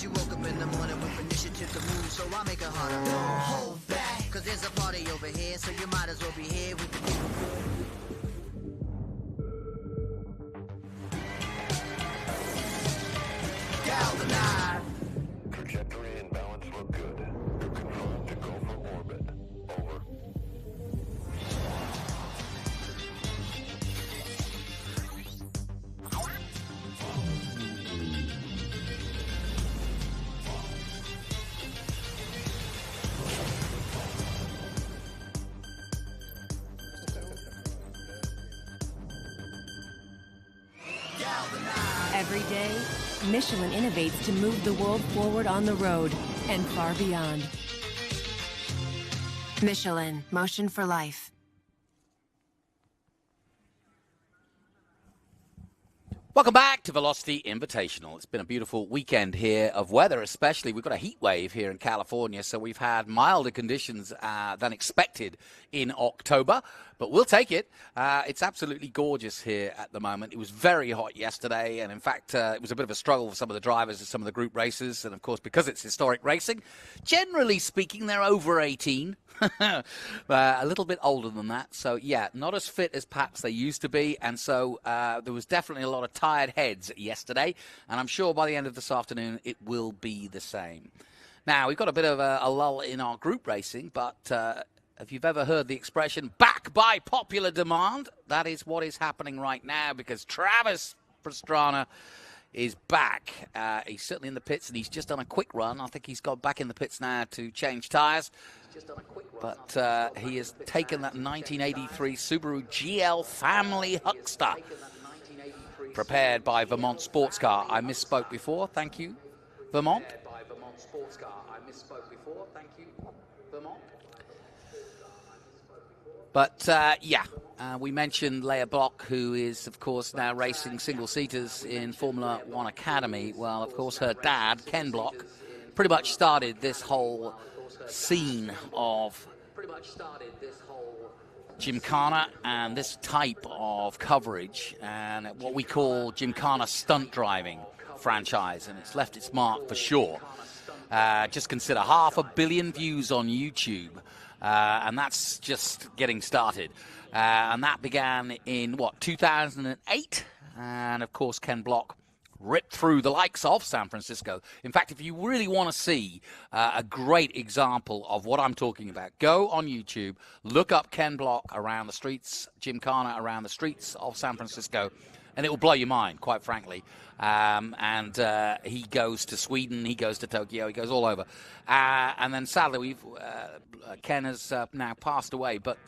You woke up in the morning with initiative to move, so I make it harder. Don't hold back, cause there's a party over here, so you might as well be here. We can keep it galvanized.
Trajectory and balance look good. You're confirmed to go for orbit. Over.
Every day, Michelin innovates to move the world forward on the road and far beyond. Michelin, motion for life.
Welcome back to Velocity Invitational. It's been a beautiful weekend here of weather, especially. We've got a heat wave here in California, so we've had milder conditions than expected in October, but we'll take it. It's absolutely gorgeous here at the moment. It was very hot yesterday, and in fact, it was a bit of a struggle for some of the drivers at some of the group races, and of course, because it's historic racing, generally speaking, they're over 18. A little bit older than that, so yeah, not as fit as perhaps they used to be, and so there was definitely a lot of tired heads yesterday, and I'm sure by the end of this afternoon it will be the same. Now, we've got a bit of a lull in our group racing, but if you've ever heard the expression, back by popular demand, that is what is happening right now, because Travis Pastrana is back. He's certainly in the pits, and he's just done a quick run. I think he's got back in the pits now to change tyres. But he has taken that 1983 Subaru GL Family Huckster, prepared by Vermont Sports Car. I misspoke before. Thank you, Vermont. But, we mentioned Leah Block, who is, of course, now racing single-seaters in Formula One Academy. Well, of course, her dad, Ken Block, pretty much started this whole scene of Gymkhana and this type of coverage, and what we call Gymkhana stunt driving franchise, and it's left its mark for sure. Just consider 500 million views on YouTube. And that's just getting started. And that began in, 2008? And, of course, Ken Block ripped through the likes of San Francisco. In fact, if you really want to see a great example of what I'm talking about, go on YouTube, look up Ken Block around the streets, Gymkhana around the streets of San Francisco, and it will blow your mind, quite frankly. And he goes to Sweden, he goes to Tokyo, he goes all over. And then sadly, Ken has now passed away, but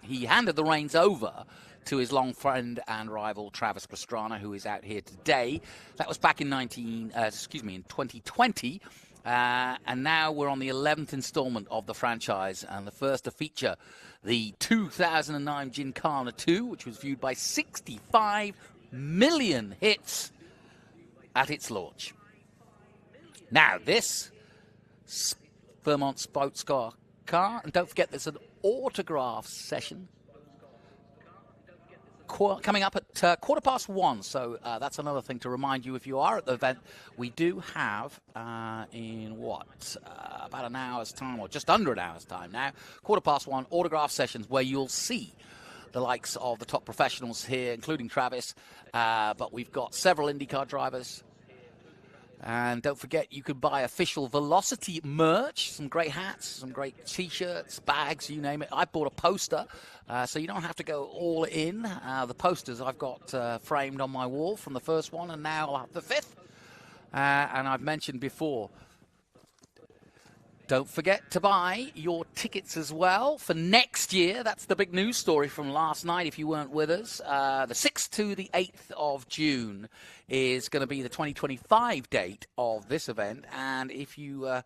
he handed the reins over to his long friend and rival Travis Pastrana, who is out here today. That was back in 2020. And now we're on the 11th installment of the franchise, and the first to feature the 2009 Gymkhana 2, which was viewed by 65 million hits at its launch. Now, this Vermont Sports Car, and don't forget there's an autograph session coming up at 1:15. So that's another thing to remind you if you are at the event. We do have about an hour's time, or just under an hour's time now, 1:15 autograph sessions where you'll see the likes of the top professionals here, including Travis. But we've got several IndyCar drivers. And don't forget, you can buy official Velocity merch, some great hats, some great T-shirts, bags, you name it. I bought a poster, so you don't have to go all in. The posters I've got framed on my wall from the first one, and now I'll have the fifth. And I've mentioned before, don't forget to buy your tickets as well for next year. That's the big news story from last night, if you weren't with us. The 6th to the 8th of June is going to be the 2025 date of this event. And if you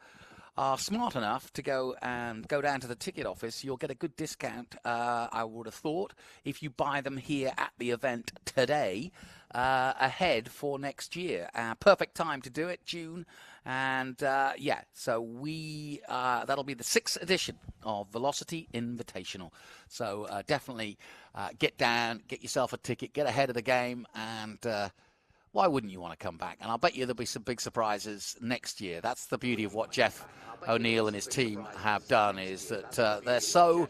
are smart enough to go down to the ticket office, you'll get a good discount, I would have thought, if you buy them here at the event today, ahead for next year. Perfect time to do it, June. And so that'll be the 6th edition of Velocity Invitational. So definitely get down, get yourself a ticket, get ahead of the game, and why wouldn't you want to come back? And I'll bet you there'll be some big surprises next year. That's the beauty of what Jeff O'Neill and his team have done, is that they're so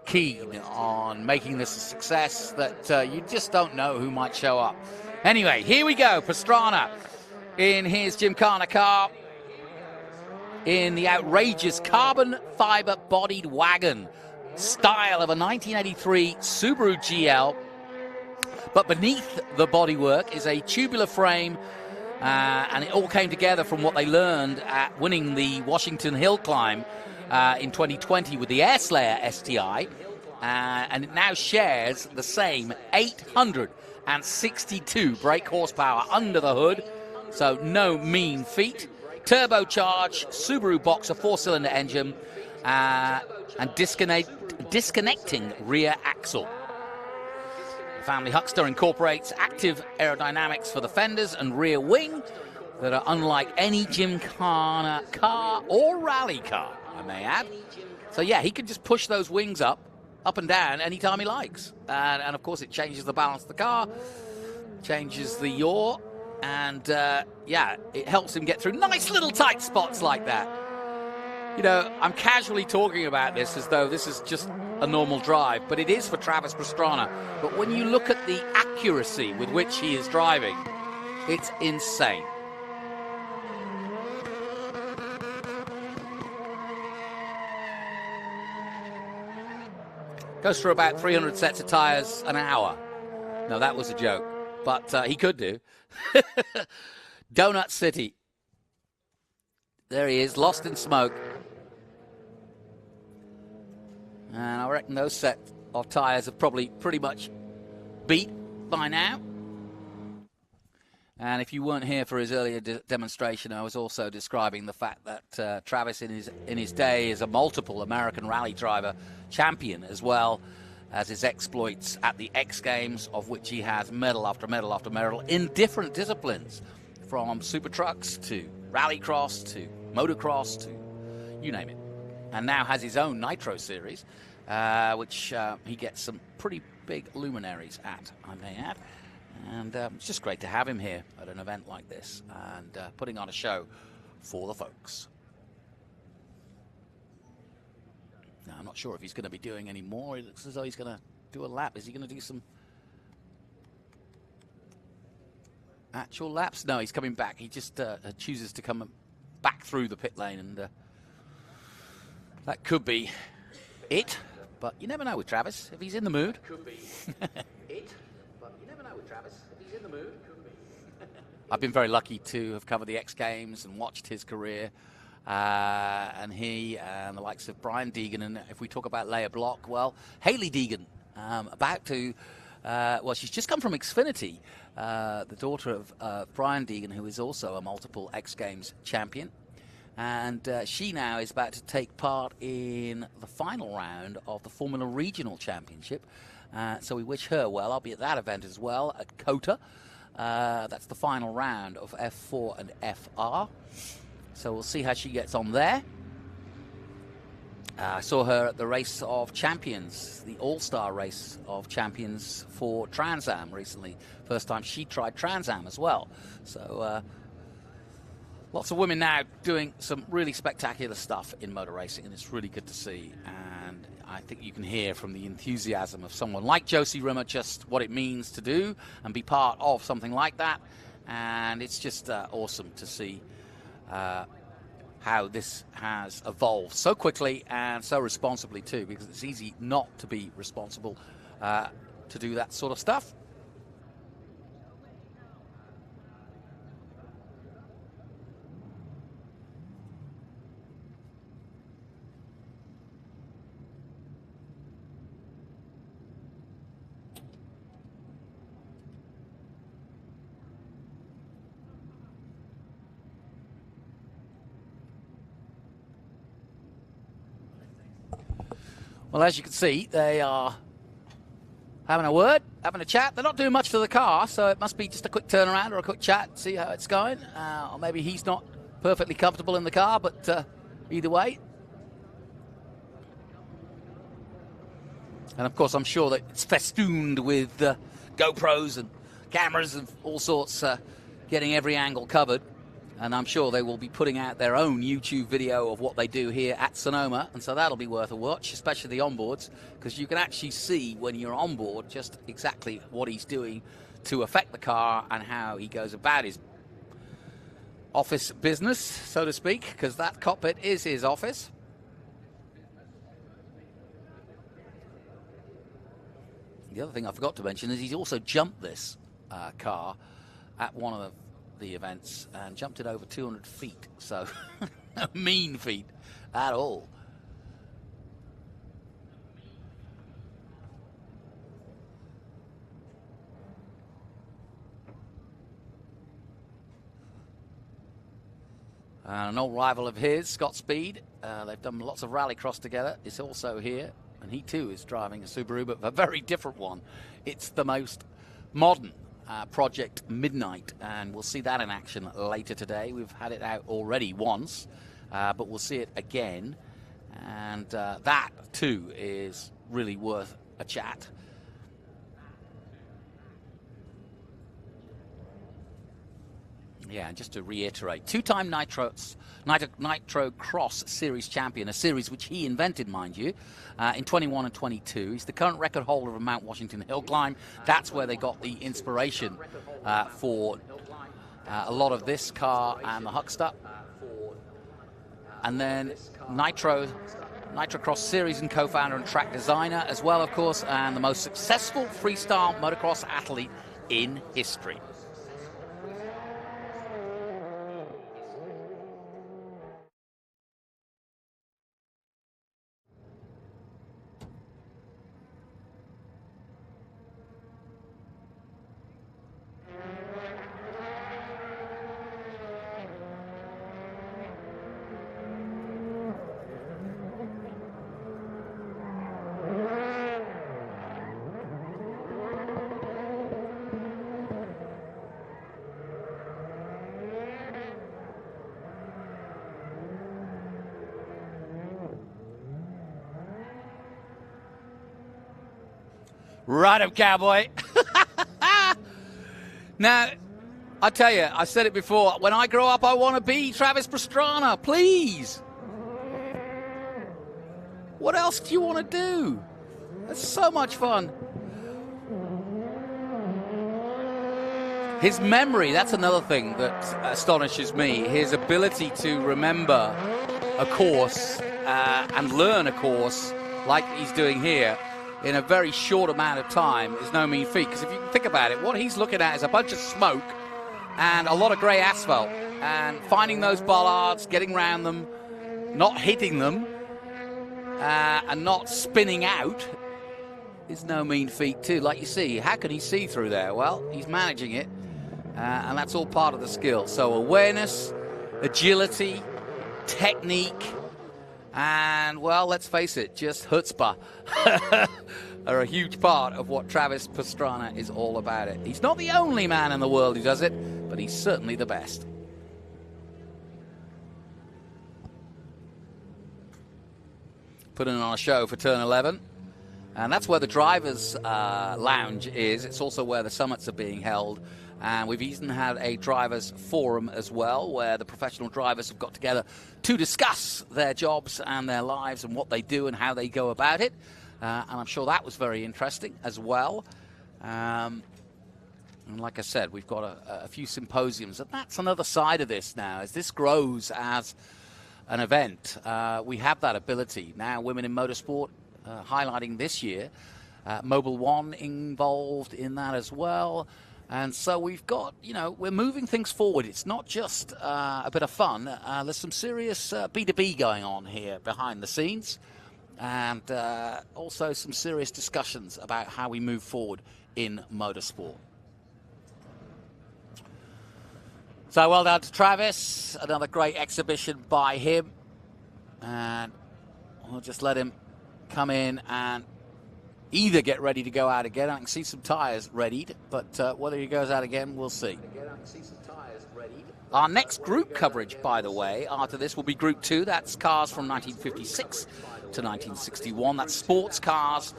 keen on making this a success that you just don't know who might show up. Anyway, here we go. Pastrana in his Gymkhana car, in the outrageous carbon fiber bodied wagon style of a 1983 Subaru GL. But beneath the bodywork is a tubular frame, and it all came together from what they learned at winning the Washington Hill Climb in 2020 with the Air Slayer STI, and it now shares the same 862 brake horsepower under the hood, so no mean feat. Turbocharged Subaru Boxer 4-cylinder engine and disconnecting rear axle. Family Huckster incorporates active aerodynamics for the fenders and rear wing that are unlike any Gymkhana car or rally car, I may add. So yeah, he can just push those wings up and down anytime he likes. And of course it changes the balance of the car, changes the yaw, and it helps him get through nice little tight spots like that. You know, I'm casually talking about this as though this is just a normal drive, but it is for Travis Pastrana. But when you look at the accuracy with which he is driving, It's insane. Goes through about 300 sets of tires an hour. No, that was a joke, but he could do. Donut City. There he is, lost in smoke. And I reckon those set of tires are probably pretty much beat by now. And if you weren't here for his earlier demonstration, I was also describing the fact that Travis in his day is a multiple American rally driver champion, as well as his exploits at the X Games, of which he has medal after medal after medal in different disciplines, from super trucks to rallycross to motocross to you name it. And now has his own Nitro series, which he gets some pretty big luminaries at, I may add. And it's just great to have him here at an event like this and putting on a show for the folks. Now, I'm not sure if he's going to be doing any more. It looks as though he's going to do a lap. Is he going to do some actual laps? No, he's coming back. He just chooses to come back through the pit lane, and that could be it. But you never know with Travis, if he's in the mood. Could be it. Travis, if he's in the mood, could be. I've been very lucky to have covered the X Games and watched his career, and he and the likes of Brian Deegan. And if we talk about Leia Block, well, Haley Deegan, about to, well, she's just come from Xfinity, the daughter of Brian Deegan, who is also a multiple X Games champion. And she now is about to take part in the final round of the Formula Regional Championship. So we wish her well. I'll be at that event as well at COTA. That's the final round of F4 and FR. So we'll see how she gets on there. I saw her at the Race of Champions, the All-Star Race of Champions for Trans Am recently. First time she tried Trans Am as well. So lots of women now doing some really spectacular stuff in motor racing, and it's really good to see. And I think you can hear from the enthusiasm of someone like Josie Rimmer just what it means to do and be part of something like that. And it's just awesome to see how this has evolved so quickly and so responsibly too, because it's easy not to be responsible to do that sort of stuff. Well, as you can see, they are having a word, having a chat. They're not doing much to the car, so it must be just a quick turnaround or a quick chat, see how it's going. Or maybe he's not perfectly comfortable in the car, but either way. And, of course, I'm sure that it's festooned with GoPros and cameras and all sorts, getting every angle covered. And I'm sure they will be putting out their own YouTube video of what they do here at Sonoma. And so that'll be worth a watch, especially the onboards, because you can actually see when you're on board just exactly what he's doing to affect the car and how he goes about his office business, so to speak, because that cockpit is his office. The other thing I forgot to mention is he's also jumped this car at one of the events and jumped it over 200 feet, so no mean feat at all. And an old rival of his, Scott Speed, they've done lots of rallycross together, is also here, and he too is driving a Subaru, but a very different one. It's the most modern Project Midnight, and we'll see that in action later today. We've had it out already once, but we'll see it again, and that too is really worth a chat. Yeah, and just to reiterate, two-time Nitro Cross Series champion, a series which he invented, mind you, in 21 and 22. He's the current record holder of a Mount Washington hill climb. That's where they got the inspiration for a lot of this car and the Huckster. And then Nitro Cross Series and co-founder and track designer as well, of course, and the most successful freestyle motocross athlete in history. Right up, cowboy. Now, I tell you, I said it before, when I grow up, I want to be Travis Pastrana, please. What else do you want to do? It's so much fun. His memory, that's another thing that astonishes me. His ability to remember a course and learn a course like he's doing here in a very short amount of time is no mean feat. Because if you think about it, what he's looking at is a bunch of smoke and a lot of grey asphalt. And finding those bollards, getting around them, not hitting them, and not spinning out is no mean feat too. Like you see, how can he see through there? Well, he's managing it, and that's all part of the skill. So awareness, agility, technique, and, well, let's face it, just chutzpah are a huge part of what Travis Pastrana is all about. It. He's not the only man in the world who does it, but he's certainly the best. Putting on a show for Turn 11. And that's where the drivers' lounge is. It's also where the summits are being held. And we've even had a drivers' forum as well, where the professional drivers have got together to discuss their jobs and their lives and what they do and how they go about it. And I'm sure that was very interesting as well. And like I said, we've got a few symposiums. And that's another side of this now. As this grows as an event, we have that ability. Now, Women in Motorsport highlighting this year. Mobile One involved in that as well. And so we've got, we're moving things forward. It's not just a bit of fun. There's some serious B2B going on here behind the scenes. And also some serious discussions about how we move forward in motorsport. So well done to Travis. Another great exhibition by him. And we'll just let him come in and either get ready to go out again. I can see some tyres readied, but whether he goes out again, we'll see. Our next group coverage, by the way, after this will be Group 2. That's cars from 1956 to 1961. That's sports cars,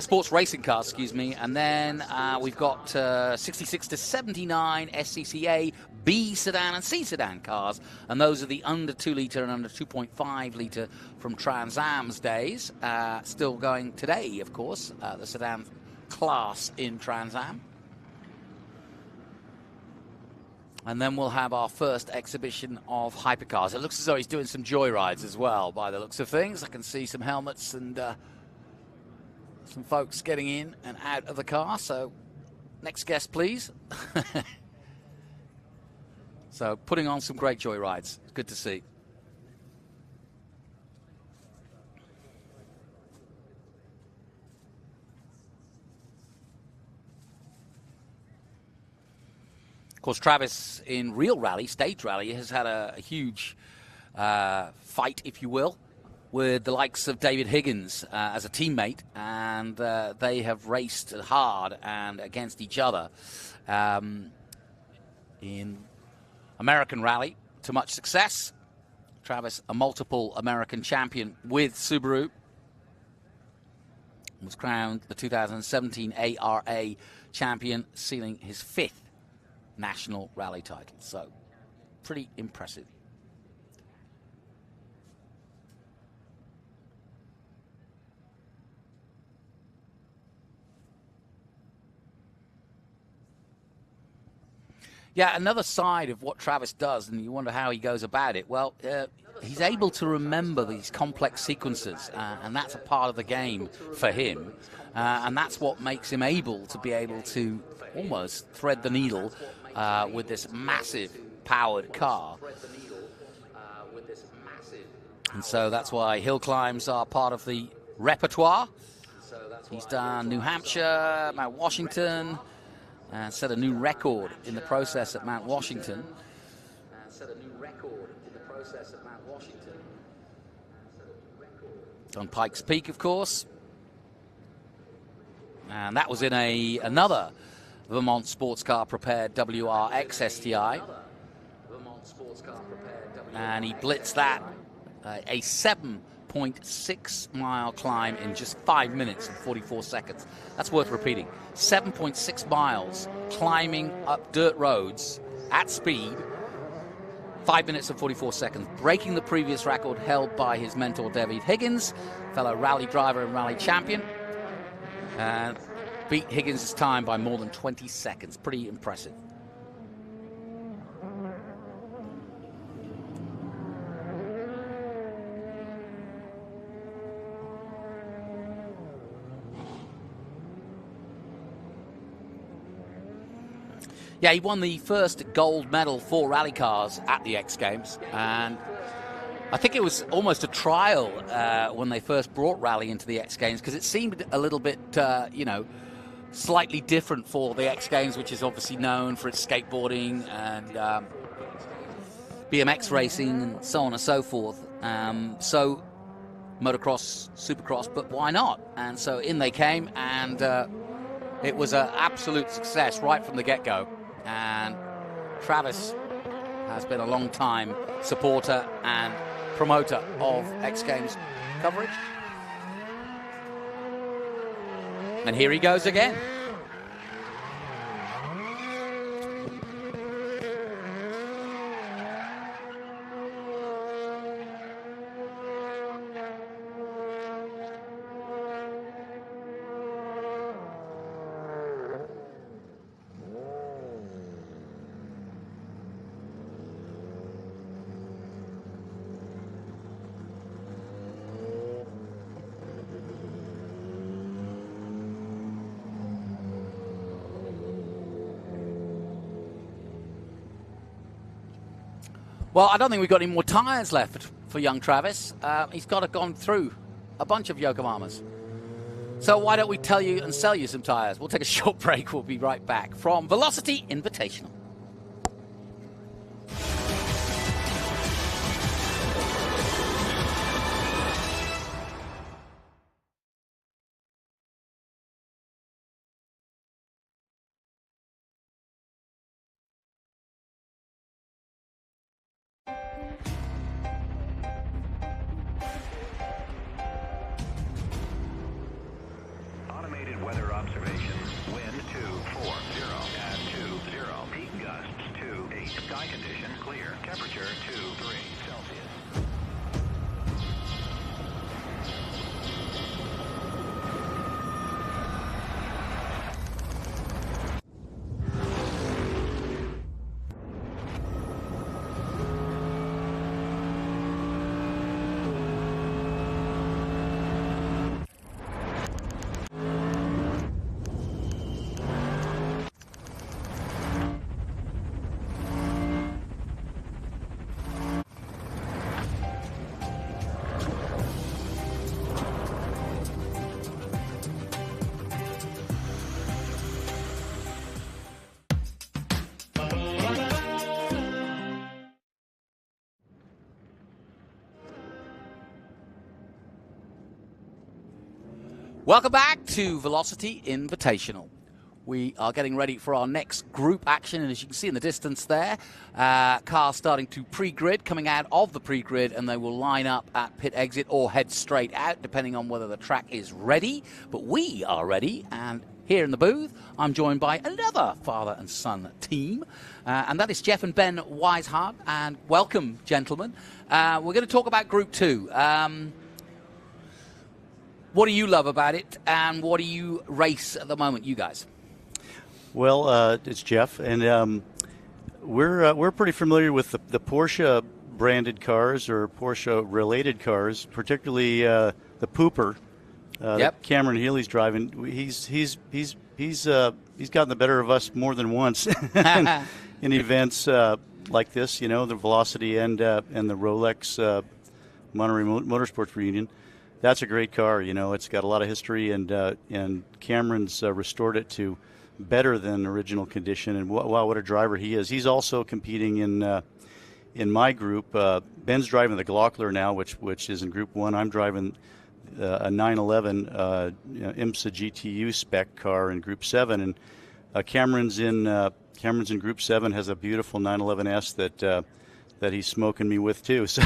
sports racing cars, excuse me. And then we've got 66 to 79 SCCA, B sedan and C sedan cars. And those are the under 2 litre and under 2.5 litre from Trans Am's days. Still going today, of course, the sedan class in Trans Am. And then we'll have our first exhibition of hypercars. It looks as though he's doing some joyrides as well, by the looks of things. I can see some helmets and some folks getting in and out of the car. So, next guest, please. So, putting on some great joyrides. Good to see. Of course, Travis in real rally, stage rally, has had a huge fight, if you will, with the likes of David Higgins as a teammate, and they have raced hard and against each other in American rally to much success. Travis, a multiple American champion with Subaru, was crowned the 2017 ARA champion, sealing his 5th national rally title. So, pretty impressive. Yeah, another side of what Travis does, and you wonder how he goes about it. Well, he's able to remember these complex sequences, and that's a part of the game for him. And that's what makes him able to almost thread the needle with this massive powered car. And so that's why hill climbs are part of the repertoire. He's done New Hampshire, Mount Washington, and set a new record in the process at Mount Washington. On Pikes Peak, of course. And that was in another Vermont Sports Car Prepared WRX STI. And he blitzed that, a 7.6 mile climb in just 5 minutes and 44 seconds. That's worth repeating. 7.6 miles climbing up dirt roads at speed, 5 minutes and 44 seconds, breaking the previous record held by his mentor David Higgins, fellow rally driver and rally champion, and beat Higgins' time by more than 20 seconds. Pretty impressive. Yeah, he won the first gold medal for rally cars at the X Games, and I think it was almost a trial when they first brought rally into the X Games, because it seemed a little bit, slightly different for the X Games, which is obviously known for its skateboarding and BMX racing and so on and so forth. So motocross, supercross, but why not? And so in they came, and it was an absolute success right from the get-go. And Travis has been a long-time supporter and promoter of X Games coverage. And here he goes again. Well, I don't think we've got any more tyres left for young Travis. He's got to gone through a bunch of Yokohamas. So why don't we tell you and sell you some tyres? We'll take a short break. We'll be right back from Velocity Invitational.
Automated weather observation. Wind 240 at 20. Peak gusts 28. Sky condition clear. Temperature 23 Celsius.
Welcome back to Velocity Invitational. We are getting ready for our next group action, and as you can see in the distance there, cars starting to pre-grid, coming out of the pre-grid, and they will line up at pit exit or head straight out, depending on whether the track is ready. But we are ready, and here in the booth, I'm joined by another father and son team, and that is Jeff and Ben Weishart, and welcome, gentlemen. We're going to talk about Group 2. What do you love about it, and what do you race at the moment, you guys?
Well, it's Jeff, and We're pretty familiar with the Porsche branded cars or Porsche related cars, particularly the Pooper. That Cameron Healy's driving. He's gotten the better of us more than once in events like this. You know, the Velocity and the Rolex Monterey Motorsports reunion. That's a great car. You know, it's got a lot of history, and Cameron's restored it to better than original condition. And wow, what a driver he is! He's also competing in my group. Ben's driving the Glockler now, which is in Group 1. I'm driving a 911 IMSA GTU spec car in Group 7, and Cameron's in Group 7. Has a beautiful 911S that he's smoking me with too. So.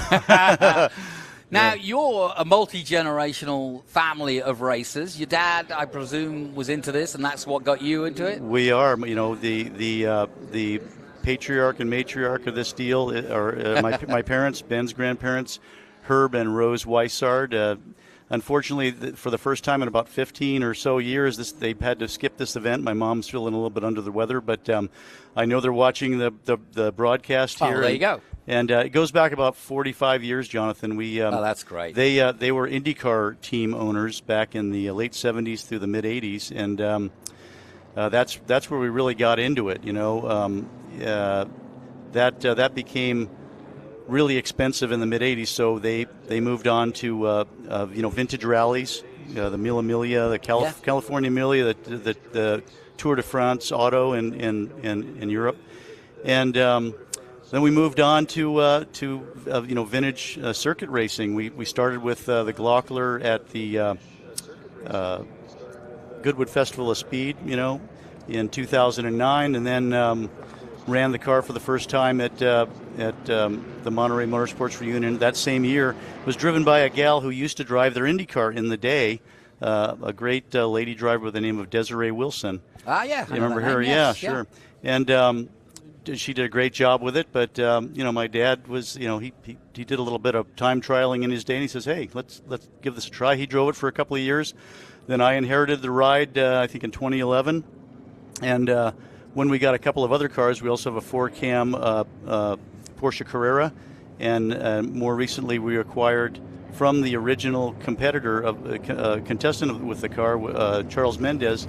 Now, you're a multi-generational family of racers. Your dad, I presume, was into this, and that's what got you into it?
We are. You know, the patriarch and matriarch of this deal are my parents, Ben's grandparents, Herb and Rose Weissard. Unfortunately, for the first time in about 15 or so years, they've had to skip this event. My mom's feeling a little bit under the weather, but I know they're watching the broadcast here.
Oh, there you go.
And it goes back about 45 years, Jonathan.
Oh, that's great.
They were IndyCar team owners back in the late 70s through the mid 80s, and that's where we really got into it. You know, that became really expensive in the mid 80s, so they moved on to vintage rallies, the Mille Miglia, the California Mille, the Tour de France Auto in Europe, and then we moved on to vintage circuit racing. We started with the Glockler at the Goodwood Festival of Speed, in 2009, and then ran the car for the first time at the Monterey Motorsports reunion that same year. It was driven by a gal who used to drive their IndyCar in the day, a great lady driver by the name of Desiree Wilson.
Ah, yeah.
You remember her?
Yes,
yeah, sure. And she did a great job with it, but my dad was, he did a little bit of time trialing in his day, and he says, hey, let's give this a try. He drove it for a couple of years. Then I inherited the ride, I think in 2011, and when we got a couple of other cars, we also have a 4-cam Porsche Carrera, and more recently we acquired from the original competitor contestant with the car, Charles Mendez,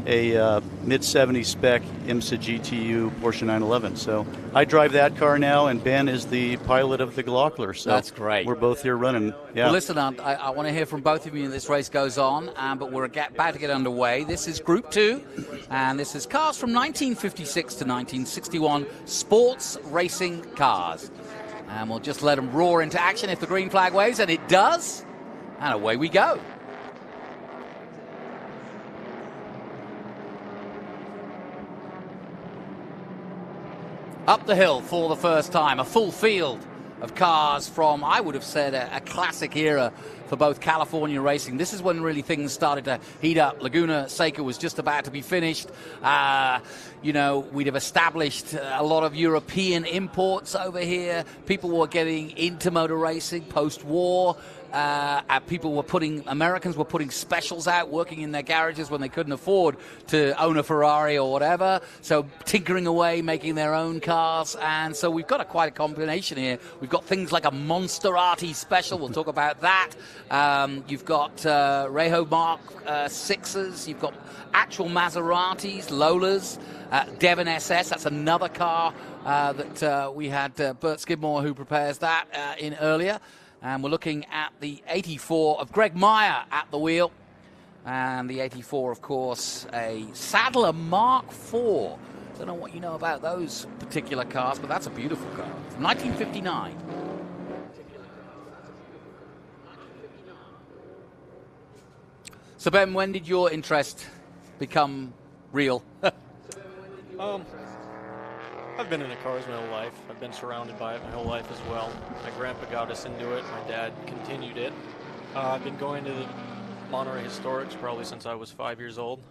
a mid-70s spec IMSA GTU Porsche 911. So I drive that car now, and Ben is the pilot of the Glockler. So
that's great.
We're both here running. Yeah.
Well, listen, I want to hear from both of you as this race goes on, but we're about to get underway. This is Group 2, and this is cars from 1956 to 1961, sports racing cars. And we'll just let them roar into action if the green flag waves, and it does. And away we go. Up the hill for the first time, a full field of cars from, I would have said, a classic era for both California racing. This is when really things started to heat up. Laguna Seca was just about to be finished. We'd have established a lot of European imports over here. People were getting into motor racing post-war. Americans were putting specials out, working in their garages when they couldn't afford to own a Ferrari or whatever. So tinkering away, making their own cars. And so we've got quite a combination here. We've got things like a Monsterati special. We'll talk about that. You've got Reho Mark 6s. You've got actual Maseratis, Lolas, Devon SS. That's another car that we had Bert Skidmore who prepares that in earlier. And we're looking at the 84 of Greg Meyer at the wheel. And the 84, of course, a Sadler Mark IV. Don't know what you know about those particular cars, but that's a beautiful car. From 1959. So, Ben, when did your interest become real?
I've been into cars my whole life. I've been surrounded by it my whole life as well. My grandpa got us into it. My dad continued it. I've been going to the Monterey Historics probably since I was 5 years old.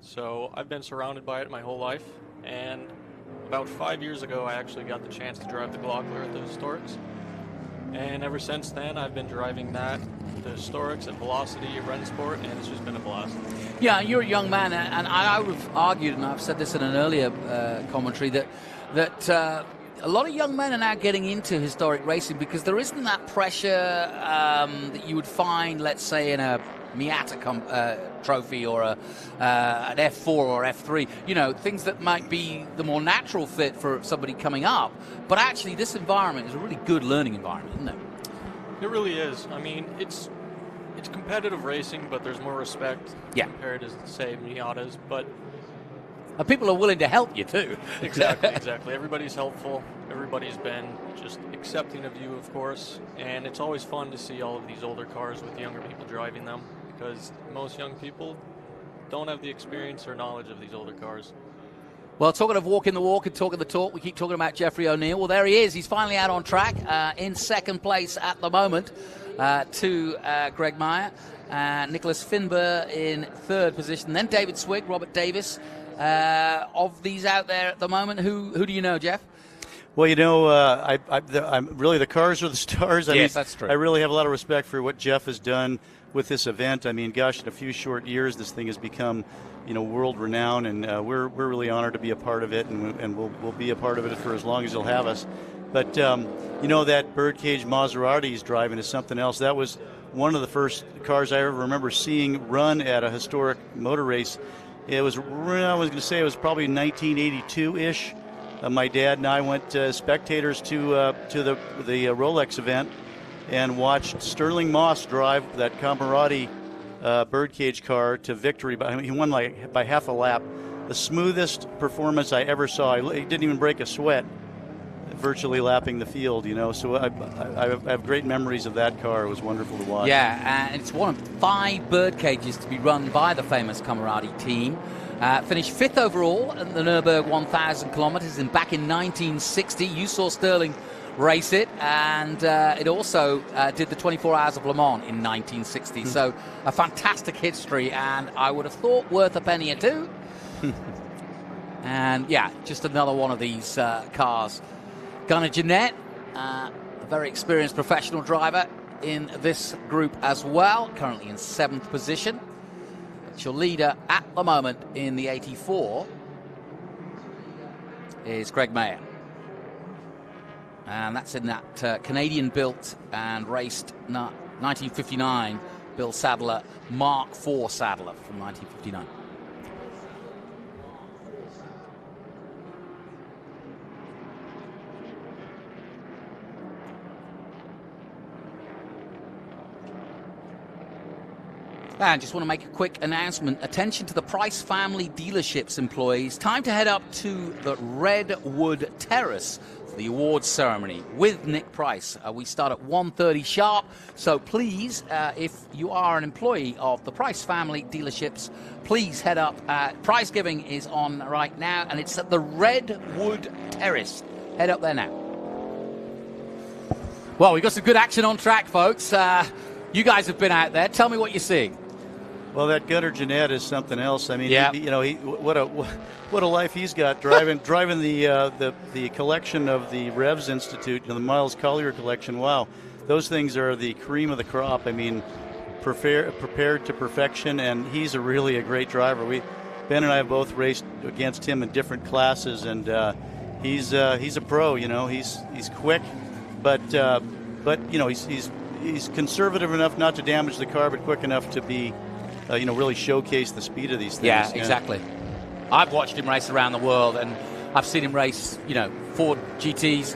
So I've been surrounded by it my whole life. And about 5 years ago, I actually got the chance to drive the Glockler at the Historics. And ever since then, I've been driving that, the Historics at Velocity, at Rennsport, and it's just been a blast.
Yeah, you're a young man, and I would have argued, and I've said this in an earlier commentary, that that a lot of young men are now getting into historic racing because there isn't that pressure that you would find, let's say, in a Miata trophy or an F4 or F3, you know, things that might be the more natural fit for somebody coming up. But actually, this environment is a really good learning environment, isn't it?
It really is. I mean, it's competitive racing, but there's more respect compared to, say, Miatas. But
people are willing to help you too.
Exactly. Everybody's helpful. Everybody's been just accepting of you, of course. And it's always fun to see all of these older cars with younger people driving them, because most young people don't have the experience or knowledge of these older cars.
Well, talking of walking the walk and talking the talk, we keep talking about Jeffrey O'Neill. Well, there he is. He's finally out on track in second place at the moment to Greg Meyer. Nicholas Finber in third position. Then David Swig, Robert Davis. Of these out there at the moment, who do you know, Jeff?
Well, you know, I'm really, the cars are the stars. I mean,
that's true.
I really have a lot of respect for what Jeff has done with this event. I mean, gosh, in a few short years, this thing has become, you know, world renowned, and we're really honored to be a part of it, and we'll be a part of it for as long as he'll have us. But you know, that birdcage Maserati he's driving is something else. That was one of the first cars I ever remember seeing run at a historic motor race. It was, I was going to say, it was probably 1982-ish. My dad and I went spectators to the Rolex event and watched Sterling Moss drive that Camerati birdcage car to victory. He won by half a lap. The smoothest performance I ever saw. He didn't even break a sweat, virtually lapping the field, you know. So I have great memories of that car. It was wonderful to watch.
Yeah, and it's one of 5 bird cages to be run by the famous Camerati team. Finished 5th overall at the Nürburgring 1,000 kilometers, and back in 1960, you saw Sterling race it, and it also did the 24 Hours of Le Mans in 1960. So a fantastic history, and I would have thought worth a penny or two. And yeah, just another one of these cars. Gunnar Jeanette, a very experienced professional driver in this group as well, currently in 7th position. But your leader at the moment in the 84 is Greg Meyer. And that's in that Canadian-built and raced 1959 Bill Sadler Mark IV Sadler from 1959. And just want to make a quick announcement. Attention to the Price family dealerships employees. Time to head up to the Redwood Terrace for the awards ceremony with Nick Price. We start at 1:30 sharp. So please, if you are an employee of the Price family dealerships, please head up. Prize giving is on right now, and it's at the Redwood Terrace. Head up there now. Well, we've got some good action on track, folks. You guys have been out there. Tell me what you're seeing.
Well, that Gunnar Jeanette is something else. I mean, what a life he's got driving the collection of the Revs Institute, the Miles Collier collection. Wow, those things are the cream of the crop. I mean, prepared to perfection, and he's really a great driver. Ben and I have both raced against him in different classes, and he's a pro. You know, he's quick, but you know, he's conservative enough not to damage the car, but quick enough to be. Really showcase the speed of these things.
Yeah, exactly. I've watched him race around the world, and I've seen him race, Ford GTs,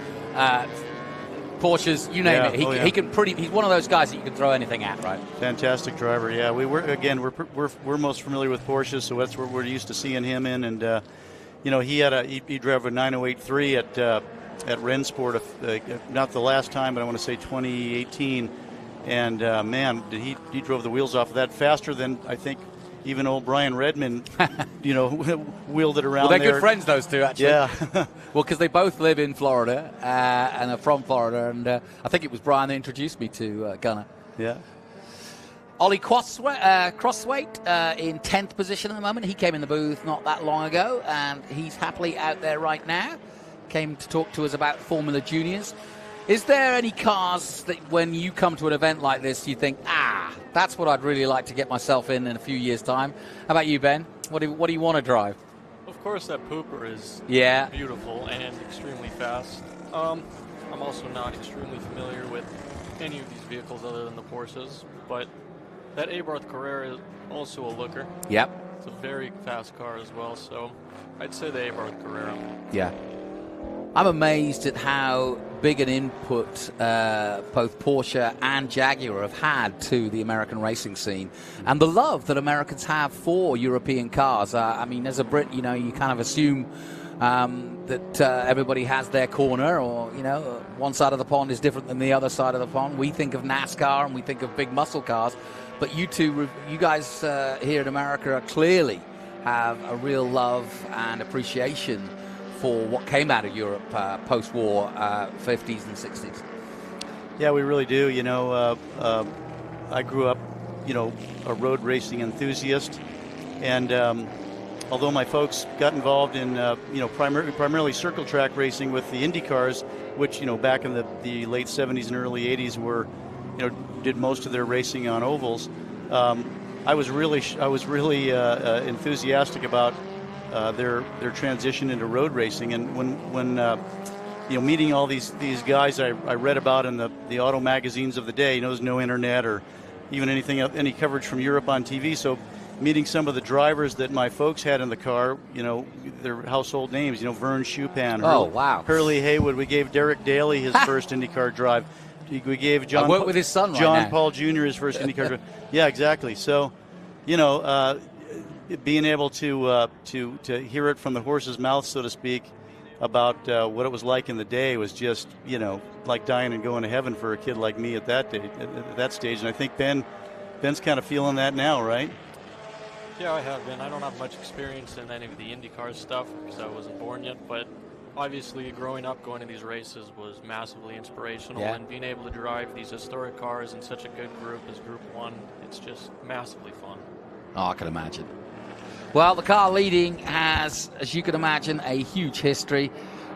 Porsches, you name it. He can he's one of those guys that you can throw anything at, right?
Fantastic driver. Yeah, we're most familiar with Porsches, so that's where we're used to seeing him in. And he drove a 9083 at Rennsport, not the last time, but I want to say 2018. And man, he drove the wheels off of that faster than I think even old Brian Redmond, wheeled it around.
Well, they're good friends, those two, actually.
Yeah.
Well, because they both live in Florida and are from Florida, and I think it was Brian that introduced me to Gunnar.
Yeah.
Ollie Crosswaite in 10th position at the moment. He came in the booth not that long ago, and he's happily out there right now. Came to talk to us about Formula Juniors. Is there any cars that when you come to an event like this, you think, that's what I'd really like to get myself in a few years' time? How about you, Ben? What do you want to drive?
Of Of course, that pooper is beautiful and extremely fast. I'm also not extremely familiar with any of these vehicles other than the Porsches, but that Abarth Carrera is also a looker.
Yep.
It's a very fast car as well, so I'd say the Abarth Carrera.
Yeah. I'm amazed at how big an input both Porsche and Jaguar have had to the American racing scene, and the love that Americans have for European cars. I mean, as a Brit, you kind of assume that everybody has their corner, or, one side of the pond is different than the other side of the pond. We think of NASCAR and we think of big muscle cars, but you guys here in America clearly have a real love and appreciation for what came out of Europe post-war 50s and 60s.
Yeah, we really do. I grew up, a road racing enthusiast, and although my folks got involved in, primarily circle track racing with the Indy cars, which, back in the late 70s and early 80s were, did most of their racing on ovals, I was really enthusiastic about their transition into road racing. And when meeting all these guys I read about in the auto magazines of the day, there's no internet or even any coverage from Europe on TV. So meeting some of the drivers that my folks had in the car, their household names, Vern Chupin. Hurley Haywood. We gave Derek Daly his first IndyCar drive. We gave John.
I work with his son right
John
now.
Paul Jr. his first IndyCar drive. Yeah, exactly. So, being able to hear it from the horse's mouth, so to speak, about what it was like in the day was just, like dying and going to heaven for a kid like me at that stage. And I think Ben's kind of feeling that now, right?
Yeah, I have been. I don't have much experience in any of the IndyCar stuff because I wasn't born yet, but obviously growing up going to these races was massively inspirational, and being able to drive these historic cars in such a good group as Group 1, it's just massively fun.
Oh, I can imagine. Well, the car leading has, as you can imagine, a huge history.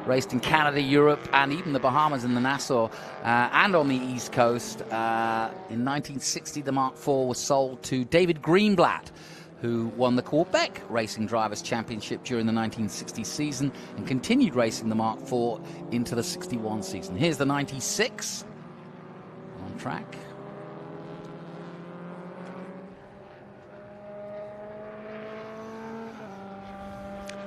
Raced in Canada, Europe, and even the Bahamas in the Nassau, and on the East Coast. In 1960, the Mark IV was sold to David Greenblatt, who won the Quebec Racing Drivers' Championship during the 1960 season and continued racing the Mark IV into the 61 season. Here's the 96 on track.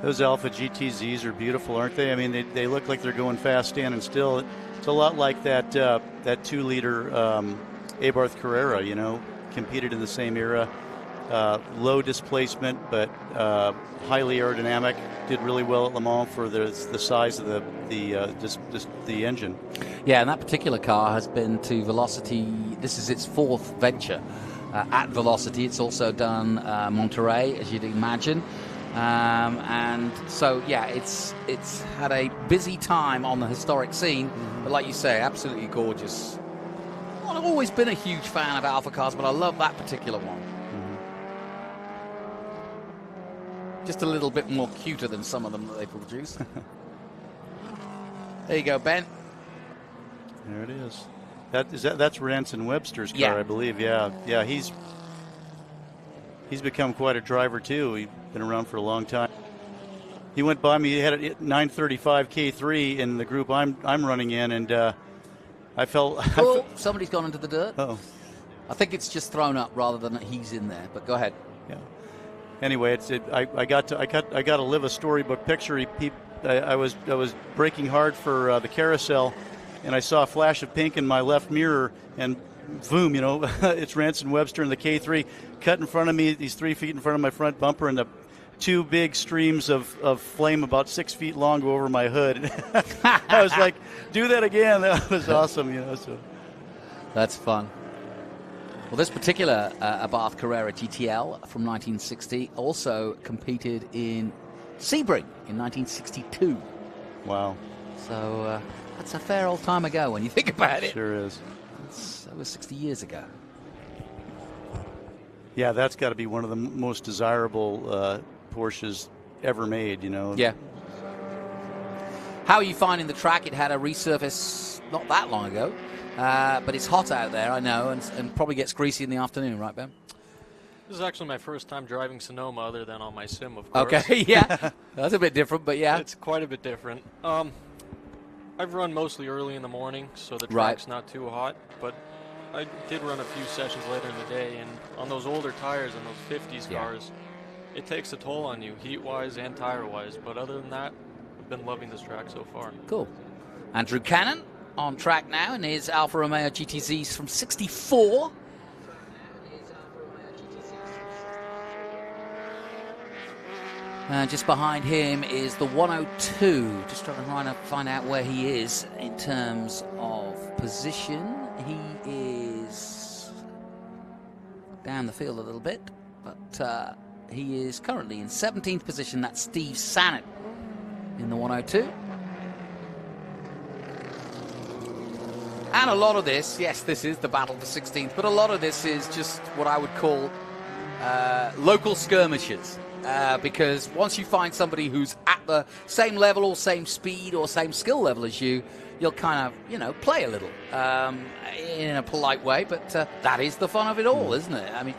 Those Alpha GTZs are beautiful, aren't they? I mean, they look like they're going fast standing still. It's a lot like that 2-liter Abarth Carrera, competed in the same era. Low displacement, but highly aerodynamic. Did really well at Le Mans for the size of the engine.
Yeah, and that particular car has been to Velocity. This is its fourth venture at Velocity. It's also done Monterey, as you'd imagine. And so, yeah, it's had a busy time on the historic scene, but like you say, absolutely gorgeous. Well, I've always been a huge fan of Alpha cars, but I love that particular one. Just a little bit more cuter than some of them that they produce. There you go, Ben.
There it is. That's Ranson Webster's car, I believe. Yeah, he's become quite a driver too. He's been around for a long time. He went by me. He had a 935 K3 in the group I'm running in, and I felt.
Oh, somebody's gone into the dirt.
Oh,
I think it's just thrown up rather than he's in there. But go ahead.
Yeah. Anyway, I got to live a storybook picture. I was braking hard for the carousel, and I saw a flash of pink in my left mirror, and boom, it's Ranson Webster in the K3 cut in front of me. He's 3 feet in front of my front bumper, and the two big streams of flame about 6 feet long go over my hood. I was like, do that again. That was awesome, So
that's fun. Well, this particular Abarth Carrera GTL from 1960 also competed in Sebring in 1962.
Wow.
So that's a fair old time ago when you think about it.
Sure is.
That was 60 years ago.
Yeah, that's got to be one of the most desirable Porsches ever made,
Yeah. How are you finding the track? It had a resurface not that long ago. But it's hot out there, I know, and probably gets greasy in the afternoon, right, Ben?
This is actually my first time driving Sonoma other than on my sim, of course.
Okay, yeah. That's a bit different, but yeah.
It's quite a bit different. I've run mostly early in the morning, so the track's not too hot, but I did run a few sessions later in the day, and on those older tires and those 50s cars, it takes a toll on you, heat-wise and tire-wise, but other than that, I've been loving this track so far.
Cool. Andrew Cannon on track now in his Alfa Romeo GTZs from 64. Just behind him is the 102. Just trying to find out where he is in terms of position. He is down the field a little bit, but he is currently in 17th position. That's Steve Sannett in the 102. And a lot of this, yes, this is the battle for 16th, but a lot of this is just what I would call local skirmishes. Because once you find somebody who's at the same level or same speed or same skill level as you, you'll kind of, play a little in a polite way. But that is the fun of it all, isn't it? I mean,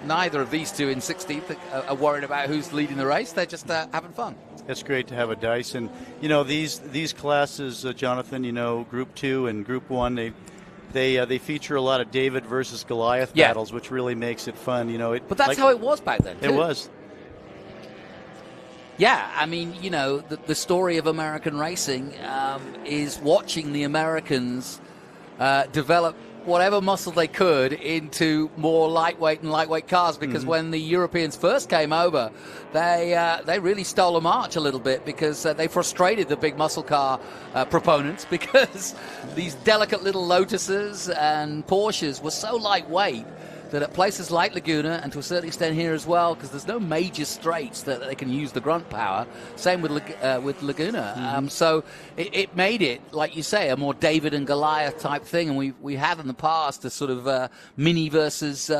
neither of these two in 16th are worried about who's leading the race. They're just having fun.
It's great to have a dice. And, these classes, Jonathan, Group 2 and Group 1, they feature a lot of David versus Goliath battles, which really makes it fun.
But that's how it was back then, too.
It was.
Yeah, I mean, the story of American racing is watching the Americans develop whatever muscle they could into more lightweight cars, because when the Europeans first came over, they really stole a march a little bit, because they frustrated the big muscle car proponents, because these delicate little Lotuses and Porsches were so lightweight that at places like Laguna, and to a certain extent here as well, because there's no major straights that they can use the grunt power. Same with Laguna. So it made it, like you say, a more David and Goliath type thing. And we had in the past a sort of mini versus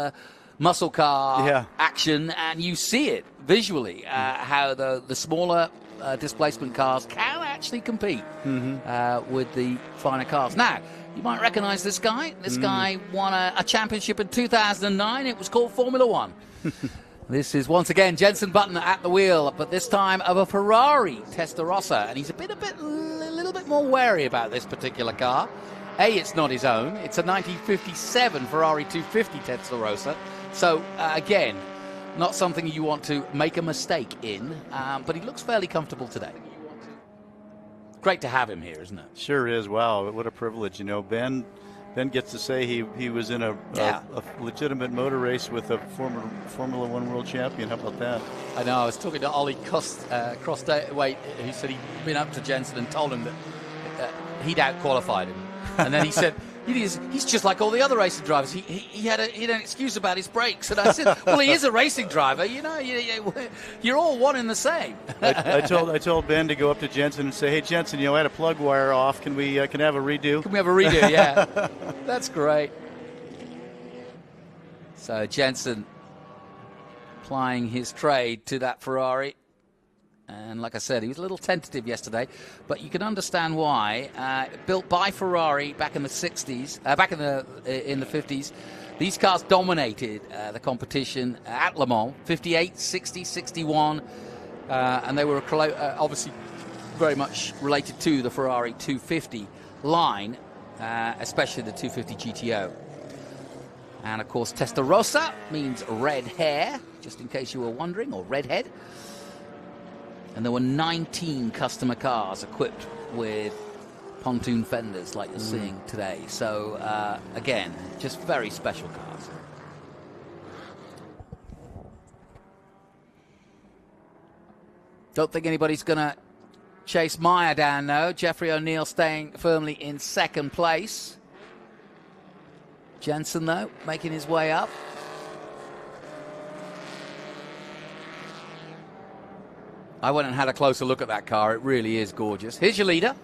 muscle car action, and you see it visually, how the smaller displacement cars can actually compete with the finer cars. Now, you might recognize this guy. This guy won a championship in 2009. It was called Formula One. This is, once again, Jenson Button at the wheel, but this time of a Ferrari Testarossa. And he's a little bit more wary about this particular car. It's not his own. It's a 1957 Ferrari 250 Testarossa. So, again, not something you want to make a mistake in, but he looks fairly comfortable today. Great to have him here, isn't it?
Sure is. Wow, what a privilege. Ben gets to say he was in a legitimate motor race with a former Formula One world champion. How about that?
I know. I was talking to Ollie Crossway, who said he'd been up to Jenson and told him that he'd out-qualified him. And then he said, he's just like all the other racing drivers. He had an excuse about his brakes. And I said, well, he is a racing driver. You're all one and the same.
I told Ben to go up to Jenson and say, hey, Jenson, I had a plug wire off. Can we have a redo?
Can we have a redo? Yeah. That's great. So Jenson applying his trade to that Ferrari. And like I said, he was a little tentative yesterday, but you can understand why. Built by Ferrari back in the 60s, back in the 50s, these cars dominated the competition at Le Mans, 58, 60, 61, and they were obviously very much related to the Ferrari 250 line, especially the 250 GTO. And of course, Testarossa means red hair, just in case you were wondering, or redhead. And there were 19 customer cars equipped with pontoon fenders like you're seeing today. So, again, just very special cars. Don't think anybody's going to chase Meyer down, though. Jeffrey O'Neill staying firmly in second place. Jenson, though, making his way up. I went and had a closer look at that car. It really is gorgeous. Here's your leader.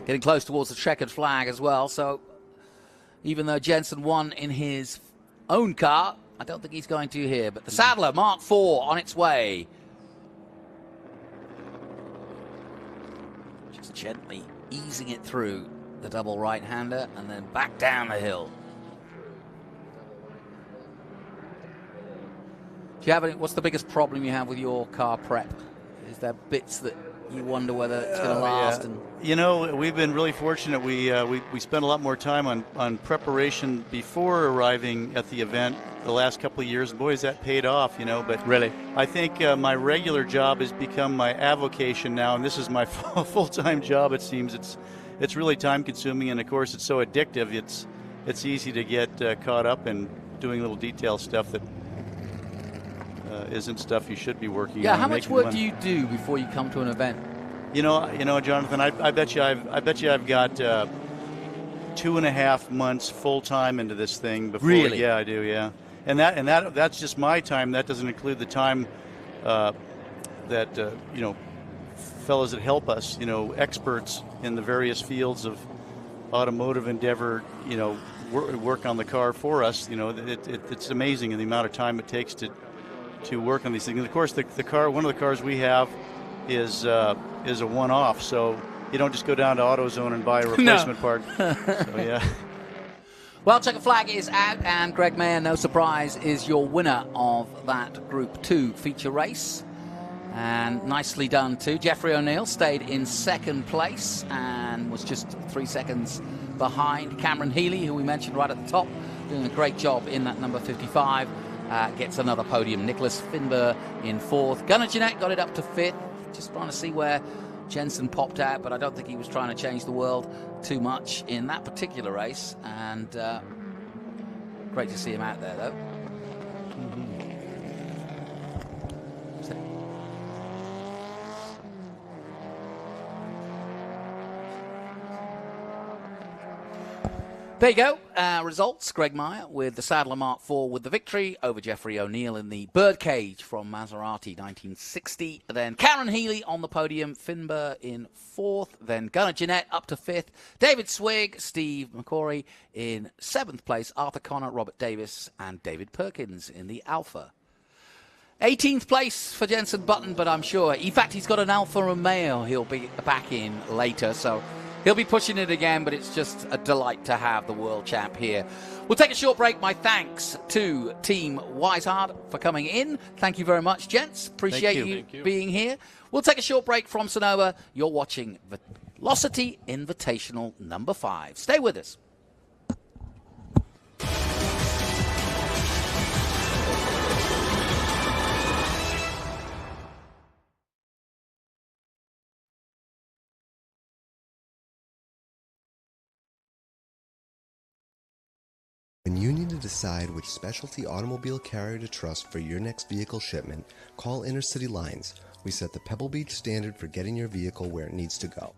Getting close towards the checkered flag as well. So even though Jenson won in his own car, I don't think he's going to here. But the Sadler Mark IV on its way. Just gently easing it through the double right-hander and then back down the hill. you have any? What's the biggest problem you have with your car prep? Is there bits that you wonder whether it's going to last?
Yeah.
And
You know, we've been really fortunate. We spent a lot more time on preparation before arriving at the event the last couple of years. Boy, has that paid off, you know. But
really,
I think my regular job has become my avocation now, and this is my full-time job. It seems it's really time-consuming, and of course, it's so addictive. It's easy to get caught up in doing little detail stuff that isn't stuff you should be working on.
Yeah, how much work do you do before you come to an event?
You know, Jonathan, I bet you I've got 2.5 months full time into this thing before.
Really?
Yeah, I do. Yeah, and that's just my time. That doesn't include the time that you know, fellows that help us, you know, experts in the various fields of automotive endeavor, you know, work on the car for us. You know, it's amazing the amount of time it takes to work on these things. And of course, the car, one of the cars we have is a one-off, so you don't just go down to AutoZone and buy a replacement part. So, yeah.
Well, Checker Flag is out, and Greg Mayer, no surprise, is your winner of that Group 2 feature race. And nicely done, too. Jeffrey O'Neill stayed in second place and was just 3 seconds behind. Cameron Healy, who we mentioned right at the top, doing a great job in that number 55, gets another podium. Nicholas Finber in fourth. Gunnar Jeanette got it up to fifth. Just trying to see where Jensen popped out, but I don't think he was trying to change the world too much in that particular race. And great to see him out there, though. There you go. Results. Greg Meyer with the Sadler Mark IV with the victory over Jeffrey O'Neill in the Birdcage from Maserati 1960. Then Karen Healy on the podium. Finber in fourth. Then Gunnar Jeanette up to fifth. David Swig, Steve McCory in seventh place. Arthur Connor, Robert Davis, and David Perkins in the Alpha. 18th place for Jensen Button, but I'm sure, in fact, he's got an Alfa Romeo he'll be back in later, so he'll be pushing it again, but it's just a delight to have the world champ here. We'll take a short break. My thanks to Team Whitehard for coming in. Thank you very much, gents. Appreciate you being here. We'll take a short break from Sonoma. You're watching Velocity Invitational number 5. Stay with us.
When you need to decide which specialty automobile carrier to trust for your next vehicle shipment, call Intercity Lines. We set the Pebble Beach standard for getting your vehicle where it needs to go.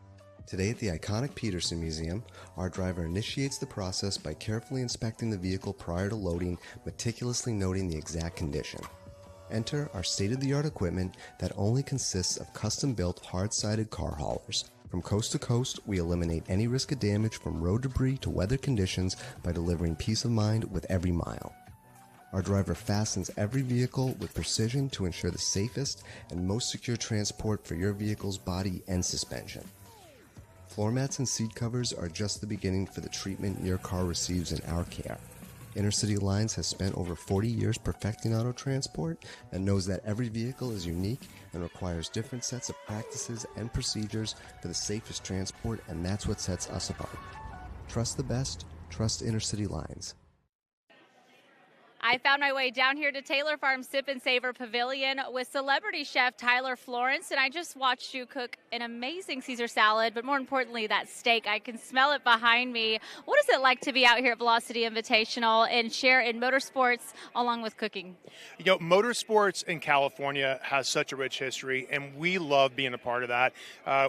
Today at the iconic Peterson Museum, our driver initiates the process by carefully inspecting the vehicle prior to loading, meticulously noting the exact condition. Enter our state-of-the-art equipment that only consists of custom-built hard-sided car haulers. From coast to coast, we eliminate any risk of damage from road debris to weather conditions by delivering peace of mind with every mile. Our driver fastens every vehicle with precision to ensure the safest and most secure transport for your vehicle's body and suspension. Floor mats and seat covers are just the beginning for the treatment your car receives in our care. Intercity Lines has spent over 40 years perfecting auto transport and knows that every vehicle is unique and requires different sets of practices and procedures for the safest transport, and that's what sets us apart. Trust the best, trust Intercity Lines.
I found my way down here to Taylor Farm Sip and Savor Pavilion with celebrity chef Tyler Florence, and I just watched you cook an amazing Caesar salad, but more importantly, that steak. I can smell it behind me. What is it like to be out here at Velocity Invitational and share in motorsports along with cooking?
You know, motorsports in California has such a rich history, and we love being a part of that.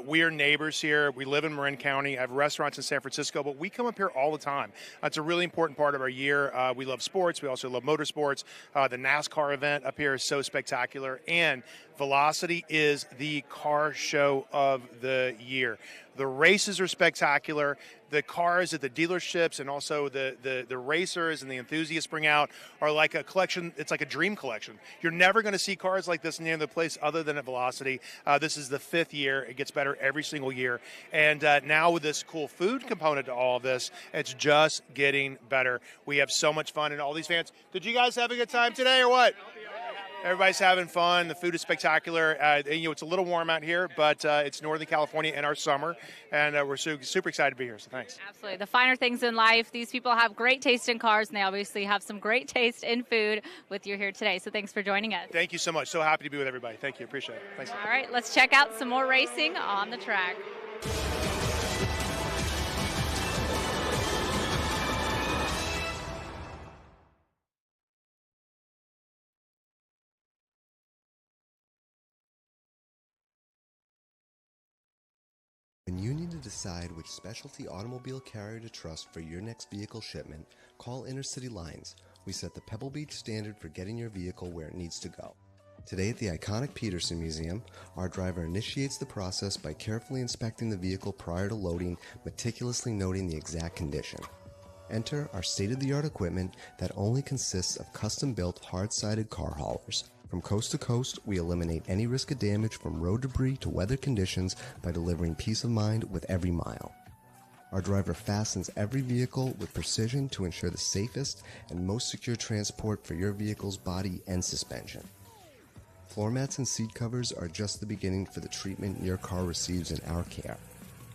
We are neighbors here. We live in Marin County. I have restaurants in San Francisco, but we come up here all the time. It's a really important part of our year. We love sports. We also love motorsports. The NASCAR event up here is so spectacular, and Velocity is the car show of the year. The races are spectacular. The cars at the dealerships and also the racers and the enthusiasts bring out are like a collection. It's like a dream collection. You're never going to see cars like this in any other place other than at Velocity. This is the 5th year. It gets better every single year. And now with this cool food component to all of this, it's just getting better. We have so much fun and all these fans. Did you guys have a good time today or what? Everybody's having fun. The food is spectacular. It's a little warm out here, but it's Northern California in our summer, and we're super excited to be here, so thanks.
Absolutely. The finer things in life. These people have great taste in cars, and they obviously have some great taste in food with you here today, so thanks for joining us.
Thank you so much. So happy to be with everybody. Thank you. Appreciate it. Thanks.
All right, let's check out some more racing on the track.
When you need to decide which specialty automobile carrier to trust for your next vehicle shipment, call Intercity Lines. We set the Pebble Beach standard for getting your vehicle where it needs to go. Today at the iconic Peterson Museum, our driver initiates the process by carefully inspecting the vehicle prior to loading, meticulously noting the exact condition. Enter our state-of-the-art equipment that only consists of custom-built hard-sided car haulers. From coast to coast, we eliminate any risk of damage from road debris to weather conditions by delivering peace of mind with every mile. Our driver fastens every vehicle with precision to ensure the safest and most secure transport for your vehicle's body and suspension. Floor mats and seat covers are just the beginning for the treatment your car receives in our care.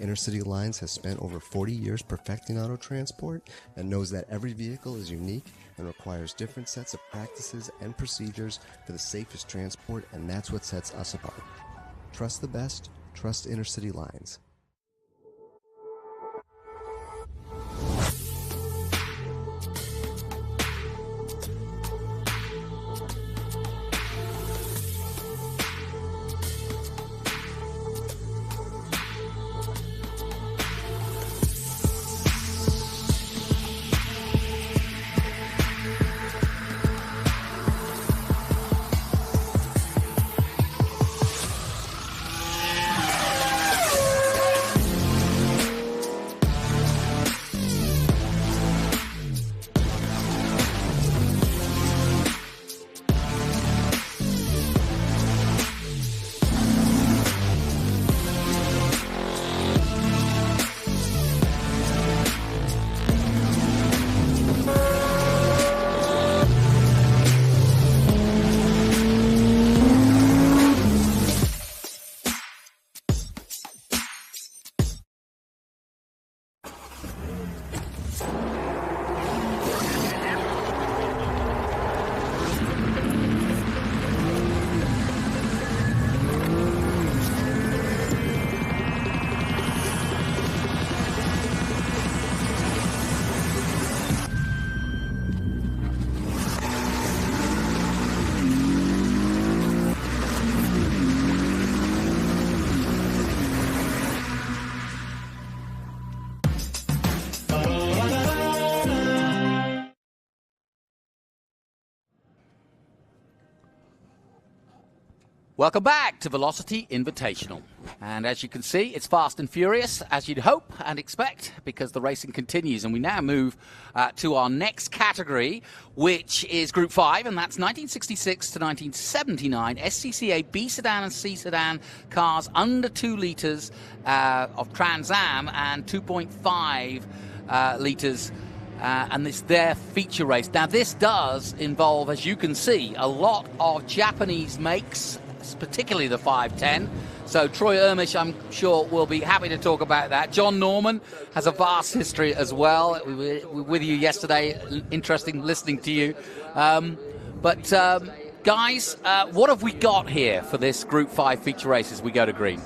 Intercity Lines has spent over 40 years perfecting auto transport and knows that every vehicle is unique and requires different sets of practices and procedures for the safest transport, and that's what sets us apart. Trust the best, trust Intercity Lines.
Welcome back to Velocity Invitational. And as you can see, it's fast and furious, as you'd hope and expect, because the racing continues. And we now move to our next category, which is Group 5, and that's 1966 to 1979 SCCA B sedan and C sedan cars under 2 litres of Trans Am and 2.5 litres. And it's their feature race. Now, this does involve, as you can see, a lot of Japanese makes, particularly the 510. So Troy Ermish, I'm sure, will be happy to talk about that. John Norman has a vast history as well. We were with you yesterday. Interesting listening to you. Guys, what have we got here for this Group 5 feature race as we go to green?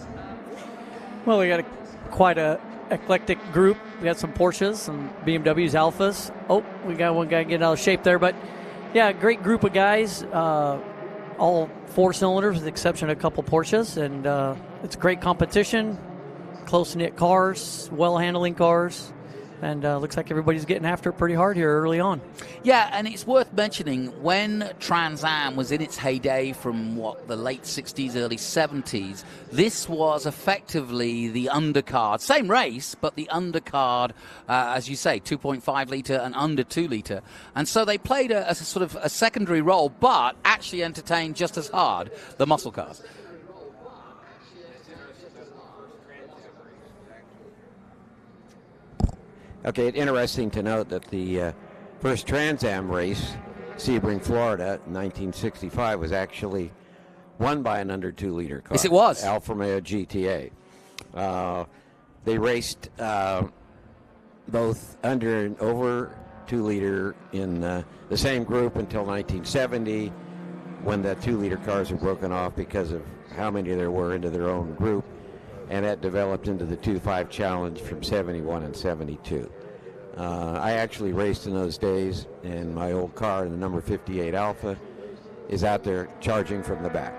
Well, we got quite a eclectic group. We got some Porsches, some BMWs, Alphas. Oh, we got one guy getting out of shape there. But, yeah, great group of guys. All 4 cylinders with the exception of a couple Porsches. And it's great competition, close-knit cars, well-handling cars. And looks like everybody's getting after it pretty hard here early on.
Yeah, and it's worth mentioning when Trans Am was in its heyday from, the late 60s, early 70s, this was effectively the undercard. Same race, but the undercard, as you say, 2.5 litre and under 2 litre. And so they played a sort of a secondary role, but actually entertained just as hard the muscle cars.
Okay, it's interesting to note that the first Trans Am race
Sebring, Florida, in 1965 was actually won by an under 2-liter car.
Yes, it was.
Alfa Romeo GTA. They raced both under and over 2-liter in the same group until 1970, when the 2-liter cars were broken off because of how many there were into their own group, and that developed into the 2.5 Challenge from 71 and 72. I actually raced in those days, and my old car, the number 58 Alpha, is out there charging from the back.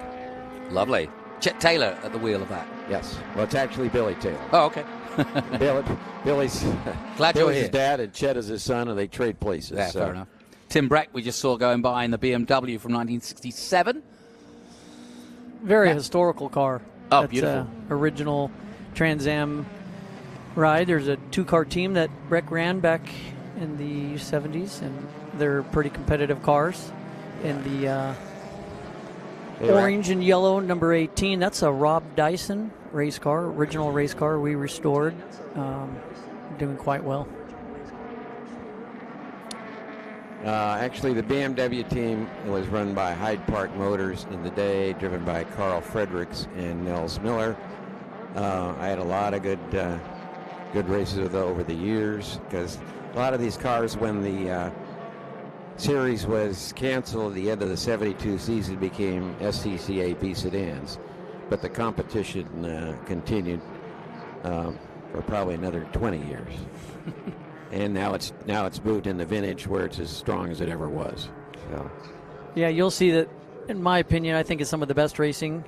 Lovely. Chet Taylor at the wheel of that.
Yes. Well, it's actually Billy Taylor.
Oh, okay.
Billy's
Glad you're
Billy's
here.
his dad, and Chet is his son, and they trade places.
Yeah, fair enough. Tim Breck, we just saw going by in the BMW from 1967.
Very historical car.
Oh,
That's
beautiful.
Original Trans Am ride. There's a 2-car team that Breck ran back in the 70s, and they're pretty competitive cars. And the orange and yellow number 18, that's a Rob Dyson race car, original race car we restored. Doing quite well.
Actually, the BMW team was run by Hyde Park Motors in the day, driven by Carl Fredericks and Nels Miller. I had a lot of good races with over the years, because a lot of these cars, when the series was canceled at the end of the 72 season, became SCCA B sedans, but the competition continued for probably another 20 years. And now it's moved into vintage, where it's as strong as it ever was. So.
Yeah, you'll see that, in my opinion, I think it's some of the best racing,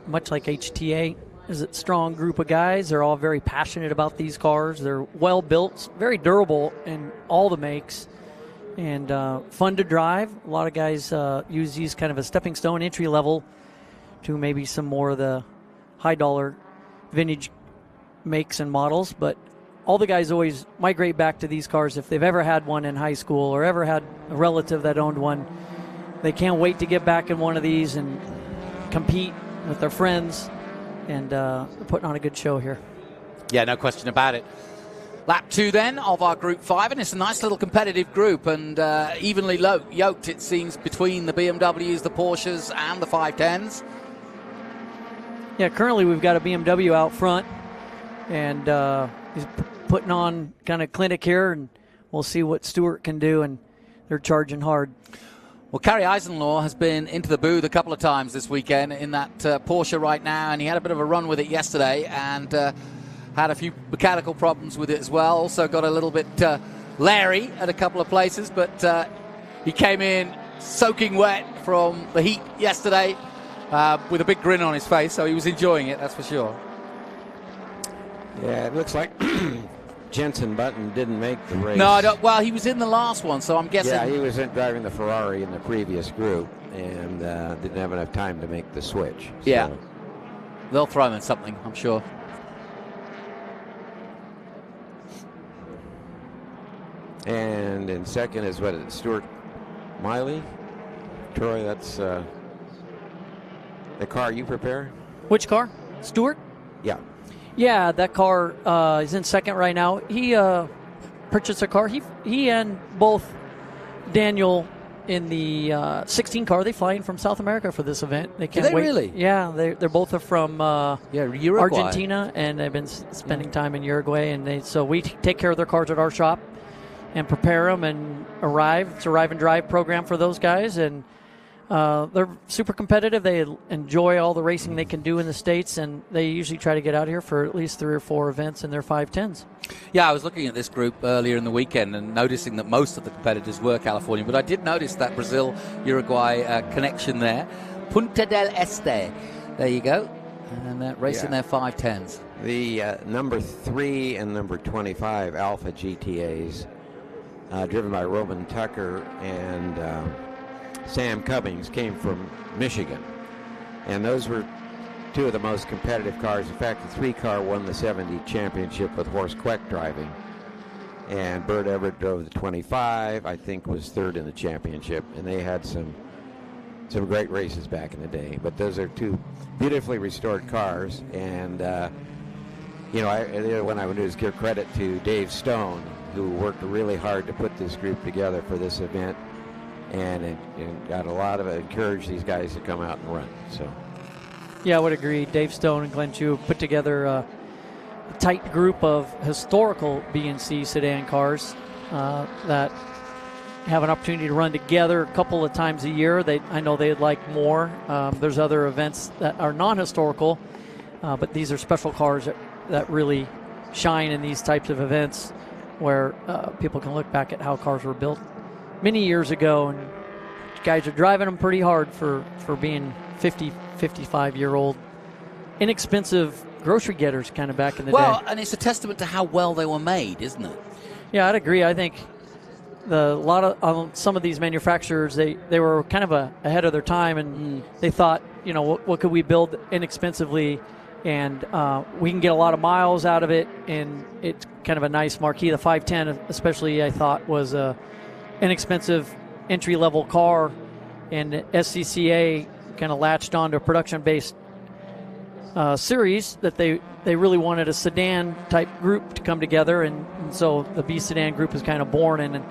much like HTA. Is a strong group of guys. They're all very passionate about these cars. They're well built, very durable in all the makes, and fun to drive. A lot of guys use these kind of a stepping stone, entry level, to maybe some more of the high dollar vintage makes and models. But all the guys always migrate back to these cars if they've ever had one in high school or ever had a relative that owned one. They can't wait to get back in one of these and compete with their friends. And putting on a good show here.
Yeah, no question about it. Lap 2 then of our Group 5, and it's a nice little competitive group, and evenly yoked, it seems, between the BMWs, the Porsches, and the 510s.
Yeah, currently we've got a BMW out front, and he's putting on kind of clinic here, and we'll see what Stewart can do, and they're charging hard.
Well, Kerry Eisenlaw has been into the booth a couple of times this weekend in that Porsche right now, and he had a bit of a run with it yesterday and had a few mechanical problems with it as well. Also got a little bit leery at a couple of places, but he came in soaking wet from the heat yesterday with a big grin on his face, so he was enjoying it, that's for sure.
Yeah, it looks like Jensen Button didn't make the race.
No, I don't. Well, he was in the last one, so I'm guessing.
Yeah, he was driving the Ferrari in the previous group and didn't have enough time to make the switch. So.
Yeah. They'll throw him in something, I'm sure.
And in second is Stuart Miley? Troy, that's the car you prepare?
Which car? Stewart?
Yeah.
Yeah, that car is in second right now. He purchased a car. He and both Daniel in the 16 car. They fly in from South America for this event. They can't wait.
Really?
Yeah, they're both from
Uruguay.
Argentina, and they've been spending time in Uruguay. And so we take care of their cars at our shop and prepare them and arrive. It's a arrive and drive program for those guys, and they're super competitive. They enjoy all the racing they can do in the States, and they usually try to get out here for at least 3 or 4 events in their 510s.
Yeah, I was looking at this group earlier in the weekend and noticing that most of the competitors were Californian, but I did notice that Brazil-Uruguay connection there. Punta del Este. There you go. And racing their 510s.
The number 3 and number 25 Alpha GTAs, driven by Roman Tucker and Sam Cummings, came from Michigan, and those were 2 of the most competitive cars. In fact, the 3 car won the 70 championship with Horst Queck driving, and Bert Everett drove the 25, I think was 3rd in the championship, and they had some great races back in the day. But those are 2 beautifully restored cars, and the other one I would do is give credit to Dave Stone, who worked really hard to put this group together for this event. and it got a lot of encouraged these guys to come out and run. So.
Yeah, I would agree. Dave Stone and Glenn Chu put together a tight group of historical B&C sedan cars that have an opportunity to run together a couple of times a year. I know they'd like more. There's other events that are non-historical, but these are special cars that really shine in these types of events where people can look back at how cars were built many years ago, and guys are driving them pretty hard for being 50, 55-year-old inexpensive grocery getters kind of back in the day.
Well, and it's a testament to how well they were made, isn't it?
Yeah, I'd agree. I think some of these manufacturers, they were kind of ahead of their time, and they thought, what could we build inexpensively, and we can get a lot of miles out of it, and it's kind of a nice marquee. The 510 especially, I thought, was a inexpensive entry-level car, and SCCA kind of latched onto a production-based series that they really wanted a sedan type group to come together, and so the B Sedan group is kind of born, and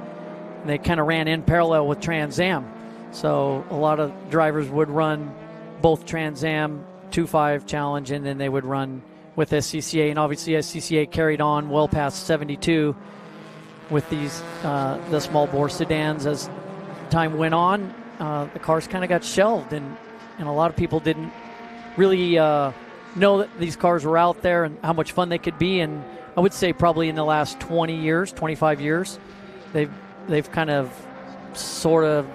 they kind of ran in parallel with Trans Am. So a lot of drivers would run both Trans Am 2.5 Challenge, and then they would run with SCCA, and obviously SCCA carried on well past 72 with these the small bore sedans. As time went on, the cars kind of got shelved, and a lot of people didn't really know that these cars were out there and how much fun they could be. And I would say probably in the last 20 years, 25 years, they've kind of sort of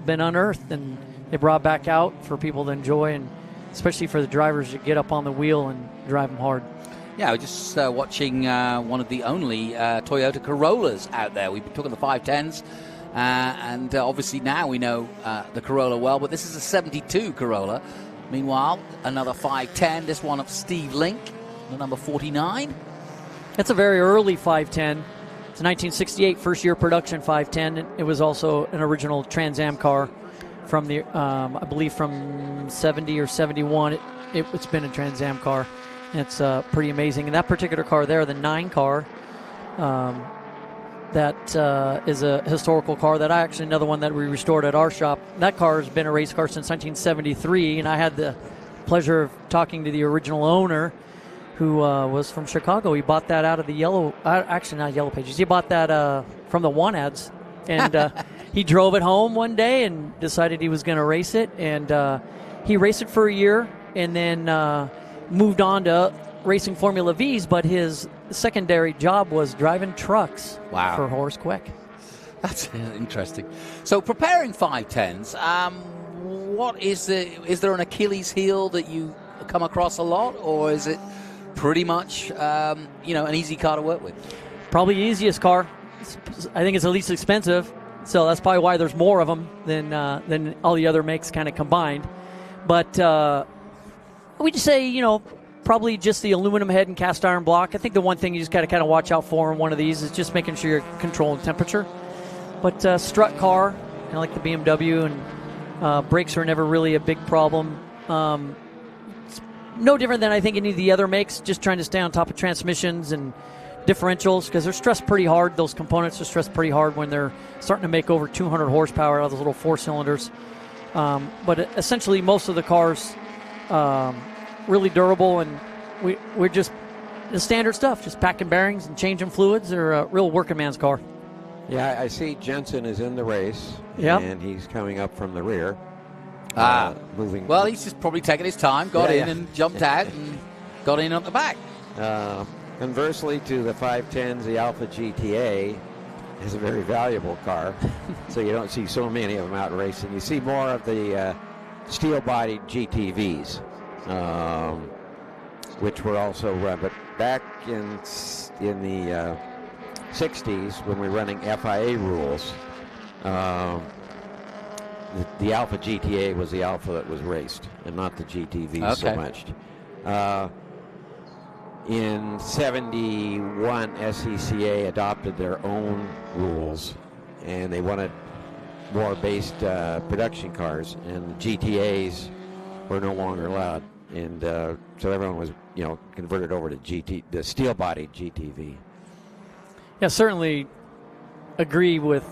been unearthed, and they brought back out for people to enjoy, and especially for the drivers to get up on the wheel and drive them hard.
Yeah, we're just watching one of the only Toyota Corollas out there. We've been talking the 510s, and obviously now we know the Corolla well, but this is a 72 Corolla. Meanwhile, another 510, this one of Steve Link, the number 49.
That's a very early 510. It's a 1968 first-year production 510. It was also an original Trans Am car from the, I believe from 70 or 71. It's been a Trans Am car. It's pretty amazing. And that particular car there, the 9 car, that is a historical car that another one that we restored at our shop. That car has been a race car since 1973, and I had the pleasure of talking to the original owner, who was from Chicago. He bought that out of the actually not Yellow Pages. He bought that from the Want Ads, and he drove it home one day and decided he was going to race it, and he raced it for a year, and then moved on to racing Formula Vs, but his secondary job was driving trucks for Horace Quick.
That's interesting. So preparing 510s, what is there an Achilles heel that you come across a lot, or is it pretty much an easy car to work with?
Probably the easiest car. I think it's the least expensive, so that's probably why there's more of them than all the other makes kind of combined. But we just say, probably just the aluminum head and cast iron block. I think the one thing you just got to kind of watch out for in one of these is just making sure you're controlling temperature. But strut car, kind of like the BMW, and brakes are never really a big problem. It's no different than I think any of the other makes, just trying to stay on top of transmissions and differentials, because they're stressed pretty hard. Those components are stressed pretty hard when they're starting to make over 200 horsepower out of those little 4 cylinders. But essentially most of the cars really durable, and we're just the standard stuff, just packing bearings and changing fluids. They're a real working man's car.
Yeah, I see Jensen is in the race, and he's coming up from the rear. Moving.
Well, he's just probably taking his time, got in and jumped out and got in at the back.
Conversely to the 510s, the Alpha GTA is a very valuable car, so you don't see so many of them out racing. You see more of the steel-bodied GTVs, which were also run. But back in the 60s, when we were running FIA rules, the Alpha GTA was the Alpha that was raced, and not the GTV so much. In 71, SCCA adopted their own rules, and they wanted more based production cars, and the GTAs were no longer allowed, and so everyone was converted over to the steel-bodied GTV.
Yeah, certainly agree with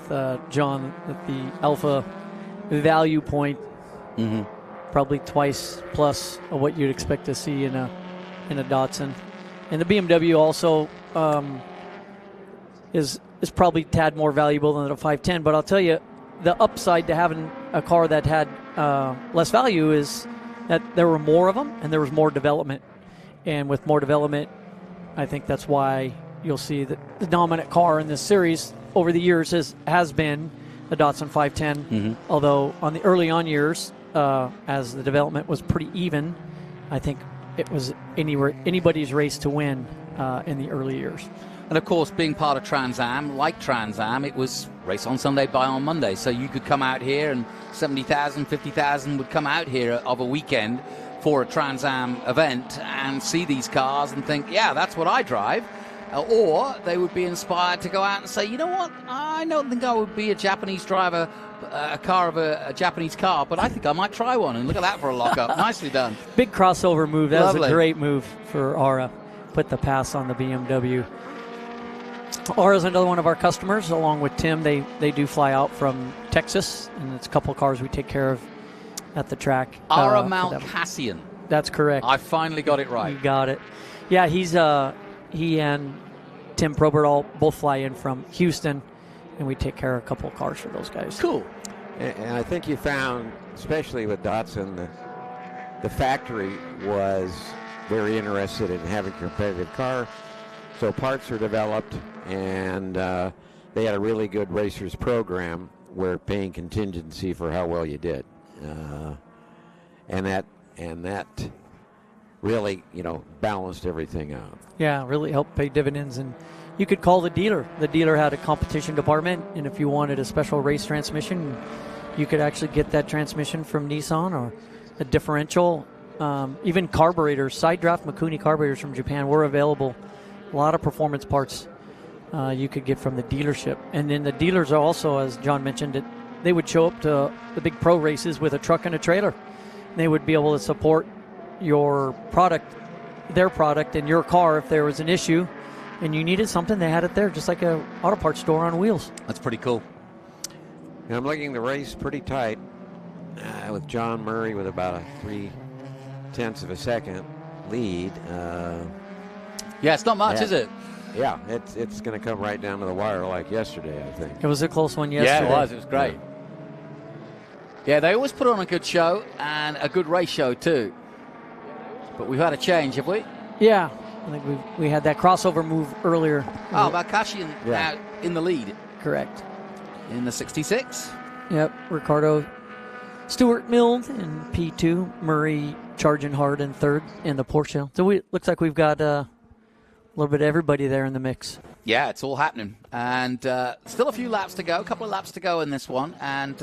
John that the Alpha value point probably twice plus of what you'd expect to see in a Datsun. And the BMW also is probably a tad more valuable than a 510. But I'll tell you, the upside to having a car that had less value is that there were more of them and there was more development. And with more development, I think that's why you'll see that the dominant car in this series over the years has been the Datsun 510. Although on the early on years, as the development was pretty even, I think it was anybody's race to win in the early years.
And of course, being part of Trans Am, it was race on Sunday, buy on Monday. So you could come out here and 70,000, 50,000 would come out here of a weekend for a Trans Am event and see these cars and think, yeah, that's what I drive. Or they would be inspired to go out and say, you know what, I don't think I would be a Japanese driver, a car of a Japanese car, but I think I might try one. And look at that for a lockup. Nicely done.
Big crossover move. That
Lovely.
was a great move for Aura. Put the pass on the BMW. Aura's another one of our customers, along with Tim. They do fly out from Texas, and it's a couple of cars we take care of at the track.
Aura Mount Cassian.
That's correct.
I finally got it right.
You got it. Yeah, he and Tim Probert both fly in from Houston, and we take care of a couple of cars for those guys.
Cool.
And I think you found, especially with Datsun, the factory was very interested in having a competitive car. So parts are developed, and they had a really good racers program where paying contingency for how well you did, and that really balanced everything out.
Yeah, really helped pay dividends. And you could call the dealer. The dealer had a competition department, and if you wanted a special race transmission, you could actually get that transmission from Nissan, or a differential. Even carburetors, side draft Mikuni carburetors from Japan were available. A lot of performance parts you could get from the dealership. And then the dealers are also, as John mentioned, they would show up to the big pro races with a truck and a trailer. They would be able to support your product, their product, and your car if there was an issue and you needed something. They had it there, just like a auto parts store on wheels.
That's pretty cool.
And I'm looking the race pretty tight with John Murray with about a 0.3 of a second lead.
Yeah, it's not much, is it?
Yeah, it's going to come right down to the wire like yesterday, I think.
It was a close one yesterday.
Yeah, it was. It was great. Yeah, they always put on a good show and a good race show too. But we've had a change, have we?
Yeah, I think we had that crossover move earlier.
Oh, Bakashian out in the lead.
Correct.
In the 66.
Yep, Ricardo Stewart milled in P2, Murray charging hard in third in the Porsche. So looks like we've got a little bit of everybody there in the mix.
Yeah, it's all happening. And still a few laps to go, a couple of laps to go in this one. And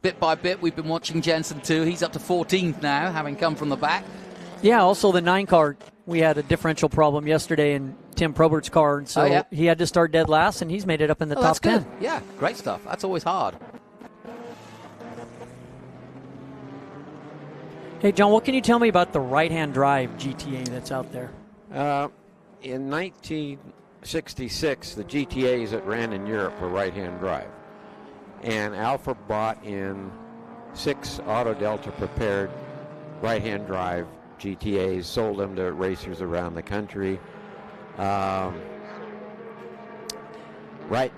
bit by bit, we've been watching Jensen too. He's up to 14th now, having come from the back.
Yeah, also the 9 car, we had a differential problem yesterday in Tim Probert's car. And so he had to start dead last, and he's made it up in the top 10.
Good. Yeah, great stuff. That's always hard.
Hey, John, what can you tell me about the right-hand drive GTA that's out there?
In 1966, the GTAs that ran in Europe were right-hand drive. And Alfa bought in 6 Auto Delta prepared right-hand drive GTAs, sold them to racers around the country. Right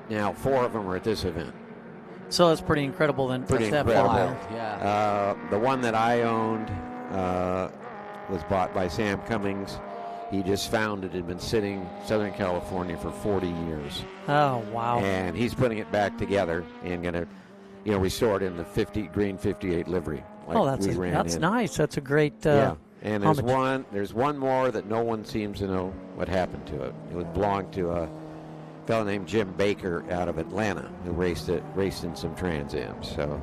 now, 4 of them are at this event.
So that's pretty incredible then.
Pretty incredible.
Yeah.
The one that I owned was bought by Sam Cummings. He just found it had been sitting in Southern California for 40 years.
Oh, wow.
And he's putting it back together and going to, restore it in the green 58 livery. Like
that's nice. That's a great
yeah. And there's one more that no one seems to know what happened to it. It would belong to a fellow named Jim Baker out of Atlanta who raced in some Trans Ams. So,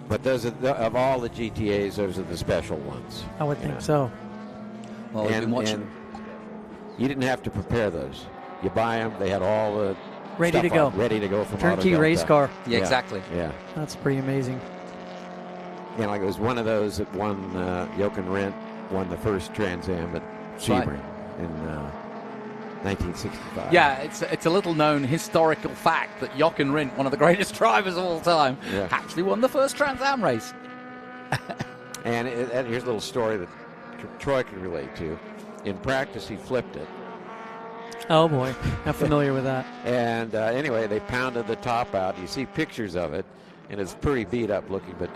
but those of all the GTAs, those are the special ones.
I would think so.
Well, we've been watching.
And you didn't have to prepare those. You buy them. They had all the
ready to go
from
turnkey race car.
Yeah, exactly.
Yeah,
that's pretty amazing.
Yeah, like it was one of those that won Jochen Rindt won the first Trans Am at Sebring, and 1965.
Yeah, it's a little known historical fact that Jochen Rindt, one of the greatest drivers of all time, actually won the first Trans Am race.
And here's a little story that Troy can relate to. In practice, he flipped it.
Oh boy, I'm familiar with that.
And anyway, they pounded the top out. You see pictures of it, and it's pretty beat up looking. But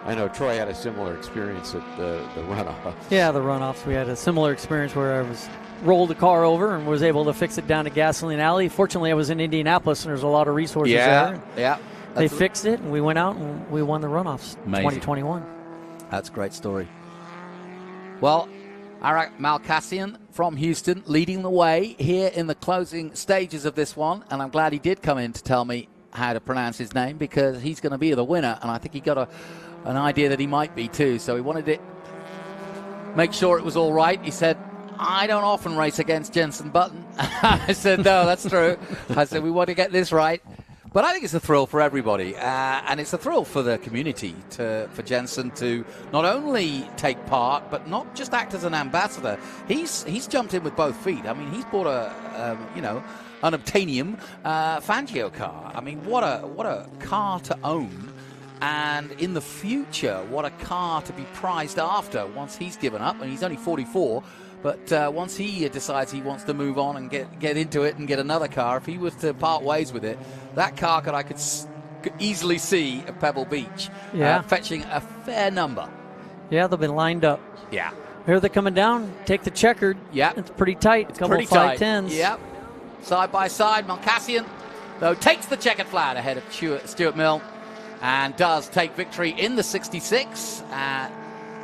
I know Troy had a similar experience at the runoff.
Yeah, the runoffs. We had a similar experience where I rolled the car over and was able to fix it down to Gasoline Alley. Fortunately, I was in Indianapolis, and there's a lot of resources there.
Yeah.
They fixed it, and we went out and we won the runoffs.
Amazing.
2021.
That's a great story. Well, Arak Malkassian from Houston leading the way here in the closing stages of this one, and I'm glad he did come in to tell me how to pronounce his name, because he's going to be the winner, and I think he got an idea that he might be too, so he wanted to make sure it was all right. He said, I don't often race against Jenson Button. I said, no, that's true. I said, we want to get this right. But I think it's a thrill for everybody, and it's a thrill for the community for Jenson to not only take part, but not just act as an ambassador. He's jumped in with both feet. I mean, he's bought an Obtainium Fangio car. I mean, what a car to own, and in the future, what a car to be prized after once he's given up, and he's only 44. But once he decides he wants to move on and get into it and get another car, if he was to part ways with it, that car I could easily see at Pebble Beach, fetching a fair number.
Yeah, they've been lined up.
Yeah.
Here they're coming down. Take the checkered.
Yeah.
It's pretty tight.
It's
a couple
pretty
of
tight.
510s.
Yep. Side by side, Malkassian, though, takes the checkered flag ahead of Stuart Mill and does take victory in the 66.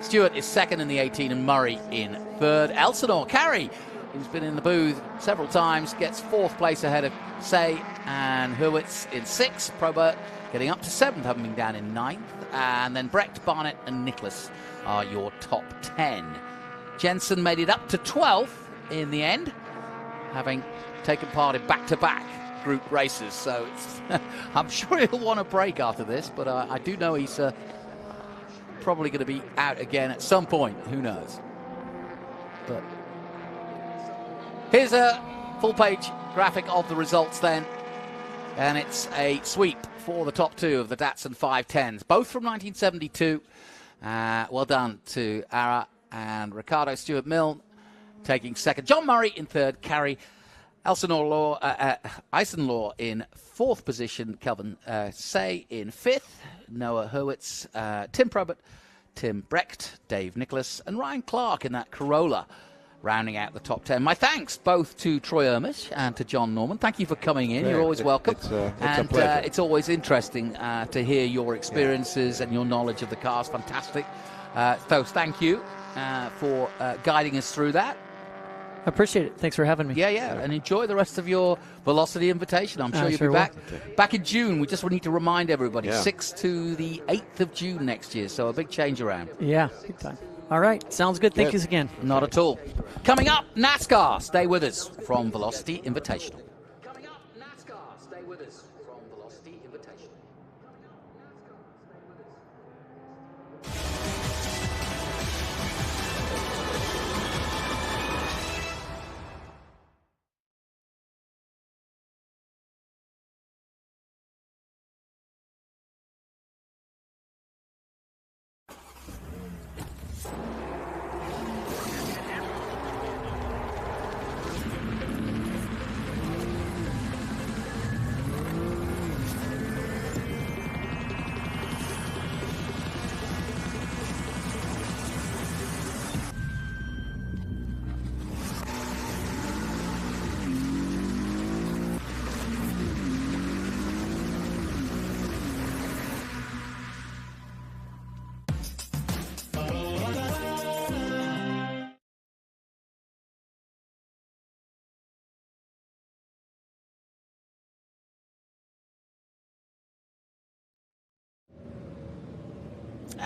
Stewart is second in the 18 and Murray in third. Elsinore Carey, who's been in the booth several times, gets fourth place ahead of Say and Hurwitz in sixth. Probert getting up to seventh, having been down in ninth. And then Brecht, Barnett and Nicholas are your top 10. Jenson made it up to 12th in the end, having taken part in back-to-back group races. So I'm sure he'll want a break after this, but I do know he's probably going to be out again at some point. Who knows? But here's a full-page graphic of the results then, and it's a sweep for the top two of the Datsun 510s, both from 1972. Well done to Ara and Ricardo. Stuart Mill taking second, John Murray in third, Carey Eisenlaw in fourth position, Kelvin Say in fifth, Noah Hurwitz, Tim Probert, Tim Brecht, Dave Nicholas, and Ryan Clark in that Corolla, rounding out the top 10. My thanks both to Troy Ermish and to John Norman. Thank you for coming in. You're always welcome.
It's a pleasure.
It's always interesting to hear your experiences and your knowledge of the cars. Fantastic. So thank you for guiding us through that.
I appreciate it. Thanks for having me.
Yeah. And enjoy the rest of your Velocity Invitation. I'm sure you'll be back in June. We just need to remind everybody, 6th to the 8th of June next year. So a big change around.
Yeah, big time. All right. Sounds good. Thank you again.
Not at all. Coming up, NASCAR. Stay with us from Velocity Invitational.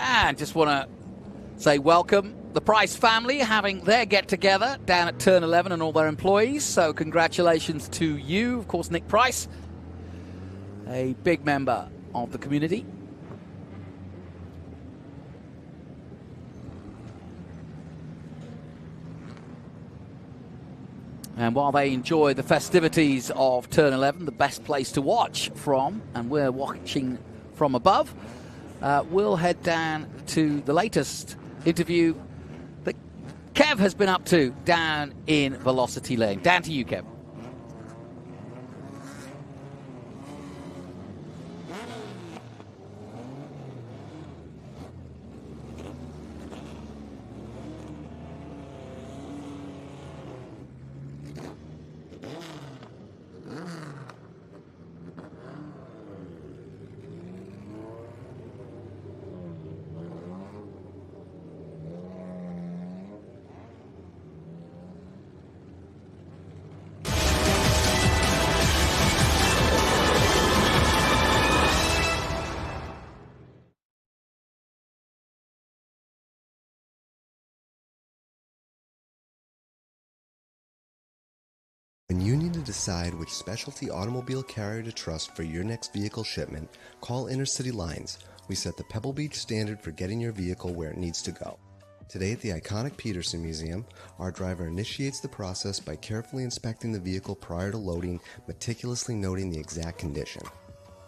And just want to say welcome the Price family having their get-together down at Turn 11 and all their employees. So congratulations to you, of course, Nick Price, a big member of the community. And while they enjoy the festivities of Turn 11, the best place to watch from, and we're watching from above, we'll head down to the latest interview that Kev has been up to down in Velocity Lane. Down to you, Kev.
When you need to decide which specialty automobile carrier to trust for your next vehicle shipment, call Intercity Lines. We set the Pebble Beach standard for getting your vehicle where it needs to go. Today at the iconic Peterson Museum, our driver initiates the process by carefully inspecting the vehicle prior to loading, meticulously noting the exact condition.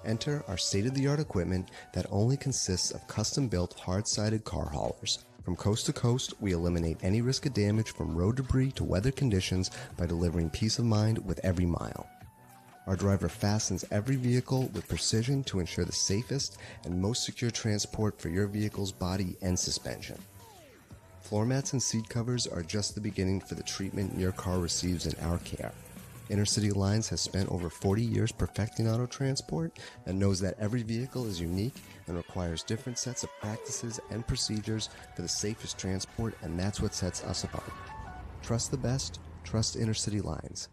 Enter our state-of-the-art equipment that only consists of custom-built hard-sided car haulers. From coast to coast, we eliminate any risk of damage from road debris to weather conditions by delivering peace of mind with every mile. Our driver fastens every vehicle with precision to ensure the safest and most secure transport for your vehicle's body and suspension. Floor mats and seat covers are just the beginning for the treatment your car receives in our care. Intercity Lines has spent over 40 years perfecting auto transport and knows that every vehicle is unique and requires different sets of practices and procedures for the safest transport, and that's what sets us apart. Trust the best, trust Intercity Lines.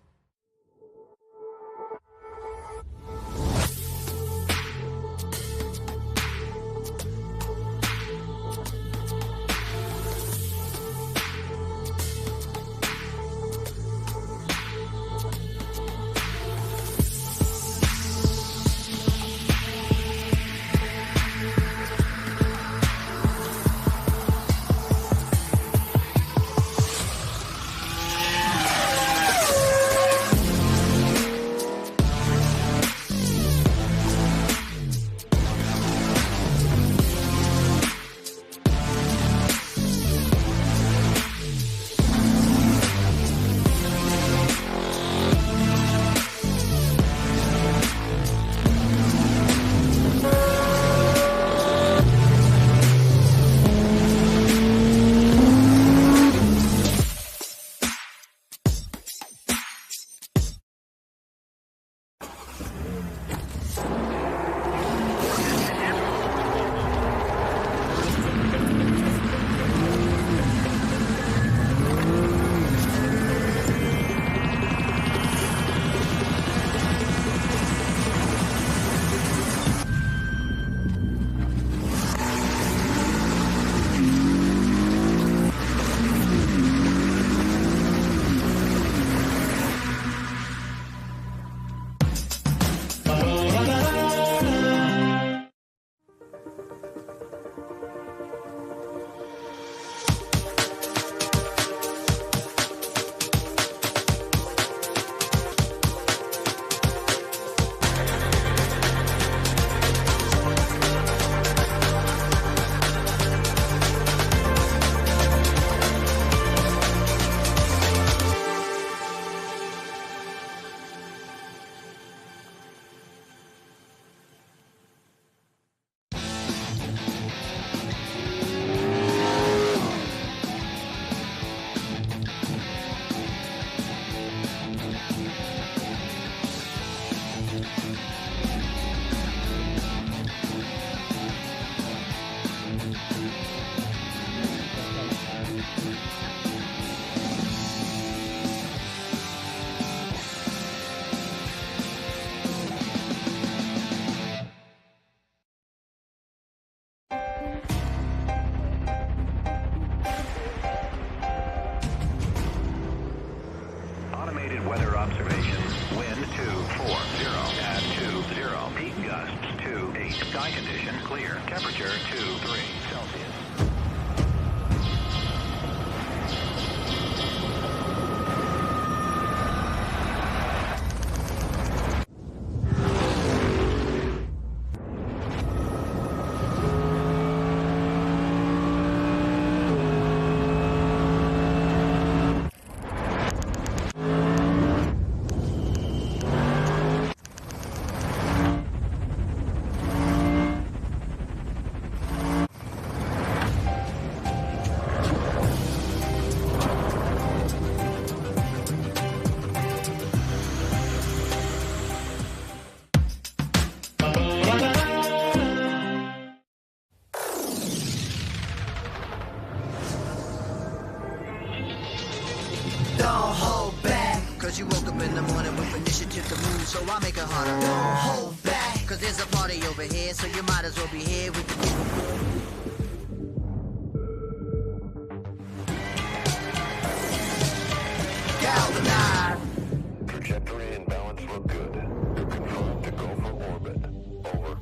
Weather observation. Wind 240 at 20. Peak gusts 28. Sky condition clear. Temperature 23 Celsius.
up in the morning with initiative to move, so I make it harder. Don't hold back, cause there's a party over here, so you might as well be here with the galvanize.
Trajectory and balance look good. You're confirmed to go for orbit. Over.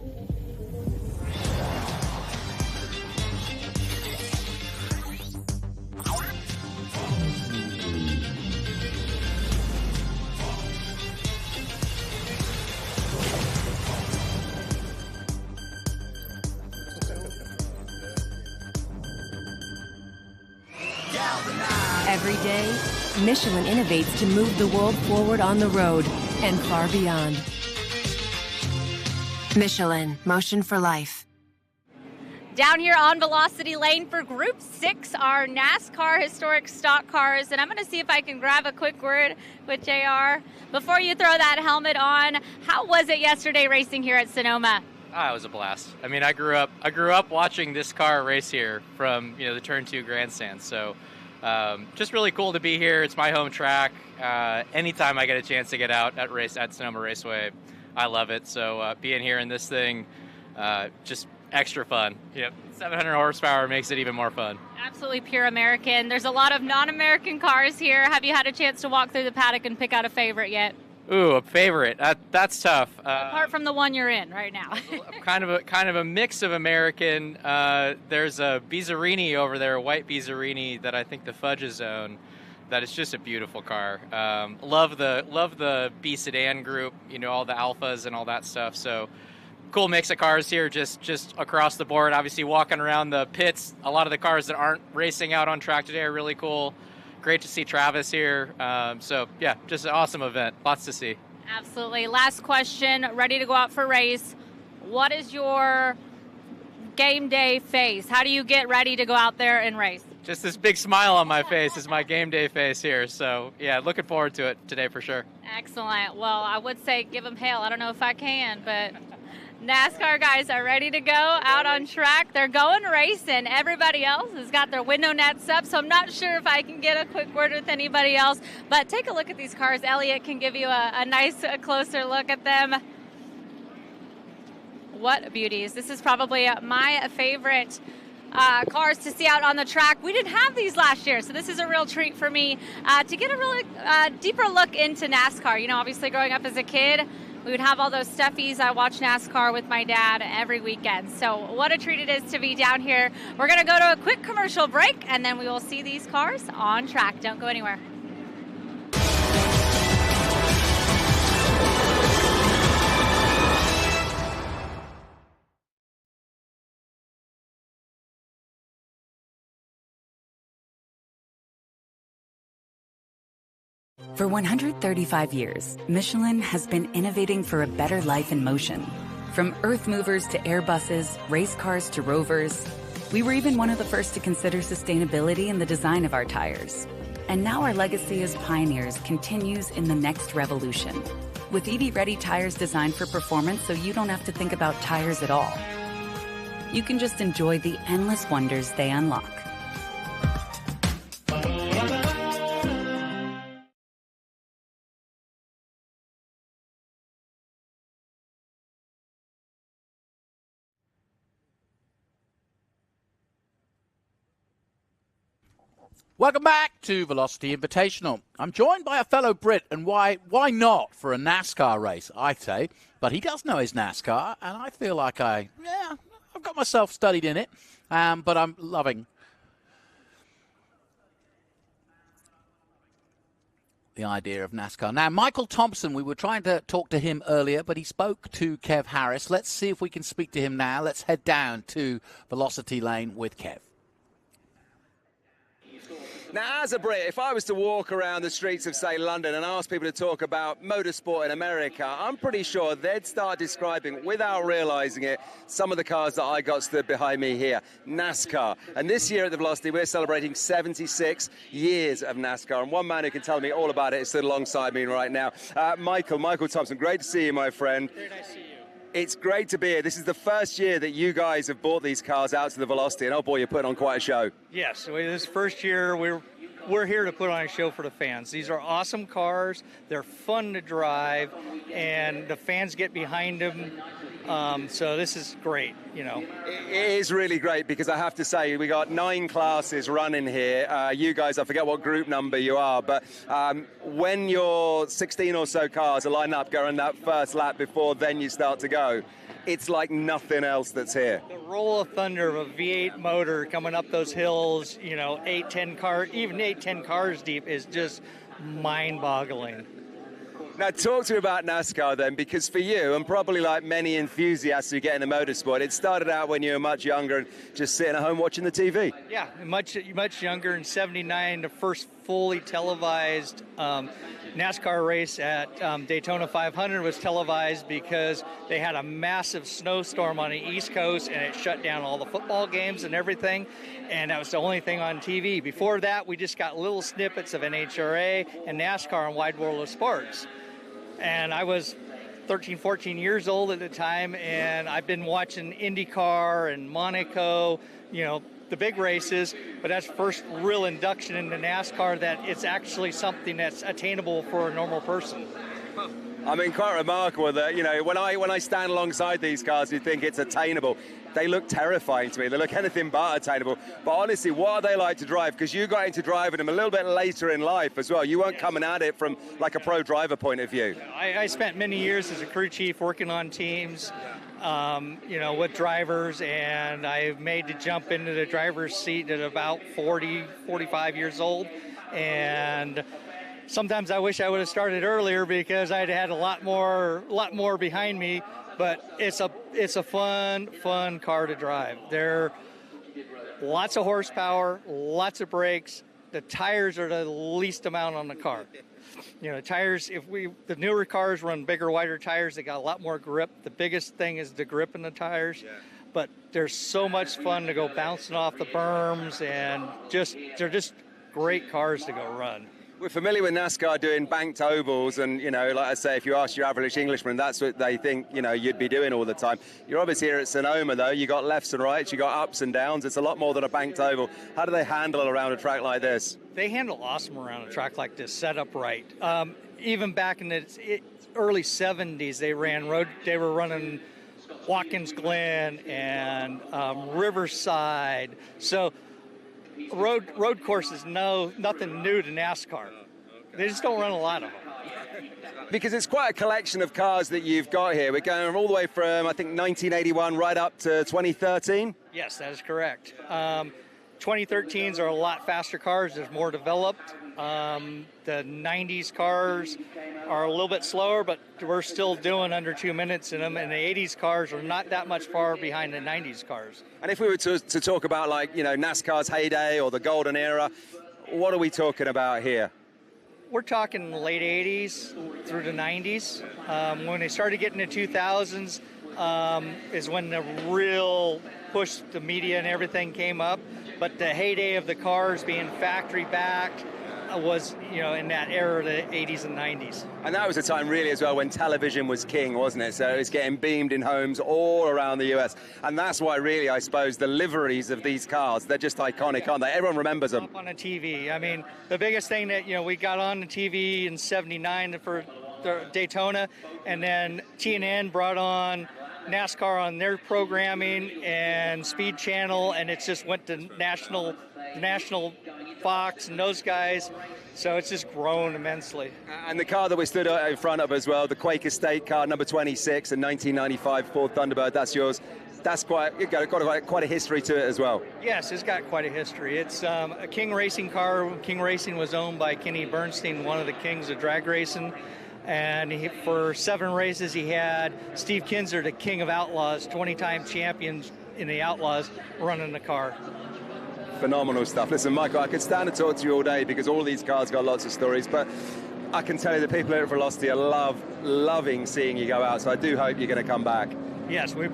Every day, Michelin innovates to move the world forward on the road and far beyond. Michelin, motion for life.
Down here on Velocity Lane for Group 6 are NASCAR historic stock cars, and I'm going to see if I can grab a quick word with JR. Before you throw that helmet on, how was it yesterday racing here at Sonoma?
It was a blast. I mean, I grew up watching this car race here from the Turn 2 grandstand. So just really cool to be here. It's my home track. Anytime I get a chance to get out at Sonoma Raceway, I love it. So being here in this thing, just extra fun. 700 horsepower makes it even more fun.
Absolutely pure American. There's a lot of non-American cars here. Have you had a chance to walk through the paddock and pick out a favorite yet?
Ooh, a favorite. That's tough.
Apart from the one you're in right now.
kind of a mix of American. There's a Bizzarini over there, a white Bizzarini that I think the Fudges own. That is just a beautiful car. Love the B sedan group. All the Alphas and all that stuff. So cool mix of cars here, just across the board. Obviously, walking around the pits, a lot of the cars that aren't racing out on track today are really cool. Great to see Travis here. So, yeah, just an awesome event. Lots to see.
Absolutely. Last question. Ready to go out for a race. What is your game day face? How do you get ready to go out there and race?
Just this big smile on my face is my game day face here. So, yeah, looking forward to it today for sure.
Excellent. Well, I would say give them hail. I don't know if I can, but NASCAR guys are ready to go out on track. They're going racing. Everybody else has got their window nets up, so I'm not sure if I can get a quick word with anybody else. But take a look at these cars. Elliot can give you a nice, closer look at them. What beauties. This is probably my favorite cars to see out on the track. We didn't have these last year, so this is a real treat for me to get a really deeper look into NASCAR. Obviously growing up as a kid, we would have all those stuffies. I watch NASCAR with my dad every weekend. So what a treat it is to be down here. We're going to go to a quick commercial break, and then we will see these cars on track. Don't go anywhere.
For 135 years, Michelin has been innovating for a better life in motion. From earth movers to Airbuses, race cars to rovers, we were even one of the first to consider sustainability in the design of our tires. And now our legacy as pioneers continues in the next revolution. With EV-ready tires designed for performance so you don't have to think about tires at all. You can just enjoy the endless wonders they unlock.
Welcome back to Velocity Invitational. I'm joined by a fellow Brit, and why not for a NASCAR race, I'd say. But he does know his NASCAR, and I feel like I've got myself studied in it, but I'm loving the idea of NASCAR. Now, Michael Thompson, we were trying to talk to him earlier, but he spoke to Kev Harris. Let's see if we can speak to him now. Let's head down to Velocity Lane with Kev.
Now, as a Brit, if I was to walk around the streets of, say, London and ask people to talk about motorsport in America, I'm pretty sure they'd start describing, without realising it, some of the cars that I got stood behind me here, NASCAR. And this year at the Velocity, we're celebrating 76 years of NASCAR. And one man who can tell me all about it is stood alongside me right now. Michael Thompson, great to see you, my friend.
Very nice to see you.
It's great to be here. This is the first year that you guys have brought these cars out to the Velocity, and oh boy, you're putting on quite a show.
Yes, this first year we're
we're here to put on a show for the fans. These are awesome cars. They're fun to drive, and the fans get behind them. So this is great, you know.
It is really great because I have to say we got 9 classes running here. You guys, I forget what group number you are, but when your 16 or so cars are lined up going that first lap before then you start to go, it's like nothing else that's here.
The roll of thunder of a V8 motor coming up those hills, you know, 8-10 cars deep is just mind-boggling.
Now, talk to me about NASCAR then, because for you, and probably like many enthusiasts who get into motorsport, it started out when you were much younger and just sitting at home watching the TV.
Yeah, much younger. In '79, the first fully televised NASCAR race at Daytona 500 was televised because they had a massive snowstorm on the East Coast and it shut down all the football games and everything, and that was the only thing on TV. Before that, we just got little snippets of NHRA and NASCAR on Wide World of Sports. And I was 13, 14 years old at the time, and I've been watching IndyCar and Monaco, you know, the big races, but that's first real induction into NASCAR that it's actually something that's attainable for a normal person.
I mean, quite remarkable that, you know, when I stand alongside these cars, you think it's attainable. They look terrifying to me. They look anything but attainable. But honestly, what are they like to drive? Because you got into driving them a little bit later in life as well. You weren't coming at it from like a pro driver point of view.
I spent many years as a crew chief working on teams, you know, with drivers, and I made the jump into the driver's seat at about 40, 45 years old. And sometimes I wish I would have started earlier because I'd had a lot more behind me. But it's a fun car to drive. There are lots of horsepower, lots of brakes. The tires are the least amount on the car. You know, tires, the newer cars run bigger, wider tires. They got a lot more grip. The biggest thing is the grip in the tires. Yeah. But there's so much fun to go bouncing off the berms, and they're just great cars to go run.
We're familiar with NASCAR doing banked ovals, and, you know, like I say, if you ask your average Englishman, that's what they think, you know, you'd be doing all the time. You're obviously here at Sonoma, though. You got lefts and rights, you got ups and downs. It's a lot more than a banked oval. How do they handle it around a track like this?
They handle awesome around a track like this, set up right. Even back in the early 70s, they were running Watkins Glen and Riverside. So road courses, nothing new to NASCAR. They just don't run a lot of them.
Because it's quite a collection of cars that you've got here. We're going all the way from, I think, 1981 right up to 2013?
Yes, that is correct. 2013s are a lot faster cars. They're more developed. The 90s cars are a little bit slower, but we're still doing under 2 minutes in them. And the 80s cars are not that much far behind the 90s cars.
And if we were to talk about, like, you know, NASCAR's heyday or the golden era, what are we talking about here?
We're talking the late 80s through the 90s. When they started getting the 2000s is when the real push, the media and everything came up. But the heyday of the cars being factory-backed was, you know, in that era of the 80s and 90s.
And that was a time really as well when television was king, wasn't it? So it's getting beamed in homes all around the US. And that's why really, I suppose, the liveries of these cars, they're just iconic, aren't they? Everyone remembers them.
Up on the TV. I mean, the biggest thing that, you know, we got on the TV in '79 for the Daytona, and then TNN brought on NASCAR on their programming and Speed Channel, and it just went to national Fox and those guys. So it's just grown immensely.
And the car that we stood in front of as well, the Quaker State car, number 26, a 1995 Ford Thunderbird, that's yours. That's quite a history to it as well.
Yes, it's got quite a history. It's a King Racing car. King Racing was owned by Kenny Bernstein, one of the kings of drag racing. And for 7 races, he had Steve Kinzer, the king of outlaws, 20-time champions in the outlaws, running the car.
Phenomenal stuff. Listen, Michael, I could stand and talk to you all day because all these cars got lots of stories, but I can tell you the people here at Velocity are loving seeing you go out, so I do hope you're going to come back.
Yes, we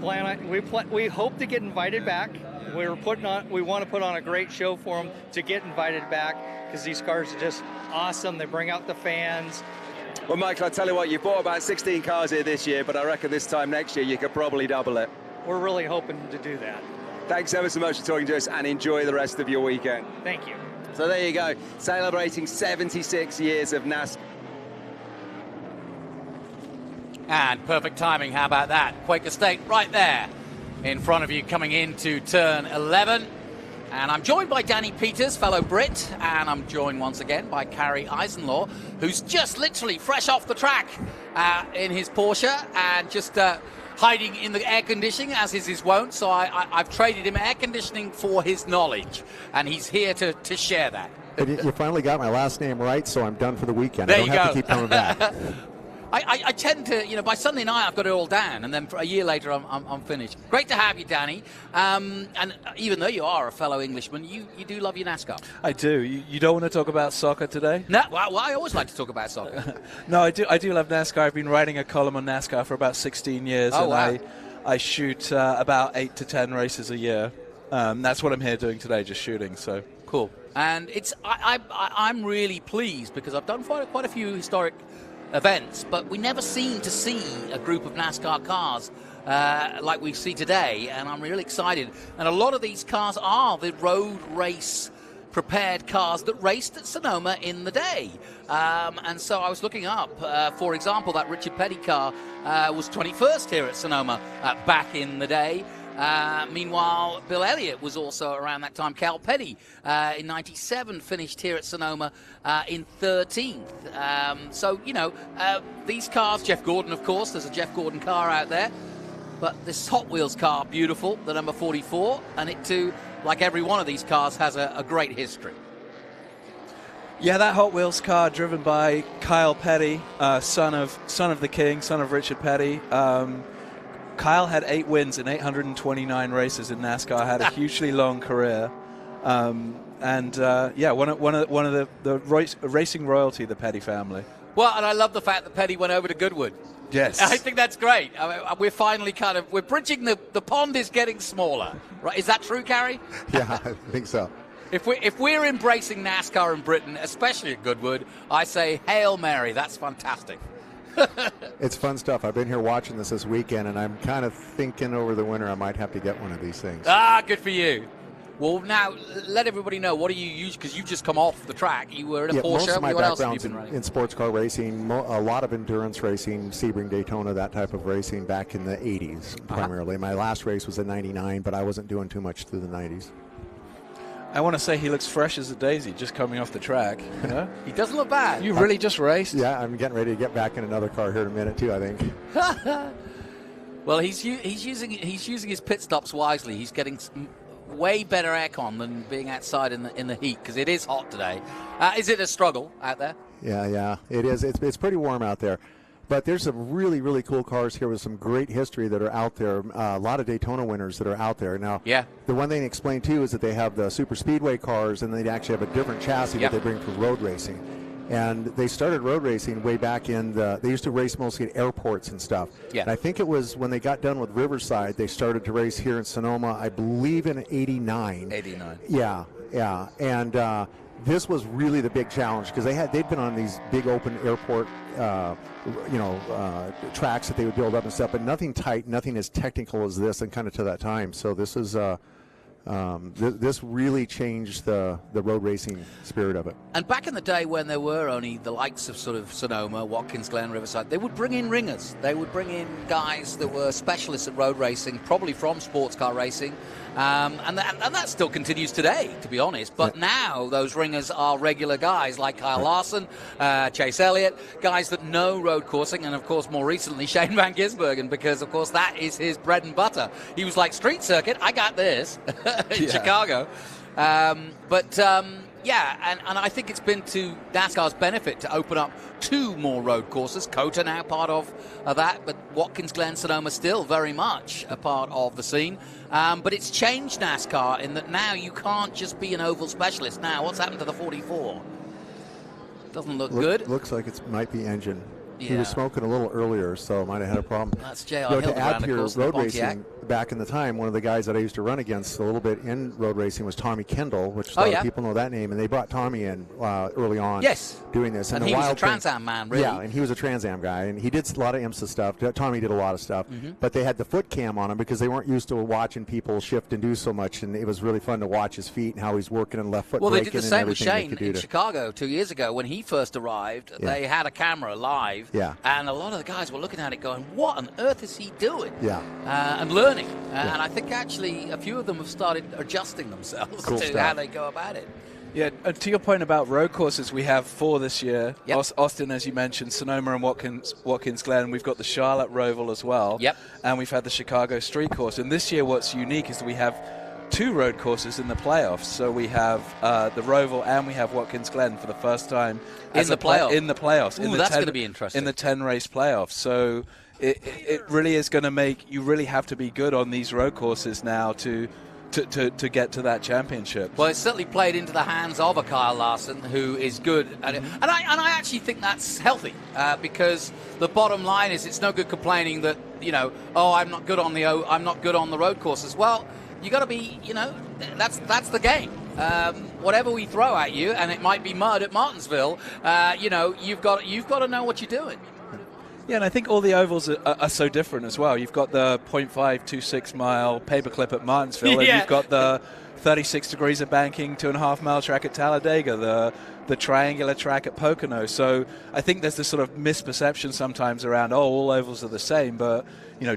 hope to get invited back. We want to put on a great show for them to get invited back because these cars are just awesome. They bring out the fans.
Well, Michael, I'll tell you what, you bought about 16 cars here this year, but I reckon this time next year you could probably double it.
We're really hoping to do that.
Thanks ever so much for talking to us, and enjoy the rest of your weekend.
Thank you.
So there you go, celebrating 76 years of NASCAR.
And perfect timing, how about that? Quaker State right there in front of you coming into turn 11. And I'm joined by Danny Peters, fellow Brit, and I'm joined once again by Carrie Eisenlaw, who's just literally fresh off the track in his Porsche and just hiding in the air conditioning, as is his wont. So I've traded him air conditioning for his knowledge, and he's here to share that.
You finally got my last name right, so I'm done for the weekend.
There
I don't have to keep coming back.
I tend to, by Sunday night I've got it all down, and then for a year later I'm finished. Great to have you, Danny. And even though you are a fellow Englishman, you do love your NASCAR.
I do. You don't want to talk about soccer today?
No, well, I always like to talk about soccer.
No, I do love NASCAR. I've been writing a column on NASCAR for about 16 years,
oh,
and
wow.
I shoot about 8 to 10 races a year. That's what I'm here doing today, just shooting. So
cool. And I'm really pleased because I've done quite a few historic events, but we never seem to see a group of NASCAR cars like we see today, and I'm really excited. And a lot of these cars are the road race prepared cars that raced at Sonoma in the day. And so I was looking up, for example, that Richard Petty car was 21st here at Sonoma back in the day. Meanwhile, Bill Elliott was also around that time. Cal Petty in 97 finished here at Sonoma in 13th. So, these cars, Jeff Gordon, of course, there's a Jeff Gordon car out there. But this Hot Wheels car, beautiful, the number 44, and it too, like every one of these cars, has a great history.
yeah, that Hot Wheels car driven by Kyle Petty, son of the King, son of Richard Petty. Kyle had 8 wins in 829 races in NASCAR, had a hugely long career. One of the racing royalty, the Petty family.
Well, and I love the fact that Petty went over to Goodwood.
Yes.
I think that's great. I mean, we're finally we're bridging the pond is getting smaller. Right? Is that true, Carrie?
Yeah, I think so.
If we're embracing NASCAR in Britain, especially at Goodwood, I say, Hail Mary, that's fantastic.
It's fun stuff. I've been here watching this weekend, and I'm kind of thinking over the winter I might have to get one of these things.
Good for you. Well, now, let everybody know, what do you use? Because you've just come off the track. You were in a Porsche.
Most of my
what else have you
background's
been running?
in sports car racing, a lot of endurance racing, Sebring, Daytona, that type of racing back in the 80s primarily. My last race was in 99, but I wasn't doing too much through the 90s.
I want to say he looks fresh as a daisy just coming off the track. You know?
He doesn't look bad.
You really just raced?
Yeah, I'm getting ready to get back in another car here in a minute too, I think.
Well, he's using his pit stops wisely. He's getting way better aircon than being outside in the heat, because it is hot today. Is it a struggle out there?
Yeah, it is. It's pretty warm out there. But there's some really, really cool cars here with some great history that are out there. A lot of Daytona winners that are out there. Now, the one thing they explain, too, is that they have the super speedway cars, and they actually have a different chassis that they bring for road racing. And they started road racing way back in they used to race mostly at airports and stuff.
Yeah.
And I think it was when they got done with Riverside, they started to race here in Sonoma, I believe in 89.
89.
Yeah. And this was really the big challenge, because they'd been on these big open airport tracks that they would build up and stuff, but nothing tight, nothing as technical as this, and kind of to that time. So this is this really changed the road racing spirit of it.
And back in the day when there were only the likes of sort of Sonoma, Watkins Glen, Riverside, they would bring in ringers. They would bring in guys that were specialists at road racing, probably from sports car racing. And that still continues today, to be honest. But now those ringers are regular guys like Kyle Larson, Chase Elliott, guys that know road coursing, and, of course, more recently, Shane Van Gisbergen, because, of course, that is his bread and butter. He was like, street circuit, I got this, in Chicago. And I think it's been to NASCAR's benefit to open up 2 more road courses. COTA now part of that, but Watkins Glen, Sonoma still very much a part of the scene. But it's changed NASCAR in that now you can't just be an oval specialist. Now, what's happened to the 44? Doesn't look good.
Looks like it might be engine. He was smoking a little earlier, so might have had a problem.
That's J.R. Hill
To add
around
to
the
your
course,
road
the Pontiac.
racing, back in the time, one of the guys that I used to run against a little bit in road racing was Tommy Kendall, which a lot of people know that name, and they brought Tommy in early on doing this.
And he was a Trans Am man, really.
Yeah, and he was a Trans Am guy, and he did a lot of IMSA stuff. Tommy did a lot of stuff, but they had the foot cam on him because they weren't used to watching people shift and do so much, and it was really fun to watch his feet and how he's working and left foot
Well, they
braking
did the same with
and everything
Shane
they could do
in Chicago 2 years ago when he first arrived. They had a camera live, and a lot of the guys were looking at it going, what on earth is he doing? And learning. And I think actually a few of them have started adjusting themselves to how they go about it.
Yeah, and to your point about road courses, we have 4 this year. Austin, as you mentioned, Sonoma and Watkins Glen. We've got the Charlotte Roval as well. And we've had the Chicago Street Course. And this year what's unique is that we have 2 road courses in the playoffs. So we have the Roval and we have Watkins Glen for the first time
in the playoffs.
In the playoffs.
Ooh, that's going to be interesting.
In the 10-race playoffs. So it really is going to make you really have to be good on these road courses now to get to that championship.
Well, it's certainly played into the hands of a Kyle Larson, who is good at it. And I actually think that's healthy because the bottom line is it's no good complaining that, I'm not good on the road courses. Well, you got to be, that's the game. Whatever we throw at you, and it might be mud at Martinsville, you've got to know what you're doing.
Yeah, and I think all the ovals are so different as well. You've got the 0.526 mile paperclip at Martinsville, and you've got the 36 degrees of banking 2.5 mile track at Talladega, the triangular track at Pocono. So I think there's this sort of misperception sometimes around, all ovals are the same, but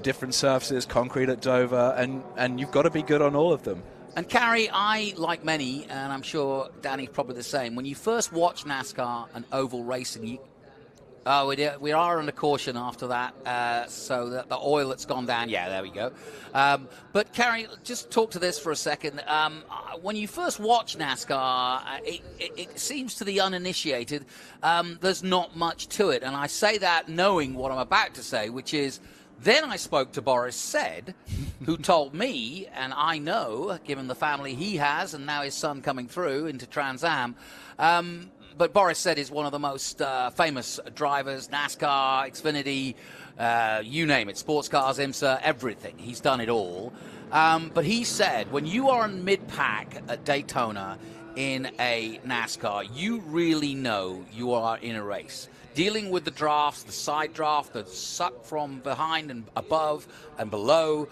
different surfaces, concrete at Dover, and you've got to be good on all of them.
And Carrie, I, like many, and I'm sure Danny's probably the same, when you first watch NASCAR and oval racing, we are under caution after that, so that the oil that's gone down, there we go. But Carrie, just talk to this for a second. When you first watch NASCAR, it seems to the uninitiated, there's not much to it. And I say that knowing what I'm about to say, which is, then I spoke to Boris Said, who told me, and I know, given the family he has, and now his son coming through into Trans Am, but Boris Said is one of the most famous drivers, NASCAR, Xfinity, you name it, sports cars, IMSA, everything. He's done it all. But he said, when you are in mid-pack at Daytona in a NASCAR, you really know you are in a race. Dealing with the drafts, the side draft, the suck from behind and above and below,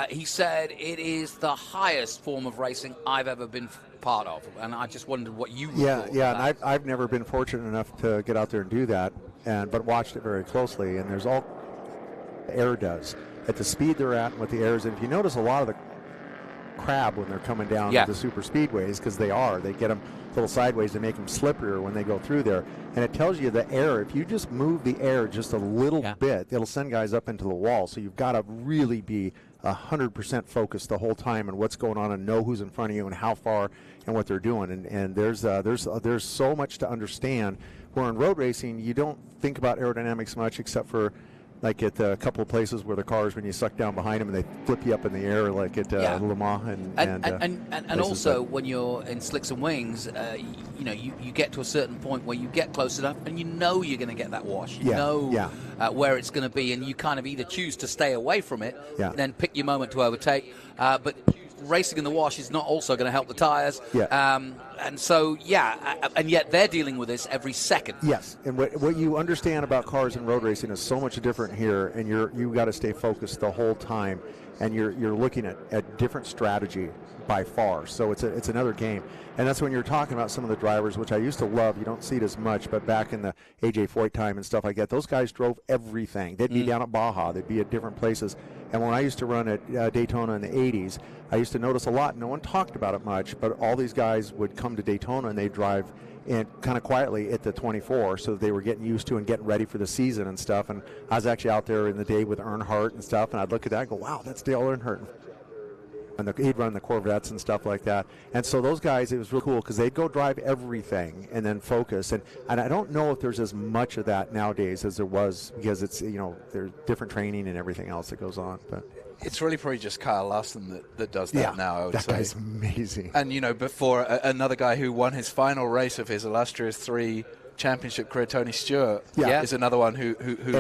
he said it is the highest form of racing I've ever been part of, and I just wondered what you thought.
And I've never been fortunate enough to get out there and do that, but watched it very closely, and there's all air does at the speed they're at and what the air is. And if you notice, a lot of the crab when they're coming down the super speedways, because they get them a little sideways to make them slipperier when they go through there, and it tells you the air, if you just move the air just a little bit, it'll send guys up into the wall. So you've got to really be 100% focused the whole time on what's going on and know who's in front of you and how far and what they're doing. And there's so much to understand. Where in road racing, you don't think about aerodynamics much, except for like at a couple of places where the cars, when you suck down behind them and they flip you up in the air, like at Le Mans
and also when you're in slicks and wings, you get to a certain point where you get close enough and you're going to get that wash. You know where it's going to be, and you kind of either choose to stay away from it, then pick your moment to overtake. But racing in the wash is not also going to help the tires. And so, and yet they're dealing with this every second.
Yes, and what you understand about cars and road racing is so much different here, and you've got to stay focused the whole time, and you're looking at different strategy by far. So it's another game, and that's when you're talking about some of the drivers, which I used to love. You don't see it as much, but back in the AJ Foyt time and stuff like that, those guys drove everything. They'd be down at Baja, they'd be at different places. And when I used to run at Daytona in the 80s, I used to notice a lot. No one talked about it much, but all these guys would come to Daytona and they'd drive in kind of quietly at the 24, so that they were getting used to and getting ready for the season and stuff. And I was actually out there in the day with Earnhardt and stuff, and I'd look at that and go, wow, that's Dale Earnhardt. And he'd run the Corvettes and stuff like that. And so those guys, it was real cool because they'd go drive everything and then focus. And I don't know if there's as much of that nowadays as there was, because it's, there's different training and everything else that goes on. But
it's really probably just Kyle Larson that does that now, I would say.
That guy's amazing.
And, before another guy who won his final race of his illustrious 3 championship career, Tony Stewart, is another one who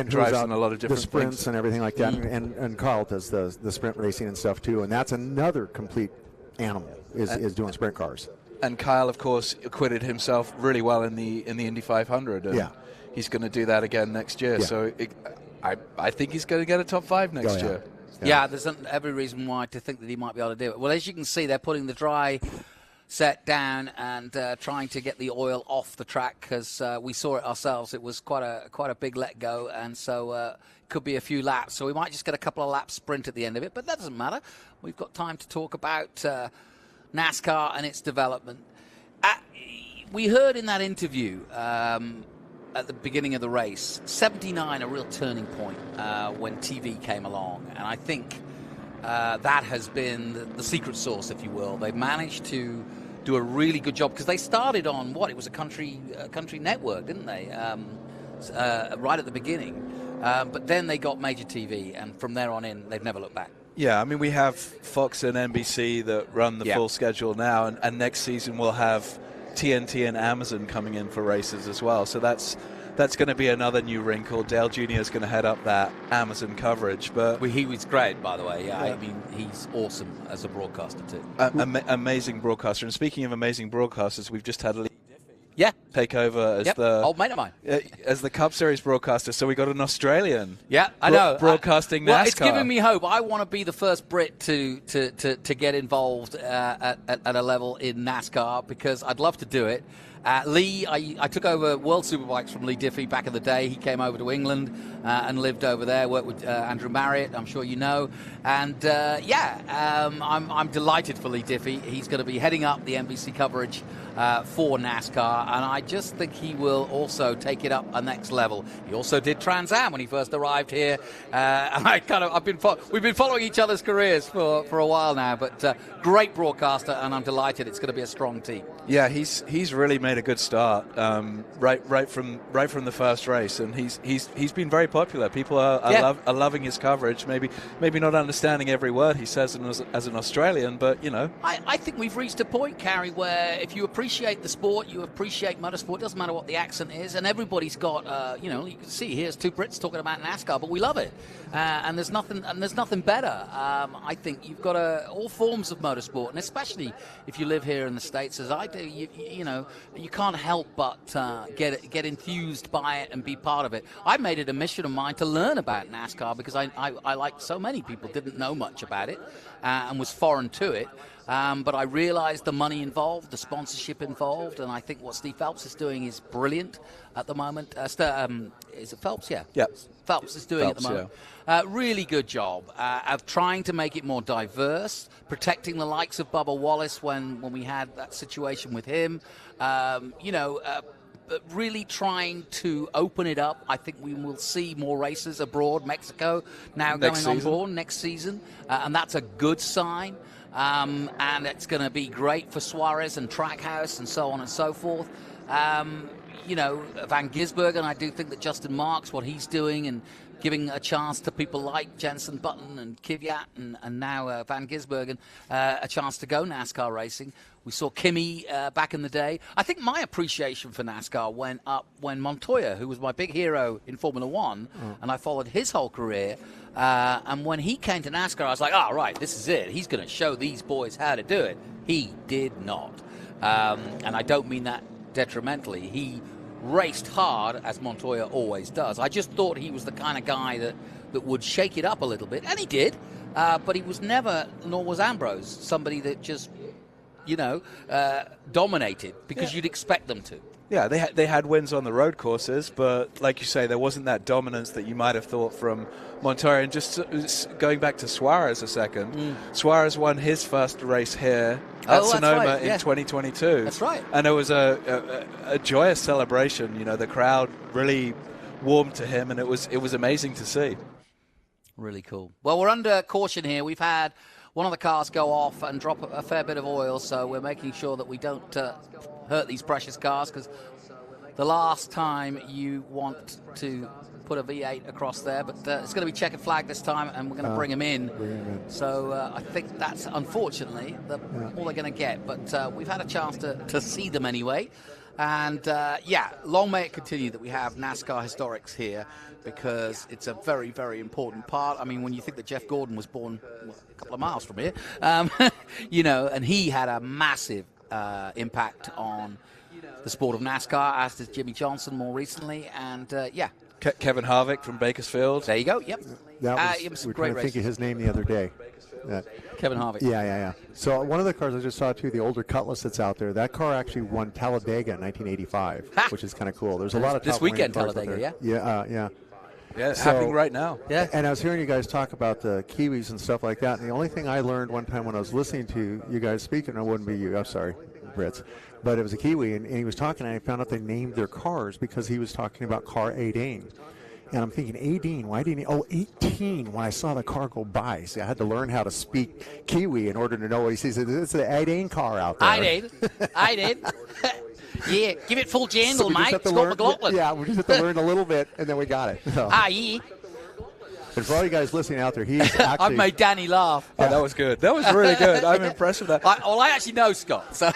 drives in a lot of different
the sprints
things.
and everything like that. And Carl does the sprint racing and stuff too. And that's another complete animal is doing sprint cars.
And Kyle, of course, acquitted himself really well in the Indy 500. And he's going to do that again next year. So I think he's going to get a top 5 next year.
Yeah, there's every reason why to think that he might be able to do it. Well, as you can see, they're putting the dry set down and trying to get the oil off the track, because we saw it ourselves. It was quite a big let go, and so it could be a few laps. So we might just get a couple of laps sprint at the end of it, but that doesn't matter. We've got time to talk about NASCAR and its development. We heard in that interview at the beginning of the race, 79, a real turning point when TV came along. And I think that has been the secret sauce, if you will. They've managed to do a really good job, because they started on, it was a country network, didn't they? Right at the beginning. But then they got major TV, and from there on in, they've never looked back.
Yeah, I mean, we have Fox and NBC that run the full schedule now, and next season we'll have TNT and Amazon coming in for races as well. So that's going to be another new wrinkle. Dale Jr. is going to head up that Amazon coverage. But
he was great, by the way. I mean, he's awesome as a broadcaster too.
Amazing broadcaster. And speaking of amazing broadcasters, we've just had Lee take over as
the old mate of mine
as the Cup Series broadcaster. So we got an Australian.
I know
broadcasting NASCAR.
Well, it's giving me hope. I want to be the first Brit to get involved at a level in NASCAR, because I'd love to do it. Lee, I took over World Superbikes from Lee Diffie back in the day. He came over to England and lived over there, worked with Andrew Marriott, I'm sure you know. And, I'm delighted for Lee Diffie. He's going to be heading up the NBC coverage for NASCAR, and I just think he will also take it up a next level. He also did Trans Am when he first arrived here, and we've been following each other's careers for a while now. But great broadcaster, and I'm delighted it's going to be a strong team.
Yeah, he's really made a good start right from the first race, and he's been very popular. People are loving his coverage. Maybe not understanding every word he says as an Australian, but you know.
I think we've reached a point, Carrie, where if you appreciate the sport, you appreciate motorsport. It doesn't matter what the accent is, and everybody's got you can see here's two Brits talking about NASCAR, but we love it, and there's nothing better. I think you've got all forms of motorsport, and especially if you live here in the States, as I do. You can't help but get enthused by it and be part of it. I made it a mission of mine to learn about NASCAR, because I like so many people, didn't know much about it and was foreign to it. But I realized the money involved, the sponsorship involved, and I think what Steve Phelps is doing is brilliant at the moment. Is it Phelps? Yeah. Phelps is doing at the moment. Really good job of trying to make it more diverse, protecting the likes of Bubba Wallace when we had that situation with him. Really trying to open it up. I think we will see more races abroad. Mexico now going on board next season, and that's a good sign. And it's going to be great for Suarez and Trackhouse and so on and so forth. Van Gisbergen, I do think that Justin Marks, what he's doing and giving a chance to people like Jensen Button and Kvyat and now Van Gisbergen a chance to go NASCAR racing. We saw Kimi back in the day. I think my appreciation for NASCAR went up when Montoya, who was my big hero in Formula One, and I followed his whole career, and when he came to NASCAR, I was like, right, this is it. He's going to show these boys how to do it. He did not. And I don't mean that detrimentally. He raced hard, as Montoya always does. I just thought he was the kind of guy that would shake it up a little bit, and he did, but he was never, nor was Ambrose, somebody that just, dominated, because you'd expect them to.
Yeah, they had wins on the road courses, but like you say, there wasn't that dominance that you might have thought from Montoya. And just going back to Suarez a second, Suarez won his first race here at Sonoma in 2022.
That's right.
And it was a joyous celebration. The crowd really warmed to him, and it was amazing to see.
Really cool. Well, we're under caution here. We've had one of the cars go off and drop a fair bit of oil, so we're making sure that we don't hurt these precious cars, because the last time you want to put a V8 across there, but it's going to be checkered flag this time, and we're going to bring them in. So I think that's, unfortunately, all they're going to get, but we've had a chance to see them anyway. And, yeah, long may it continue that we have NASCAR Historics here, because it's a very, very important part. I mean, when you think that Jeff Gordon was born a couple of miles from here, you know, and he had a massive impact on the sport of NASCAR, as did Jimmy Johnson more recently. And, yeah.
Kevin Harvick from Bakersfield.
There you go, yep.
That
it
was,
was
we were
great
trying to think of his name the other day.
Kevin Harvick.
Yeah. So one of the cars I just saw, too, the older Cutlass that's out there, that car actually won Talladega in 1985, which is kind of cool. There's a lot of
this
top
weekend
cars out
Talladega,
there.
yeah?
Yeah, it's happening right now.
Yeah.
And I was hearing you guys talk about the Kiwis and stuff like that, and the only thing I learned one time when I was listening to you guys speak, and it wouldn't be you, I'm sorry, Brits, but it was a Kiwi, and he was talking, and I found out they named their cars because he was talking about car 18. And I'm thinking, 18, why didn't he? Oh, 18, when I saw the car go by. See, I had to learn how to speak Kiwi in order to know what he says. It's an 18 car out there.
I did. Yeah, give it full jangle, mate. Scott McLaughlin.
Yeah, we just have to learn a little bit, and then we got it. So.
Yeah.
And for all you guys listening out there, he's actually...
I've made Danny laugh.
Oh, that was good. That was really good. I'm impressed with that.
I actually know Scott. So.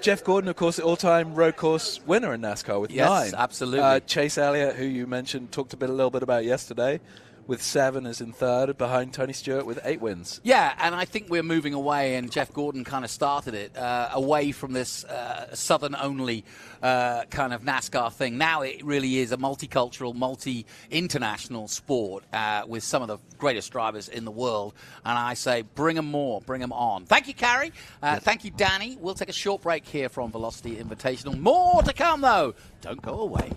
Jeff Gordon, of course, the all-time road course winner in NASCAR with 9.
Yes, absolutely.
Chase Elliott, who you mentioned, talked a little bit about yesterday, with 7 as in third, behind Tony Stewart with 8 wins.
Yeah, and I think we're moving away, and Jeff Gordon kind of started it, away from this Southern-only kind of NASCAR thing. Now it really is a multicultural, multi-international sport with some of the greatest drivers in the world. And I say, bring them more, bring them on. Thank you, Carrie. Thank you, Danny. We'll take a short break here from Velocity Invitational. More to come, though. Don't go away.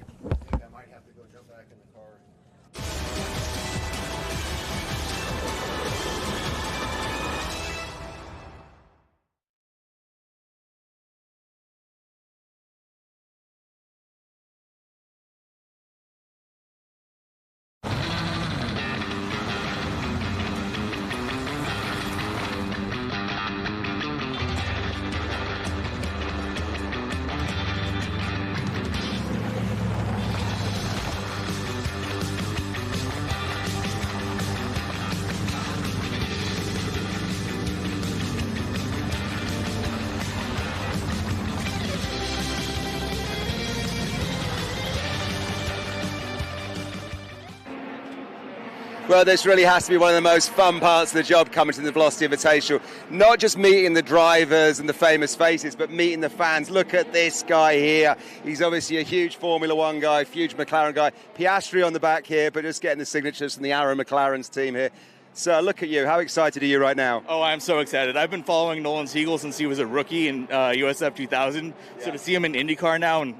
Well, this really has to be one of the most fun parts of the job coming to the Velocity Invitational. Not just meeting the drivers and the famous faces, but meeting the fans. Look at this guy here. He's obviously a huge Formula One guy, huge McLaren guy. Piastri on the back here, but just getting the signatures from the Arrow McLaren's team here. So look at you. How excited are you right now?
Oh, I'm so excited. I've been following Nolan Siegel since he was a rookie in USF 2000. Yeah. So to see him in IndyCar now and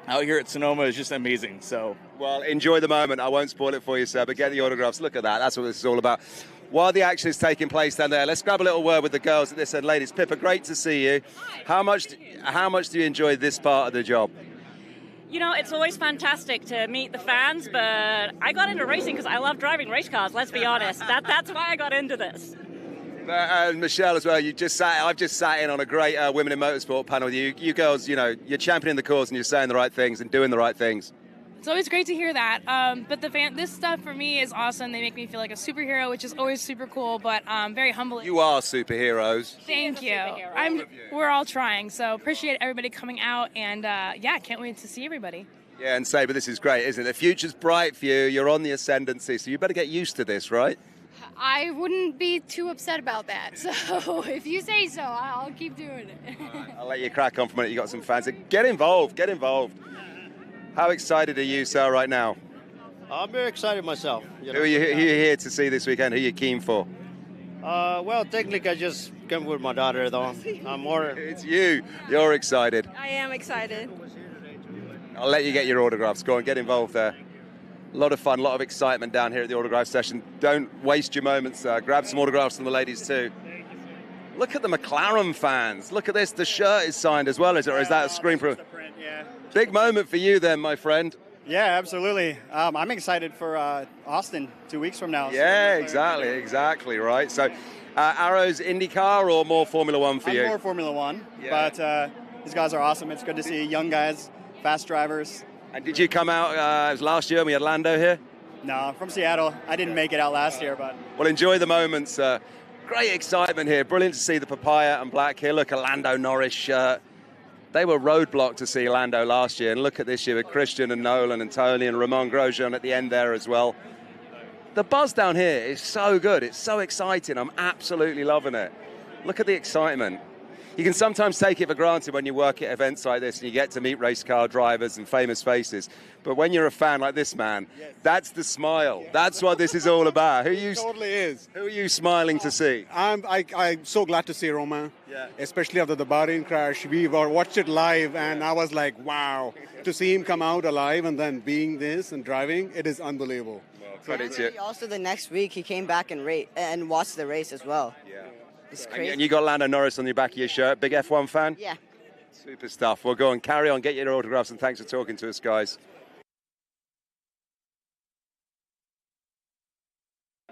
out here at Sonoma is just amazing. So,
well, enjoy the moment. I won't spoil it for you, sir, but get the autographs. Look at that. That's what this is all about. While the action is taking place down there, let's grab a little word with the girls at this end. Ladies, Pippa, great to see you. How much do you enjoy this part of the job?
You know, it's always fantastic to meet the fans, but I got into racing because I love driving race cars, let's be honest. That's why I got into this.
And Michelle as well, I've just sat in on a great Women in Motorsport panel with you. You girls, you know, you're championing the cause and you're saying the right things and doing the right things.
It's always great to hear that. But this stuff for me is awesome. They make me feel like a superhero, which is always super cool, but very humbling.
You are superheroes.
Thank you. We're all trying, so appreciate everybody coming out, and can't wait to see everybody.
Yeah, and Savor, this is great, isn't it? The future's bright for you. You're on the ascendancy, so you better get used to this, right?
I wouldn't be too upset about that. So if you say so, I'll keep doing it.
Right, I'll let you crack on for a minute. You got some fans. Get involved. Get involved. How excited are you, sir, right now?
I'm very excited myself.
Who are you here to see this weekend? Who are you keen for?
Well, technically, I just came with my daughter, though. I'm more.
It's you. You're excited.
I am excited.
I'll let you get your autographs. Go on, get involved there. A lot of fun, a lot of excitement down here at the autograph session. Don't waste your moments. Grab some autographs from the ladies too. Look at the McLaren fans. Look at this. The shirt is signed as well, is it? Or is that a screen print?
Yeah.
Big moment for you then, my friend.
Yeah, absolutely. I'm excited for Austin 2 weeks from now.
Yeah, exactly, right. So Arrow's IndyCar or more Formula One for you?
I'm more Formula One, but these guys are awesome. It's good to see young guys, fast drivers.
And did you come out, it was last year, we had Lando here?
No, I'm from Seattle. I didn't make it out last year, but...
Well, enjoy the moments. Great excitement here. Brilliant to see the papaya and black here. Look, a Lando Norris shirt. They were roadblocked to see Lando last year, and look at this year with Christian and Nolan and Tony and Ramon Grosjean at the end there as well. The buzz down here is so good. It's so exciting. I'm absolutely loving it. Look at the excitement. You can sometimes take it for granted when you work at events like this and you get to meet race car drivers and famous faces. But when you're a fan like this man, that's the smile. That's what this is all about.
It totally is.
Who are you smiling to see?
I'm so glad to see Romain, especially after the Bahrain crash. We watched it live, and I was like, wow. To see him come out alive and then being this and driving, it is unbelievable.
Credit to you.
Also, the next week, he came back and watched the race as well.
Yeah.
It's crazy.
And you got Lando Norris on your back of your shirt. Big F1 fan?
Yeah.
Super stuff. We'll go and carry on, get your autographs, and thanks for talking to us, guys.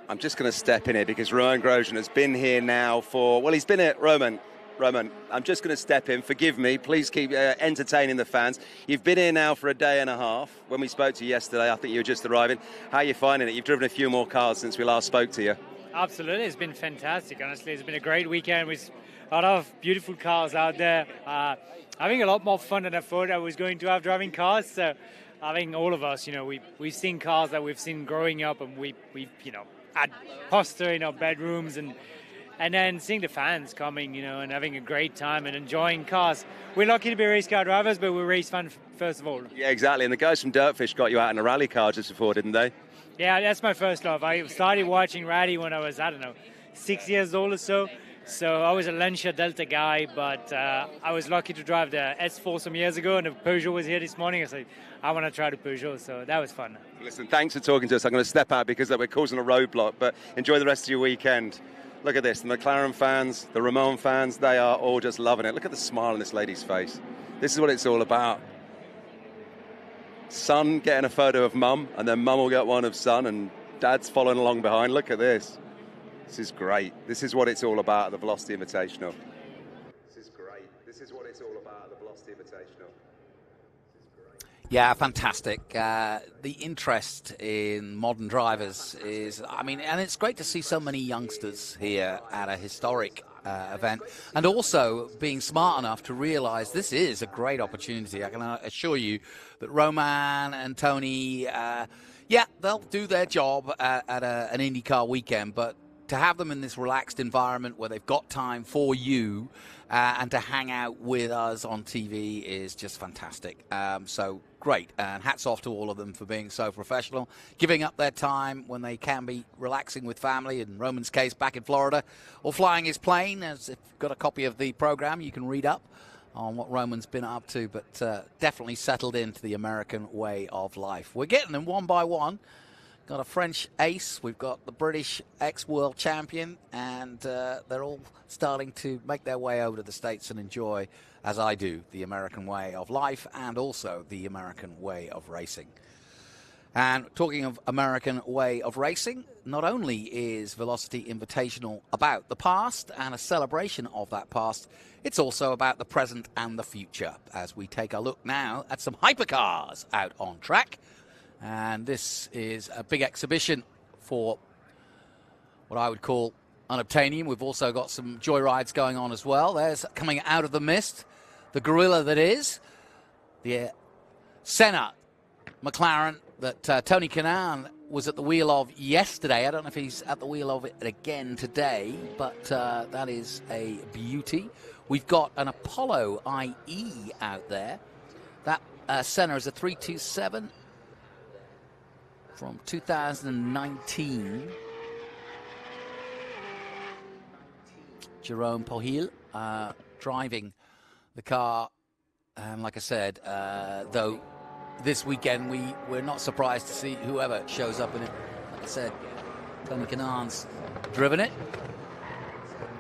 I'm just going to step in here because Roman Grosjean has been here now for, well, he's been here, Roman, I'm just going to step in. Forgive me. Please keep entertaining the fans. You've been here now for a day and a half. When we spoke to you yesterday, I think you were just arriving. How are you finding it? You've driven a few more cars since we last spoke to you.
Absolutely. It's been fantastic, honestly. It's been a great weekend with a lot of beautiful cars out there. Having a lot more fun than I thought I was going to have driving cars. So I think all of us, we've seen cars that we've seen growing up, and we've had poster in our bedrooms, and then seeing the fans coming, and having a great time and enjoying cars. We're lucky to be race car drivers, but we're race fans first of all.
Yeah, exactly. And the guys from Dirtfish got you out in a rally car just before, didn't they?
Yeah, that's my first love. I started watching rally when I was, 6 years old or so. So I was a Lancia Delta guy, but I was lucky to drive the S4 some years ago, and the Peugeot was here this morning. I said, I want to try the Peugeot, so that was fun.
Listen, thanks for talking to us. I'm going to step out because we're causing a roadblock, but enjoy the rest of your weekend. Look at this, the McLaren fans, the Ramon fans, they are all just loving it. Look at the smile on this lady's face. This is what it's all about. Son getting a photo of Mum, and then Mum will get one of Son, and Dad's following along behind. Look at this. This is great. This is what it's all about at the Velocity Invitational. This is great. This is what it's all about at the Velocity Invitational.
Yeah, fantastic. The interest in modern drivers is, and it's great to see so many youngsters here at a historic event, and also being smart enough to realize this is a great opportunity. I can assure you that Roman and Tony, they'll do their job at an IndyCar weekend, but to have them in this relaxed environment where they've got time for you and to hang out with us on TV is just fantastic. So great, and hats off to all of them for being so professional, giving up their time when they can be relaxing with family, in Roman's case back in Florida, or flying his plane. As if you've got a copy of the program, you can read up on what Roman's been up to, but definitely settled into the American way of life. We're getting them one by one. Got a French ace, we've got the British ex-world champion, and they're all starting to make their way over to the States and enjoy, as I do, the American way of life and also the American way of racing. And talking of American way of racing, not only is Velocity Invitational about the past and a celebration of that past, it's also about the present and the future, as we take a look now at some hypercars out on track. And this is a big exhibition for what I would call unobtainium. We've also got some joyrides going on as well. There's, coming out of the mist, the gorilla that is the Senna McLaren that Tony Kanaan was at the wheel of yesterday. I don't know if he's at the wheel of it again today, but that is a beauty. We've got an Apollo IE out there. That Senna is a 327 from 2019. Jerome Pohil driving the car, and like I said, though this weekend we're not surprised to see whoever shows up in it. Like I said, Tony Kanaan's driven it,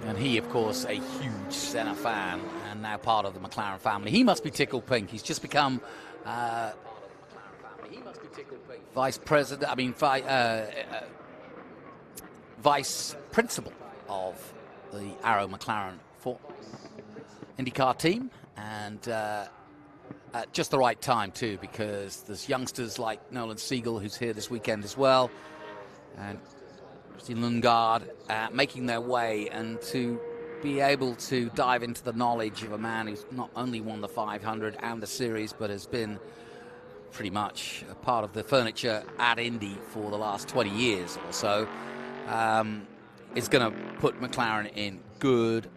and he, of course, a huge Senna fan and now part of the McLaren family. He must be tickled pink. He's just become vice president, vice principal of the Arrow McLaren for IndyCar team, and at just the right time too, because there's youngsters like Nolan Siegel, who's here this weekend as well, and Christine Lundgaard making their way, and to
be able to dive into the knowledge of a man who's not only won the 500 and the series, but has been pretty much a part of the furniture at Indy for the last 20 years or so, is going to put McLaren in good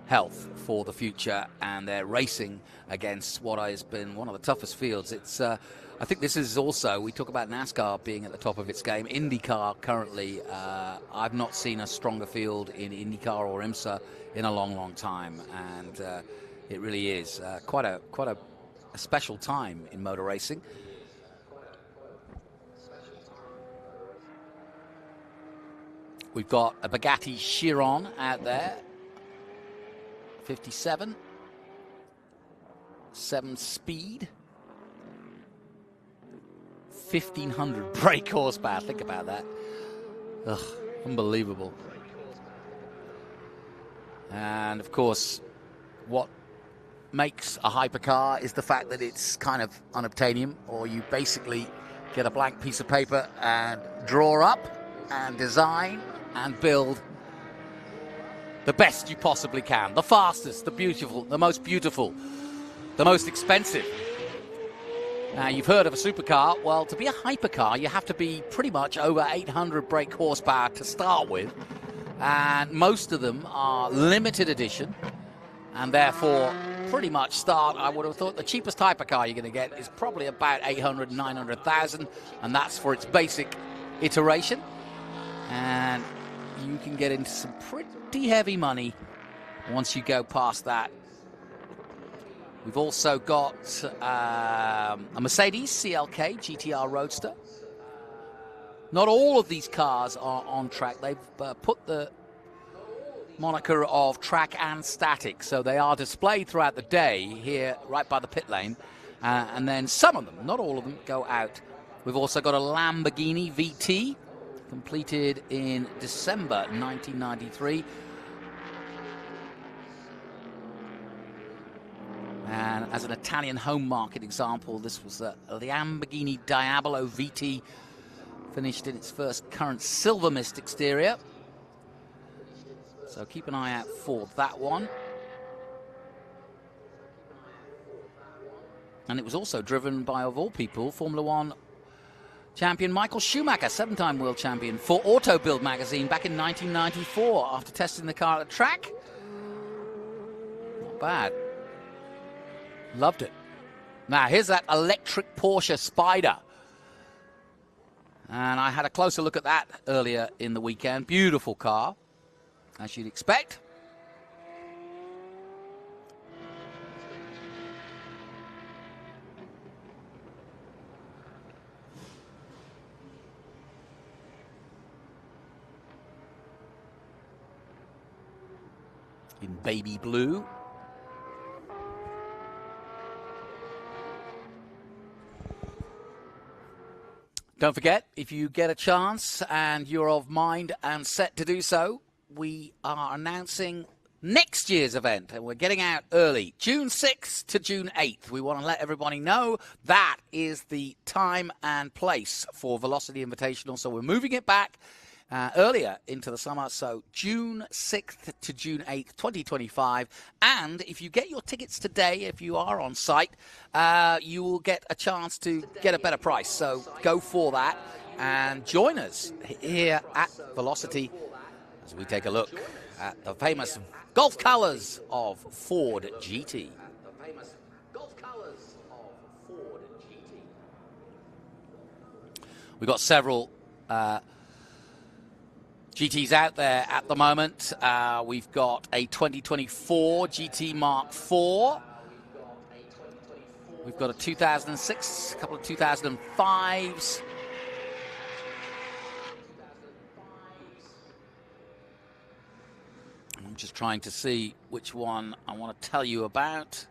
health for the future, and they're racing against what has been one of the toughest fields. It's I think this is also, we talk about NASCAR being at the top of its game. IndyCar currently, I've not seen a stronger field in IndyCar or IMSA in a long, long time, and it really is quite a special time in motor racing. We've got a Bugatti Chiron out there, 57, 7-speed, 1,500 brake horsepower. Think about that. Ugh, unbelievable. And of course, what makes a hypercar is the fact that it's kind of unobtainium, or you basically get a blank piece of paper and draw up and design and build the best you possibly can. The fastest, the most beautiful, the most expensive. Now, you've heard of a supercar. Well, to be a hypercar, you have to be pretty much over 800 brake horsepower to start with. And most of them are limited edition, and therefore pretty much start, I would have thought the cheapest hypercar you're going to get is probably about 800, 900,000, and that's for its basic iteration. And you can get into some pretty heavy money once you go past that. We've also got a Mercedes CLK GTR Roadster. Not all of these cars are on track. They've put the moniker of track and static, so they are displayed throughout the day here right by the pit lane, and then some of them, not all of them, go out. We've also got a Lamborghini VT, completed in December 1993. And as an Italian home market example, this was a Lamborghini Diablo VT, finished in its first current silver mist exterior. So keep an eye out for that one. And it was also driven by, of all people, Formula One champion Michael Schumacher, 7-time world champion, for Auto Build magazine back in 1994 after testing the car at the track. Not bad. Loved it. Now, here's that electric Porsche Spider. And I had a closer look at that earlier in the weekend. Beautiful car, as you'd expect. In baby blue. Don't forget, if you get a chance and you're of mind and set to do so, we are announcing next year's event, and we're getting out early, June 6th to June 8th. We want to let everybody know that is the time and place for Velocity Invitational, so we're moving it back earlier into the summer, so June 6th to June 8th, 2025. And if you get your tickets today, if you are on site, you will get a chance to get a better price. So go for that and join us here at Velocity as we take a look at the famous Gulf colors of Ford GT. We've got several GTs out there at the moment. We've got a 2024 GT Mark IV. We've got a 2006, a couple of 2005s. I'm just trying to see which one I want to tell you about.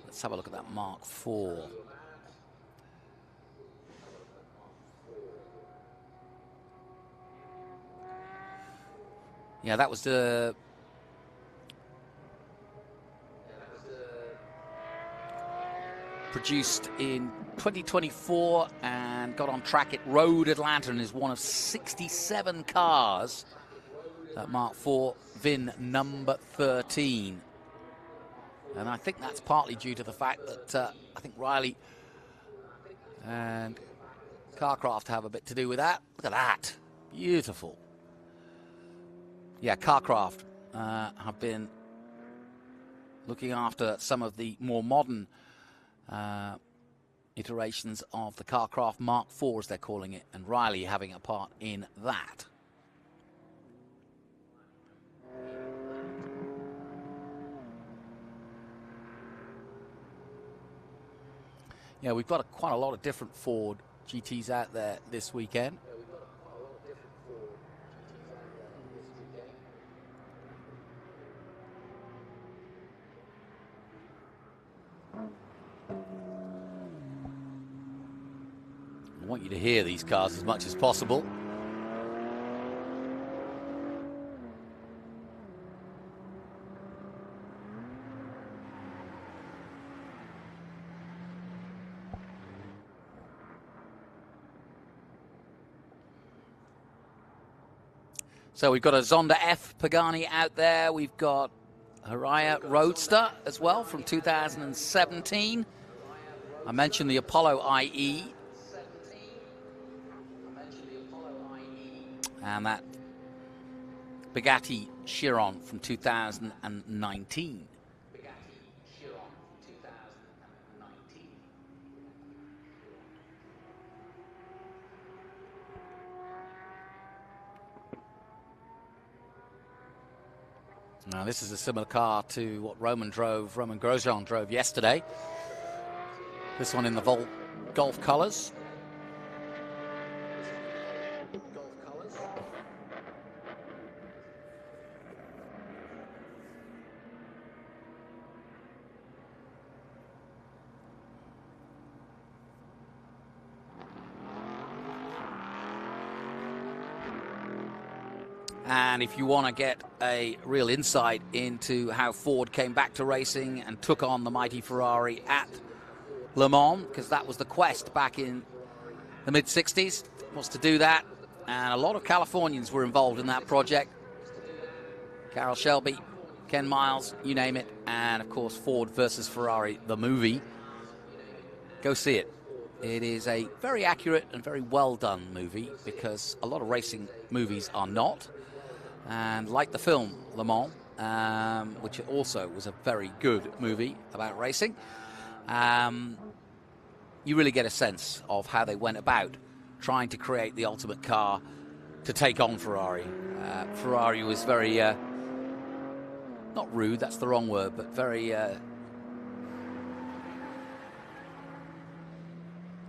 Let's have a look at that Mark IV. Yeah, that was the produced in 2024 and got on track at Road Atlanta and is one of 67 cars
Mark IV, VIN number 13. And I think that's partly due to the fact that I think Riley and Carcraft have a bit to do with that. Look at that. Beautiful. Yeah, Carcraft have been looking after some of the more modern iterations of the Carcraft Mark IV, as they're calling it, and Riley having a part in that. Yeah, we've got quite a lot of different Ford GTs out there this weekend. I want you to hear these cars as much as possible. So we've got a Zonda F Pagani out there. We've got Harrier Roadster as well from 2017. I mentioned the Apollo IE. And that Bugatti Chiron from 2019. Now this is a similar car to what Roman Grosjean drove yesterday. This one in the Golf colours. And if you want to get a real insight into how Ford came back to racing and took on the mighty Ferrari at Le Mans, because that was the quest back in the mid-60s, was to do that. And a lot of Californians were involved in that project. Carroll Shelby, Ken Miles, you name it. And, of course, Ford versus Ferrari, the movie. Go see it. It is a very accurate and very well-done movie, because a lot of racing movies are not. And like the film Le Mans, which also was a very good movie about racing, you really get a sense of how they went about trying to create the ultimate car to take on Ferrari. Ferrari was very, not rude, that's the wrong word, but very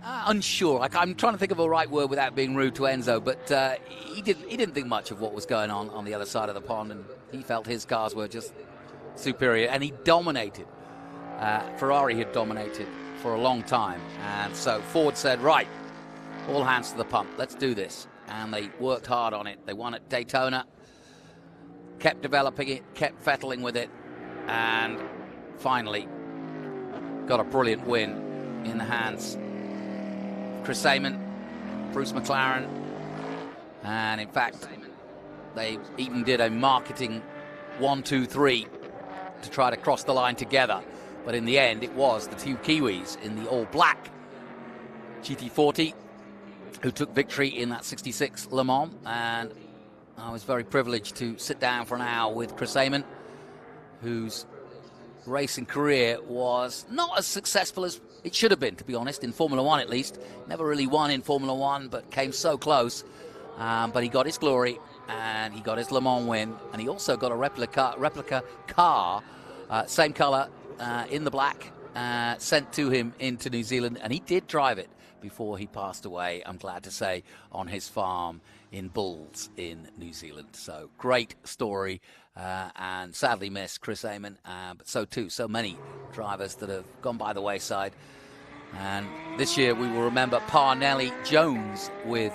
unsure. Like, I'm trying to think of a right word without being rude to Enzo, but he didn't think much of what was going on the other side of the pond, and he felt his cars were just superior, and he dominated. Ferrari had dominated for a long time, and so Ford said, right, all hands to the pump, let's do this. And they worked hard on it. They won at Daytona, kept developing it, kept fettling with it, and finally got a brilliant win in the hands Chris Amon, Bruce McLaren, and in fact they even did a marketing 1, 2, 3 to try to cross the line together, but in the end it was the two Kiwis in the all-black GT40 who took victory in that 66 Le Mans. And I was very privileged to sit down for an hour with Chris Amon, whose racing career was not as successful as it should have been, to be honest, in Formula One at least. Never really won in Formula One, but came so close. But he got his glory, and he got his Le Mans win, and he also got a replica car, same colour, in the black, sent to him into New Zealand, and he did drive it before he passed away, I'm glad to say, on his farm in Bulls in New Zealand. So great story, and sadly missed Chris Amon, but so many drivers that have gone by the wayside. And this year we will remember Parnelli Jones with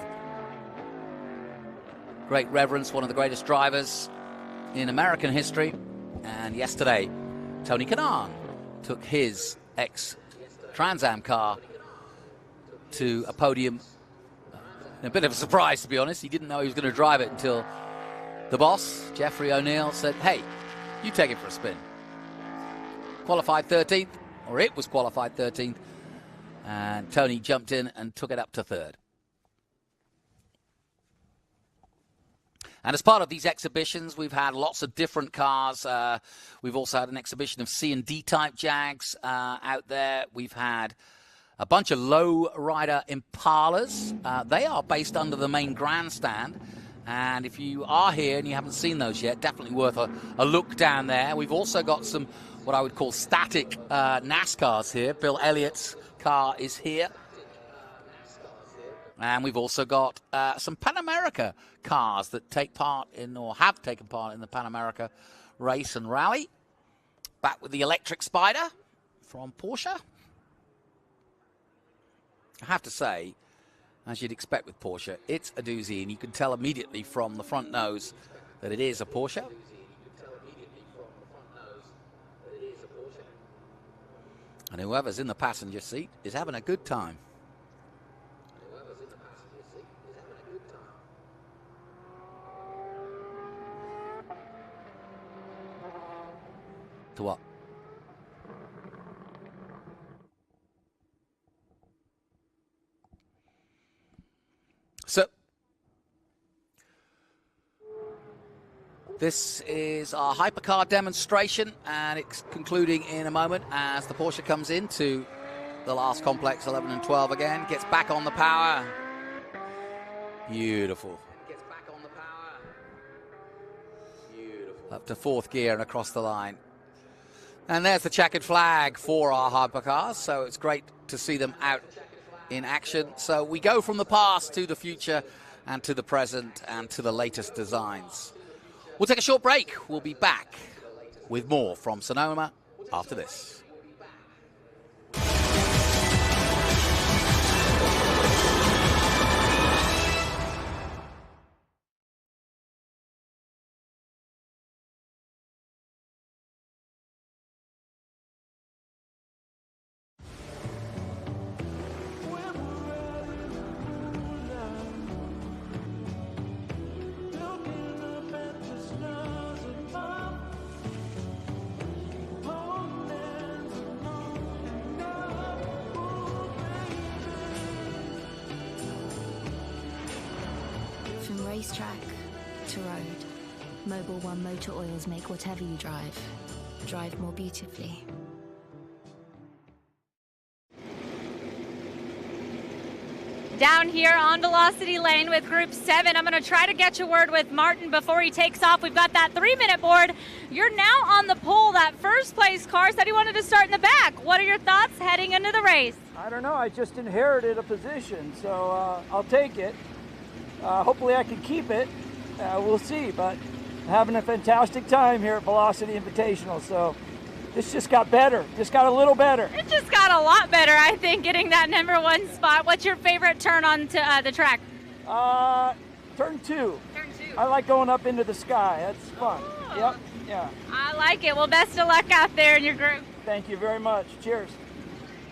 great reverence, one of the greatest drivers in American history. And yesterday, Tony Kanaan took his ex-Trans Am car to a podium. A bit of a surprise, to be honest. He didn't know he was going to drive it until The boss, Jeffrey O'Neill, said, hey, you take it for a spin. Qualified 13th, or it was qualified 13th, and Tony jumped in and took it up to third. And as part of these exhibitions, we've had lots of different cars. We've also had an exhibition of C and D type Jags out there. We've had a bunch of low rider Impalas. They are based under the main grandstand. And if you are here and you haven't seen those yet, definitely worth a look down there. We've also got some what I would call static NASCARs here. Bill Elliott's car is here. And we've also got some Pan America cars that take part in, or have taken part in, the Pan America race and rally. Back with the electric Spider from Porsche. I have to say, as you'd expect with Porsche, it's a doozy, and you can tell immediately from the front nose that it is a Porsche. And whoever's in the passenger seat is having a good time. To what? So, this is our Hypercar demonstration, and it's concluding in a moment as the Porsche comes into the last complex, 11 and 12 again, gets back on the power. Beautiful. Gets back on the power. Beautiful. Up to fourth gear and across the line. And there's the checkered flag for our Hypercars, so it's great to see them out in action. So we go from the past to the future and to the present and to the latest designs. We'll take a short break. We'll be back with more from Sonoma after this.
Racetrack to road, Mobil 1 Motor Oils make whatever you drive more beautifully.
Down here on Velocity Lane with Group 7, I'm going to try to get a word with Martin before he takes off. We've got that 3-minute board. You're now on the pole. That first place car said he wanted to start in the back. What are your thoughts heading into the race?
I don't know. I just inherited a position, so I'll take it. Hopefully I can keep it. We'll see, but having a fantastic time here at Velocity Invitational. So this just got better, just got a little better.
It just got a lot better, I think, getting that #1 spot. What's your favorite turn on to, the track?
Turn 2. I like going up into the sky. That's fun. Oh. Yep, yeah.
I like it. Well, best of luck out there in your group.
Thank you very much. Cheers.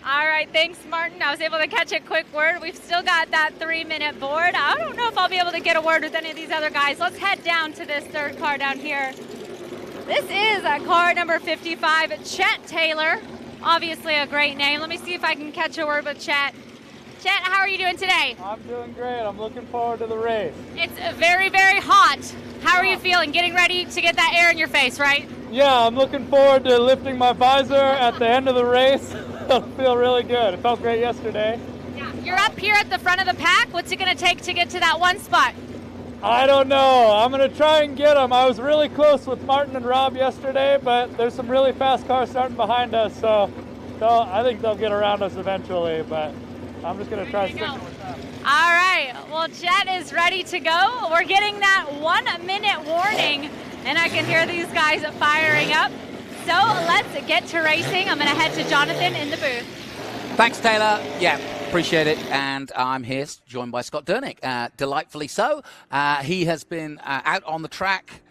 All right, thanks, Martin. I was able to catch a quick word. We've still got that 3-minute board. I don't know if I'll be able to get a word with any of these other guys. Let's head down to this third car down here. This is car number 55, Chet Taylor. Obviously a great name. Let me see if I can catch a word with Chet. Chet, how are you doing today?
I'm doing great. I'm looking forward to the race.
It's very, very hot. How are you feeling? Getting ready to get that air in your face, right?
Yeah, I'm looking forward to lifting my visor at the end of the race. It'll feel really good. It felt great yesterday.
Yeah, you're up here at the front of the pack. What's it going to take to get to that one spot?
I don't know. I'm going to try and get them. I was really close with Martin and Rob yesterday, but there's some really fast cars starting behind us, so I think they'll get around us eventually, but I'm just going to try sticking with them.
All right. Well, Chet is ready to go. We're getting that 1-minute warning, and I can hear these guys firing up. So let's get to racing. I'm going to head to Jonathan in the booth.
Thanks, Taylor. Yeah, appreciate it. And I'm here joined by Scott Durnick. Delightfully so. He has been out on the track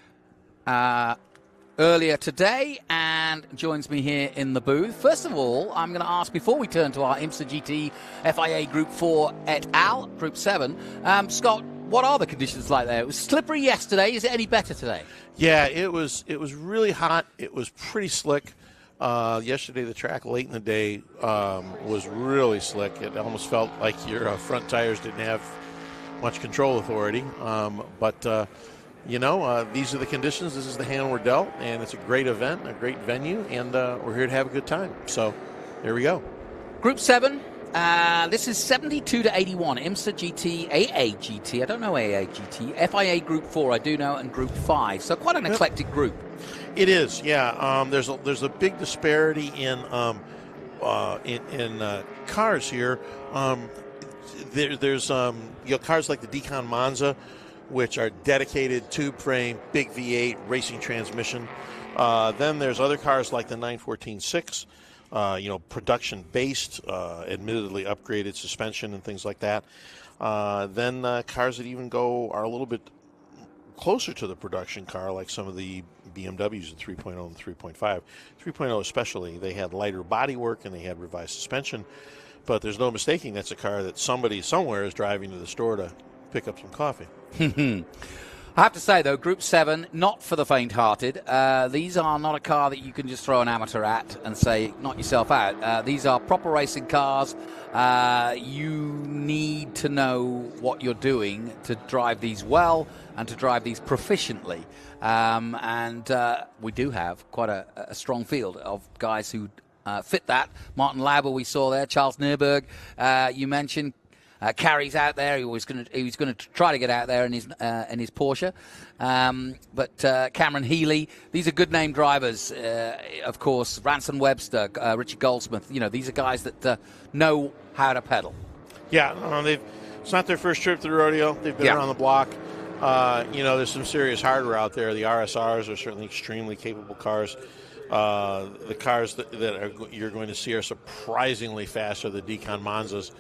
earlier today and joins me here in the booth. First of all, I'm going to ask, before we turn to our IMSA GT FIA Group 4 et al., Group 7, Scott, what are the conditions like there? It was slippery yesterday. Is it any better today?
Yeah, it was really hot. It was pretty slick. Yesterday, the track late in the day was really slick. It almost felt like your front tires didn't have much control authority. But these are the conditions. This is the hand we're dealt, and it's a great event, a great venue, and we're here to have a good time. So there we go.
Group 7. This is 72 to 81. IMSA GT, AA GT. I don't know AA GT. FIA Group 4, I do know, and Group 5. So quite an eclectic group.
It is, yeah. There's a big disparity in cars here. There's cars like the Decon Monza, which are dedicated tube frame, big V8 racing transmission. Then there's other cars like the 914-6, production based, admittedly upgraded suspension and things like that. Then cars that even are a little bit closer to the production car, like some of the BMWs in 3.0 and 3.5. 3.0 especially, they had lighter bodywork and they had revised suspension. But there's no mistaking that's a car that somebody somewhere is driving to the store to pick up some coffee.
I have to say, though, Group 7, not for the faint-hearted. These are not a car that you can just throw an amateur at and say, knock yourself out. These are proper racing cars. You need to know what you're doing to drive these well and to drive these proficiently. And we do have quite a strong field of guys who fit that. Martin Lauber we saw there, Charles Nierberg, you mentioned. Carrie's out there. He was going to try to get out there in his Porsche. But Cameron Healy, these are good name drivers. Of course, Ranson Webster, Richard Goldsmith. These are guys that know how to pedal.
Yeah, it's not their first trip to the rodeo. They've been around the block. There's some serious hardware out there. The RSRs are certainly extremely capable cars. The cars you're going to see are surprisingly faster. The Decon Monzas.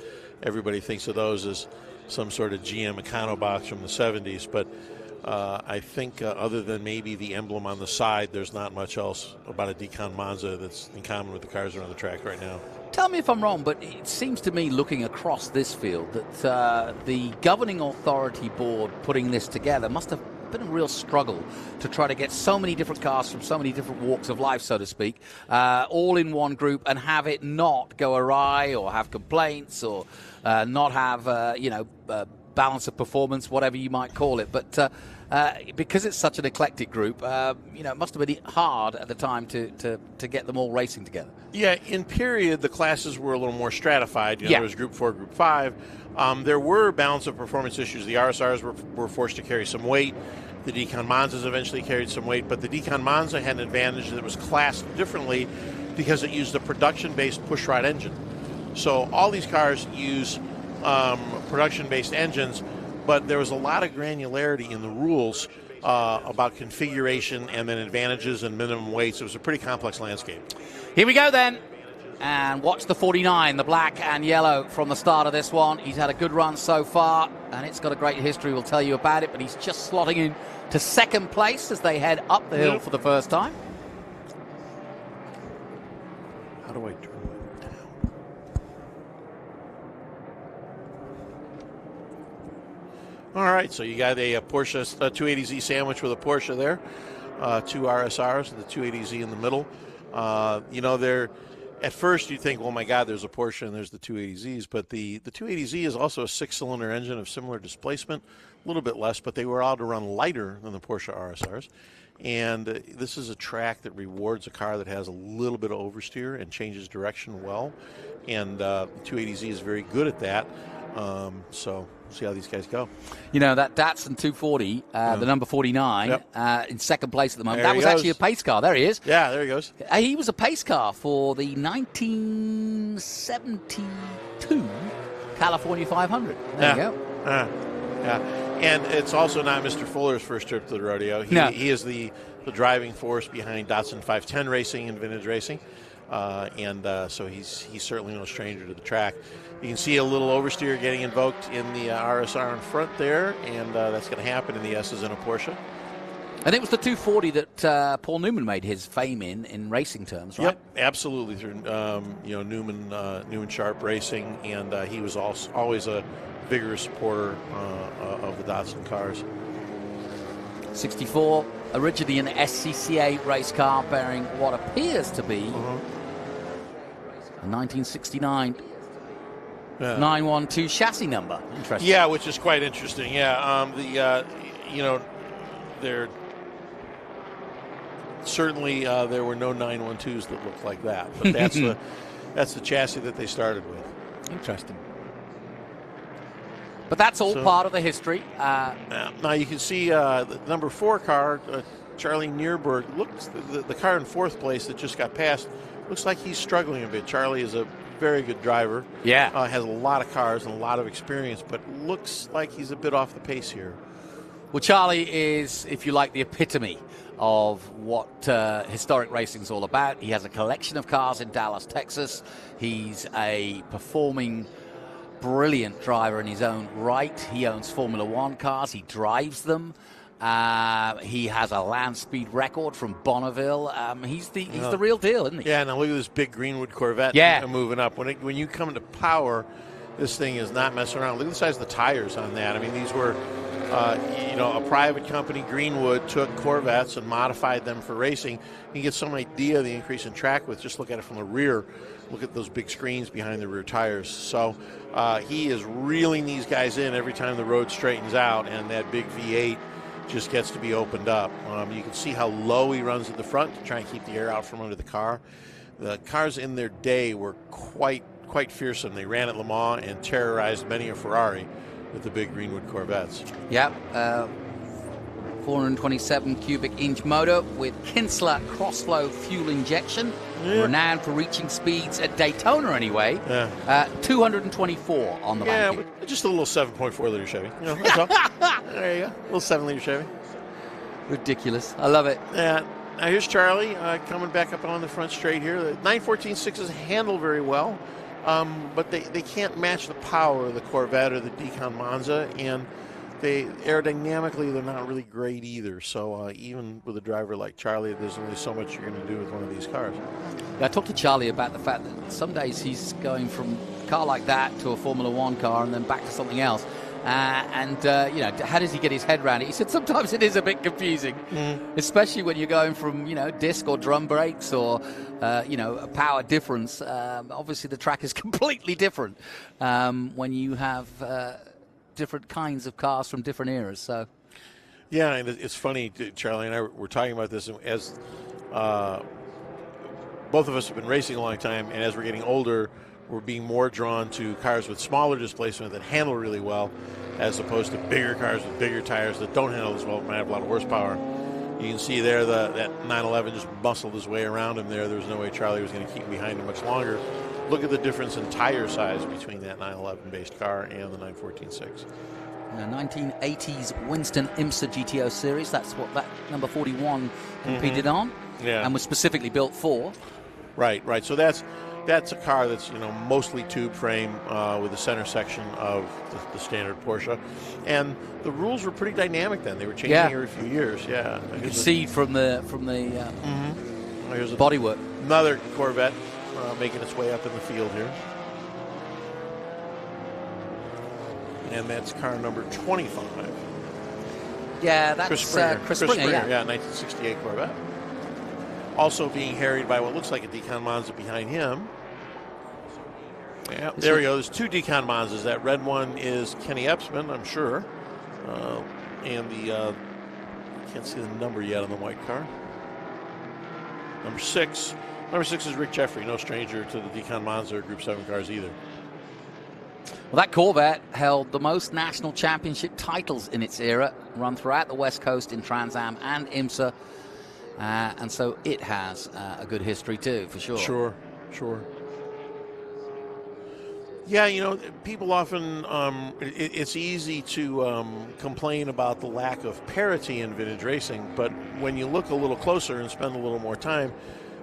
Everybody thinks of those as some sort of GM Econobox from the 70s, but I think other than maybe the emblem on the side, there's not much else about a Decon Monza that's in common with the cars around the track right now.
Tell me if I'm wrong, but it seems to me, looking across this field, that the governing authority board putting this together must have been a real struggle to try to get so many different cars from so many different walks of life, so to speak, all in one group and have it not go awry or have complaints or not have, balance of performance, whatever you might call it. But because it's such an eclectic group, it must have been hard at the time to get them all racing together.
Yeah, in period, the classes were a little more stratified. There was Group 4, Group 5. There were balance of performance issues. The RSRs were forced to carry some weight. The Decon Monzas eventually carried some weight, but the Decon Monza had an advantage that it was classed differently because it used a production-based pushrod engine. So all these cars use production-based engines, but there was a lot of granularity in the rules about configuration and then advantages and minimum weights. It was a pretty complex landscape.
Here we go then. And watch the 49, the black and yellow from the start of this one. He's had a good run so far, and it's got a great history. We'll tell you about it, but he's just slotting in to second place as they head up the hill for the first time.
How do I turn it down? All right, so you got a Porsche 280Z sandwich with a Porsche there, two RSRs and the 280Z in the middle. At first, you think, oh, my God, there's a Porsche and there's the 280Zs. But the 280Z is also a six-cylinder engine of similar displacement, a little bit less, but they were allowed to run lighter than the Porsche RSRs. And this is a track that rewards a car that has a little bit of oversteer and changes direction well. And the 280Z is very good at that. So we'll see how these guys go.
That Datsun 240, the number 49, in second place at the moment. That was actually a pace car. There he is.
Yeah, there he goes.
He was a pace car for the 1972 California 500. There you go.
And it's also not Mr. Fuller's first trip to the rodeo. He is the driving force behind Datsun 510 racing and vintage racing. So he's certainly no stranger to the track. You can see a little oversteer getting invoked in the RSR in front there, and that's going to happen in the S's in a Porsche.
And it was the 240 that Paul Newman made his fame in racing terms, right?
Yep, absolutely. Through Newman Sharp Racing, and he was always a vigorous supporter of the Datsun cars.
64, originally an SCCA race car bearing what appears to be a 1969 912 chassis number. Interesting.
Yeah, which is quite interesting. Yeah, there certainly there were no 912s that looked like that, but that's the chassis that they started with.
Interesting. But that's all part of the history.
Now you can see the number 4 car, Charlie Nierberg, looks the car in 4th place that just got passed. Looks like he's struggling a bit. Charlie is a very good driver.
Yeah.
Has a lot of cars and a lot of experience, but looks like he's a bit off the pace here.
Well, Charlie is, if you like, the epitome of what historic racing is all about. He has a collection of cars in Dallas, Texas. He's a performing, brilliant driver in his own right. He owns Formula One cars. He drives them. He has a land speed record from Bonneville. He's the real deal, isn't he?
Yeah, now look at this big Greenwood Corvette moving up. When you come to power, this thing is not messing around. Look at the size of the tires on that. I mean, these were, a private company, Greenwood, took Corvettes and modified them for racing. You can get some idea of the increase in track width. Just look at it from the rear. Look at those big screens behind the rear tires. So he is reeling these guys in every time the road straightens out, and that big V8 just gets to be opened up. You can see how low he runs at the front to try and keep the air out from under the car. The cars in their day were quite fearsome. They ran at Le Mans and terrorized many a Ferrari with the big Greenwood Corvettes.
Yep. 427 cubic inch motor with Kinsler crossflow fuel injection, renowned for reaching speeds at Daytona anyway. 224 on the bank.
Yeah, but just a little 7.4 liter Chevy. That's all. There you go. A little 7 liter Chevy.
Ridiculous. I love it.
Yeah. Now here's Charlie coming back up on the front straight here. The 914.6s handle very well, but they can't match the power of the Corvette or the Decon Monza, and they aerodynamically they're not really great either. So even with a driver like Charlie, there's only so much you're going to do with one of these cars.
I talked to Charlie about the fact that some days he's going from a car like that to a Formula One car and then back to something else. How does he get his head around it? He said sometimes it is a bit confusing, especially when you're going from, disc or drum brakes or, a power difference. Obviously, the track is completely different when you have different kinds of cars from different eras. So,
yeah, and it's funny, Charlie and I were talking about this as both of us have been racing a long time, and as we're getting older, we're being more drawn to cars with smaller displacement that handle really well, as opposed to bigger cars with bigger tires that don't handle as well, but might have a lot of horsepower. You can see there that 911 just muscled his way around him there. There was no way Charlie was going to keep him behind him much longer. Look at the difference in tire size between that 911-based car and the 914.6.
1980s Winston IMSA GTO series. That's what that number 41 competed on, and was specifically built for.
Right. So that's a car that's mostly tube frame with the center section of the standard Porsche, and the rules were pretty dynamic then. They were changing every few years. Yeah,
you can see from the
here's
bodywork.
Another Corvette making its way up in the field here, and that's car number 25.
Yeah, that's Chris Springer.
Yeah, 1968 Corvette. Also being harried by what looks like a Decon Monza behind him. Yeah, there we go. There's two Decon Monzas. That red one is Kenny Epsman, I'm sure. And the can't see the number yet on the white car. Number 6 is Rick Jeffrey, no stranger to the Decon Monza or Group 7 cars either.
Well, that Corvette held the most national championship titles in its era, run throughout the West Coast in Trans Am and IMSA. And so it has a good history too, for sure.
Sure. Yeah, people often, it's easy to complain about the lack of parity in vintage racing, but when you look a little closer and spend a little more time,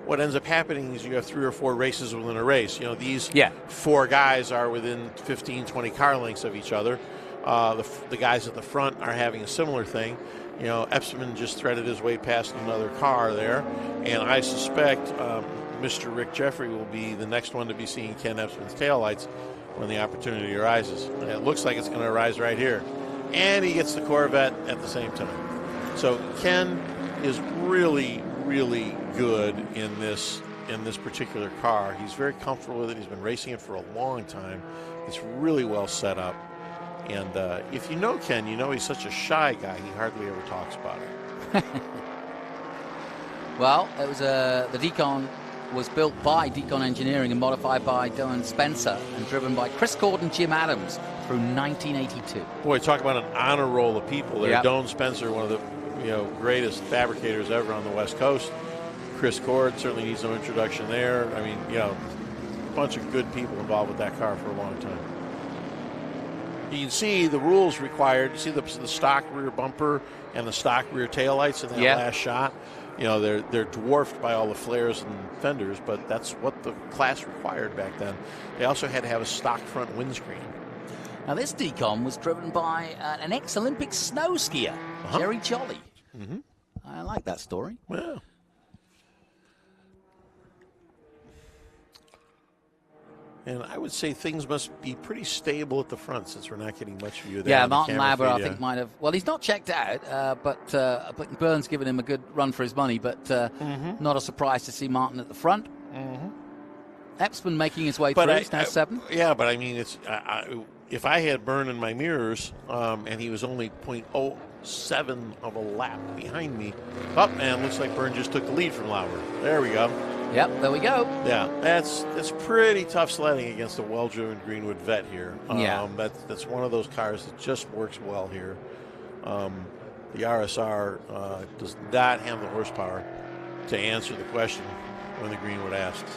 what ends up happening is you have 3 or 4 races within a race. These 4 guys are within 15, 20 car lengths of each other. The guys at the front are having a similar thing. Epsman just threaded his way past another car there, and I suspect Mr. Rick Jeffrey will be the next one to be seeing Ken Epsman's taillights when the opportunity arises. And it looks like it's going to arise right here. And he gets the Corvette at the same time. So Ken is really, really good in this particular car. He's very comfortable with it. He's been racing it for a long time. It's really well set up. And if you know Ken, you know he's such a shy guy. He hardly ever talks about it.
Well, it was the Decon was built by Decon Engineering and modified by Dylan Spencer and driven by Chris Cord and Jim Adams through 1982.
Boy, talk about an honor roll of people there.
Yep.
Dylan Spencer, one of the greatest fabricators ever on the West Coast. Chris Cord certainly needs no introduction there. I mean, a bunch of good people involved with that car for a long time. You can see the rules required. You see the stock rear bumper and the stock rear taillights in that last shot. They're dwarfed by all the flares and fenders, but that's what the class required back then. They also had to have a stock front windscreen.
Now, this Decon was driven by an ex-Olympic snow skier, Jerry Jolly.
Mm-hmm.
I like that story.
Well, and I would say things must be pretty stable at the front since we're not getting much view there.
Yeah, Martin Lauber, I think, might have. Well, he's not checked out, but Byrne's given him a good run for his money. But not a surprise to see Martin at the front.
Mm-hmm.
Epsman making his way through. He's now 7th.
Yeah, but I mean, if I had Byrne in my mirrors and he was only 0.07 of a lap behind me, and looks like Byrne just took the lead from Lauber. There we go.
Yep, there we go.
Yeah, that's pretty tough sledding against a well-driven Greenwood vet here. That's one of those cars that just works well here. The RSR does not have the horsepower to answer the question when the Greenwood asks.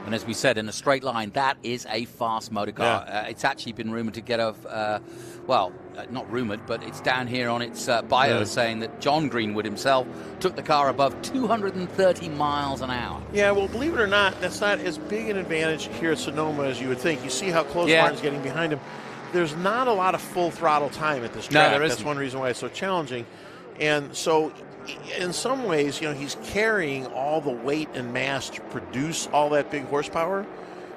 And as we said, in a straight line, that is a fast motor car.
Yeah.
It's actually been rumored to get not rumored, but it's down here on its bio saying that John Greenwood himself took the car above 230 miles an hour.
Yeah, well, believe it or not, that's not as big an advantage here at Sonoma as you would think. You see how close Martin's getting behind him. There's not a lot of full throttle time at this track.
No, there isn't.
That's one reason why it's so challenging. And so in some ways, he's carrying all the weight and mass to produce all that big horsepower,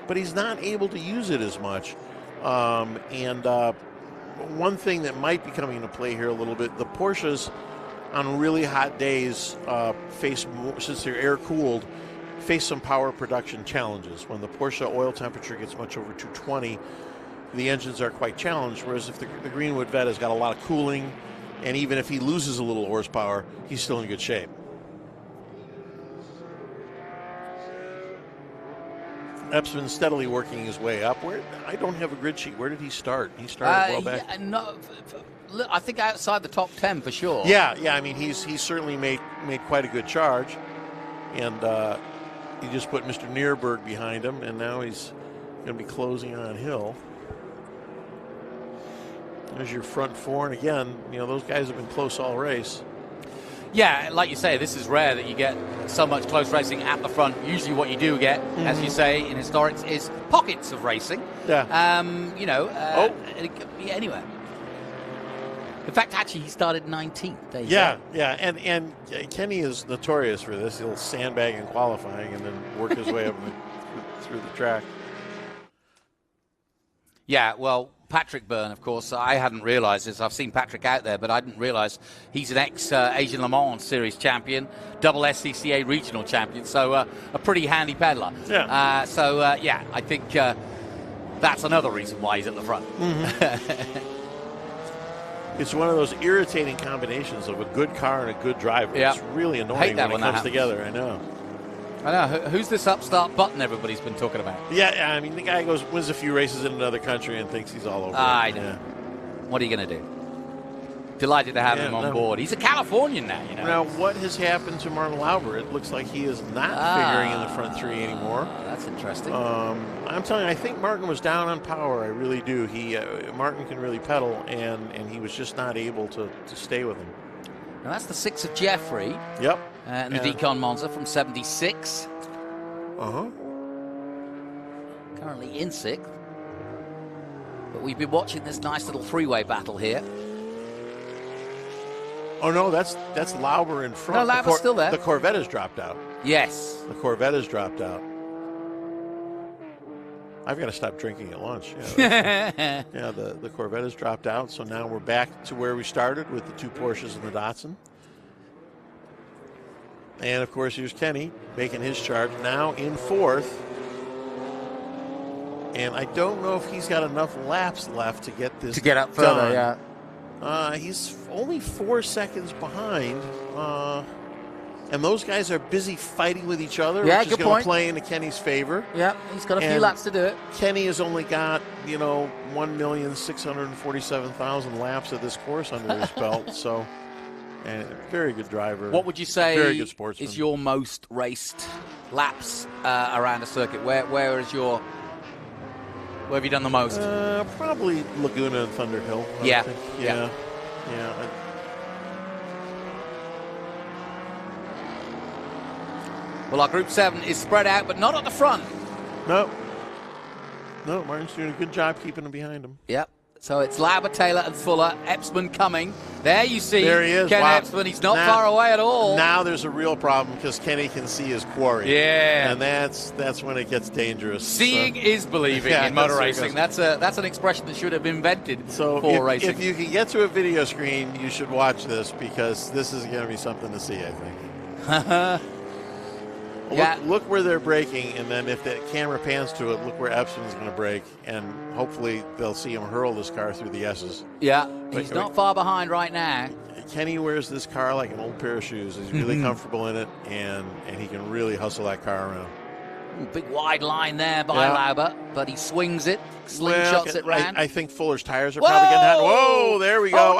but he's not able to use it as much. One thing that might be coming into play here a little bit, the Porsches on really hot days face, since they're air-cooled, face some power production challenges. When the Porsche oil temperature gets much over 220, the engines are quite challenged, whereas if the Greenwood vet has got a lot of cooling, and even if he loses a little horsepower, he's still in good shape. Epsman steadily working his way up. I don't have a grid sheet. Where did he start? He started well back.
I think outside the top 10 for sure.
Yeah. I mean, he's certainly made quite a good charge, and he just put Mr. Nierberg behind him, and now he's going to be closing on Hill. There's your front four, and again, those guys have been close all race.
Yeah, like you say, this is rare that you get so much close racing at the front. Usually what you do get, as you say, in historics is pockets of racing.
Yeah.
It could be anywhere. In fact, actually, he started 19th. There you
go.
Yeah,
and Kenny is notorious for this. He'll sandbag in qualifying and then work his way up through the track.
Yeah, well, Patrick Byrne, of course, I hadn't realised this. I've seen Patrick out there, but I didn't realise he's an ex-Asian Le Mans Series champion, double SCCA regional champion, so a pretty handy peddler.
Yeah.
I think that's another reason why he's at the front.
It's one of those irritating combinations of a good car and a good driver.
Yeah.
It's really annoying when it comes together, I know.
Who's this upstart Button everybody's been talking about?
Yeah, I mean, the guy wins a few races in another country and thinks he's all over.
I know. Yeah. What are you going to do? Delighted to have him on board. He's a Californian now,
Now, what has happened to Martin Lauber? It looks like he is not figuring in the front three anymore.
That's interesting.
I'm telling you, I think Martin was down on power. I really do. Martin can really pedal, and he was just not able to stay with him.
Now, that's the 6 of Jeffrey.
Yep.
And the Decon Monza from 76. Currently in 6th. But we've been watching this nice little three-way battle here.
Oh, no, that's Lauber in front.
No, Lauber's still there.
The Corvette has dropped out.
Yes.
The Corvette has dropped out. I've got to stop drinking at lunch. Yeah, yeah, the Corvette has dropped out, so now we're back to where we started with the 2 Porsches and the Datsun. And, of course, here's Kenny making his charge, now in 4th. And I don't know if he's got enough laps left to get this
to get up further,
done. Yeah. He's only 4 seconds behind. And those guys are busy fighting with each other, which is going to play into Kenny's favor.
Yeah, he's got a few laps to do it.
Kenny has only got, 1,647,000 laps of this course under his belt. So, and very good driver.
What would you say
very good sportsman.
is your most raced laps around a circuit? Where have you done the most?
Probably Laguna and Thunder Hill.
Yeah.
Yeah.
Well, our Group 7 is spread out, but not at the front.
No, Martin's doing a good job keeping them behind him.
Yep. So it's Lauber, Taylor, and Fuller. Epsman coming. There you see
there he is.
Ken
Wow.
Epsman. He's not far away at all.
Now there's a real problem because Kenny can see his quarry.
Yeah.
And that's when it gets dangerous.
Seeing is believing in motor racing. That's an expression that should have been invented for racing.
If you can get to a video screen, you should watch this because this is going to be something to see, I think. Look where they're braking, and then if the camera pans to it, look where Epsman's going to brake, and hopefully they'll see him hurl this car through the S's.
Yeah, he's not far behind right now.
Kenny wears this car like an old pair of shoes. He's really comfortable in it, and he can really hustle that car around.
Big wide line there by Lauber, but he swings it, slingshots it round.
I think Fuller's tires are probably getting hot. Whoa, there we go.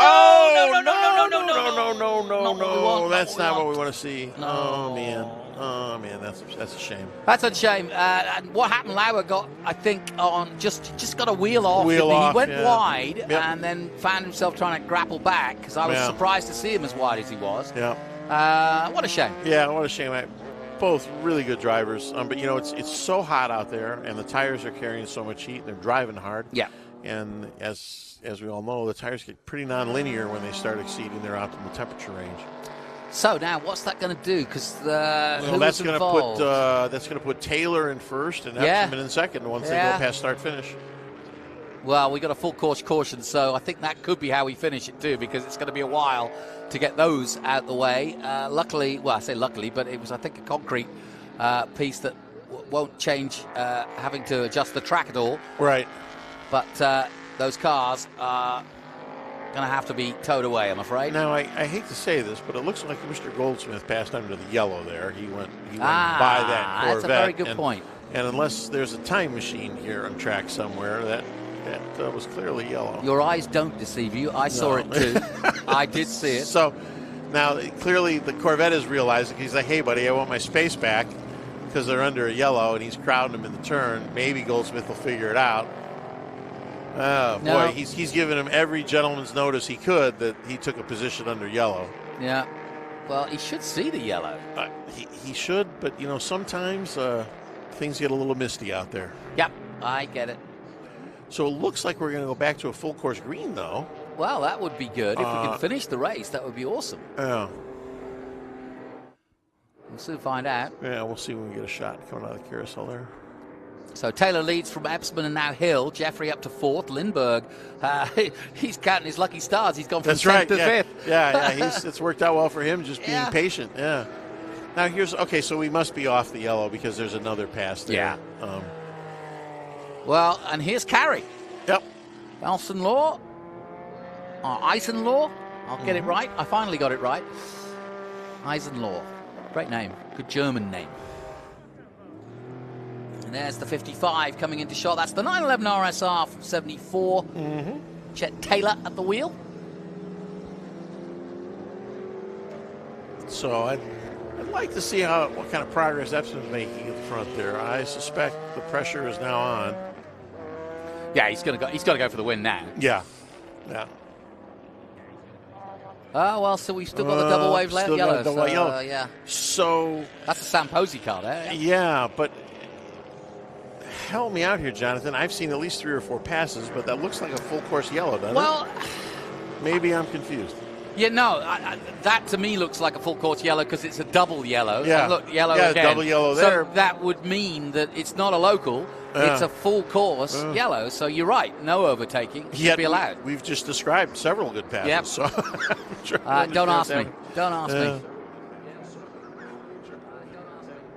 No, that's not what we want to see. No. Oh man, that's a shame.
That's a shame. And what happened? Lauber got, I think, on just got a wheel off. He went wide and then found himself trying to grapple back because I was surprised to see him as wide as he was.
Yeah.
What a shame.
Yeah, what a shame. Both really good drivers, but it's so hot out there, and the tires are carrying so much heat, and they're driving hard.
Yeah.
And as we all know, the tires get pretty non-linear when they start exceeding their optimal temperature range.
So now, what's that going to do? Because
that's going to put Taylor in first and Epsman in second once they go past start finish.
Well, we got a full course caution, so I think that could be how we finish it too, because it's going to be a while to get those out the way. Luckily, well, I say luckily, but it was, I think, a concrete piece that won't change having to adjust the track at all.
Right.
But those cars are going to have to be towed away, I'm afraid.
Now, I hate to say this, but it looks like Mr. Goldsmith passed under the yellow there. He went by that Corvette.
That's a very good point.
And unless there's a time machine here on track somewhere, that was clearly yellow.
Your eyes don't deceive you. I saw it too. I did see it.
So now clearly the Corvette is realizing, he's like, hey, buddy, I want my space back because they're under a yellow, and he's crowding them in the turn. Maybe Goldsmith will figure it out. Oh, boy, he's given him every gentleman's notice he could that he took a position under yellow.
Yeah. Well, he should see the yellow.
He should, but, sometimes things get a little misty out there.
Yep, I get it.
So it looks like we're going to go back to a full course green, though.
Well, that would be good. If we can finish the race, that would be awesome.
Yeah.
We'll soon find out.
Yeah, we'll see when we get a shot coming out of the carousel there.
So Taylor leads from Epsman and now Hill. Jeffrey up to fourth. Lindbergh, he's counting his lucky stars. He's gone from 10th to 5th.
Yeah. It's worked out well for him just being patient. Yeah. Now so we must be off the yellow because there's another pass there.
Yeah. Well, and here's Carey.
Yep.
Eisenlaw. Eisenlaw. I'll get it right. I finally got it right. Eisenlaw. Great name. Good German name. And there's the 55 coming into shot. That's the 911 RSR from 74. Chet Taylor at the wheel.
So I'd like to see what kind of progress Epsman's making at the front there. I suspect the pressure is now on.
Yeah, he's got to go for the win now.
Yeah.
Oh, well, so we've still got the double wave yellow.
Yellow.
Yeah.
So
that's a Sam Posey car there.
Yeah, but help me out here, Jonathan. I've seen at least 3 or 4 passes, but that looks like a full course yellow, doesn't it?
Well,
maybe I'm confused.
Yeah, no, that to me looks like a full course yellow because it's a double yellow.
Yeah.
And look, yellow
Yeah,
again.
double yellow there.
So that would mean that it's not a local, it's a full course yellow. So you're right, no overtaking should be allowed.
We've just described several good passes.
Yep.
So I'm sure
don't ask me. Don't ask me.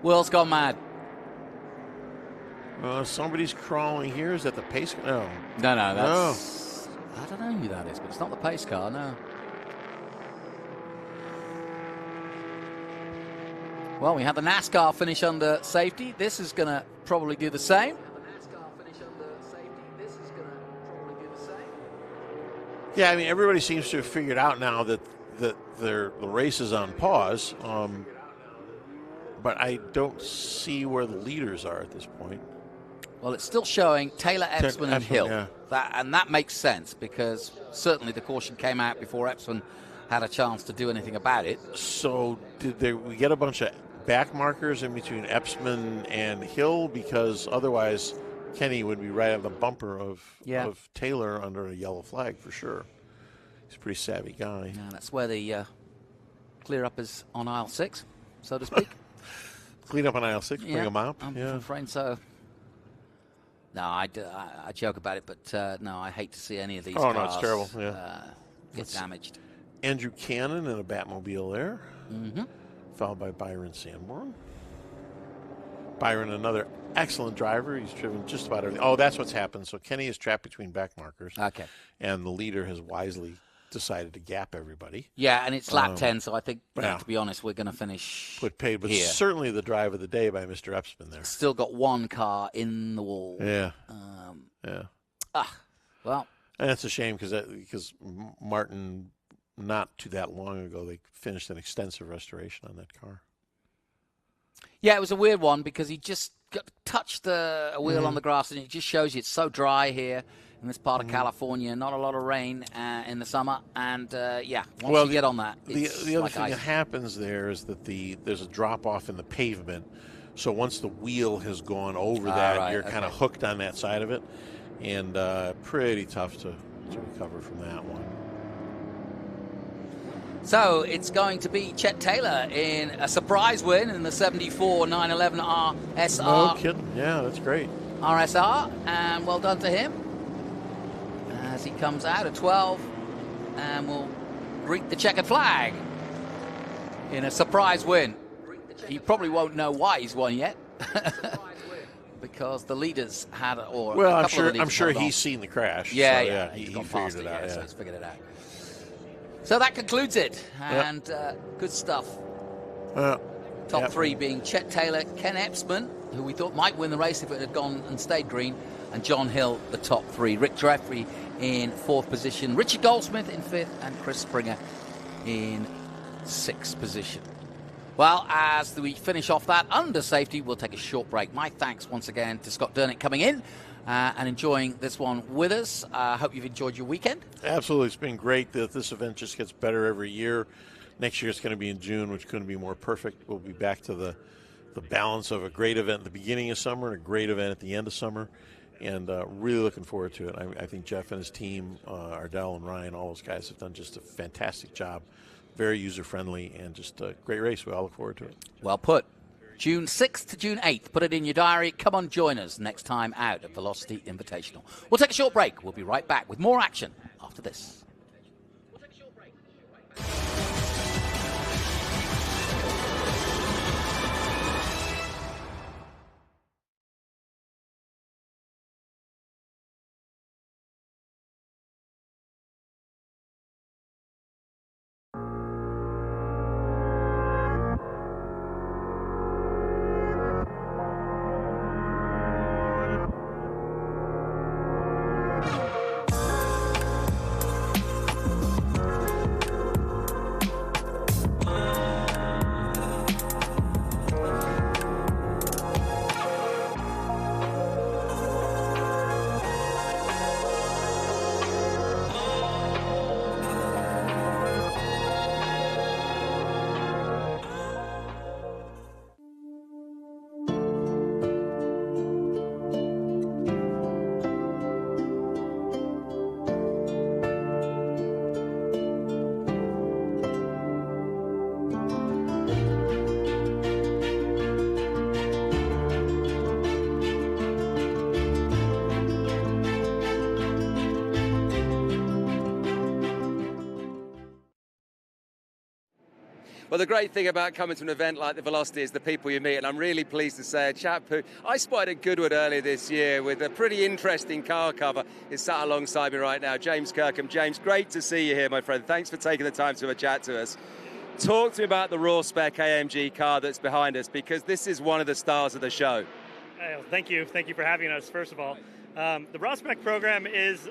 World's gone mad.
Somebody's crawling here. Is that the pace car? No.
No, that's... I don't know who that is, but it's not the pace car, no. Well, we had the NASCAR finish under safety. This is going to probably do the same.
Yeah, I mean, everybody seems to have figured out now that the race is on pause. But I don't see where the leaders are at this point.
Well, it's still showing Taylor, Epsman, and Hill.
Yeah.
That makes sense because certainly the caution came out before Epsman had a chance to do anything about it.
So did we get a bunch of back markers in between Epsman and Hill? Because otherwise Kenny would be right on the bumper of Taylor under a yellow flag for sure. He's a pretty savvy guy.
Yeah, that's where the clear up is on aisle 6, so to speak.
Clean up on aisle 6, bring them up.
I'm afraid so. No, I joke about it, but no, I hate to see any of these cars.
No, it's terrible.
Get damaged.
Andrew Cannon in a Batmobile there,
Mm-hmm.
followed by Byron Sanborn. Byron, another excellent driver. He's driven just about everything. Oh, that's what's happened. So Kenny is trapped between back markers.
Okay.
And the leader has wisely decided to gap everybody.
Yeah, and it's lap 10, so I think,
yeah.
to be honest, we're going to finish
Put paid, but
here.
certainly the drive of the day by Mr. Epsman there.
Still got one car in the wall.
Yeah.
Well.
And that's a shame because Martin, not too that long ago, they finished an extensive restoration on that car.
Yeah, it was a weird one because he just touched a wheel on the grass, and it just shows you it's so dry here in this part of California. Not a lot of rain in the summer, and once you get on that, it's
the other
like
thing
ice.
that happens there is that there's a drop off in the pavement. So once the wheel has gone over that, you're kind of hooked on that side of it, and pretty tough to recover from that one.
So it's going to be Chet Taylor in a surprise win in the 74 911 RSR.
No kidding. Yeah, that's great.
RSR, and well done to him as he comes out at 12 and will greet the checkered flag in a surprise win. He probably won't know why he's won yet because the leaders had,
I'm sure he's seen the crash.
Yeah,
so, he
gone
figured
past
it out.
so he's figured it out. So that concludes it, and good stuff. Top three being Chet Taylor, Ken Epsman, who we thought might win the race if it had gone and stayed green, and John Hill, the top three. Rick Jeffrey in fourth position, Richard Goldsmith in fifth, and Chris Springer in sixth position. Well, as we finish off that under safety, we'll take a short break. My thanks once again to Scott Durnick coming in and enjoying this one with us. I hope you've enjoyed your weekend.
Absolutely. It's been great that this event just gets better every year. Next year it's going to be in June, which couldn't be more perfect. We'll be back to the balance of a great event at the beginning of summer and a great event at the end of summer. And really looking forward to it. I think Jeff and his team, Ardell and Ryan, all those guys have done just a fantastic job. Very user-friendly and just a great race. We all look forward to it.
Well put. June 6th to June 8th. Put it in your diary. Come on, join us next time out at Velocity Invitational. We'll take a short break. We'll be right back with more action after this.
Well, the great thing about coming to an event like the Velocity is the people you meet, and I'm really pleased to say a chap who I spotted at Goodwood earlier this year with a pretty interesting car cover is sat alongside me right now, James Kirkham. James, great to see you here, my friend. Thanks for taking the time to have a chat to us. Talk to me about the raw spec AMG car that's behind us, because this is one of the stars of the show.
Thank you for having us, first of all. The raw spec program is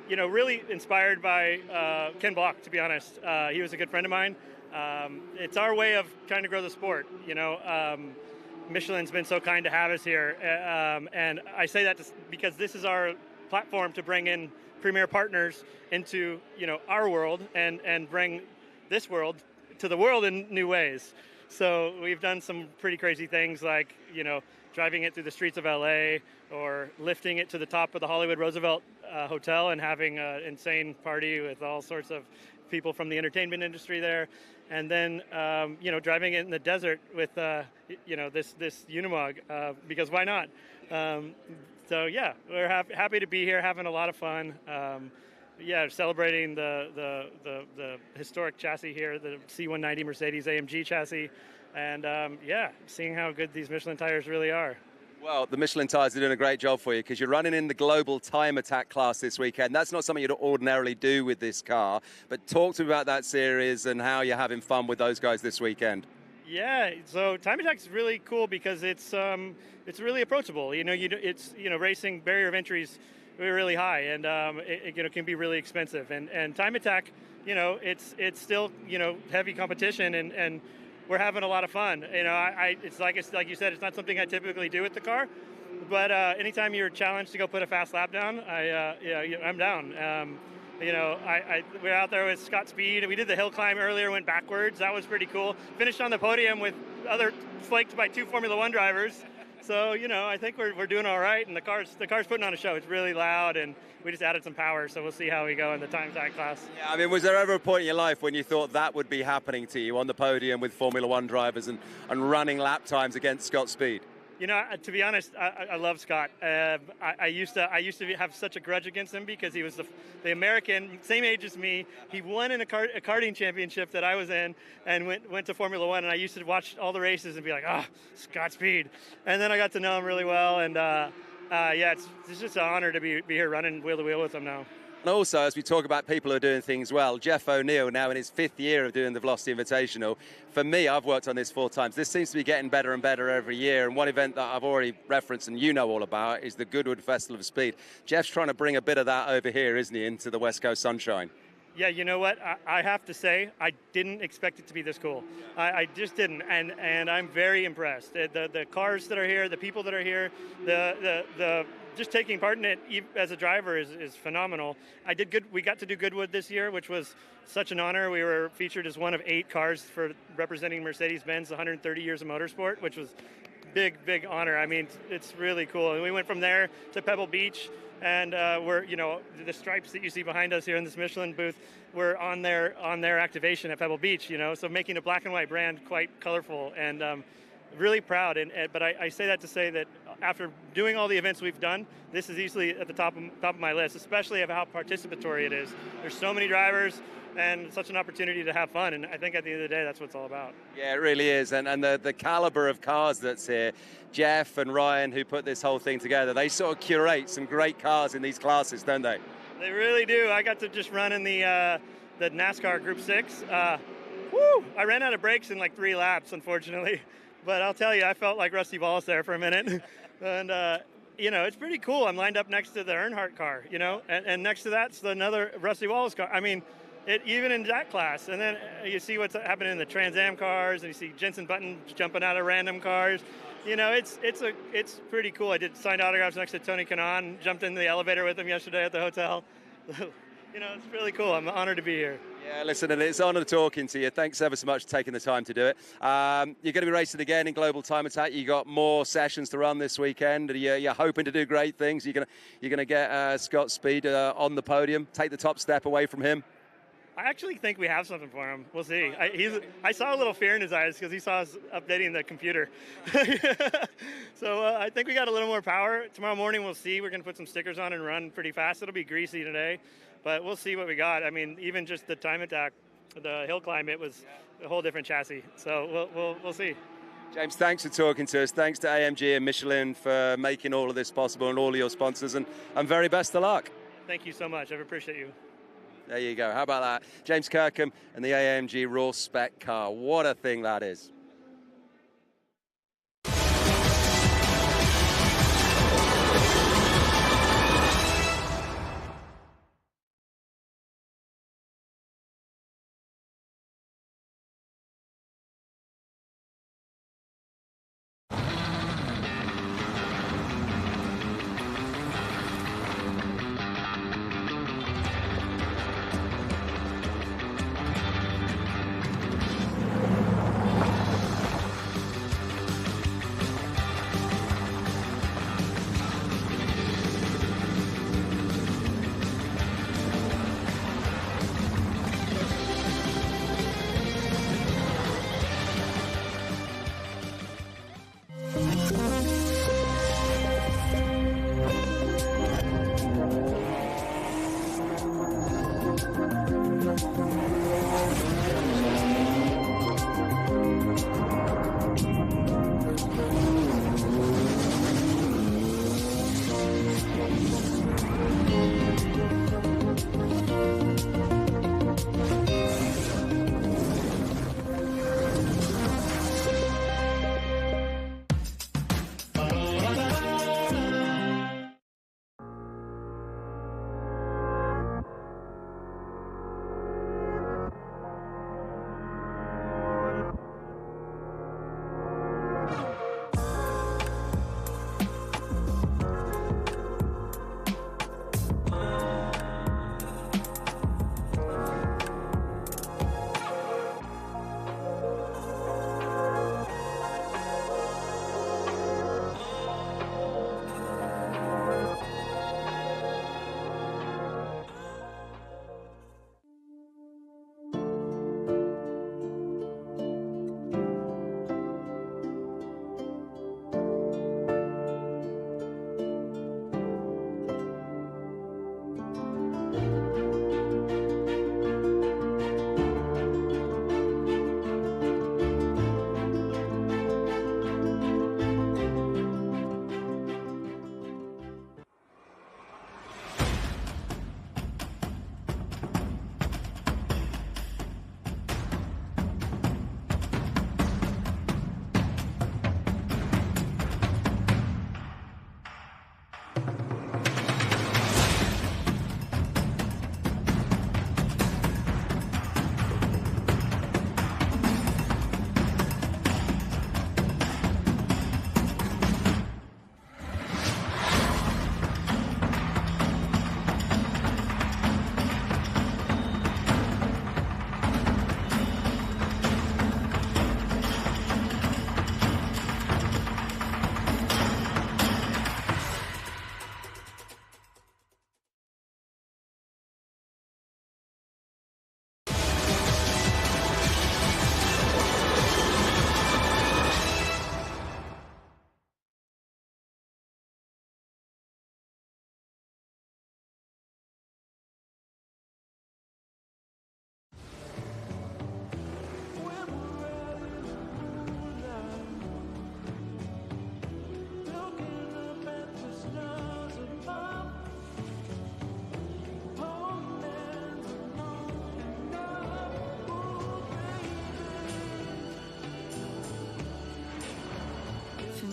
really inspired by Ken Block, to be honest. He was a good friend of mine. It's our way of trying to grow the sport. Michelin's been so kind to have us here, and I say that because this is our platform to bring in premier partners into our world and bring this world to the world in new ways. So we've done some pretty crazy things like driving it through the streets of LA, or lifting it to the top of the Hollywood Roosevelt Hotel and having an insane party with all sorts of people from the entertainment industry there, and then driving it in the desert with this Unimog, because why not? So yeah, we're happy to be here, having a lot of fun. Celebrating the historic chassis here, the C190 Mercedes AMG chassis, and seeing how good these Michelin tires really are.
Well, the Michelin tires are doing a great job for you, because you're running in the global time attack class this weekend. That's not something you'd ordinarily do with this car, but talk to me about that series and how you're having fun with those guys this weekend.
Yeah, so time attack is really cool because it's really approachable. Racing barrier of entries really high, and it can be really expensive. And time attack, it's still heavy competition, and we're having a lot of fun. It's like you said, it's not something I typically do with the car, but anytime you're challenged to go put a fast lap down, I'm down. We're out there with Scott Speed. We did the hill climb earlier, went backwards. That was pretty cool. Finished on the podium with flanked by 2 Formula One drivers. So, I think we're doing all right, and the car's putting on a show. It's really loud, and we just added some power, so we'll see how we go in the time attack class.
Yeah, I mean, was there ever a point in your life when you thought that would be happening to you on the podium with Formula One drivers and running lap times against Scott Speed?
To be honest, I love Scott. I used to have such a grudge against him because he was the American, same age as me. He won in a karting championship that I was in, and went to Formula One. And I used to watch all the races and be like, Scott Speed. And then I got to know him really well, and it's just an honor to be here running wheel to wheel with him now.
And also, as we talk about people who are doing things well, Jeff O'Neill, now in his 5th year of doing the Velocity Invitational. For me, I've worked on this 4 times. This seems to be getting better and better every year. And one event that I've already referenced and you know all about is the Goodwood Festival of Speed. Jeff's trying to bring a bit of that over here, isn't he, into the West Coast sunshine?
Yeah, you know what? I have to say, I didn't expect it to be this cool. I just didn't, and I'm very impressed. The cars that are here, the people that are here, the just taking part in it as a driver is phenomenal. We got to do Goodwood this year, which was such an honor. We were featured as one of 8 cars for representing Mercedes-Benz 130 years of motorsport, which was big honor. I mean, it's really cool. And we went from there to Pebble Beach, and we're the stripes that you see behind us here in this Michelin booth were on their activation at Pebble Beach. So making a black and white brand quite colorful, and really proud. But I say that to say that after doing all the events we've done, this is easily at the top of my list, especially of how participatory it is. There's so many drivers and such an opportunity to have fun, and I think at the end of the day, that's what it's all about.
Yeah, it really is, and the caliber of cars that's here. Jeff and Ryan, who put this whole thing together, they sort of curate some great cars in these classes, don't they?
They really do. I got to just run in the NASCAR Group 6. I ran out of brakes in like 3 laps, unfortunately. But I'll tell you, I felt like Rusty Wallace there for a minute. And, it's pretty cool. I'm lined up next to the Earnhardt car, and next to that's another Rusty Wallace car. I mean, even in that class. And then you see what's happening in the Trans Am cars, and you see Jensen Button jumping out of random cars. It's pretty cool. I signed autographs next to Tony Kanaan, jumped in the elevator with him yesterday at the hotel. It's really cool. I'm honored to be here.
Yeah, listen, and it's an honor talking to you. Thanks ever so much for taking the time to do it. You're going to be racing again in Global Time Attack. You got more sessions to run this weekend. You're hoping to do great things. You're going to get Scott Speed on the podium, take the top step away from him.
I actually think we have something for him. We'll see. I saw a little fear in his eyes because he saw us updating the computer. So I think we got a little more power. Tomorrow morning we'll see. We're going to put some stickers on and run pretty fast. It'll be greasy today, but we'll see what we got. I mean, even just the time attack, the hill climb, it was a whole different chassis. So we'll see.
James, thanks for talking to us. Thanks to AMG and Michelin for making all of this possible, and all of your sponsors, and very best of luck.
Thank you so much. I appreciate you.
There you go. How about that? James Kirkham and the AMG Raw Spec car. What a thing that is.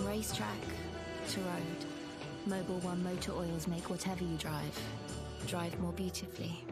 Racetrack to road, Mobil 1 Motor Oils make whatever you drive more beautifully.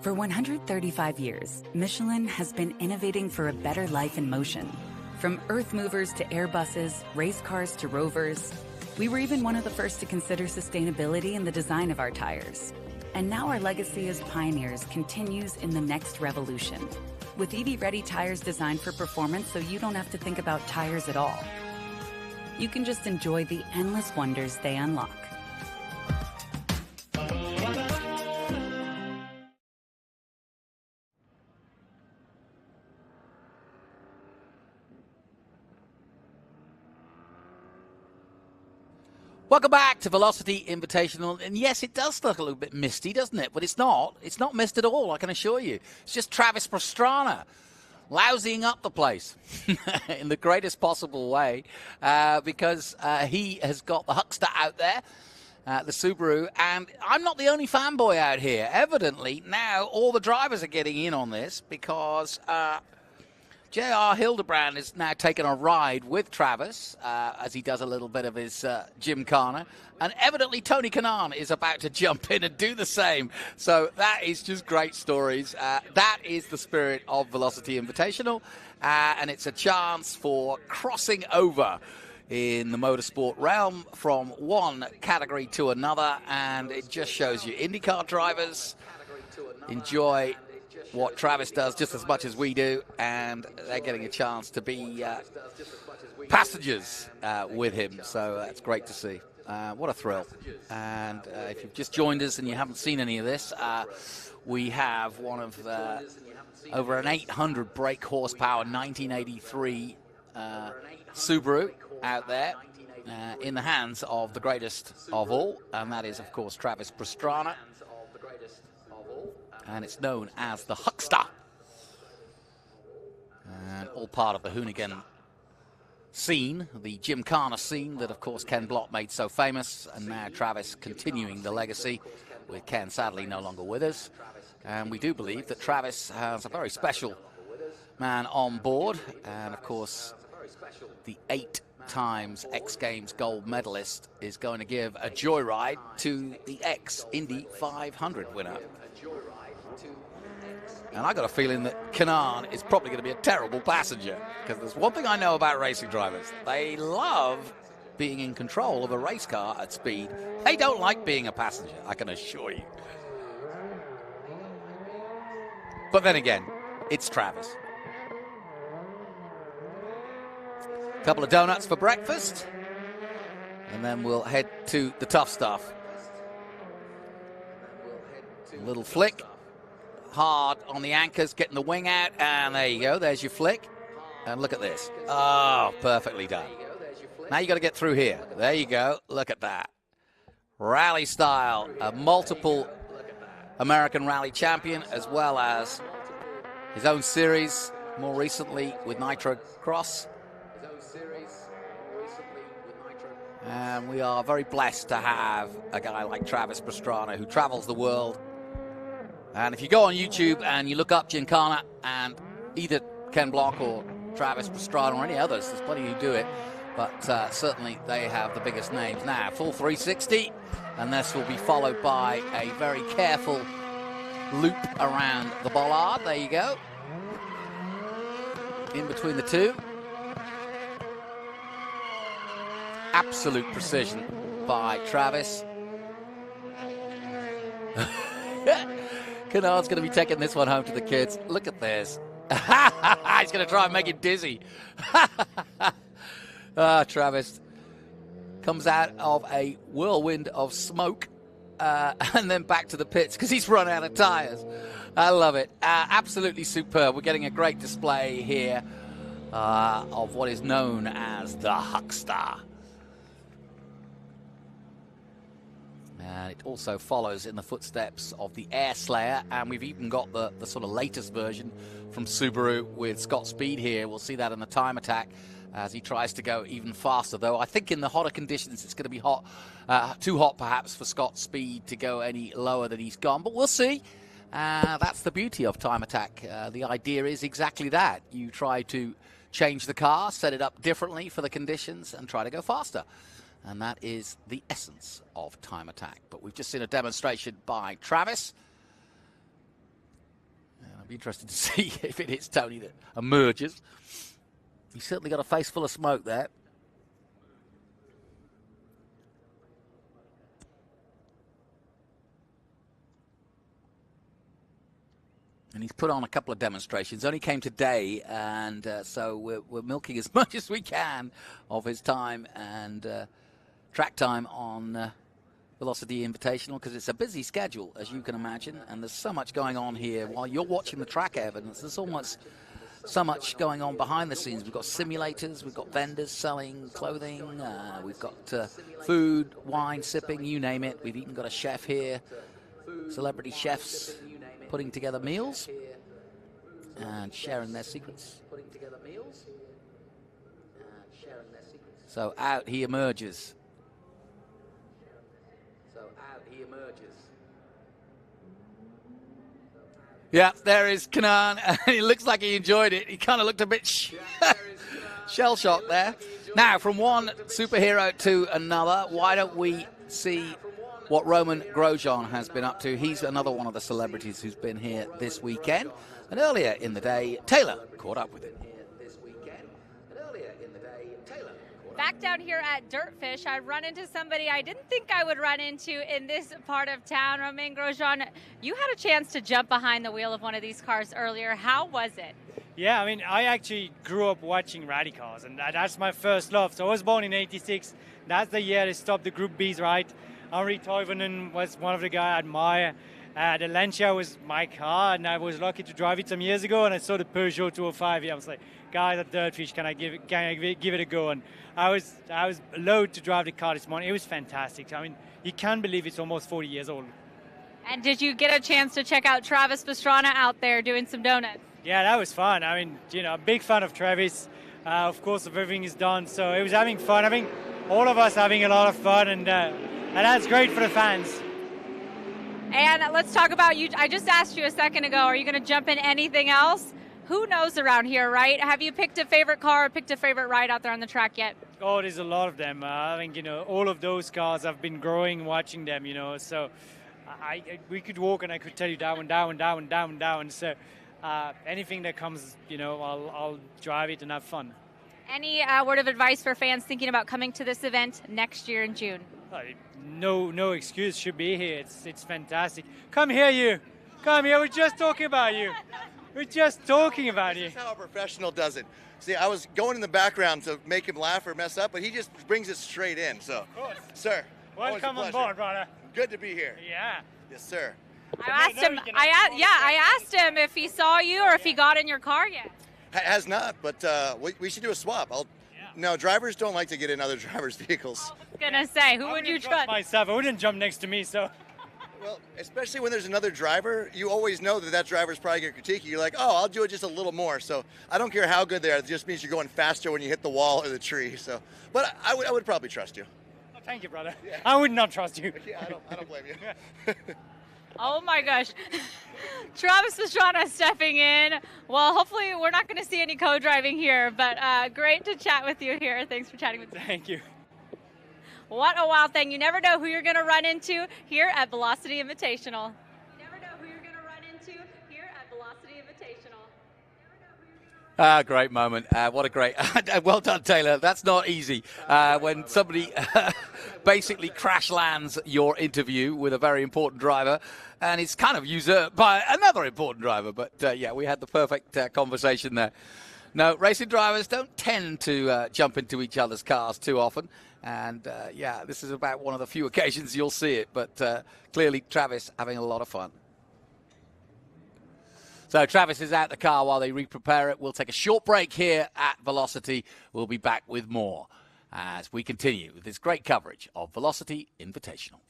For 135 years, Michelin has been innovating for a better life in motion. From earth movers to Airbuses, race cars to rovers, we were even one of the first to consider sustainability in the design of our tires. And now our legacy as pioneers continues in the next revolution, with EV-ready tires designed for performance so you don't have to think about tires at all. You can just enjoy the endless wonders they unlock.
Welcome back to Velocity Invitational. And yes, it does look a little bit misty, doesn't it? But it's not. It's not mist at all, I can assure you. It's just Travis Pastrana lousying up the place in the greatest possible way because he has got the Huckster out there, the Subaru. And I'm not the only fanboy out here. Evidently, now all the drivers are getting in on this because J.R. Hildebrand is now taking a ride with Travis as he does a little bit of his gymkhana. And evidently Tony Kanaan is about to jump in and do the same. So that is just great stories. That is the spirit of Velocity Invitational. And it's a chance for crossing over in the motorsport realm from one category to another. And it just shows you IndyCar drivers enjoy what Travis does just as much as we do, and they're getting a chance to be passengers with him, so that's great to see. What a thrill. And if you've just joined us and you haven't seen any of this, we have one of over an 800 brake horsepower 1983 Subaru out there in the hands of the greatest of all, and that is, of course, Travis Pastrana. And it's known as the Huckster. And all part of the Hoonigan scene, the Gymkhana scene that, of course, Ken Block made so famous. And now Travis continuing the legacy with Ken sadly no longer with us. And we do believe that Travis has a very special man on board. And, of course, the 8 times X Games gold medalist is going to give a joyride to the ex-Indy 500 winner. And I got a feeling that Kanaan is probably going to be a terrible passenger, because there's one thing I know about racing drivers. They love being in control of a race car at speed. They don't like being a passenger, I can assure you. But then again, it's Travis. A couple of donuts for breakfast, and then we'll head to the tough stuff. A little flick. Hard on the anchors, getting the wing out, and there you go, there's your flick. And look at this. Oh, perfectly done. Now you got to get through here. There you go, look at that. Rally style, a multiple American rally champion, as well as his own series, more recently with Nitro Cross. And we are very blessed to have a guy like Travis Pastrana who travels the world. And if you go on YouTube and you look up Gymkhana and either Ken Block or Travis Pastrana or any others, there's plenty who do it, but certainly they have the biggest names. Now, full 360, and this will be followed by a very careful loop around the bollard. There you go. In between the two. Absolute precision by Travis. Kanaan's going to be taking this one home to the kids. Look at this. He's going to try and make it dizzy. Travis comes out of a whirlwind of smoke and then back to the pits because he's run out of tires. I love it. Absolutely superb. We're getting a great display here of what is known as the Huckster. And it also follows in the footsteps of the Air Slayer, and we've even got the sort of latest version from Subaru with Scott Speed here. We'll see that in the time attack as he tries to go even faster, though I think in the hotter conditions it's going to be hot, too hot perhaps for Scott Speed to go any lower than he's gone, but we'll see. That's the beauty of time attack. The idea is exactly that. You try to change the car, set it up differently for the conditions, and try to go faster. And that is the essence of time attack. But we've just seen a demonstration by Travis.
I'd be interested to see if it hits Tony that emerges. He's certainly got a face full of smoke there. And he's put on a couple of demonstrations. Only came today, and so we're milking as much as we can of his time and track time on Velocity Invitational, because it's a busy schedule, as you can imagine, and there's so much going on here. While you're watching the track evidence, there's almost so much going on behind the scenes. We've got simulators, we've got vendors selling clothing, we've got food, wine, sipping, you name it. We've even got a chef here, celebrity chefs putting together meals and sharing their secrets. So out he emerges. Yeah, there is Kanan, and it looks like he enjoyed it. He kind of looked a bit shell-shocked there. Now, from one superhero to another, why don't we see what Roman Grosjean has been up to? He's another one of the celebrities who's been here this weekend. And earlier in the day, Taylor caught up with him.
Back down here at Dirtfish, I run into somebody I didn't think I would run into in this part of town. Romain Grosjean, you had a chance to jump behind the wheel of one of these cars earlier. How was it?
Yeah, I mean, I actually grew up watching rally cars, and that's my first love. So I was born in '86. That's the year they stopped the Group B's, right? Henri Toivonen was one of the guys I admire. The Lancia was my car, and I was lucky to drive it some years ago, and I saw the Peugeot 205 here. I was like, guys at Dirtfish, can I give it a go? And I was allowed to drive the car this morning. It was fantastic. I mean, you can't believe it's almost 40 years old.
And did you get a chance to check out Travis Pastrana out there doing some donuts?
Yeah, that was fun. I mean, you know, a big fan of Travis. Of course, everything is done, so it was having fun. I think all of us having a lot of fun, and that's great for the fans.
And let's talk about you. I just asked you a second ago, are you going to jump in anything else? Who knows around here, right? Have you picked a favorite car or picked a favorite ride out there on the track yet?
Oh, there's a lot of them. I think, you know, all of those cars, I've been growing watching them, you know. So we could walk and I could tell you down. So anything that comes, you know, I'll drive it and have fun.
Any word of advice for fans thinking about coming to this event next year in June?
No excuse. Should be here. It's fantastic. Come here, you. Come here. We're just talking about you. We're just talking about you.
This is how a professional does it. See, I was going in the background to make him laugh or mess up, but he just brings it straight in. So, sir,
welcome on board, brother.
Good to be here.
Yeah.
Yes, sir.
I asked him if he saw you or if he got in your car yet.
Has not, but we should do a swap. No, drivers don't like to get in other drivers' vehicles.
I was gonna say, who would you trust?
Myself, I wouldn't jump next to me, so.
Well, especially when there's another driver, you always know that driver's probably going to critique you. You're like, oh, I'll do it just a little more. So I don't care how good they are. It just means you're going faster when you hit the wall or the tree. So, but I would probably trust you.
Oh, thank you, brother. Yeah. I would not trust you.
Yeah, I don't blame you.
Oh my gosh. Travis Pastrana stepping in. Well, hopefully we're not going to see any co-driving here, but great to chat with you here. Thanks for chatting with me.
Thank you.
What a wild thing. You never know who you're going to run into here at Velocity Invitational.
Great moment. What a great... well done, Taylor. That's not easy. When somebody basically crash lands your interview with a very important driver, and it's kind of usurped by another important driver. But, yeah, we had the perfect conversation there. No, racing drivers don't tend to jump into each other's cars too often. And, yeah, this is about one of the few occasions you'll see it. But clearly, Travis having a lot of fun. So Travis is out the car while they re-prepare it. We'll take a short break here at Velocity. We'll be back with more as we continue with this great coverage of Velocity Invitational.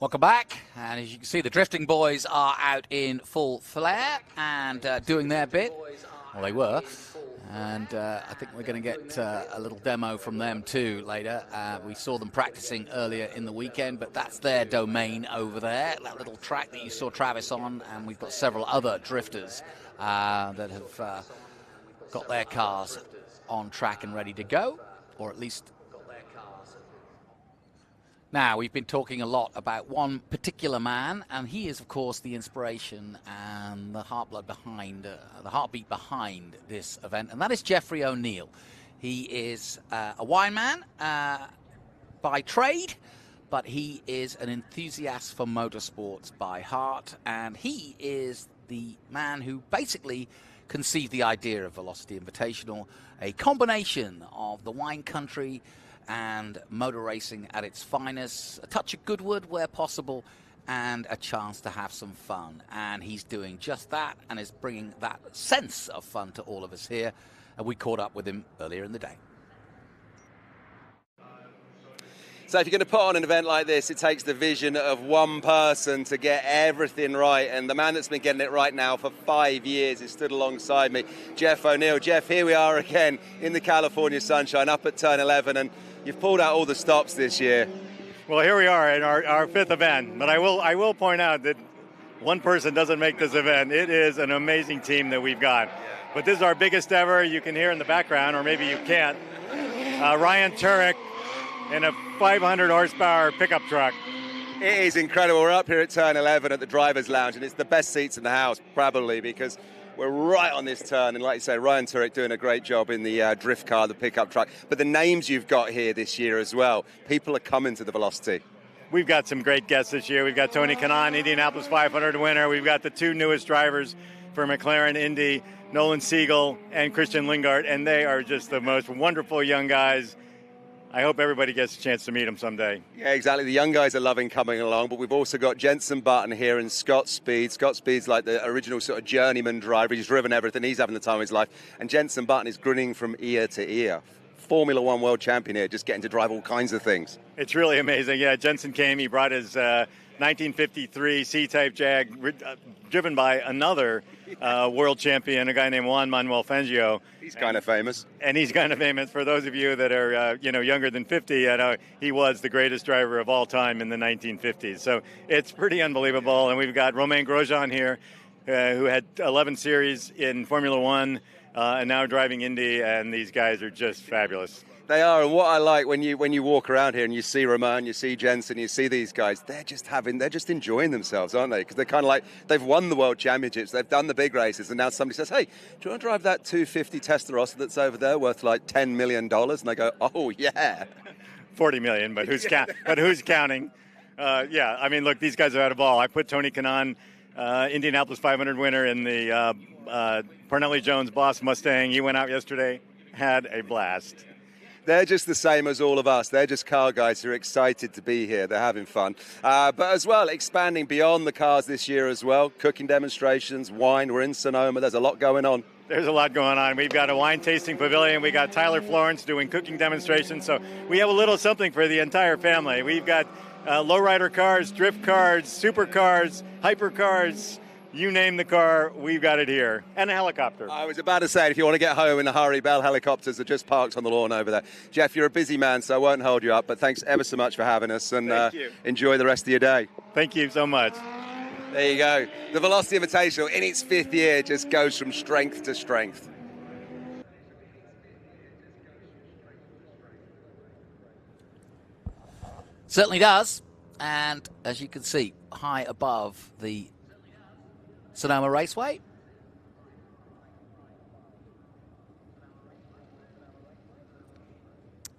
Welcome back, and as you can see, the drifting boys are out in full flare and doing their bit. Well, they were, and I think we're going to get a little demo from them too later. We saw them practicing earlier in the weekend, but that's their domain over there, that little track that you saw Travis on, and we've got several other drifters that have got their cars on track and ready to go, or at least. Now, we've been talking a lot about one particular man, and he is, of course, the inspiration and the heartbeat behind this event, and that is Jeffrey O'Neill. He is a wine man by trade, but he is an enthusiast for motorsports by heart, and he is the man who basically conceived the idea of Velocity Invitational, a combination of the wine country and motor racing at its finest, a touch of Goodwood where possible, and a chance to have some fun. And he's doing just that and is bringing that sense of fun to all of us here. And we caught up with him earlier in the day.
So if you're going to put on an event like this, it takes the vision of one person to get everything right. And the man that's been getting it right now for 5 years is stood alongside me, Jeff O'Neill. Jeff, here we are again in the California sunshine up at turn 11. And you've pulled out all the stops this year.
Well, here we are in our fifth event. But I will point out that one person doesn't make this event. It is an amazing team that we've got. But this is our biggest ever. You can hear in the background, or maybe you can't. Ryan Turek in a 500 horsepower pickup truck.
It is incredible. We're up here at turn 11 at the driver's lounge, and it's the best seats in the house, probably, because we're right on this turn. And like you say, Ryan Turek doing a great job in the drift car, the pickup truck. But the names you've got here this year as well, people are coming to the Velocity.
We've got some great guests this year. We've got Tony Kanaan, Indianapolis 500 winner. We've got the two newest drivers for McLaren Indy, Nolan Siegel and Christian Lingard, and they are just the most wonderful young guys. I hope everybody gets a chance to meet them someday.
Yeah, exactly. The young guys are loving coming along, but we've also got Jenson Button here and Scott Speed. Scott Speed's like the original sort of journeyman driver. He's driven everything. He's having the time of his life. And Jenson Button is grinning from ear to ear. Formula One world champion here, just getting to drive all kinds of things.
It's really amazing. Yeah, Jenson came. He brought his 1953 C-Type Jag, driven by another world champion, a guy named Juan Manuel Fangio.
He's kind of famous.
And he's kind of famous. For those of you that are younger than 50, he was the greatest driver of all time in the 1950s. So it's pretty unbelievable. And we've got Romain Grosjean here, who had 11 series in Formula One and now driving Indy. And these guys are just fabulous.
They are, and what I like when you walk around here and you see Romain, you see Jenson, you see these guys, they're just enjoying themselves, aren't they? Because they're kind of like, they've won the world championships, they've done the big races, and now somebody says, hey, do you want to drive that 250 Testarossa that's over there worth like $10 million? And they go, oh, yeah.
40 million, but who's counting? Yeah, I mean, look, these guys have had a ball. I put Tony Kanaan, Indianapolis 500 winner, in the Parnelli Jones Boss Mustang. He went out yesterday, had a blast.
They're just the same as all of us. They're just car guys who are excited to be here. They're having fun. But as well, expanding beyond the cars this year as well. Cooking demonstrations, wine. We're in Sonoma. There's a lot going on.
There's a lot going on. We've got a wine tasting pavilion. We got Tyler Florence doing cooking demonstrations. So we have a little something for the entire family. We've got lowrider cars, drift cars, supercars, hypercars. You name the car, we've got it here. And a helicopter.
I was about to say, if you want to get home in a hurry, Bell helicopters are just parked on the lawn over there. Jeff, you're a busy man, so I won't hold you up, but thanks ever so much for having us, and enjoy the rest of your day.
Thank you so much.
There you go. The Velocity Invitational, in its 5th year, just goes from strength to strength.
Certainly does. And as you can see, high above the Sonoma Raceway.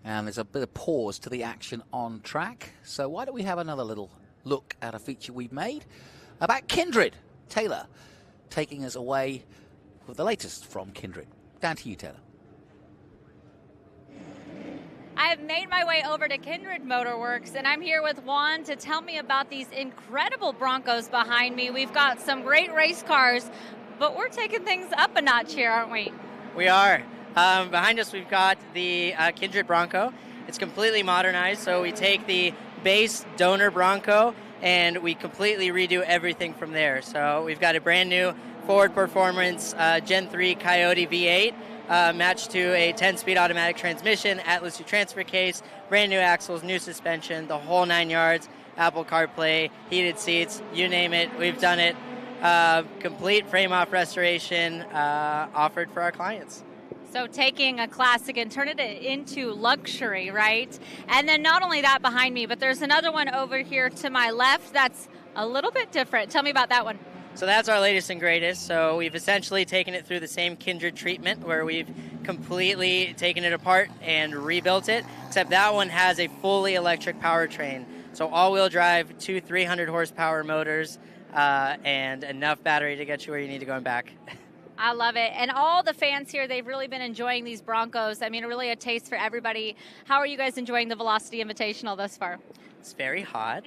And there's a bit of pause to the action on track. So why don't we have another little look at a feature we've made about Kindred. Taylor taking us away with the latest from Kindred. Down to you, Taylor.
I've made my way over to Kindred Motorworks, and I'm here with Juan to tell me about these incredible Broncos behind me. We've got some great race cars, but we're taking things up a notch here, aren't we?
We are. Behind us, we've got the Kindred Bronco. It's completely modernized, so we take the base donor Bronco and we completely redo everything from there. So we've got a brand new Forward Performance Gen 3 Coyote V8 matched to a 10-speed automatic transmission, Atlas 2 transfer case, brand new axles, new suspension, the whole 9 yards, Apple CarPlay, heated seats, you name it, we've done it. Complete frame-off restoration offered for our clients.
So taking a classic and turning it into luxury, right? And then not only that behind me, but there's another one over here to my left that's a little bit different. Tell me about that one.
So that's our latest and greatest. So we've essentially taken it through the same Kindred treatment where we've completely taken it apart and rebuilt it, except that one has a fully electric powertrain. So all-wheel drive, 2 300 horsepower motors, and enough battery to get you where you need to go and back.
I love it. And all the fans here, they've really been enjoying these Broncos. I mean, really a taste for everybody. How are you guys enjoying the Velocity Invitational thus far?
It's very hot.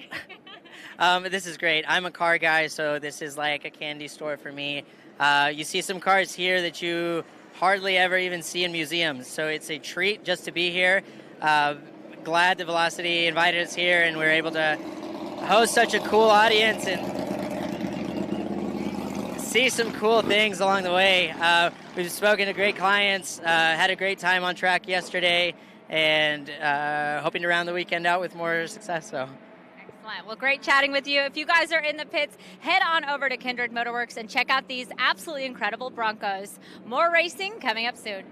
This is great. I'm a car guy, so this is like a candy store for me. You see some cars here that you hardly ever even see in museums, so it's a treat just to be here. Glad the Velocity invited us here, and we were able to host such a cool audience and see some cool things along the way. We've spoken to great clients, had a great time on track yesterday, and hoping to round the weekend out with more success. So.
Excellent. Well, great chatting with you. If you guys are in the pits, head on over to Kindred Motorworks and check out these absolutely incredible Broncos. More racing coming up soon.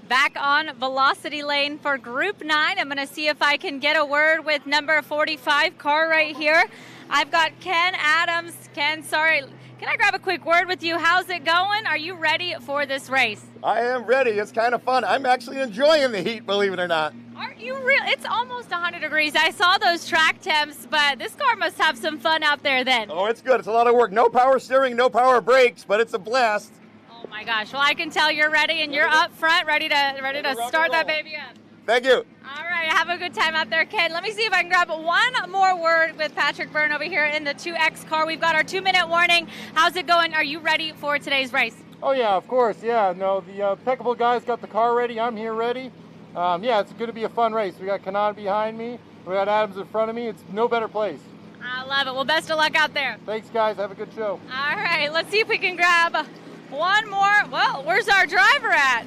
Back on Velocity Lane for Group 9. I'm going to see if I can get a word with number 45 car right here. I've got Ken Adams. Ken, sorry, can I grab a quick word with you? How's it going? Are you ready for this race?
I am ready. It's kind of fun. I'm actually enjoying the heat, believe it or not.
Aren't you real? It's almost 100 degrees. I saw those track temps, but this car must have some fun out there then.
Oh, it's good. It's a lot of work. No power steering, no power brakes, but it's a blast.
Oh my gosh. Well, I can tell you're ready and you're up front, ready to start that baby up.
Thank you.
All right, have a good time out there, Ken. Let me see if I can grab one more word with Patrick Byrne over here in the 2X car. We've got our 2-minute warning. How's it going? Are you ready for today's race?
Oh, yeah, of course. Yeah, no, the impeccable guys got the car ready. I'm here ready. Yeah, it's going to be a fun race. We got Kanan behind me. We got Adams in front of me. It's no better place.
I love it. Well, best of luck out there.
Thanks, guys. Have a good show.
All right, let's see if we can grab one more. Well, where's our driver at?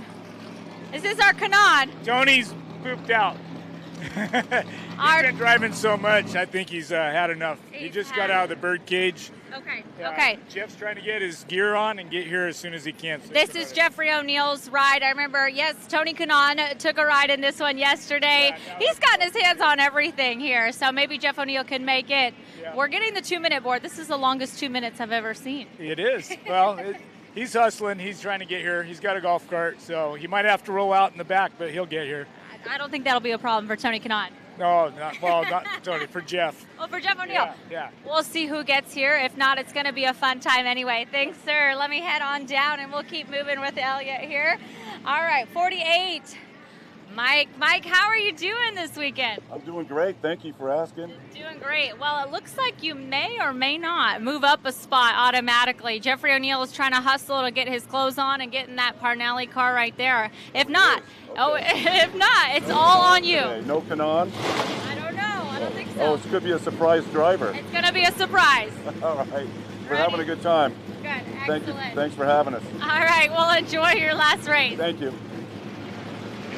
Is this our Kanan?
Tony's pooped out. He's been driving so much, I think he's had enough. He just got out of the bird cage.
Okay, okay.
Jeff's trying to get his gear on and get here as soon as he can. So
this is Jeffrey O'Neill's ride. I remember, yes, Tony Kanan took a ride in this one yesterday. He's gotten his hands on everything here, so maybe Jeff O'Neill can make it. Yeah. We're getting the 2-minute board. This is the longest 2 minutes I've ever seen.
It is. Well, he's hustling. He's trying to get here. He's got a golf cart, so he might have to roll out in the back, but he'll get here.
I don't think that'll be a problem for Tony Kanan.
No, not Tony, for Jeff.
Oh, for Jeff O'Neill.
Yeah.
We'll see who gets here. If not, it's going to be a fun time anyway. Thanks, sir. Let me head on down, and we'll keep moving with Elliot here. All right, 48. Mike, how are you doing this weekend?
I'm doing great. Thank you for asking.
Doing great. Well, it looks like you may or may not move up a spot automatically. Jeffrey O'Neill is trying to hustle to get his clothes on and get in that Parnelli car right there. If not, it's all on you.
Okay, no Kanan?
I don't know. I don't think so.
Oh, it could be a surprise driver.
It's going to be a surprise.
All right. We're having a good time.
Good. Excellent.
Thank you. Thanks for having us.
All right. Well, enjoy your last race.
Thank you.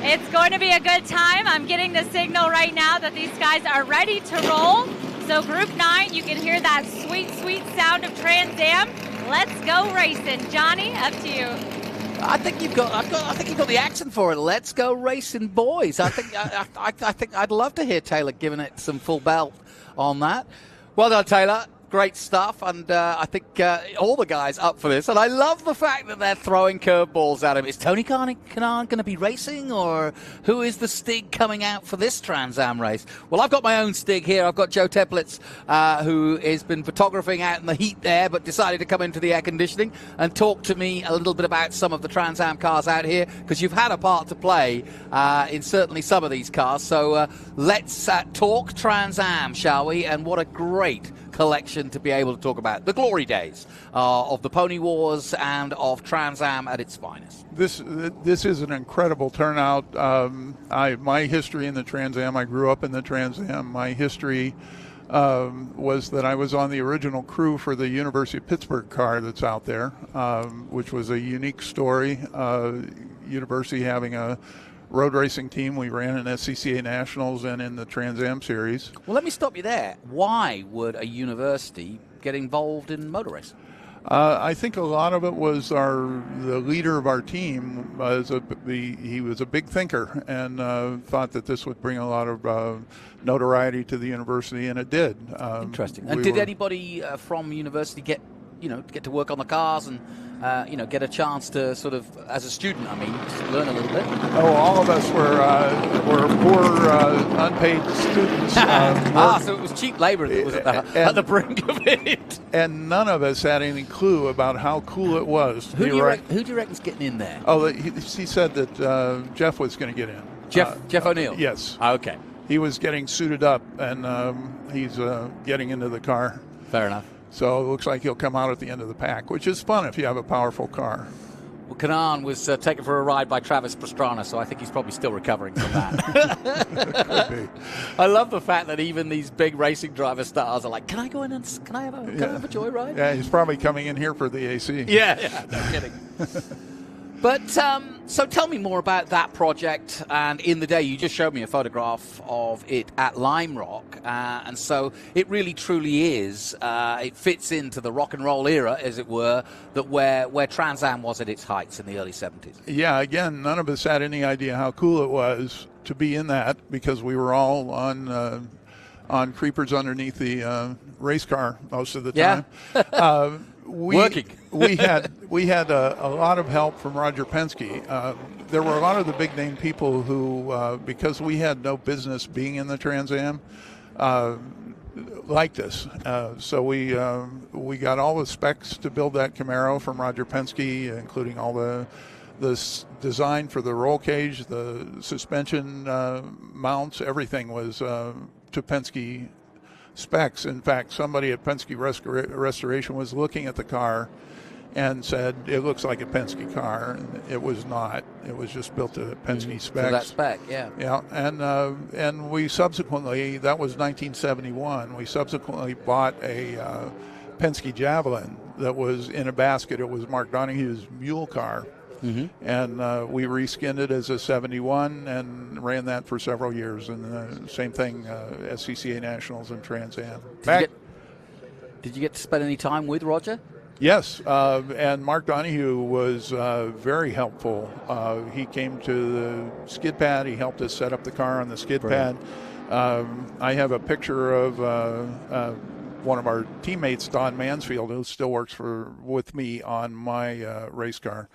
It's going to be a good time. I'm getting the signal right now that these guys are ready to roll. So Group 9, you can hear that sweet, sweet sound of Trans Am. Let's go racing. Johnny, up to you.
I think you've got the accent for it. Let's go racing, boys. I think I'd love to hear Taylor giving it some full belt on that. Well done, Taylor. Great stuff, and I think all the guys up for this. And I love the fact that they're throwing curveballs at him. Is Tony Kanan going to be racing, or who is the Stig coming out for this Trans Am race? Well, I've got my own Stig here. I've got Joe Teplitz, who has been photographing out in the heat there, but decided to come into the air conditioning and talk to me a little bit about some of the Trans Am cars out here, because you've had a part to play in certainly some of these cars. So let's talk Trans Am, shall we? And what a great collection to be able to talk about the glory days of the Pony Wars and of Trans Am at its finest.
This is an incredible turnout. My history in the Trans Am, I grew up in the Trans Am. My history was that I was on the original crew for the University of Pittsburgh car that's out there, which was a unique story. University having a road racing team. We ran in SCCA Nationals and in the Trans Am Series.
Well, let me stop you there. Why would a university get involved in motor racing?
I think a lot of it was the leader of our team. He was a big thinker and thought that this would bring a lot of notoriety to the university, and it did.
Interesting. And did anybody from university get to work on the cars and get a chance to sort of, as a student, just learn a little bit?
Oh, all of us were poor, unpaid students.
So it was cheap labor that was at the brink of it.
And none of us had any clue about how cool it was.
Who do you reckon's getting in there?
Oh, he said that Jeff was going to get in.
Jeff O'Neill?
Yes.
Okay.
He was getting suited up, and he's getting into the car.
Fair enough.
So it looks like he'll come out at the end of the pack, which is fun if you have a powerful car.
Well, Kanan was taken for a ride by Travis Pastrana, so I think he's probably still recovering from that.
Could be.
I love the fact that even these big racing driver stars are like, can I go in and can I have a joyride?
Yeah, he's probably coming in here for the AC.
Yeah, no kidding. But so tell me more about that project. And in the day, you just showed me a photograph of it at Lime Rock. And so it really truly is. It fits into the rock and roll era, as it were, that where Trans Am was at its heights in the early 70s.
Yeah, again, none of us had any idea how cool it was to be in that, because we were all on creepers underneath the race car most of the time.
Working.
we had a lot of help from Roger Penske. There were a lot of the big name people who, because we had no business being in the Trans Am, liked us. So we got all the specs to build that Camaro from Roger Penske, including all the design for the roll cage, the suspension mounts, everything was to Penske specs. In fact, somebody at Penske Restoration was looking at the car and said, it looks like a Penske car. And it was not. It was just built to Penske specs.
To that spec, yeah.
Yeah, and we subsequently, that was 1971, we subsequently bought a Penske Javelin that was in a basket. It was Mark Donahue's mule car. Mm-hmm. And we reskinned it as a 71 and ran that for several years. And same thing, SCCA Nationals and Trans Am.
Did you get to spend any time with Roger?
Yes, and Mark Donahue was very helpful. He came to the skid pad. He helped us set up the car on the skid pad. I have a picture of one of our teammates, Don Mansfield, who still works with me on my race car.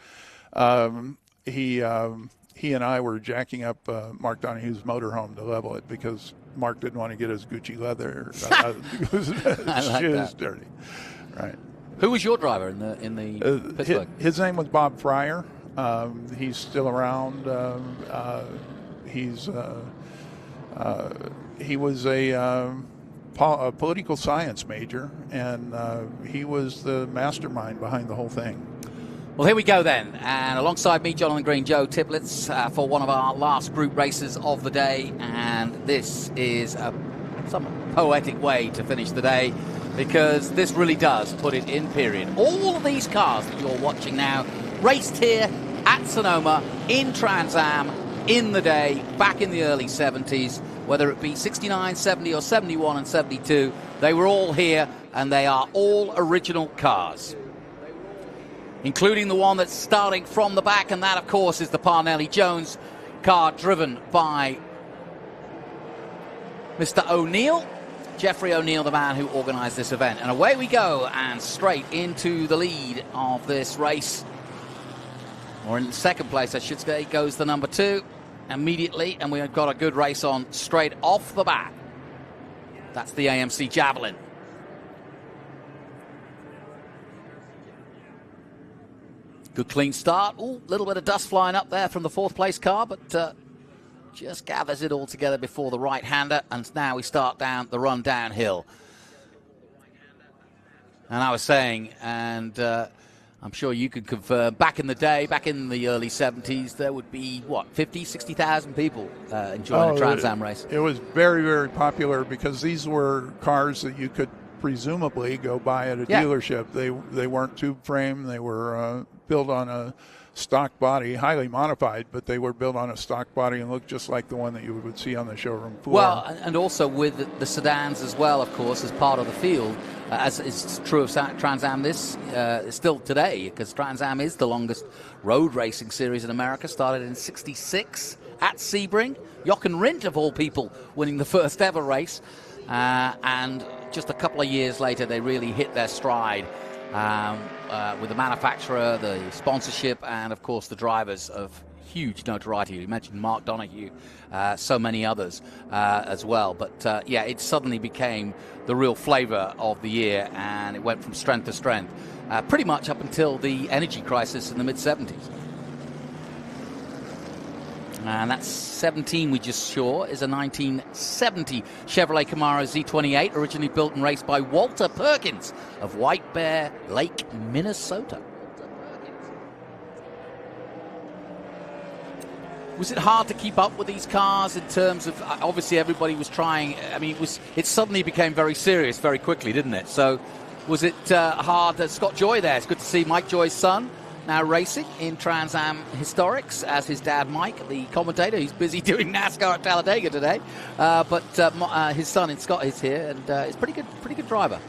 He and I were jacking up Mark Donahue's motorhome to level it because Mark didn't want to get his Gucci leather shoes dirty. Right.
Who was your driver in the Pittsburgh?
His name was Bob Fryer. He's still around. He was a political science major, and he was the mastermind behind the whole thing.
Well, here we go then. And alongside me, Jonathan Green, Joe Tiplitz, for one of our last group races of the day. And this is a somewhat poetic way to finish the day, because this really does put it in period. All of these cars that you're watching now raced here at Sonoma in Trans Am in the day back in the early 70s, whether it be 69, 70 or 71 and 72. They were all here, and they are all original cars, including the one that's starting from the back, and that, of course, is the Parnelli Jones car driven by Mr. O'Neill, Jeffrey O'Neill, the man who organised this event. And away we go, and straight into the lead of this race, or in second place, I should say, goes the number 2 immediately, and we've got a good race on straight off the bat. That's the AMC Javelin. Good clean start. Ooh, little bit of dust flying up there from the fourth place car, but just gathers it all together before the right-hander, and now we start down the run downhill. And I was saying, and I'm sure you can confirm, back in the day, back in the early 70s, there would be, 50, 60,000 people enjoying a Trans Am race.
It was very, very popular because these were cars that you could presumably go buy at a dealership. They weren't tube frame. They were built on a stock body, highly modified, but they were built on a stock body and looked just like the one that you would see on the showroom floor.
Well, and also with the sedans as well, of course, as part of the field, as is true of Trans Am this still today, because Trans Am is the longest road racing series in America, started in '66 at Sebring. Jochen Rindt, of all people, winning the first ever race, and just a couple of years later, they really hit their stride with the manufacturer, the sponsorship, and of course the drivers of huge notoriety. You mentioned Mark Donohue, so many others as well. But yeah, it suddenly became the real flavor of the year, and it went from strength to strength, pretty much up until the energy crisis in the mid-70s. And that 17 we just saw is a 1970 Chevrolet Camaro Z28, originally built and raced by Walter Perkins of White Bear Lake, Minnesota. Was it hard to keep up with these cars in terms of, obviously everybody was trying, I mean, it suddenly became very serious very quickly, didn't it? So was it hard? Scott Joy there, it's good to see Mike Joy's son, now racing in Trans Am Historics, as his dad Mike, the commentator, he's busy doing NASCAR at Talladega today. But his son Scott is here, and he's pretty good driver.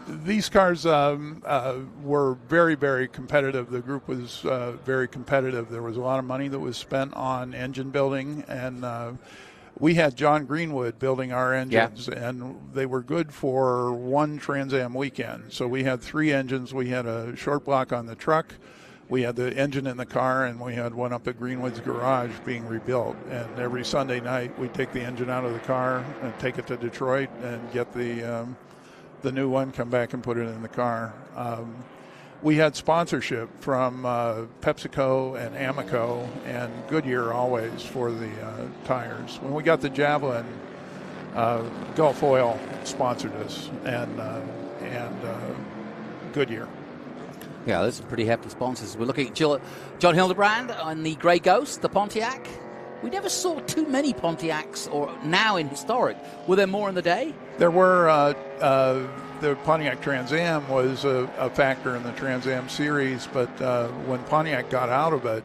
These cars were very, very competitive. The group was very competitive. There was a lot of money that was spent on engine building, and we had John Greenwood building our engines, and they were good for one Trans Am weekend. So we had 3 engines. We had a short block on the truck, we had the engine in the car, and we had one up at Greenwood's garage being rebuilt. And every Sunday night, we'd take the engine out of the car and take it to Detroit and get the new one, come back and put it in the car. We had sponsorship from PepsiCo and Amoco and Goodyear always for the tires. When we got the Javelin, Gulf Oil sponsored us, and Goodyear.
Yeah, those are pretty hefty sponsors. We're looking at John Hildebrand on the Grey Ghost, the Pontiac. We never saw too many Pontiacs, or now in historic. Were there more in the day?
There were. The Pontiac Trans Am was a factor in the Trans Am series, but when Pontiac got out of it,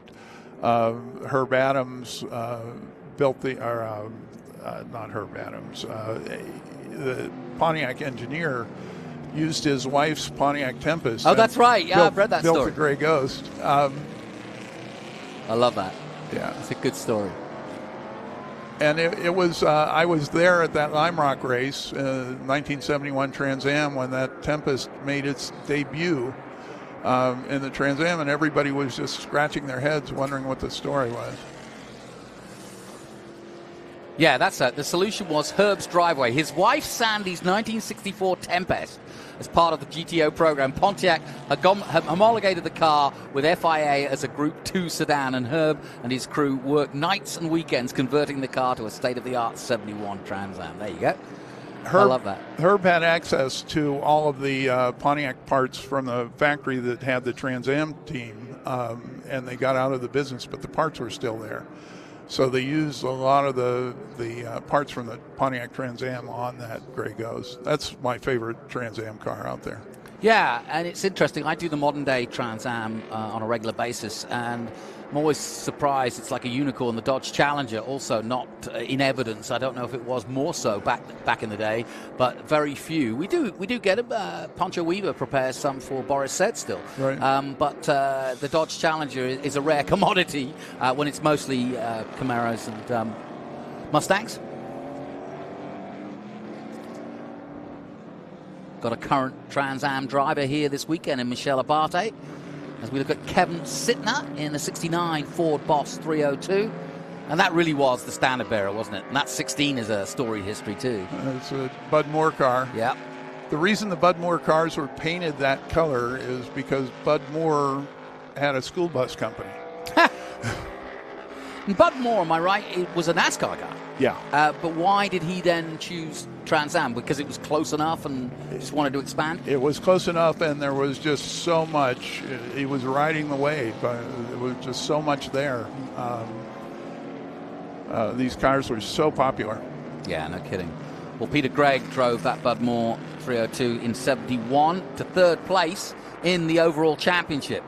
Herb Adams built not Herb Adams, the Pontiac engineer used his wife's Pontiac Tempest.
Oh, that's right. Yeah, I've read that
built
story.
the Grey Ghost.
I love that.
Yeah.
It's a good story.
And it was, I was there at that Lime Rock race, 1971 Trans Am, when that Tempest made its debut in the Trans Am, and everybody was just scratching their heads wondering what the story was.
Yeah, that's it. The solution was Herb's driveway. His wife Sandy's 1964 Tempest. As part of the GTO program, Pontiac had homologated the car with FIA as a Group 2 sedan, and Herb and his crew worked nights and weekends converting the car to a state-of-the-art 71 Trans Am. There you go. I love that.
Herb had access to all of the Pontiac parts from the factory that had the Trans Am team, and they got out of the business, but the parts were still there. So they used a lot of the parts from the Pontiac Trans Am on that Grey Ghost. That's my favorite Trans Am car out there.
Yeah, and it's interesting. I do the modern day Trans Am on a regular basis, and I'm always surprised. It's like a unicorn. The Dodge Challenger also not in evidence. I don't know if it was more so back in the day, but very few. We do get a Poncho Weaver prepares some for Boris Said still,
right.
But the Dodge Challenger is a rare commodity when it's mostly Camaros and Mustangs. Got a current Trans Am driver here this weekend in Michelle Abate, as we look at Kevin Sittner in the 69 Ford Boss 302. And that really was the standard bearer, wasn't it? And that 16 is a storied history too.
It's a Bud Moore car.
Yeah.
The reason the Bud Moore cars were painted that color is because Bud Moore had a school bus company.
And Bud Moore, am I right, it was a NASCAR guy?
Yeah.
But why did he then choose Trans Am? Because it was close enough and just wanted to expand?
It was close enough, and there was just so much. He was riding the wave. There was just so much there. These cars were so popular.
Yeah, no kidding. Well, Peter Gregg drove that Bud Moore 302 in 71 to third place in the overall championship.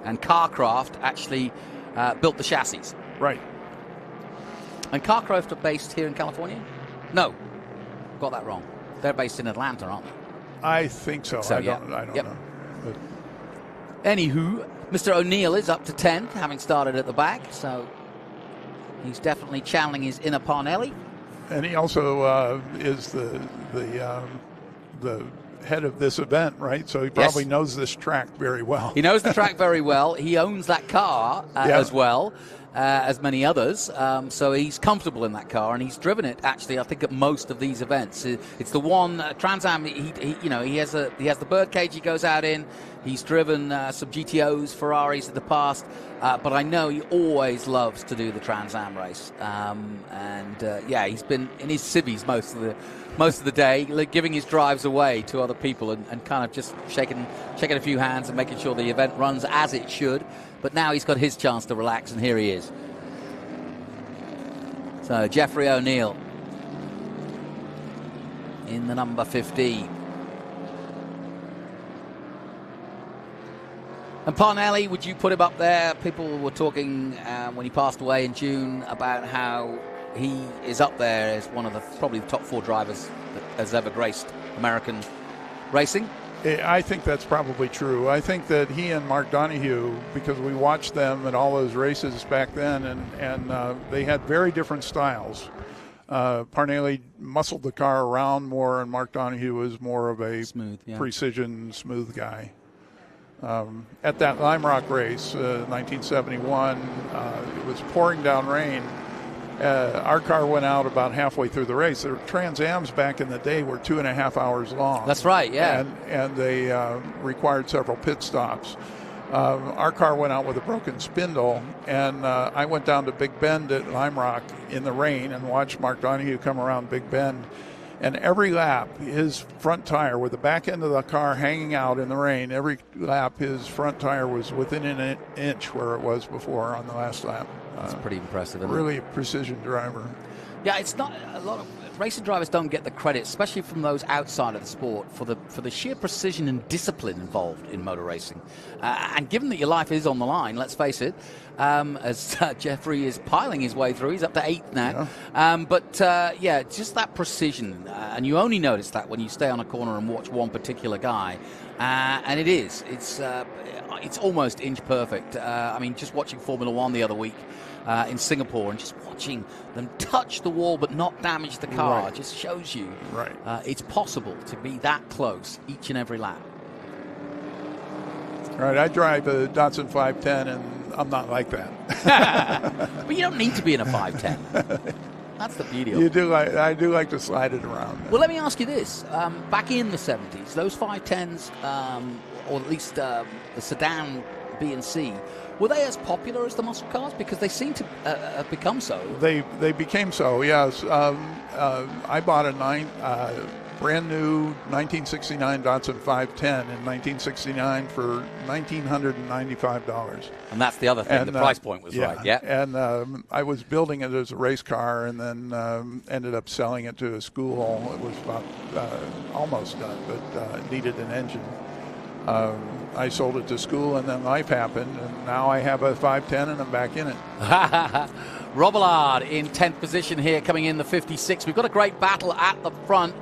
And Carcraft actually built the chassis.
Right.
And Carcraft are based here in California? No, got that wrong. They're based in Atlanta, aren't they?
I think so. I don't know. But
Anywho, Mr. O'Neill is up to 10th, having started at the back, so he's definitely channeling his inner Parnelli.
And he also is the head of this event, right? So he probably knows this track very well.
He knows the track very well. He owns that car as well as many others. So he's comfortable in that car, and he's driven it actually, I think, at most of these events. It's the one Trans Am. He has the birdcage he goes out in. He's driven some GTOs, Ferraris in the past, but I know he always loves to do the Trans Am race. He's been in his civvies most of the day, giving his drives away to other people and kind of just shaking a few hands and making sure the event runs as it should. But now he's got his chance to relax, and here he is. So Jeffrey O'Neill
in the number 15. And Parnelli, would you put him up there? People were talking when he passed away in June about how he is up there as one of probably the top 4 drivers that has ever graced American racing.
I think that's probably true. I think that he and Mark Donohue, because we watched them at all those races back then, and they had very different styles. Parnelli muscled the car around more, and Mark Donohue was more of a precision, smooth guy. At that Lime Rock race, 1971, it was pouring down rain. Our car went out about halfway through the race. The Trans Ams back in the day were 2.5 hours long.
That's right, yeah.
And they required several pit stops. Our car went out with a broken spindle, and I went down to Big Bend at Lime Rock in the rain and watched Mark Donohue come around Big Bend. And every lap, his front tire, with the back end of the car hanging out in the rain, every lap his front tire was within an inch where it was before on the last lap.
That's pretty impressive, isn't it?
Really a precision driver.
Yeah, it's not a lot of racing drivers don't get the credit, especially from those outside of the sport, for the sheer precision and discipline involved in motor racing. And given that your life is on the line, let's face it, as Jeffrey is piling his way through, he's up to 8th now. Yeah. Just that precision, and you only notice that when you stay on a corner and watch one particular guy. And it's almost inch perfect. I mean, just watching Formula One the other week in Singapore and just watching them touch the wall but not damage the car just shows you it's possible to be that close each and every lap.
Right, I drive a Datsun 510 and I'm not like that.
But you don't need to be in a 510. That's the beauty of it.
I do like to slide it around.
Well, let me ask you this. Back in the 70s, those 510s, or at least the sedan B and C, were they as popular as the muscle cars? Because they seem to have become so.
They became so, yes. I bought a brand new 1969 Datsun 510 in 1969 for $1,995.
And that's the other thing. The price point was right. Yeah.
And I was building it as a race car, and then ended up selling it to a school. It was about almost done, but it needed an engine. I sold it to school, and then life happened, and now I have a 510 and I'm back in it.
Robillard in 10th position here, coming in the 56. We've got a great battle at the front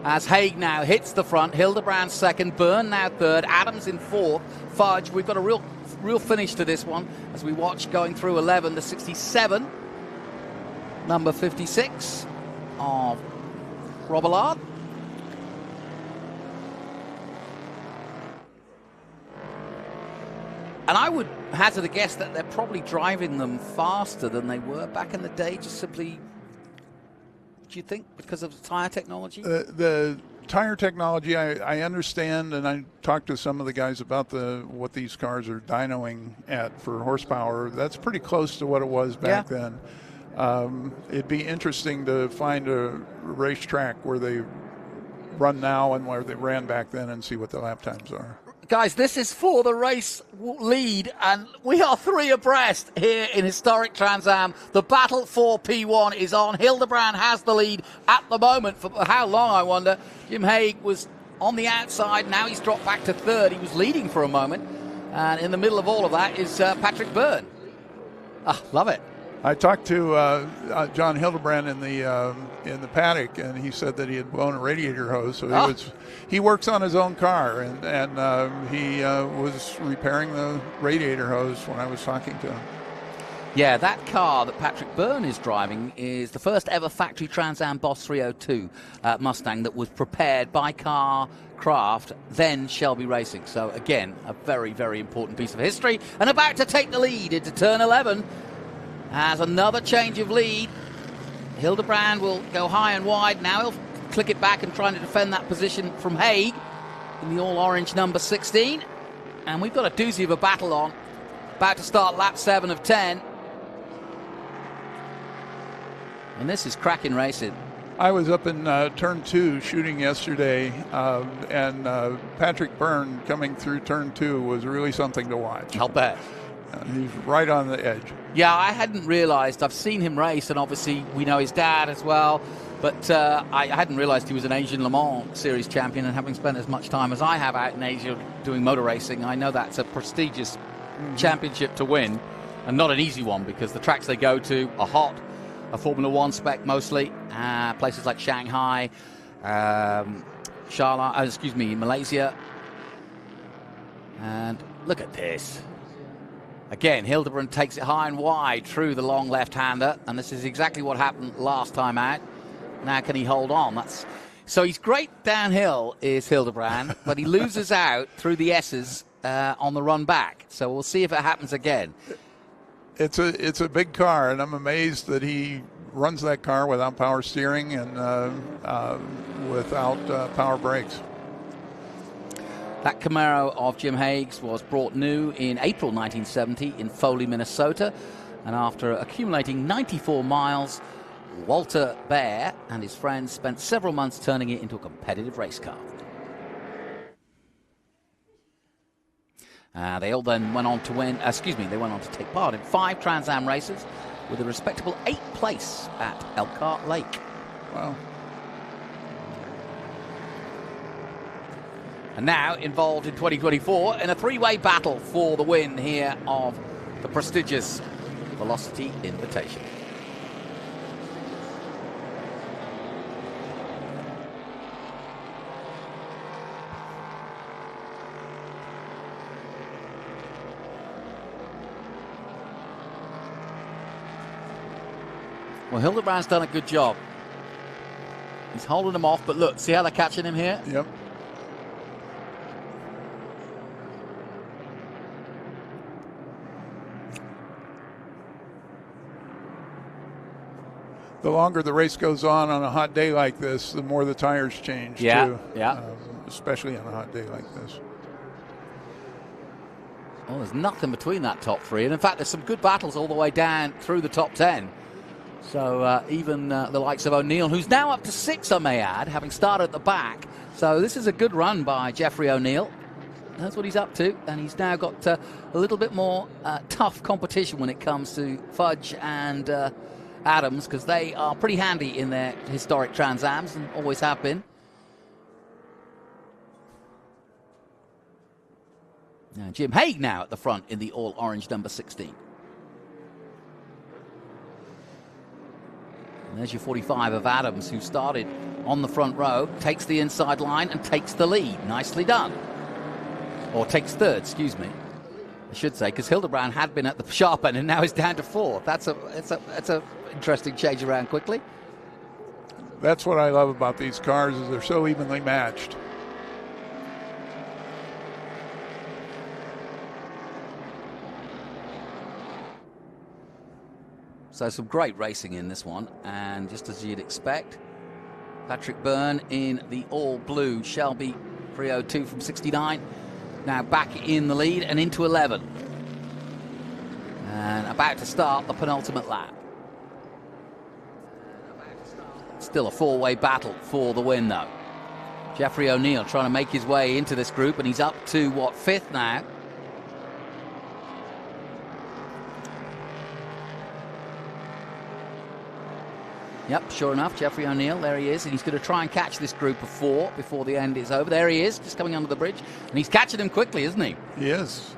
as Haig now hits the front. Hildebrand second, Byrne now third, Adams in fourth, Fudge. We've got a real finish to this one as we watch going through 11 to 67. Number 56 of Robillard. And I would hazard a guess that they're probably driving them faster than they were back in the day, just simply, do you think, because of the tire technology?
The tire technology, I understand, and I talked to some of the guys about what these cars are dynoing at for horsepower. That's pretty close to what it was back then. It'd be interesting to find a racetrack where they run now and where they ran back then and see what the lap times are.
Guys, this is for the race lead, and we are 3 abreast here in historic Trans Am. The battle for P1 is on. Hildebrand has the lead at the moment. For how long, I wonder? Jim Haig was on the outside. Now he's dropped back to third. He was leading for a moment. And in the middle of all of that is Patrick Byrne. Love it.
I talked to John Hildebrand in the paddock, and he said that he had blown a radiator hose. So he works on his own car, and he was repairing the radiator hose when I was talking to him.
Yeah, that car that Patrick Byrne is driving is the first ever factory Trans Am Boss 302 Mustang that was prepared by Carcraft, then Shelby Racing. So again, a very, very important piece of history, and about to take the lead into turn 11. Has another change of lead. Hildebrand will go high and wide. Now he'll click it back and try to defend that position from Haig in the all-orange number 16. And we've got a doozy of a battle on. About to start lap 7 of 10. And this is cracking racing.
I was up in turn 2 shooting yesterday, and Patrick Byrne coming through turn 2 was really something to watch.
I'll bet.
He's right on the edge.
Yeah, I hadn't realized. I've seen him race, and obviously we know his dad as well.
But I hadn't realized he was an Asian Le Mans Series champion, and having spent as much time as I have out in Asia doing motor racing, I know that's a prestigious championship to win, and not an easy one, because the tracks they go to are hot, a Formula One spec mostly, places like Shanghai, Malaysia. And look at this. Again, Hildebrand takes it high and wide through the long left-hander, and this is exactly what happened last time out. Now can he hold on? So he's great downhill, is Hildebrand, but he loses out through the S's on the run back. So we'll see if it happens again.
It's a big car, and I'm amazed that he runs that car without power steering and without power brakes.
That Camaro of Jim Haig's was brought new in April 1970 in Foley, Minnesota. And after accumulating 94 miles, Walter Baer and his friends spent several months turning it into a competitive race car. They all then went on to they went on to take part in 5 Trans Am races with a respectable 8th place at Elkhart Lake.
Wow.
And now involved in 2024 in a 3-way battle for the win here of the prestigious Velocity Invitational. Well, Hildebrand's done a good job. He's holding them off, but look, see how they're catching him here?
Yep. The longer the race goes on a hot day like this, the more the tires change, too.
Yeah.
Especially on a hot day like this.
Well, there's nothing between that top 3. And in fact, there's some good battles all the way down through the top 10. So even the likes of O'Neill, who's now up to 6, I may add, having started at the back. So this is a good run by Jeffrey O'Neill. That's what he's up to. And he's now got a little bit more tough competition when it comes to Fudge and Adams, because they are pretty handy in their historic Trans Ams and always have been. Now, Jim Haig now at the front in the all-orange number 16. And there's your 45 of Adams, who started on the front row, takes the inside line and takes the lead. Nicely done. Or takes third, excuse me, I should say, because Hildebrand had been at the sharp end and now is down to 4th. It's a interesting change around quickly.
That's what I love about these cars, is they're so evenly matched.
So some great racing in this one, and just as you'd expect, Patrick Byrne in the all-blue Shelby 302 from 69, now back in the lead and into 11. And about to start the penultimate lap. Still a 4-way battle for the win, though. Jeffrey O'Neill trying to make his way into this group, and he's up to, 5th now? Yep, sure enough, Jeffrey O'Neill, there he is, and he's going to try and catch this group of 4 before the end is over. There he is, just coming under the bridge, and he's catching him quickly, isn't he?
He is.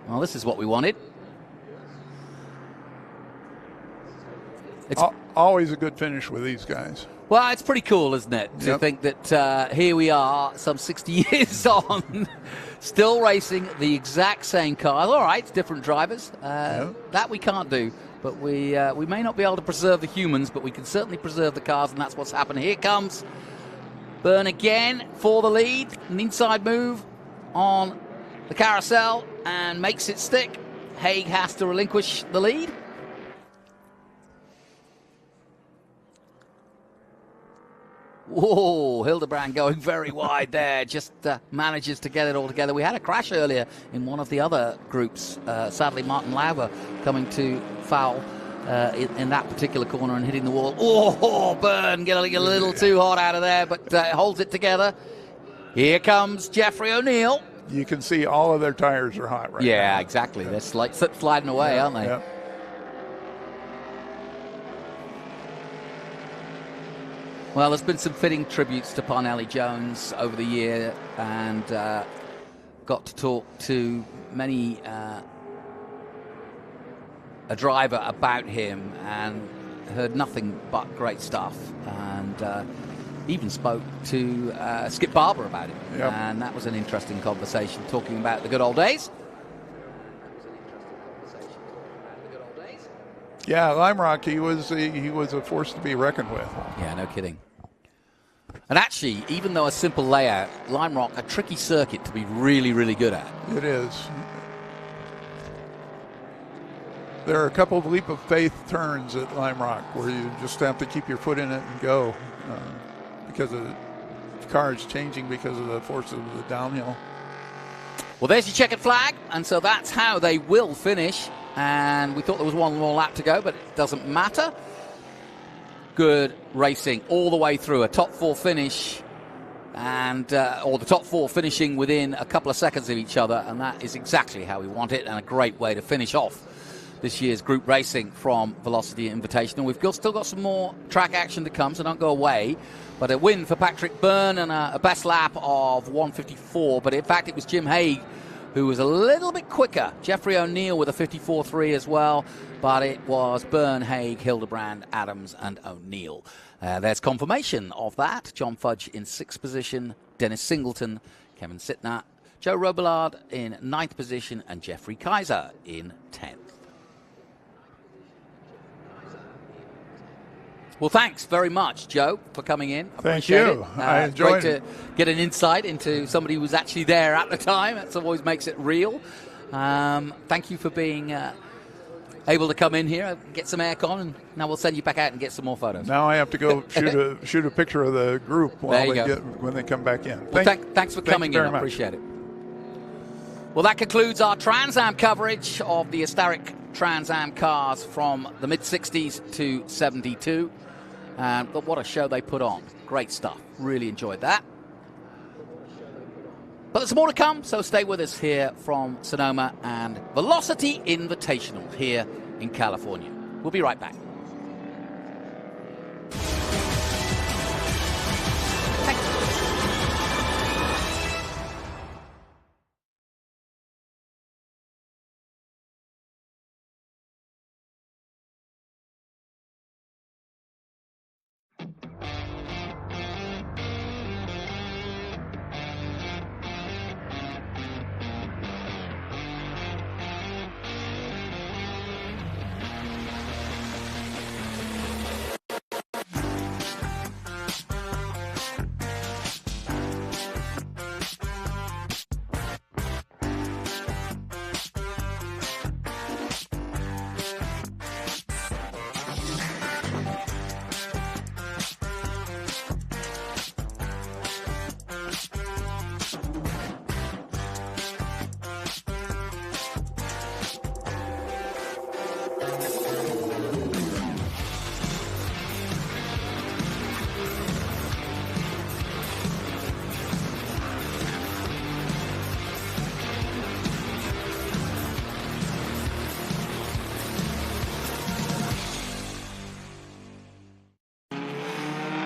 Well, this is what we wanted.
It's always a good finish with these guys.
Well, it's pretty cool, isn't it, to think that here we are, some 60 years on, still racing the exact same cars. All right, it's different drivers. That we can't do. But we may not be able to preserve the humans, but we can certainly preserve the cars, and that's what's happened. Here comes Byrne again for the lead. An inside move on the carousel and makes it stick. Haig has to relinquish the lead. Whoa, Hildebrand going very wide there, just manages to get it all together. We had a crash earlier in one of the other groups. Sadly, Martin Lauber coming to foul in that particular corner and hitting the wall. Oh, Byrne getting a little too hot out of there, but holds it together. Here comes Jeffrey O'Neill.
You can see all of their tires are hot right now.
Yeah, exactly. They're slip-sliding, slip, sliding away, aren't they?
Well, there's been some fitting tributes to Parnelli Jones over the year, and got to talk to many a driver about him, and heard nothing but great stuff, and even spoke to Skip Barber about it.
Yep.
And that was an interesting conversation, talking about the good old days.
Yeah, Lime Rock, he was a force to be reckoned with.
Yeah, no kidding. And actually, even though a simple layout, Lime Rock, a tricky circuit to be really, really good at.
It is. There are a couple of leap of faith turns at Lime Rock where you just have to keep your foot in it and go, because the car is changing because of the force of the downhill.
Well, there's your checkered flag, and so that's how they will finish. And we thought there was one more lap to go, but it doesn't matter. Good racing all the way through. A top four finish, and or the top four finishing within a couple of seconds of each other, and that is exactly how we want it, and a great way to finish off this year's group racing from Velocity Invitational. We've still got some more track action to come, so don't go away. But a win for Patrick Byrne and a best lap of 1:54. But in fact, it was Jim Haig who was a little bit quicker. Jeffrey O'Neill with a 54.3 as well. But it was Byrne, Haig, Hildebrand, Adams, and O'Neill. There's confirmation of that. John Fudge in 6th position, Dennis Singleton, Kevin Sitnat, Joe Robillard in 9th position, and Jeffrey Kaiser in 10th. Well, thanks very much, Joe, for coming in.
Thank you. I enjoyed
it. Great to get an insight into somebody who was actually there at the time. That always makes it real. Thank you for being able to come in here, get some aircon, and now we'll send you back out and get some more photos.
Now I have to go shoot a picture of the group when they come back in.
Well, thanks for coming in. I appreciate it. Well, that concludes our Trans Am coverage of the historic Trans Am cars from the mid-60s to 72. But what a show they put on. Great stuff. Really enjoyed that. But there's more to come, so stay with us here from Sonoma and Velocity Invitational here in California. We'll be right back.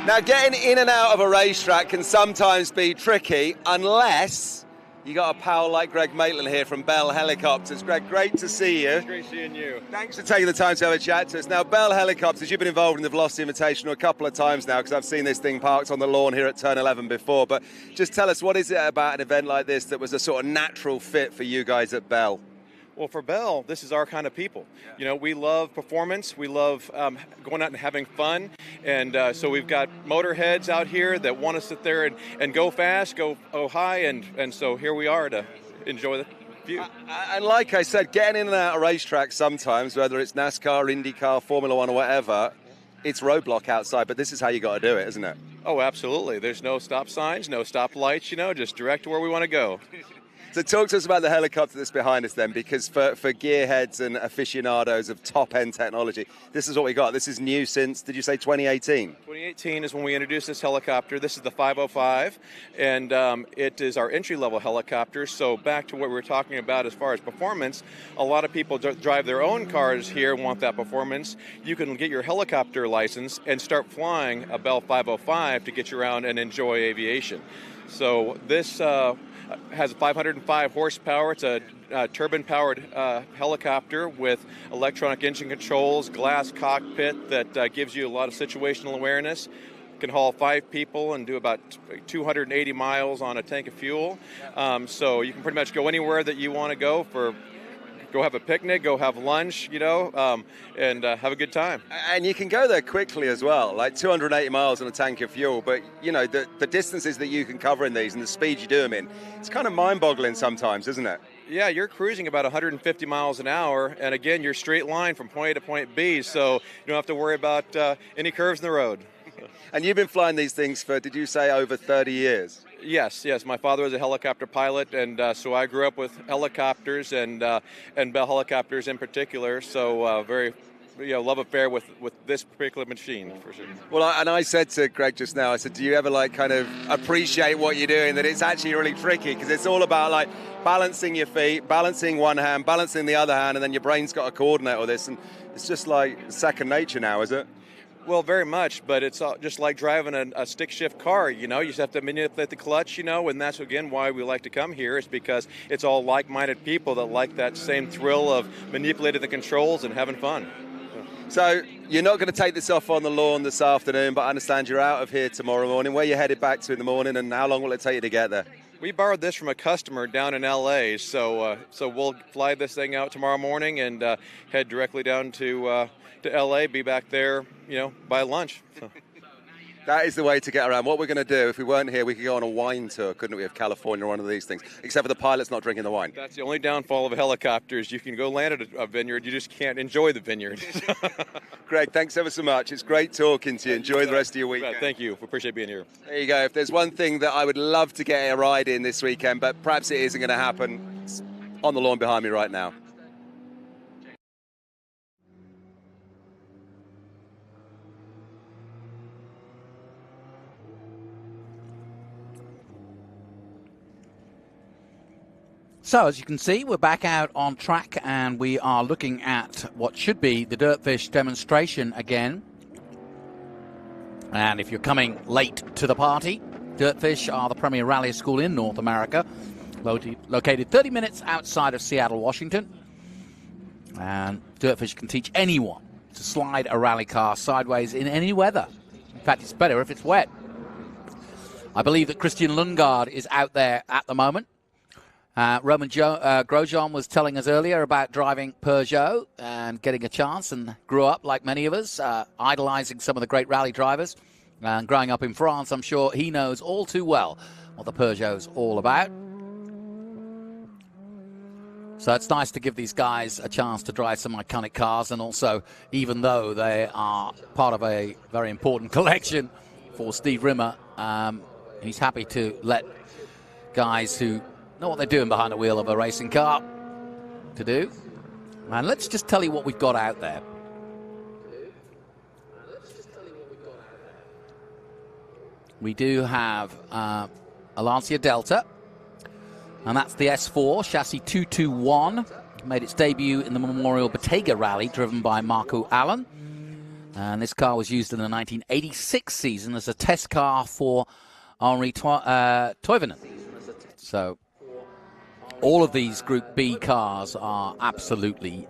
Now, getting in and out of a racetrack can sometimes be tricky unless you got a pal like Greg Maitland here from Bell Helicopters. Greg, great to see you.
It's great seeing you.
Thanks for taking the time to have a chat to us. Now, Bell Helicopters, you've been involved in the Velocity Invitational a couple of times now, because I've seen this thing parked on the lawn here at Turn 11 before. But just tell us, what is it about an event like this that was a sort of natural fit for you guys at Bell?
Well, for Bell, this is our kind of people. You know, we love performance. We love going out and having fun. And so we've got motorheads out here that want to sit there and go fast, go high. And so here we are to enjoy the view.
And like I said, getting in and out of racetracks sometimes, whether it's NASCAR, IndyCar, Formula One or whatever, it's roadblock outside. But this is how you got to do it, isn't it?
Oh, absolutely. There's no stop signs, no stop lights, you know, just direct to where we want to go.
So talk to us about the helicopter that's behind us then, because for gearheads and aficionados of top-end technology, this is what we got. This is new since, did you say 2018?
2018 is when we introduced this helicopter. This is the 505, and it is our entry-level helicopter. So back to what we were talking about as far as performance, a lot of people drive their own cars here and want that performance. You can get your helicopter license and start flying a Bell 505 to get you around and enjoy aviation. So this has 505 horsepower. It's a turbine-powered helicopter with electronic engine controls, glass cockpit that gives you a lot of situational awareness. Can haul 5 people and do about 280 miles on a tank of fuel. So you can pretty much go anywhere that you want to go go have a picnic, go have lunch, and have a good time.
And you can go there quickly as well, like 280 miles on a tank of fuel. But, the distances that you can cover in these and the speed you do them in, it's kind of mind-boggling sometimes, isn't it?
Yeah, you're cruising about 150 miles an hour. And, again, you're straight line from point A to point B, so you don't have to worry about any curves in the road.
And you've been flying these things for, did you say, over 30 years?
Yes. My father was a helicopter pilot, and so I grew up with helicopters and Bell helicopters in particular. So very, love affair with this particular machine for sure.
Well, and I said to Greg just now, I said, do you ever kind of appreciate what you're doing? That it's actually really tricky because it's all about balancing your feet, balancing one hand, balancing the other hand, and then your brain's got to coordinate all this, and it's just like second nature now, is it?
Well, very much, but it's just like driving a stick shift car, you just have to manipulate the clutch, and that's, again, why we like to come here is because it's all like-minded people that like that same thrill of manipulating the controls and having fun.
So you're not going to take this off on the lawn this afternoon, but I understand you're out of here tomorrow morning. Where are you headed back to in the morning, and how long will it take you to get there?
We borrowed this from a customer down in L.A., so we'll fly this thing out tomorrow morning and head directly down to L.A., be back there, by lunch. So.
That is the way to get around. What we're going to do, if we weren't here, we could go on a wine tour, couldn't we, of California or one of these things, except for the pilot's not drinking the wine.
That's the only downfall of helicopters. You can go land at a vineyard, you just can't enjoy the vineyard.
Greg, thanks ever so much. It's great talking to you. Enjoy the rest of your weekend.
Thank you. We appreciate being here.
There you go. If there's one thing that I would love to get a ride in this weekend, but perhaps it isn't going to happen, it's on the lawn behind me right now.
So, as you can see, we're back out on track and we are looking at what should be the Dirtfish demonstration again. And if you're coming late to the party, Dirtfish are the premier rally school in North America, located 30 minutes outside of Seattle, Washington. And Dirtfish can teach anyone to slide a rally car sideways in any weather. In fact, it's better if it's wet. I believe that Christian Lundgaard is out there at the moment. Roman Grosjean was telling us earlier about driving Peugeot and getting a chance, and grew up, like many of us, idolizing some of the great rally drivers. And growing up in France, I'm sure he knows all too well what the Peugeot's all about. So it's nice to give these guys a chance to drive some iconic cars, and also, even though they are part of a very important collection for Steve Rimmer, he's happy to let guys who know what they're doing behind the wheel of a racing car to do. And let's just tell you what we've got out there. We do have a Lancia Delta, and that's the S4 chassis 221. Made its debut in the Memorial Bottega Rally, driven by Marco Allen. And this car was used in the 1986 season as a test car for Henri Toivonen. So all of these Group B cars are absolutely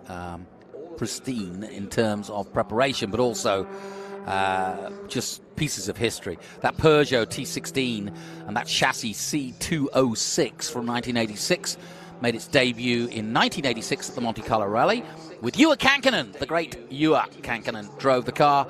pristine in terms of preparation, but also just pieces of history. That Peugeot T16 and that chassis C206 from 1986 made its debut in 1986 at the Monte Carlo Rally with Juha Kankkunen. The great Juha Kankkunen drove the car,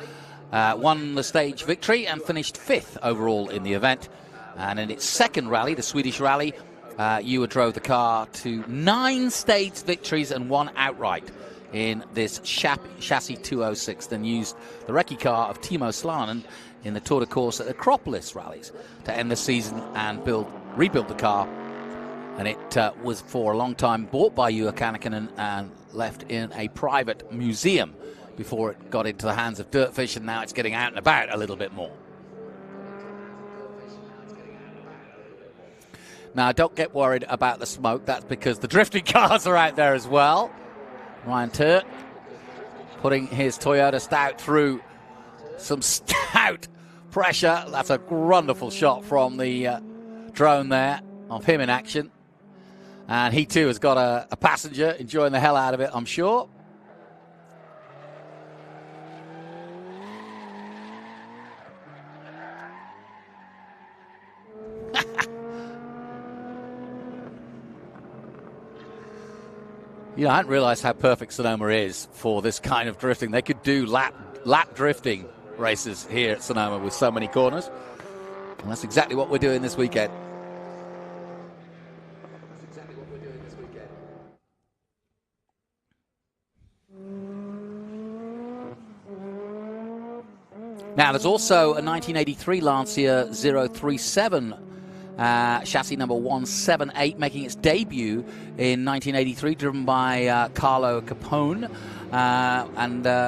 won the stage victory and finished 5th overall in the event. And in its second rally, the Swedish Rally, Juha drove the car to 9 stage victories and 1 outright in this chassis 206, then used the recce car of Timo Slanen in the Tour de Corse at Acropolis rallies to end the season and rebuild the car
And it was for a long time bought by Juha Kanninen and left in a private museum before it got into the hands of Dirtfish, and now it's getting out and about a little bit more. Now, don't get worried about the smoke. That's because the drifting cars are out there as well. Ryan Turt putting his Toyota Stout through some stout pressure. That's a wonderful shot from the drone there of him in action. And he too has got a passenger enjoying the hell out of it, I'm sure. You know, I hadn't realized how perfect Sonoma is for this kind of drifting. They could do lap drifting races here at Sonoma with so many corners. And that's exactly what we're doing this weekend. Now, there's also a 1983 Lancia 037 chassis number 178 making its debut in 1983, driven by Carlo Capone.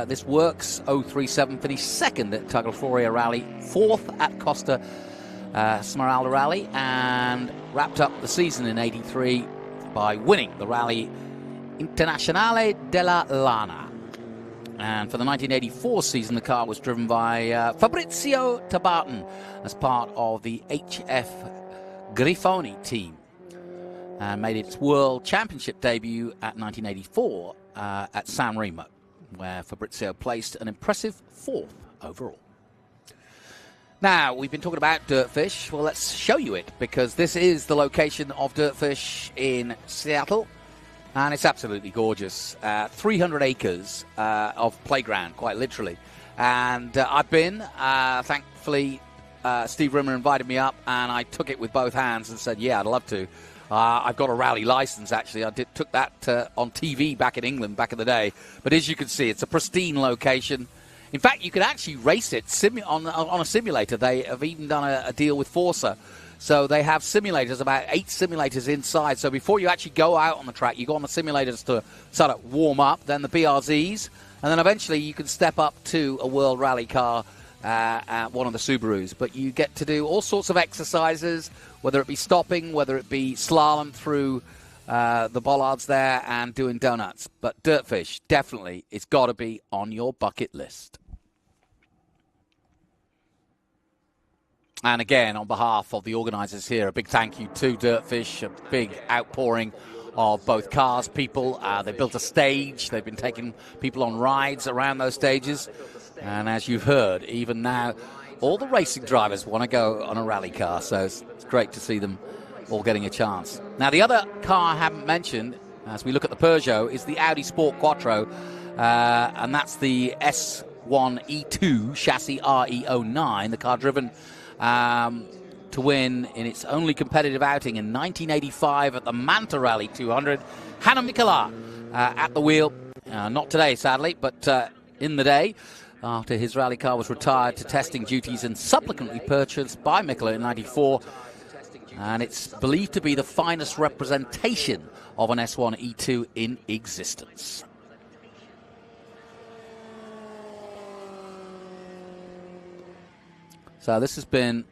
This Works 037 finished second at Tagliaferro Rally, fourth at Costa Smeralda Rally, and wrapped up the season in 83 by winning the Rally Internazionale della Lana. And for the 1984 season, the car was driven by Fabrizio Tabarton as part of the HF Grifoni team, and made its World Championship debut at 1984 at San Remo, where Fabrizio placed an impressive fourth overall. Now, we've been talking about Dirtfish. Well, let's show you it, because this is the location of Dirtfish in Seattle, and it's absolutely gorgeous. 300 acres of playground, quite literally. And I've been, thankfully, Steve Rimmer invited me up, and I took it with both hands and said, yeah, I'd love to. I've got a rally license, actually. I took that on TV back in England back in the day. But as you can see, it's a pristine location. In fact, you could actually race it on a simulator. They have even done a deal with Forza. So they have simulators, about 8 simulators inside. So before you actually go out on the track, you go on the simulators to sort of warm up, then the BRZs, and then eventually you can step up to a World Rally car at one of the Subarus. But you get to do all sorts of exercises, whether it be stopping, whether it be slalom through the bollards there and doing donuts. But Dirtfish, definitely, it's got to be on your bucket list. And again, on behalf of the organisers here, a big thank you to Dirtfish, a big outpouring of both cars, people. They built a stage. They've been taking people on rides around those stages. And as you've heard, even now, all the racing drivers want to go on a rally car. So it's great to see them all getting a chance. Now, the other car I haven't mentioned, as we look at the Peugeot, is the Audi Sport Quattro. And that's the S1E2 chassis RE09, the car driven to win in its only competitive outing in 1985 at the Manta Rally 200. Hanno Mikkola at the wheel. Not today, sadly, but in the day, after his rally car was retired to testing duties and subsequently purchased by Mikkola in 94. And it's believed to be the finest representation of an S1E2 in existence. So this has been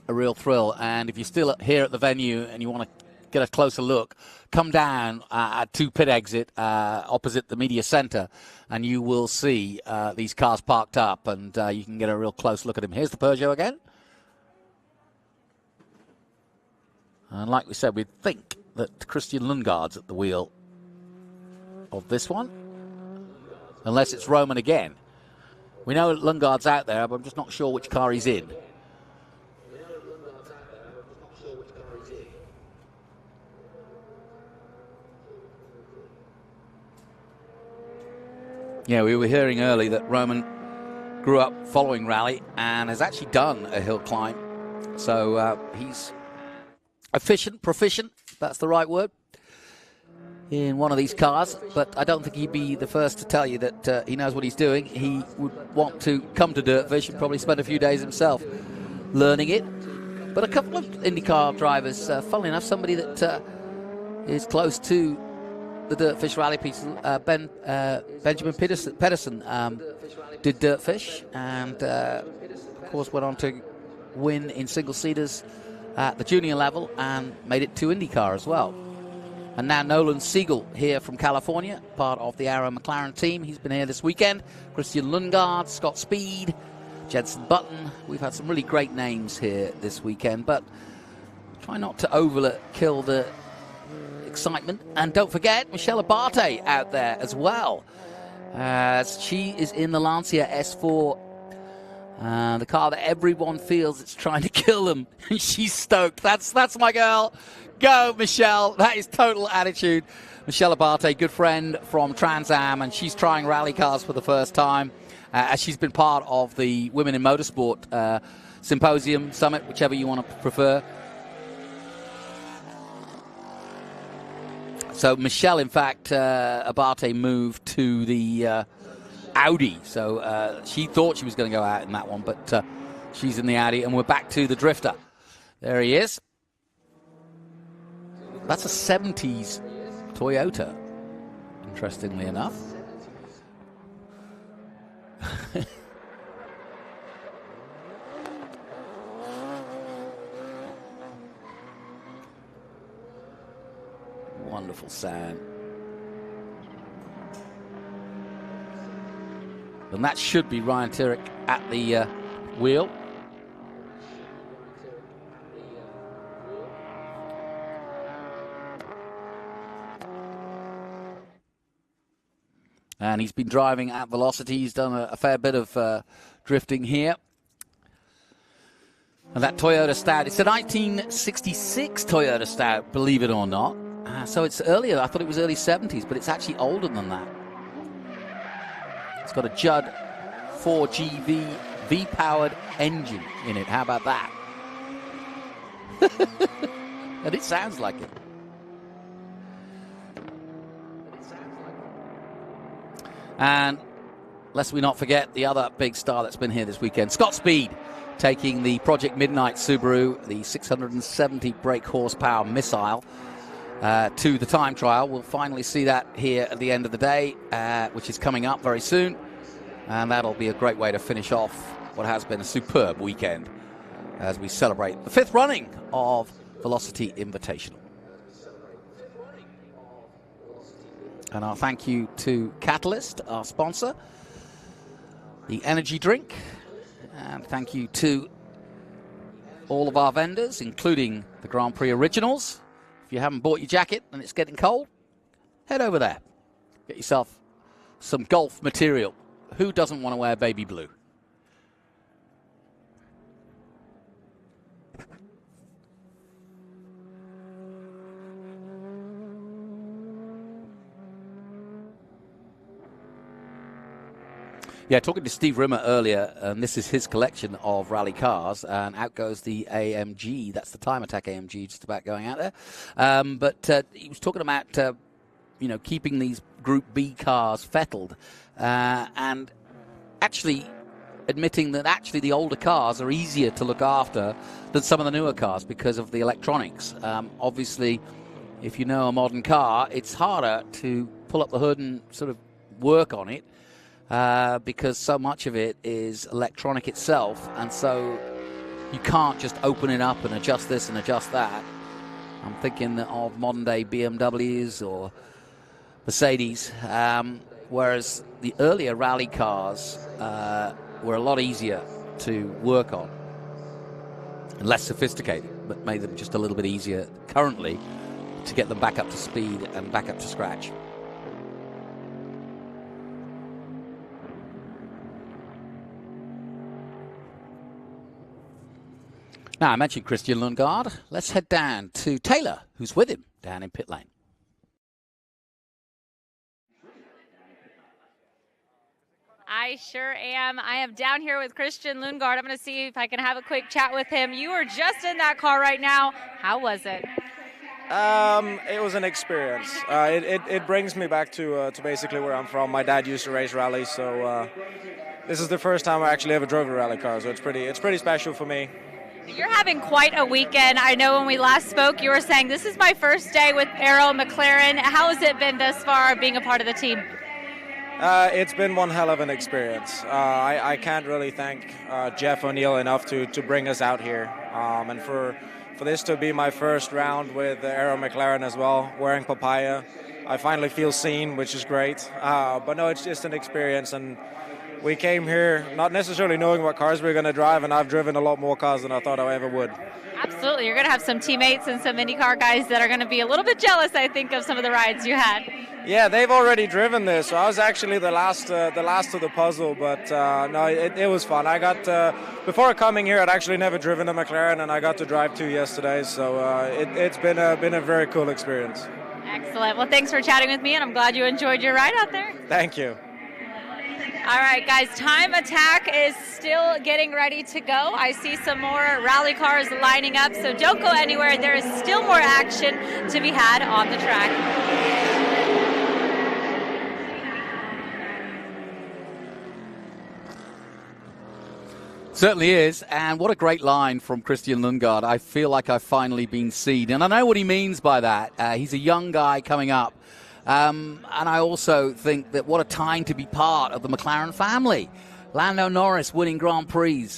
a real thrill, and if you're still here at the venue and you want to get a closer look, come down at 2 pit exit opposite the media center, and you will see these cars parked up, and you can get a real close look at them. Here's the Peugeot again. And like we said, we'd think that Christian Lundgaard's at the wheel of this one, unless it's Roman again. We know Lundgaard's out there, but I'm just not sure which car he's in. Yeah, we were hearing early that Roman grew up following rally and has actually done a hill climb. So he's proficient, if that's the right word, in one of these cars. But I don't think he'd be the first to tell you that he knows what he's doing. He would want to come to Dirtfish and probably spend a few days himself learning it. But a couple of IndyCar drivers, funnily enough, somebody that is close to the Dirtfish Rally piece. Benjamin Pedersen did Dirtfish and, of course, went on to win in single-seaters at the junior level and made it to IndyCar as well. And now Nolan Siegel here from California, part of the Arrow McLaren team. He's been here this weekend. Christian Lundgaard, Scott Speed, Jenson Button. We've had some really great names here this weekend, but try not to overkill the excitement. And don't forget Michelle Abate out there as well. She is in the Lancia S4, the car that everyone feels it's trying to kill them. She's stoked. That's my girl. Go, Michelle. That is total attitude. Michelle Abate, good friend from Trans Am, and she's trying rally cars for the first time. As she's been part of the Women in Motorsport Symposium, Summit, whichever you want to prefer. So Michelle, in fact, Abate moved to the Audi. So she thought she was going to go out in that one, but she's in the Audi, and we're back to the Drifter. There he is. That's a 70s Toyota, interestingly enough. Wonderful sound. And that should be Ryan Turek at the wheel. And he's been driving at Velocity. He's done a fair bit of drifting here. And that Toyota Stout, it's a 1966 Toyota Stout, believe it or not. So it's earlier. I thought it was early 70s, but it's actually older than that. It's got a Judd 4GV V-powered engine in it. How about that? And it sounds like it. And lest we not forget the other big star that's been here this weekend, Scott Speed, taking the Project Midnight Subaru, the 670 brake horsepower missile, to the time trial. We'll finally see that here at the end of the day, which is coming up very soon. And that'll be a great way to finish off what has been a superb weekend as we celebrate the 5th running of Velocity Invitational. And our thank you to Catalyst, our sponsor, the energy drink. And thank you to all of our vendors, including the Grand Prix Originals. If you haven't bought your jacket and it's getting cold, head over there. Get yourself some golf material. Who doesn't want to wear baby blue? Yeah, talking to Steve Rimmer earlier, and this is his collection of rally cars, and out goes the AMG. That's the Time Attack AMG, just about going out there. But he was talking about, keeping these Group B cars fettled, and actually admitting that actually the older cars are easier to look after than some of the newer cars because of the electronics. Obviously, if you know a modern car, it's harder to pull up the hood and sort of work on it. Because so much of it is electronic itself, and so you can't just open it up and adjust this and adjust that. I'm thinking of modern-day BMWs or Mercedes, whereas the earlier rally cars were a lot easier to work on and less sophisticated, but made them just a little bit easier currently to get them back up to speed and back up to scratch. Now, I mentioned Christian Lundgaard. Let's head down to Taylor, who's with him down in pit lane.
I sure am. I am down here with Christian Lundgaard. I'm going to see if I can have a quick chat with him. You are just in that car right now. How was it?
It was an experience. It brings me back to basically where I'm from. My dad used to race rallies, so this is the first time I actually ever drove a rally car, so it's pretty special for me.
You're having quite a weekend. I know when we last spoke, you were saying this is my first day with Aero McLaren. How has it been thus far being a part of the team?
It's been one hell of an experience. I can't really thank Jeff O'Neill enough to bring us out here. And for this to be my first round with Aero McLaren as well, wearing papaya, I finally feel seen, which is great. But no, it's just an experience. And we came here not necessarily knowing what cars we were going to drive, and I've driven a lot more cars than I thought I ever would.
Absolutely. You're going to have some teammates and some IndyCar guys that are going to be a little bit jealous, I think, of some of the rides you had.
Yeah, they've already driven this, so I was actually the last of the puzzle. But no, it was fun. I got before coming here, I'd actually never driven a McLaren, and I got to drive two yesterday. So it's been a very cool experience.
Excellent. Well, thanks for chatting with me, and I'm glad you enjoyed your ride out there.
Thank you.
All right, guys, Time Attack is still getting ready to go. I see some more rally cars lining up, so don't go anywhere. There is still more action to be had on the track.
Certainly is, and what a great line from Christian Lundgaard. I feel like I've finally been seen, and I know what he means by that. He's a young guy coming up. And I also think that what a time to be part of the McLaren family. Lando Norris winning Grand Prix,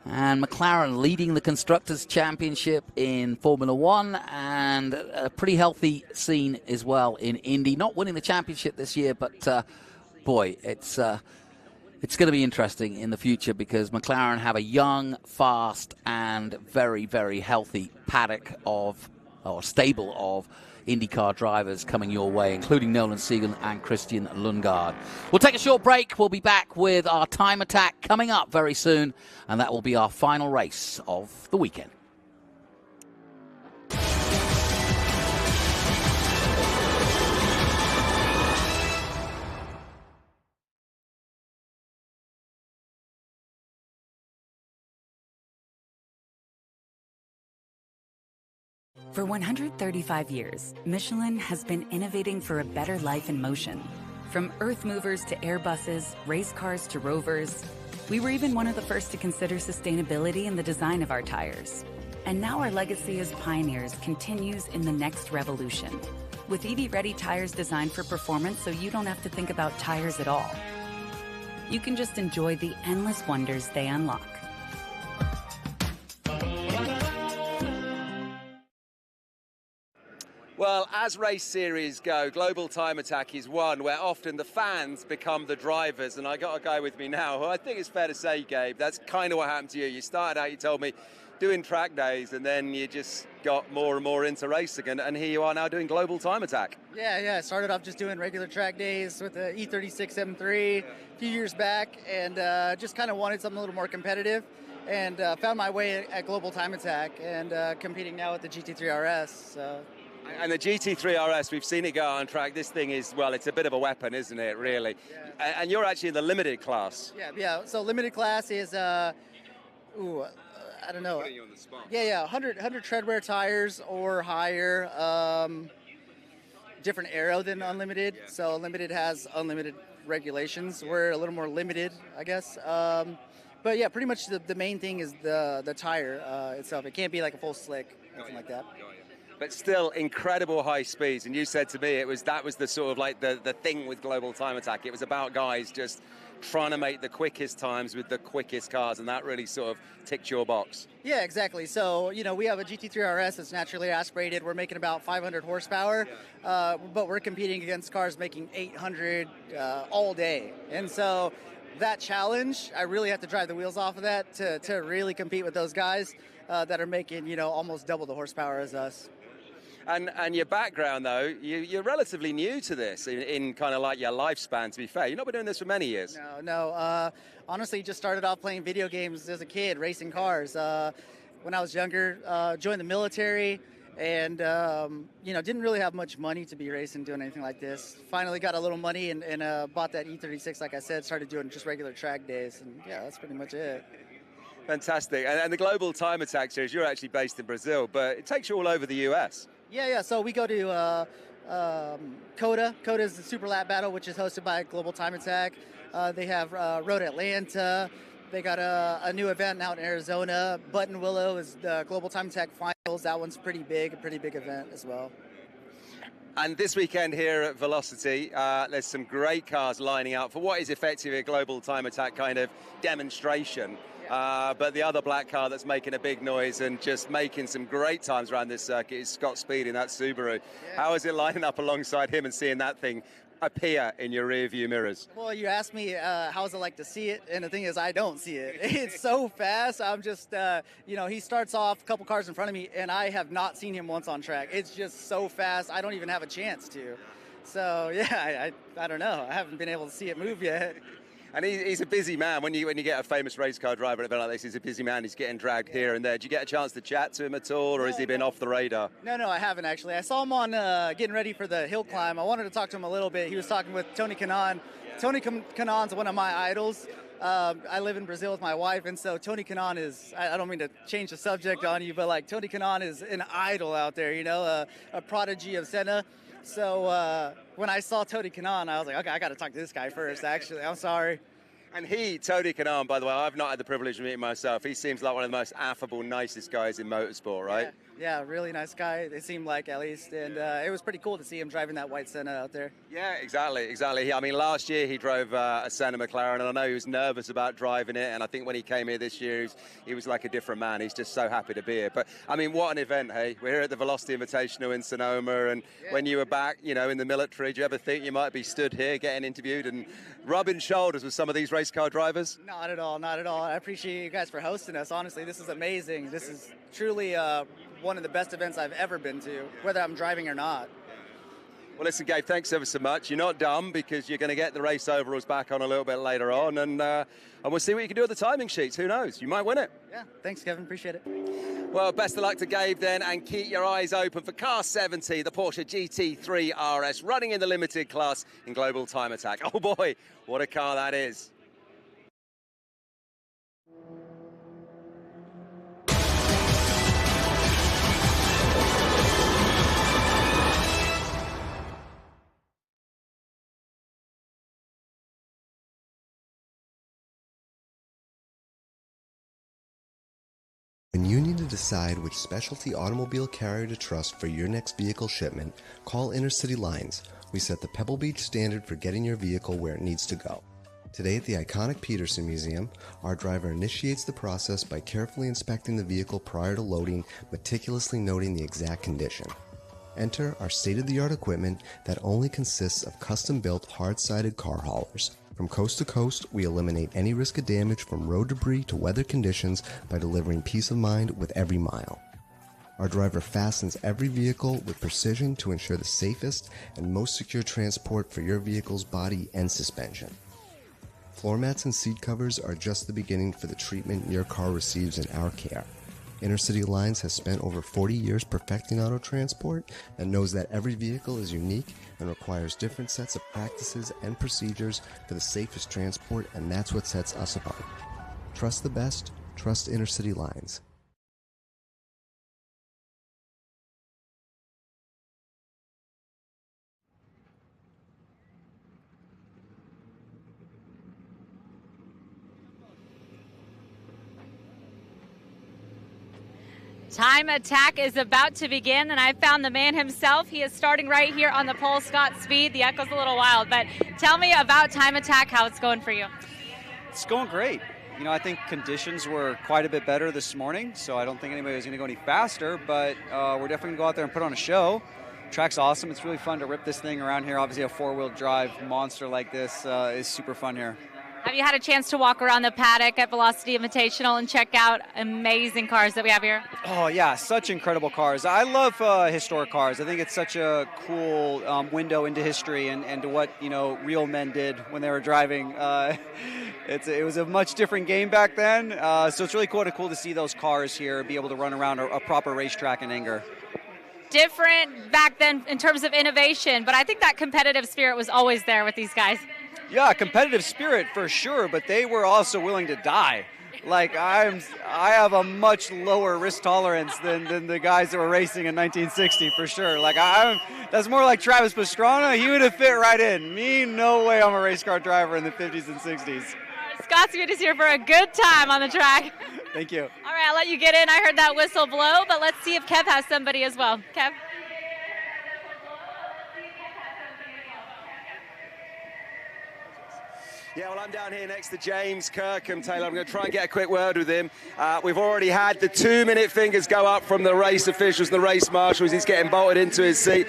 and McLaren leading the Constructors' Championship in Formula One, and a pretty healthy scene as well in Indy. Not winning the championship this year, but boy, it's going to be interesting in the future because McLaren have a young, fast, and very, very healthy paddock of, or stable of, IndyCar drivers coming your way, including Nolan Siegel and Christian Lundgaard. We'll take a short break. We'll be back with our Time Attack coming up very soon, and that will be our final race of the weekend.
For 135 years, Michelin has been innovating for a better life in motion. From earth movers to Airbuses, race cars to rovers, we were even one of the first to consider sustainability in the design of our tires. And now our legacy as pioneers continues in the next revolution, with EV-ready tires designed for performance so you don't have to think about tires at all. You can just enjoy the endless wonders they unlock.
Well, as race series go, Global Time Attack is one where often the fans become the drivers. And I got a guy with me now who I think it's fair to say, Gabe, that's kind of what happened to you. You started out, you told me, doing track days, and then you just got more and more into racing. And here you are now doing Global Time Attack.
Yeah. I started off just doing regular track days with the E36 M3 a few years back, and just kind of wanted something a little more competitive. And found my way at Global Time Attack and competing now with the GT3 RS. So.
And the GT3 RS, we've seen it go on track. This thing is, well, it's a bit of a weapon, isn't it, really? Yeah. And you're actually in the limited class.
Yeah. So limited class is, I don't know.
Putting you on the spot.
Yeah, 100 treadwear tires or higher. Different aero than unlimited. Yeah. So limited has unlimited regulations. We're a little more limited, I guess. But yeah, pretty much the main thing is the tire itself. It can't be like a full slick, nothing like that.
But still incredible high speeds. And you said to me that was the sort of like the thing with Global Time Attack. It was about guys just trying to make the quickest times with the quickest cars, and that really sort of ticked your box.
Yeah, exactly. So, we have a GT3 RS that's naturally aspirated. We're making about 500 horsepower, but we're competing against cars making 800 all day. And so that challenge, I really have to drive the wheels off of that to really compete with those guys that are making, almost double the horsepower as us.
And your background, though, you're relatively new to this in kind of like your lifespan, to be fair. You've not been doing this for many years.
No. Honestly, just started off playing video games as a kid, racing cars. When I was younger, joined the military, and, didn't really have much money to be racing, doing anything like this. Finally got a little money and bought that E36, like I said, started doing just regular track days, and yeah, that's pretty much it.
Fantastic. And the Global Time Attack series, you're actually based in Brazil, but it takes you all over the US.
Yeah. So we go to COTA. COTA is the Super Lap Battle, which is hosted by Global Time Attack. They have Road Atlanta. They got a new event out in Arizona. Button Willow is the Global Time Attack Finals. That one's pretty big, a pretty big event as well.
And this weekend here at Velocity, there's some great cars lining up for what is effectively a global time attack kind of demonstration. But the other black car that's making a big noise and just making some great times around this circuit is Scott Speed in that Subaru. Yeah. How is it lining up alongside him and seeing that thing appear in your rear view mirrors?
Well, you asked me how is it like to see it, and the thing is I don't see it. It's so fast. I'm just, he starts off a couple cars in front of me, and I have not seen him once on track. It's just so fast, I don't even have a chance to. So, yeah, I don't know. I haven't been able to see it move yet.
And he's a busy man. When you get a famous race car driver at an event like this, he's a busy man. He's getting dragged here and there. Did you get a chance to chat to him at all, or has he been off the radar?
No, I haven't actually. I saw him on getting ready for the hill climb. I wanted to talk to him a little bit. He was talking with Tony Kanaan. Tony Kanaan's one of my idols. I live in Brazil with my wife, and so Tony Kanaan is, I don't mean to change the subject on you, but like Tony Kanaan is an idol out there, a prodigy of Senna. So when I saw Tony Kanaan, I was like, okay, I got to talk to this guy first, actually. I'm sorry.
And Tony Kanaan, by the way, I've not had the privilege of meeting myself. He seems like one of the most affable, nicest guys in motorsport, right?
Yeah, really nice guy, it seemed like, at least. And it was pretty cool to see him driving that white Senna out there.
Yeah, exactly. I mean, last year he drove a Senna McLaren, and I know he was nervous about driving it. And I think when he came here this year, he was like a different man. He's just so happy to be here. But, I mean, what an event, hey? We're here at the Velocity Invitational in Sonoma. And when you were back, in the military, do you ever think you might be stood here getting interviewed and rubbing shoulders with some of these race car drivers?
Not at all. I appreciate you guys for hosting us. Honestly, this is amazing. This is truly one of the best events I've ever been to, whether I'm driving or not.
Well, listen, Gabe, thanks ever so much. You're not dumb, because you're going to get the race overalls back on a little bit later on, and we'll see what you can do with the timing sheets. Who knows? You might win it.
Yeah, thanks, Kevin. Appreciate it.
Well, best of luck to Gabe then, and keep your eyes open for car 70, the Porsche GT3 RS, running in the limited class in Global Time Attack. Oh boy, what a car that is.
When you need to decide which specialty automobile carrier to trust for your next vehicle shipment, call Intercity Lines. We set the Pebble Beach standard for getting your vehicle where it needs to go. Today at the iconic Peterson Museum, our driver initiates the process by carefully inspecting the vehicle prior to loading, meticulously noting the exact condition. Enter our state-of-the-art equipment that only consists of custom-built hard-sided car haulers. From coast to coast, we eliminate any risk of damage from road debris to weather conditions by delivering peace of mind with every mile. Our driver fastens every vehicle with precision to ensure the safest and most secure transport for your vehicle's body and suspension. Floor mats and seat covers are just the beginning for the treatment your car receives in our care. Intercity Lines has spent over 40 years perfecting auto transport and knows that every vehicle is unique and requires different sets of practices and procedures for the safest transport, and that's what sets us apart. Trust the best, trust Intercity Lines.
Time attack is about to begin, and I found the man himself. He is starting right here on the pole, Scott Speed. The echo's a little wild, but tell me about time attack, how it's going for you.
It's going great. I think conditions were quite a bit better this morning, so I don't think anybody was going to go any faster, but we're definitely going to go out there and put on a show. Track's awesome. It's really fun to rip this thing around here. Obviously, a four-wheel drive monster like this is super fun here.
Have you had a chance to walk around the paddock at Velocity Invitational and check out amazing cars that we have here?
Oh, yeah, such incredible cars. I love historic cars. I think it's such a cool window into history and to what, real men did when they were driving. It was a much different game back then, so it's really cool to see those cars here, be able to run around a proper racetrack in anger.
Different back then in terms of innovation, but I think that competitive spirit was always there with these guys.
Yeah, competitive spirit for sure, but they were also willing to die. Like I have a much lower risk tolerance than the guys that were racing in 1960 for sure. Like that's more like Travis Pastrana. He would have fit right in. Me, no way. I'm a race car driver in the 50s and 60s.
Scott Speed is here for a good time on the track.
Thank you.
All right, I'll let you get in. I heard that whistle blow, but let's see if Kev has somebody as well. Kev?
Yeah, well, I'm down here next to James Kirkham, Taylor. I'm going to try and get a quick word with him. We've already had the 2-minute fingers go up from the race officials, the race marshals. He's getting bolted into his seat.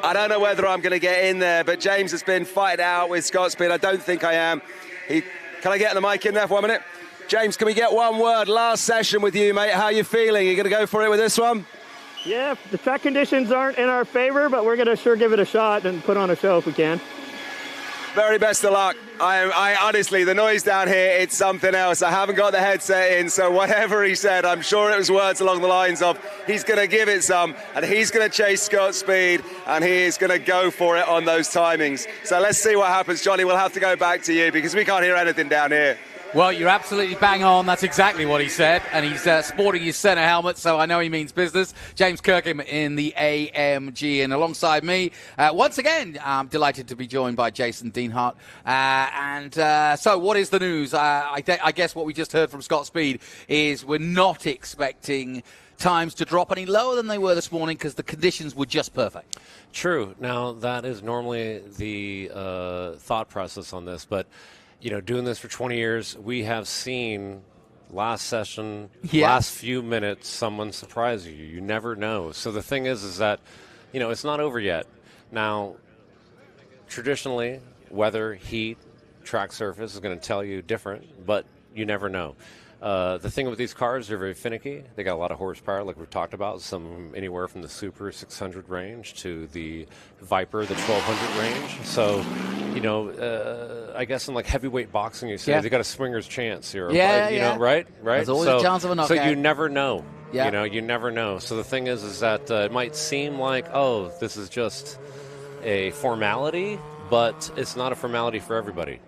I don't know whether I'm going to get in there, but James has been fighting out with Scott Speed. I don't think I am. Can I get the mic in there for 1 minute? James, can we get one word? Last session with you, mate. How are you feeling? You going to go for it with this one?
Yeah, the track conditions aren't in our favor, but we're going to sure give it a shot and put on a show if we can.
Very best of luck. I honestly, the noise down here, it's something else. I haven't got the headset in, so whatever he said, I'm sure it was words along the lines of he's going to give it some, and he's going to chase Scott Speed, and he is going to go for it on those timings. So let's see what happens. Johnny, we'll have to go back to you because we can't hear anything down here.
Well, you're absolutely bang on. That's exactly what he said. And he's sporting his centre helmet, so I know he means business. James Kirkham in the AMG. And alongside me, once again, I'm delighted to be joined by Jason Deanhart. So what is the news? I guess what we just heard from Scott Speed is we're not expecting times to drop any lower than they were this morning because the conditions were just perfect.
True. Now, that is normally the thought process on this, but you know, doing this for 20 years, we have seen last session, last few minutes, someone surprise you. You never know. So the thing is that, you know, it's not over yet. Now, traditionally, weather, heat, track surface is going to tell you different, but you never know. The thing with these cars, they're very finicky. They got a lot of horsepower, like we've talked about, some anywhere from the Super 600 range to the Viper, the 1200 range. So, you know, I guess in like heavyweight boxing, you say they got a swinger's chance here. You know, right?
There's always a chance of a knockout.
So you never know.
Yeah.
You know, you never know. So the thing is that it might seem like, oh, this is just a formality, but it's not a formality for everybody.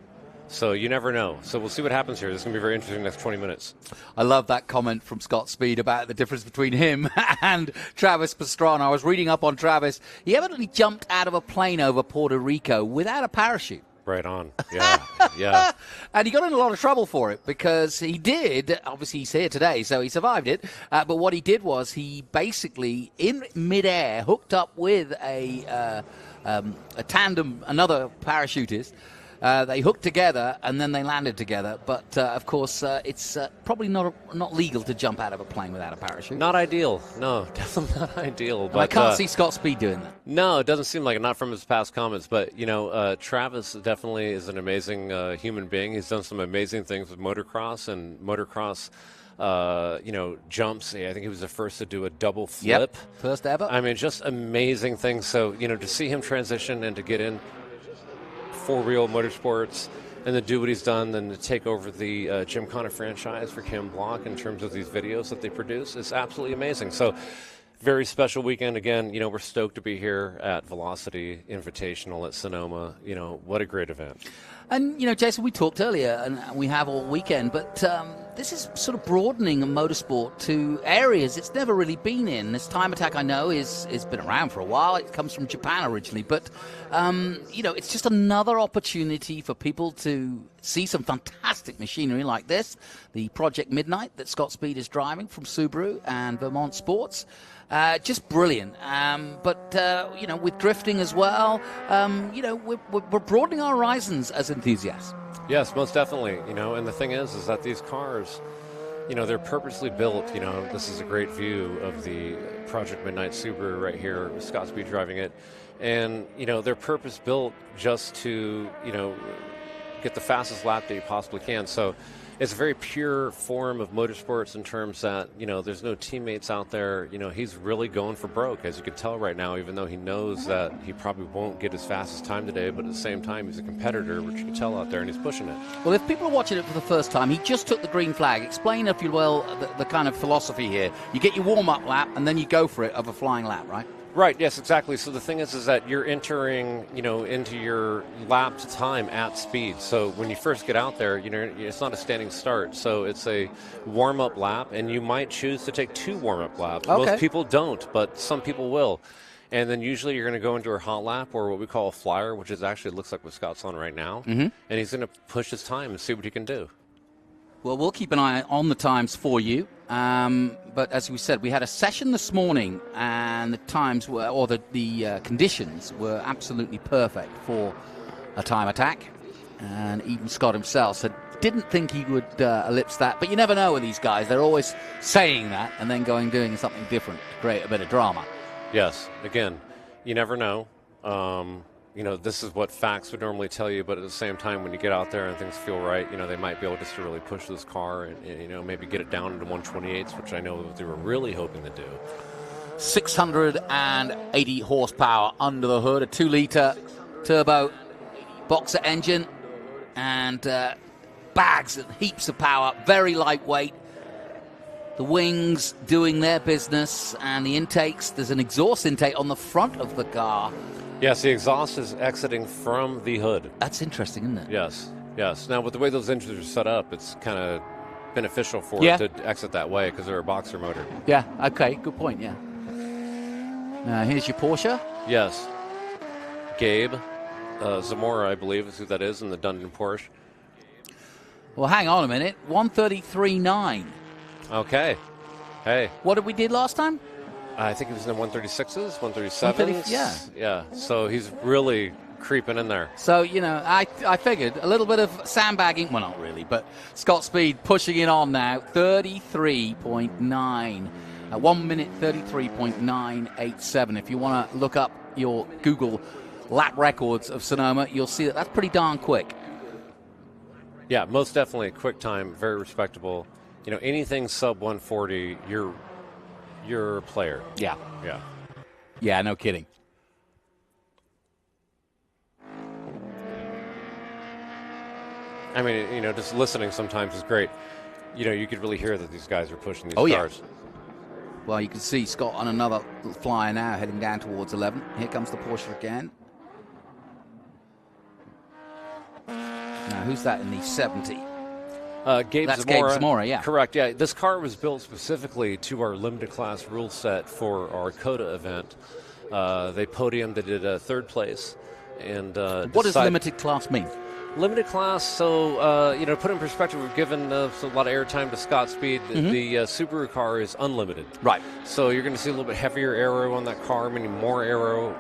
So you never know. So we'll see what happens here. This is going to be very interesting next 20 minutes.
I love that comment from Scott Speed about the difference between him and Travis Pastrana. I was reading up on Travis. He evidently jumped out of a plane over Puerto Rico without a parachute.
Right on. Yeah, yeah.
And he got in a lot of trouble for it because he did, obviously he's here today, so he survived it. But what he did was he basically, in midair, hooked up with a tandem, another parachutist. They hooked together and then they landed together. But, of course, it's probably not legal to jump out of a plane without a parachute.
Not ideal. No, definitely not ideal. But
I can't see Scott Speed doing that.
No, it doesn't seem like it, not from his past comments. But, you know, Travis definitely is an amazing human being. He's done some amazing things with motocross and motocross. You know, jumps. I think he was the first to do a double flip.
Yep, first ever.
I mean, just amazing things. So, you know, to see him transition and to get in four-wheel motorsports and to do what he's done and to take over the Jim Connor franchise for Kim Block in terms of these videos that they produce is absolutely amazing. So very special weekend. Again, you know, we're stoked to be here at Velocity Invitational at Sonoma. You know, what a great event.
And, you know, Jason, we talked earlier, and we have all weekend, but this is sort of broadening motorsport to areas it's never really been in. This time attack, I know, is been around for a while. It comes from Japan originally, but, you know, it's just another opportunity for people to see some fantastic machinery like this. The Project Midnight that Scott Speed is driving from Subaru and Vermont Sports. Just brilliant. But you know, with drifting as well, you know, we're broadening our horizons as enthusiasts.
Yes, most definitely. You know, and the thing is that these cars, you know, they're purposely built. You know, this is a great view of the Project Midnight Subaru right here, with Scott Speed driving it. And, you know, they're purpose built just to, you know, get the fastest lap that you possibly can. So it's a very pure form of motorsports in terms that, you know, there's no teammates out there. You know, he's really going for broke, as you can tell right now, even though he knows that he probably won't get his fastest time today. But at the same time, he's a competitor, which you can tell out there, and he's pushing it.
Well, if people are watching it for the first time, he just took the green flag. Explain, if you will, the kind of philosophy here. You get your warm-up lap, and then you go for it of a flying lap, right?
Right, yes, exactly. So the thing is that you're entering, you know, into your lapped time at speed. So when you first get out there, you know, it's not a standing start. So it's a warm-up lap, and you might choose to take 2 warm-up laps.
Okay.
Most people don't, but some people will. And then usually you're going to go into a hot lap or what we call a flyer, which is actually looks like what Scott's on right now. And he's going to push his time and see what he can do.
Well, we'll keep an eye on the times for you. But as we said, we had a session this morning, and the times were, or the conditions were absolutely perfect for a time attack. And even Scott himself said didn't think he would ellipse that. But you never know with these guys; they're always saying that and then doing something different to create a bit of drama.
Yes. Again, you never know. You know, this is what facts would normally tell you, but at the same time, when you get out there and things feel right, you know, they might be able just to really push this car and you know, maybe get it down into 128s, which I know they were really hoping to do.
680 horsepower under the hood, a 2-liter turbo boxer engine, and bags and heaps of power, very lightweight. The wings doing their business, and the intakes, there's an exhaust intake on the front of the car.
Yes, the exhaust is exiting from the hood.
That's interesting, isn't it?
Yes, yes. Now, with the way those engines are set up, it's kind of beneficial for it to exit that way because they're a boxer motor.
Yeah, okay, good point, yeah. Here's your Porsche.
Yes. Gabe Zamora, I believe, is who that is in the Dundon Porsche.
Well, hang on a minute. 133.9.
Okay. Hey.
What did we did last time?
I think he was in the 136s, 137s. Yeah. So he's really creeping in there.
So, you know, I figured a little bit of sandbagging. Well, not really, but Scott Speed pushing it on now. 33.9. 1 minute 33.987. If you want to look up your Google lap records of Sonoma, you'll see that that's pretty darn quick.
Yeah, most definitely a quick time, very respectable. You know, anything sub 140, you're a player.
Yeah.
Yeah.
Yeah, no kidding.
I mean, you know, just listening sometimes is great. You know, you could really hear that these guys are pushing these cars.
Yeah. Well, you can see Scott on another flyer now, heading down towards 11. Here comes the Porsche again. Now, who's that in the 70?
Gabe
That's
Zamora.
Gabe Zamora, yeah.
Correct, yeah. This car was built specifically to our limited class rule set for our COTA event. They podiumed, they did third place. And
what does limited class mean?
Limited class, so, you know, to put it in perspective, we've given a lot of airtime to Scott Speed. The Subaru car is unlimited.
Right.
So you're going to see a little bit heavier aero on that car, meaning more aero,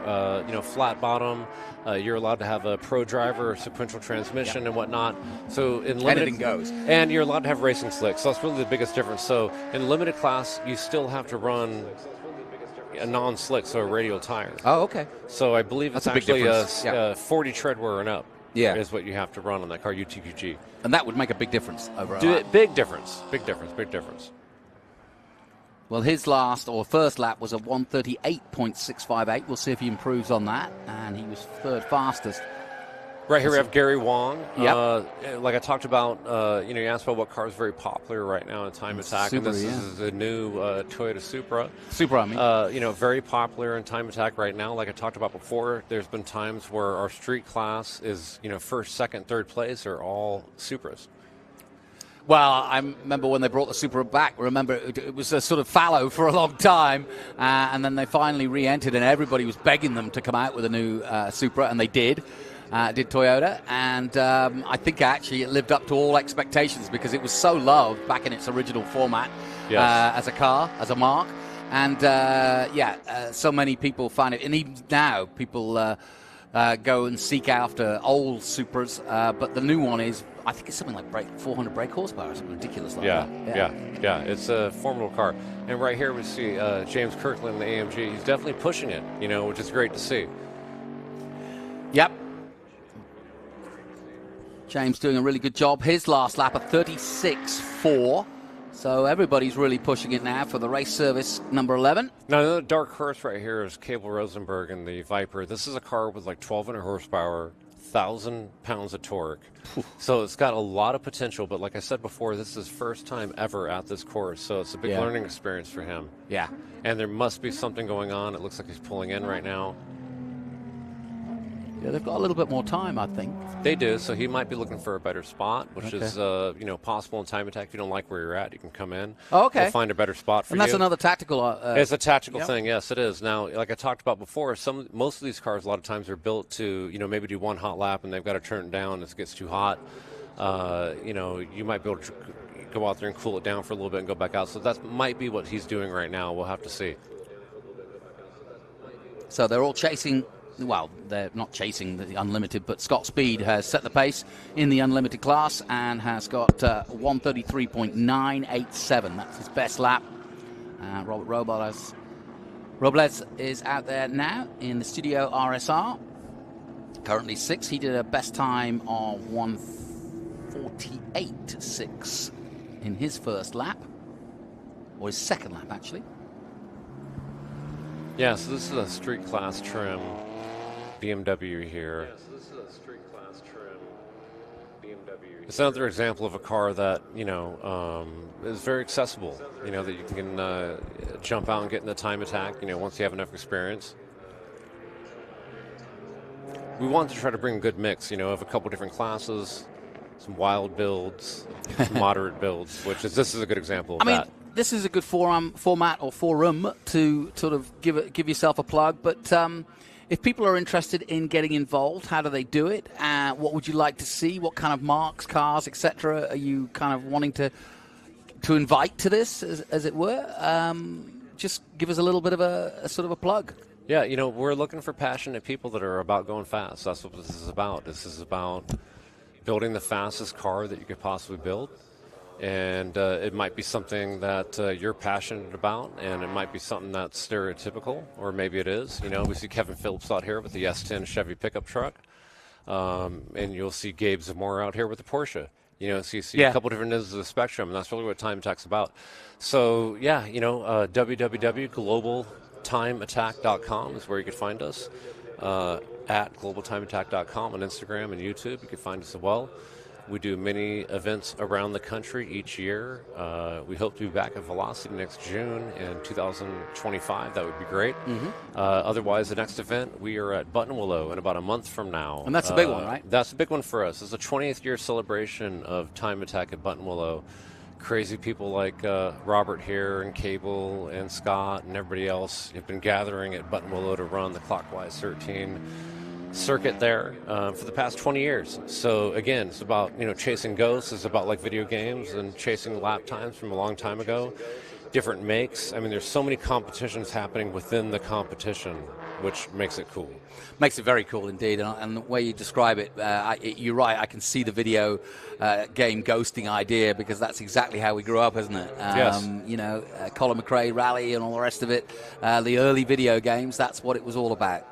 you know, flat bottom. You're allowed to have a pro driver, sequential transmission and whatnot. So in limited,
anything goes.
And you're allowed to have racing slicks. So that's really the biggest difference. So in limited class, you still have to run a non-slick, so a radial tire.
Oh, okay.
So I believe
That's
it's
a big
actually
difference.
40 tread wear and up.
Yeah.
Is what you have to run on that car, UTQG.
And that would make a big difference over
Big difference. Big difference. Big difference.
Well, his last or first lap was a 138.658. We'll see if he improves on that. And he was third fastest.
Right here we have Gary Wong.
Yep.
Like I talked about, you know, you asked about what car is very popular right now in time attack.
Supra,
and this is the new Toyota Supra.
Supra, I mean.
You know, very popular in time attack right now. Like I talked about before, there's been times where our street class is, you know, first, second, third place are all Supras.
Well, I remember when they brought the Supra back. Remember, it was a sort of fallow for a long time, and then they finally re-entered, and everybody was begging them to come out with a new Supra, and they did. Did Toyota, and I think actually it lived up to all expectations because it was so loved back in its original format as a car, as a mark, and so many people find it, and even now people go and seek after old Supras, but the new one is, I think it's something like 400 brake horsepower, something ridiculous like that.
Yeah, it's a formidable car. And right here we see James Kirkland in the AMG. He's definitely pushing it, you know, which is great to see.
Yep. James doing a really good job. His last lap of 36.4. So everybody's really pushing it now for the race service number 11.
Now, the dark horse right here is Cable Rosenberg in the Viper. This is a car with like 1,200 horsepower, 1,000 pounds of torque. So it's got a lot of potential. But like I said before, this is his first time ever at this course. So it's a big learning experience for him.
Yeah.
And there must be something going on. It looks like he's pulling in right now.
Yeah, they've got a little bit more time, I think.
They do, so he might be looking for a better spot, which is possible in time attack. If you don't like where you're at, you can come in.
Oh, okay.
We'll find a better spot for you.
And that's another tactical.
It's a tactical
yep.
thing, yes, it is. Now, like I talked about before, most of these cars a lot of times are built to maybe do one hot lap and they've got to turn it down if it gets too hot. You might be able to go out there and cool it down for a little bit and go back out. So that might be what he's doing right now. We'll have to see.
So they're all chasing. Well, they're not chasing the unlimited, but Scott Speed has set the pace in the unlimited class and has got 133.987. That's his best lap. Robert Robles is out there now in the Studio RSR. Currently 6th. He did a best time of 1:48.6 in his first lap, or his second lap, actually.
Yeah, so this is a street class trim BMW here. It's another example of a car that, is very accessible, that you can jump out and get in the time attack, once you have enough experience. We wanted to try to bring a good mix, of a couple different classes, some wild builds, some moderate builds, this is a good example of that.
This is a good forum to sort of give yourself a plug, but if people are interested in getting involved, how do they do it? What would you like to see? What kind of marks, cars, etc. are you kind of wanting to invite to this, as it were? Just give us a little bit of a sort of a plug.
Yeah, we're looking for passionate people that are about going fast. That's what this is about. This is about building the fastest car that you could possibly build. And it might be something that you're passionate about, and it might be something that's stereotypical, or maybe it is. We see Kevin Phillips out here with the S10 Chevy pickup truck, and you'll see Gabe Zamora out here with the Porsche. So you see a couple different ends of the spectrum, and that's really what Time Attack's about. So, www.globaltimeattack.com is where you can find us. At globaltimeattack.com on Instagram and YouTube, you can find us as well. We do many events around the country each year. We hope to be back at Velocity next June in 2025. That would be great. Mm-hmm. Otherwise, the next event, we are at Buttonwillow in about a month from now.
And that's a big one, right?
That's a big one for us. It's the 20th year celebration of Time Attack at Buttonwillow. Crazy people like Robert here and Cable and Scott and everybody else have been gathering at Buttonwillow to run the Clockwise 13 circuit there for the past 20 years. So again, it's about chasing ghosts. It's about like video games and chasing lap times from a long time ago. Different makes. There's so many competitions happening within the competition, which makes it cool.
Makes it very cool indeed, and the way you describe it, you're right. I can see the video game ghosting idea, because that's exactly how we grew up, isn't it?
Yes.
Colin McRae Rally and all the rest of it. The early video games. That's what it was all about.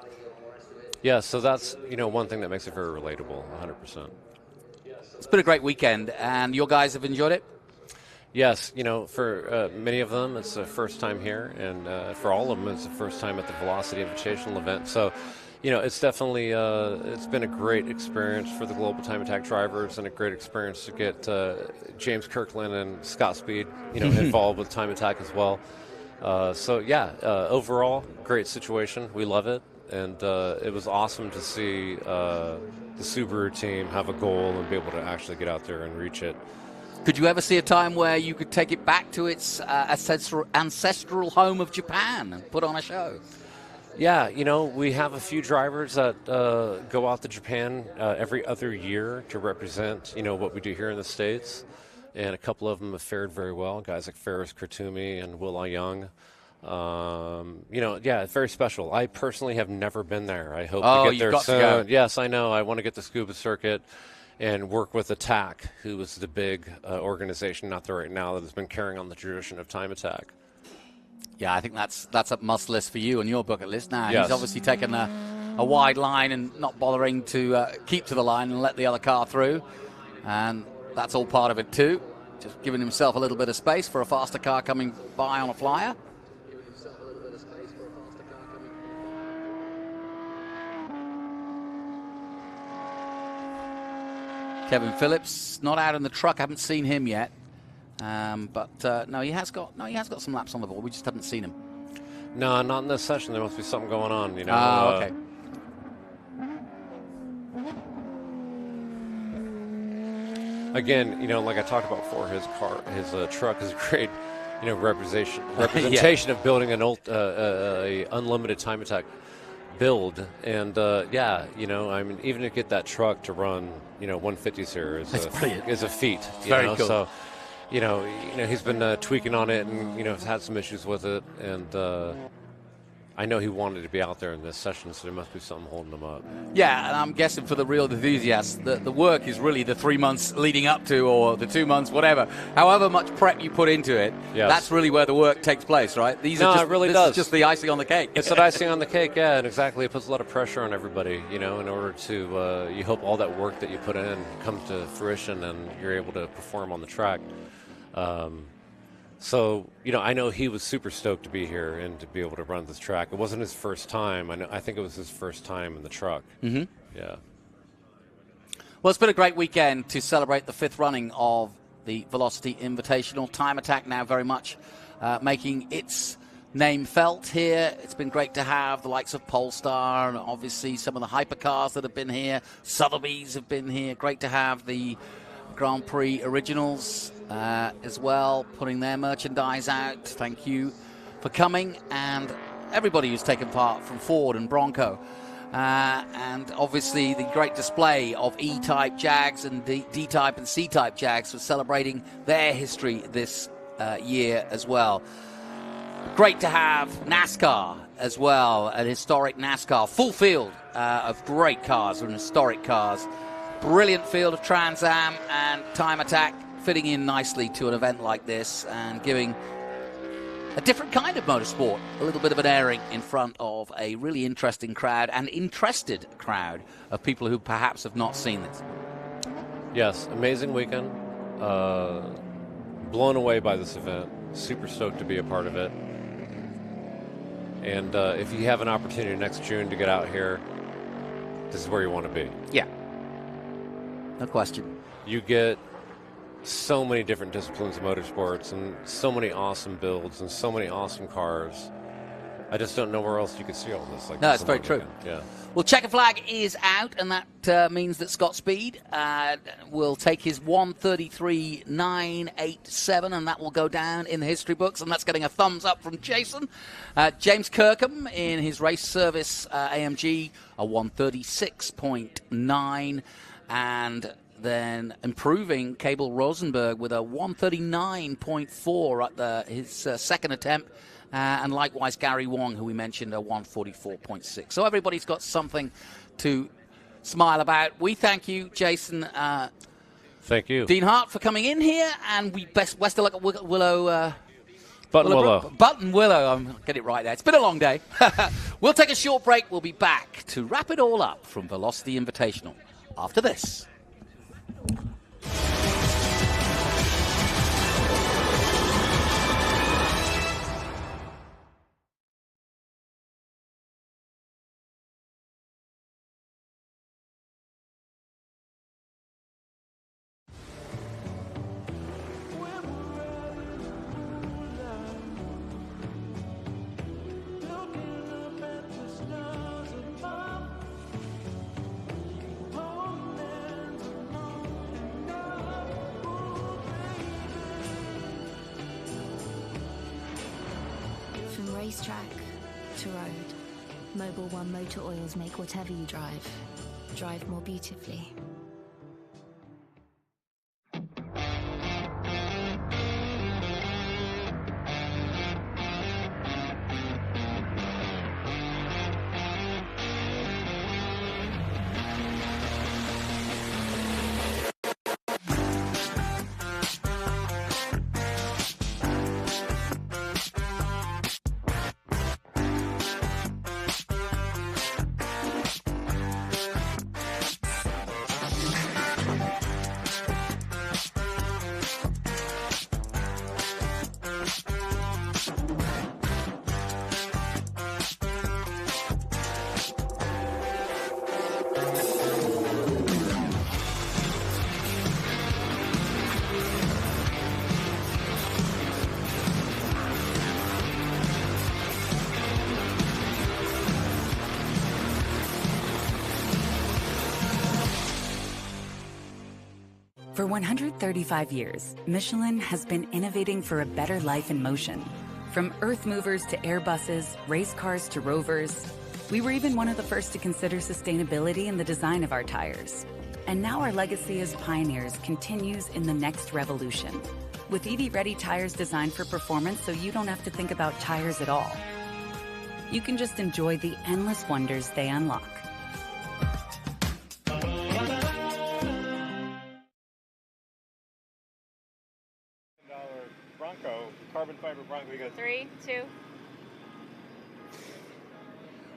Yeah, so that's, one thing that makes it very relatable, 100%.
It's been a great weekend, and your guys have enjoyed it?
Yes, for many of them, it's the first time here, and for all of them, it's the first time at the Velocity Invitational event. So, it's definitely, it's been a great experience for the Global Time Attack drivers, and a great experience to get James Kirkland and Scott Speed, involved with Time Attack as well. Overall, great situation. We love it. And it was awesome to see the Subaru team have a goal and be able to actually get out there and reach it.
Could you ever see a time where you could take it back to its ancestral home of Japan and put on a show?
Yeah, we have a few drivers that go out to Japan every other year to represent, what we do here in the States. And a couple of them have fared very well, guys like Ferris Kurtumi and Will Young. It's very special. I personally have never been there. I hope to get there soon. Yes, I know. I want to get the scuba circuit and work with Attack, who is the big organization out there right now that has been carrying on the tradition of Time Attack.
Yeah, I think that's a must list for you on your bucket list now.
Yes.
He's obviously taken a wide line and not bothering to keep to the line and let the other car through. And that's all part of it too. Just giving himself a little bit of space for a faster car coming by on a flyer. Kevin Phillips not out in the truck. I haven't seen him yet, no, he has got some laps on the board. We just haven't seen him.
No, not in this session. There must be something going on.
Okay.
again, like I talked about before, his truck is a great, representation of building an a unlimited time attack build. And even to get that truck to run 150s here is a feat.
Very cool.
So he's been tweaking on it and has had some issues with it, and I know he wanted to be out there in this session, so there must be something holding him up.
Yeah, and I'm guessing for the real enthusiasts, the work is really the 3 months leading up to, or the 2 months, whatever. However much prep you put into it, that's really where the work takes place, right? It really does. This is just the icing on the cake.
It's the icing on the cake, yeah, and exactly. It puts a lot of pressure on everybody, in order to, you hope all that work that you put in comes to fruition and you're able to perform on the track. So, I know he was super stoked to be here and to be able to run this track. It wasn't his first time. I think it was his first time in the truck.
Mm-hmm.
Yeah.
Well, it's been a great weekend to celebrate the 5th running of the Velocity Invitational. Time Attack now very much making its name felt here. It's been great to have the likes of Polestar and obviously some of the Hypercars that have been here. Sotheby's have been here. Great to have the Grand Prix Originals as well, putting their merchandise out. Thank you for coming, and everybody who's taken part from Ford and Bronco. And obviously the great display of E-Type Jags and D-Type and C-Type Jags for celebrating their history this year as well. Great to have NASCAR as well, an historic NASCAR, full field of great cars and historic cars. Brilliant field of Trans Am and Time Attack fitting in nicely to an event like this and giving a different kind of motorsport, a little bit of an airing in front of a really interesting crowd and interested crowd of people who perhaps have not seen this.
Yes, amazing weekend. Blown away by this event. Super stoked to be a part of it. And if you have an opportunity next June to get out here, this is where you want to be.
Yeah. No question.
You get so many different disciplines of motorsports and so many awesome builds and so many awesome cars. I just don't know where else you could see all this.
No, it's very true.
Yeah.
Well, Checker Flag is out, and that means that Scott Speed will take his 1:33.987, and that will go down in the history books, and that's getting a thumbs up from Jason. James Kirkham in his race service AMG, a 1:36.9, and then improving Cable Rosenberg with a 1:39.4 at his second attempt. And likewise, Gary Wong, who we mentioned, a 1:44.6. So everybody's got something to smile about. We thank you, Jason.
Thank you.
Dean Hart, for coming in here. And we best of luck at Willow.
Button
Willow. I'm get it right there. It's been a long day. We'll take a short break. We'll be back to wrap it all up from Velocity Invitational after this.
Racetrack to road, Mobil 1 Motor Oils make whatever you drive more beautifully.
For 135 years, Michelin has been innovating for a better life in motion. From earth movers to Airbuses, race cars to rovers, we were even one of the first to consider sustainability in the design of our tires. And now our legacy as pioneers continues in the next revolution, with EV-ready tires designed for performance so you don't have to think about tires at all. You can just enjoy the endless wonders they unlock.
Bronco, carbon fiber Bronco. We got
3, 2.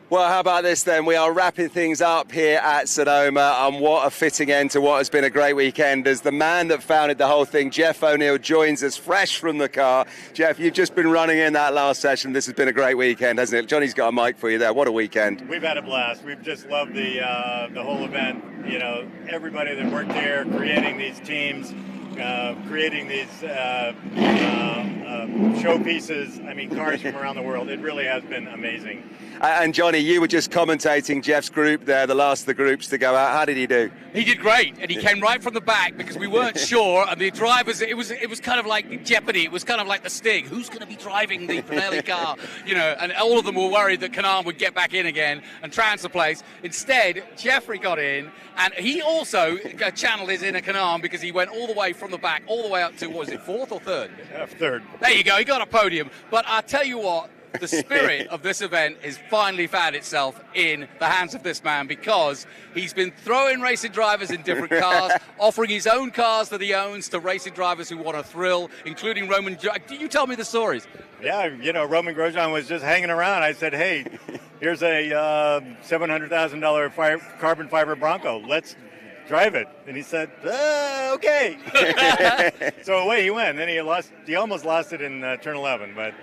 Well, how about this then? We are wrapping things up here at Sonoma, and what a fitting end to what has been a great weekend as the man that founded the whole thing, Jeff O'Neill, joins us fresh from the car. Jeff, you've just been running in that last session. This has been a great weekend, hasn't it? Johnny's got a mic for you there. What a weekend.
We've had a blast. We've just loved the whole event. You know, everybody that worked here, creating these teams, creating these showpieces. I mean, cars from around the world. It really has been amazing.
And Johnny, you were just commentating Jeff's group there, the last of the groups to go out. How did he do?
He did great, and he came right from the back because we weren't sure. And the drivers, it was kind of like Jeopardy. It was kind of like the Sting. Who's going to be driving the Pinelli car? You know, and all of them were worried that Kanaan would get back in again and trounce the place. Instead, Jeffrey got in, and he also channeled his inner Kanaan because he went all the way from the back, all the way up to, what was it, 4th or 3rd?
Third.
There you go. He got a podium. But I tell you what, the spirit of this event has finally found itself in the hands of this man because he's been throwing racing drivers in different cars, offering his own cars that he owns to racing drivers who want a thrill, including Roman. Do you tell me the stories?
Yeah, you know, Roman Grosjean was just hanging around. I said, hey, here's a $700,000 carbon fiber Bronco. Let's drive it. And he said, okay. So away he went. Then he almost lost it in turn 11, but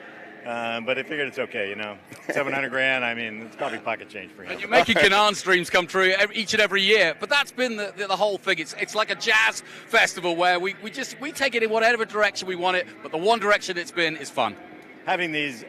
I figured it's okay, you know. $700,000, I mean, it's probably pocket change for him.
And you're making Kanaan's dreams come true each and every year. But that's been the whole thing. It's like a jazz festival where we take it in whatever direction we want it, but the one direction it's been is fun.
Having these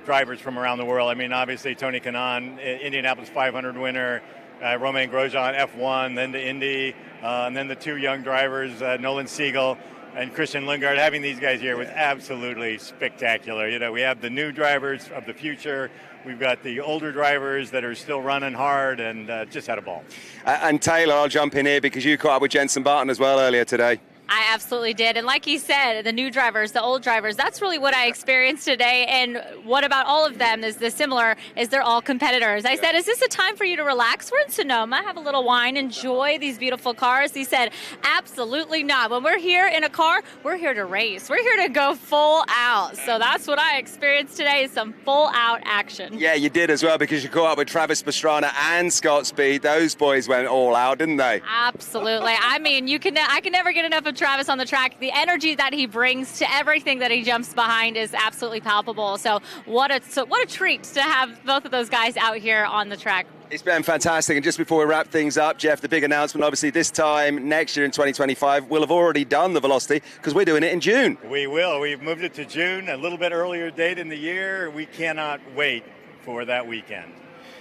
drivers from around the world, I mean, obviously Tony Kanaan, Indianapolis 500 winner, Romain Grosjean, F1, then to Indy, and then the two young drivers, Nolan Siegel and Christian Lundgaard. Having these guys here was absolutely spectacular. You know, we have the new drivers of the future. We've got the older drivers that are still running hard, and just had a ball.
And Taylor, I'll jump in here because you caught up with Jenson Button as well earlier today.
I absolutely did. And like he said, the new drivers, the old drivers, that's really what I experienced today. And what about all of them is the similar, is they're all competitors. I said, is this a time for you to relax? We're in Sonoma, have a little wine, enjoy these beautiful cars. He said, absolutely not. When we're here in a car, we're here to race. We're here to go full out. So that's what I experienced today, is some full out action.
Yeah, you did as well because you caught up with Travis Pastrana and Scott Speed. Those boys went all out, didn't they?
Absolutely. I mean, I can never get enough of Travis on the track. The energy that he brings to everything that he jumps behind is absolutely palpable. So what a treat to have both of those guys out here on the track.
It's been fantastic. And just before we wrap things up, Jeff, the big announcement, obviously this time next year in 2025, we'll have already done the Velocity because we're doing it in June.
We will. We've moved it to June, a little bit earlier date in the year. We cannot wait for that weekend.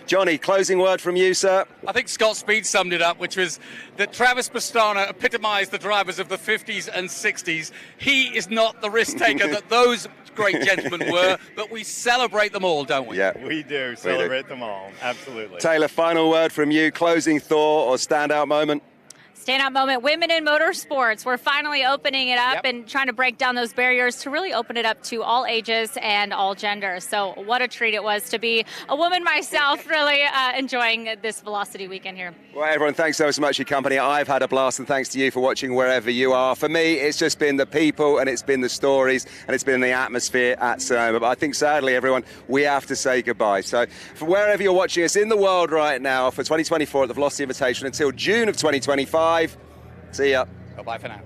Johnny, closing word from you, sir.
I think Scott Speed summed it up, which was that Travis Pastrana epitomized the drivers of the 50s and 60s. He is not the risk taker that those great gentlemen were, but we celebrate them all, don't we?
Yeah,
we do celebrate them all. Absolutely.
Taylor, final word from you, closing thought or standout moment.
Standout moment, women in motorsports. We're finally opening it up and trying to break down those barriers to really open it up to all ages and all genders. So what a treat it was to be a woman myself, really enjoying this Velocity weekend here.
Well, everyone, thanks so much for your company. I've had a blast, and thanks to you for watching wherever you are. For me, it's just been the people, and it's been the stories, and it's been the atmosphere at Sonoma. But I think, sadly, everyone, we have to say goodbye. So for wherever you're watching us in the world right now for 2024 at the Velocity Invitational until June of 2025, see ya.
Bye-bye for now.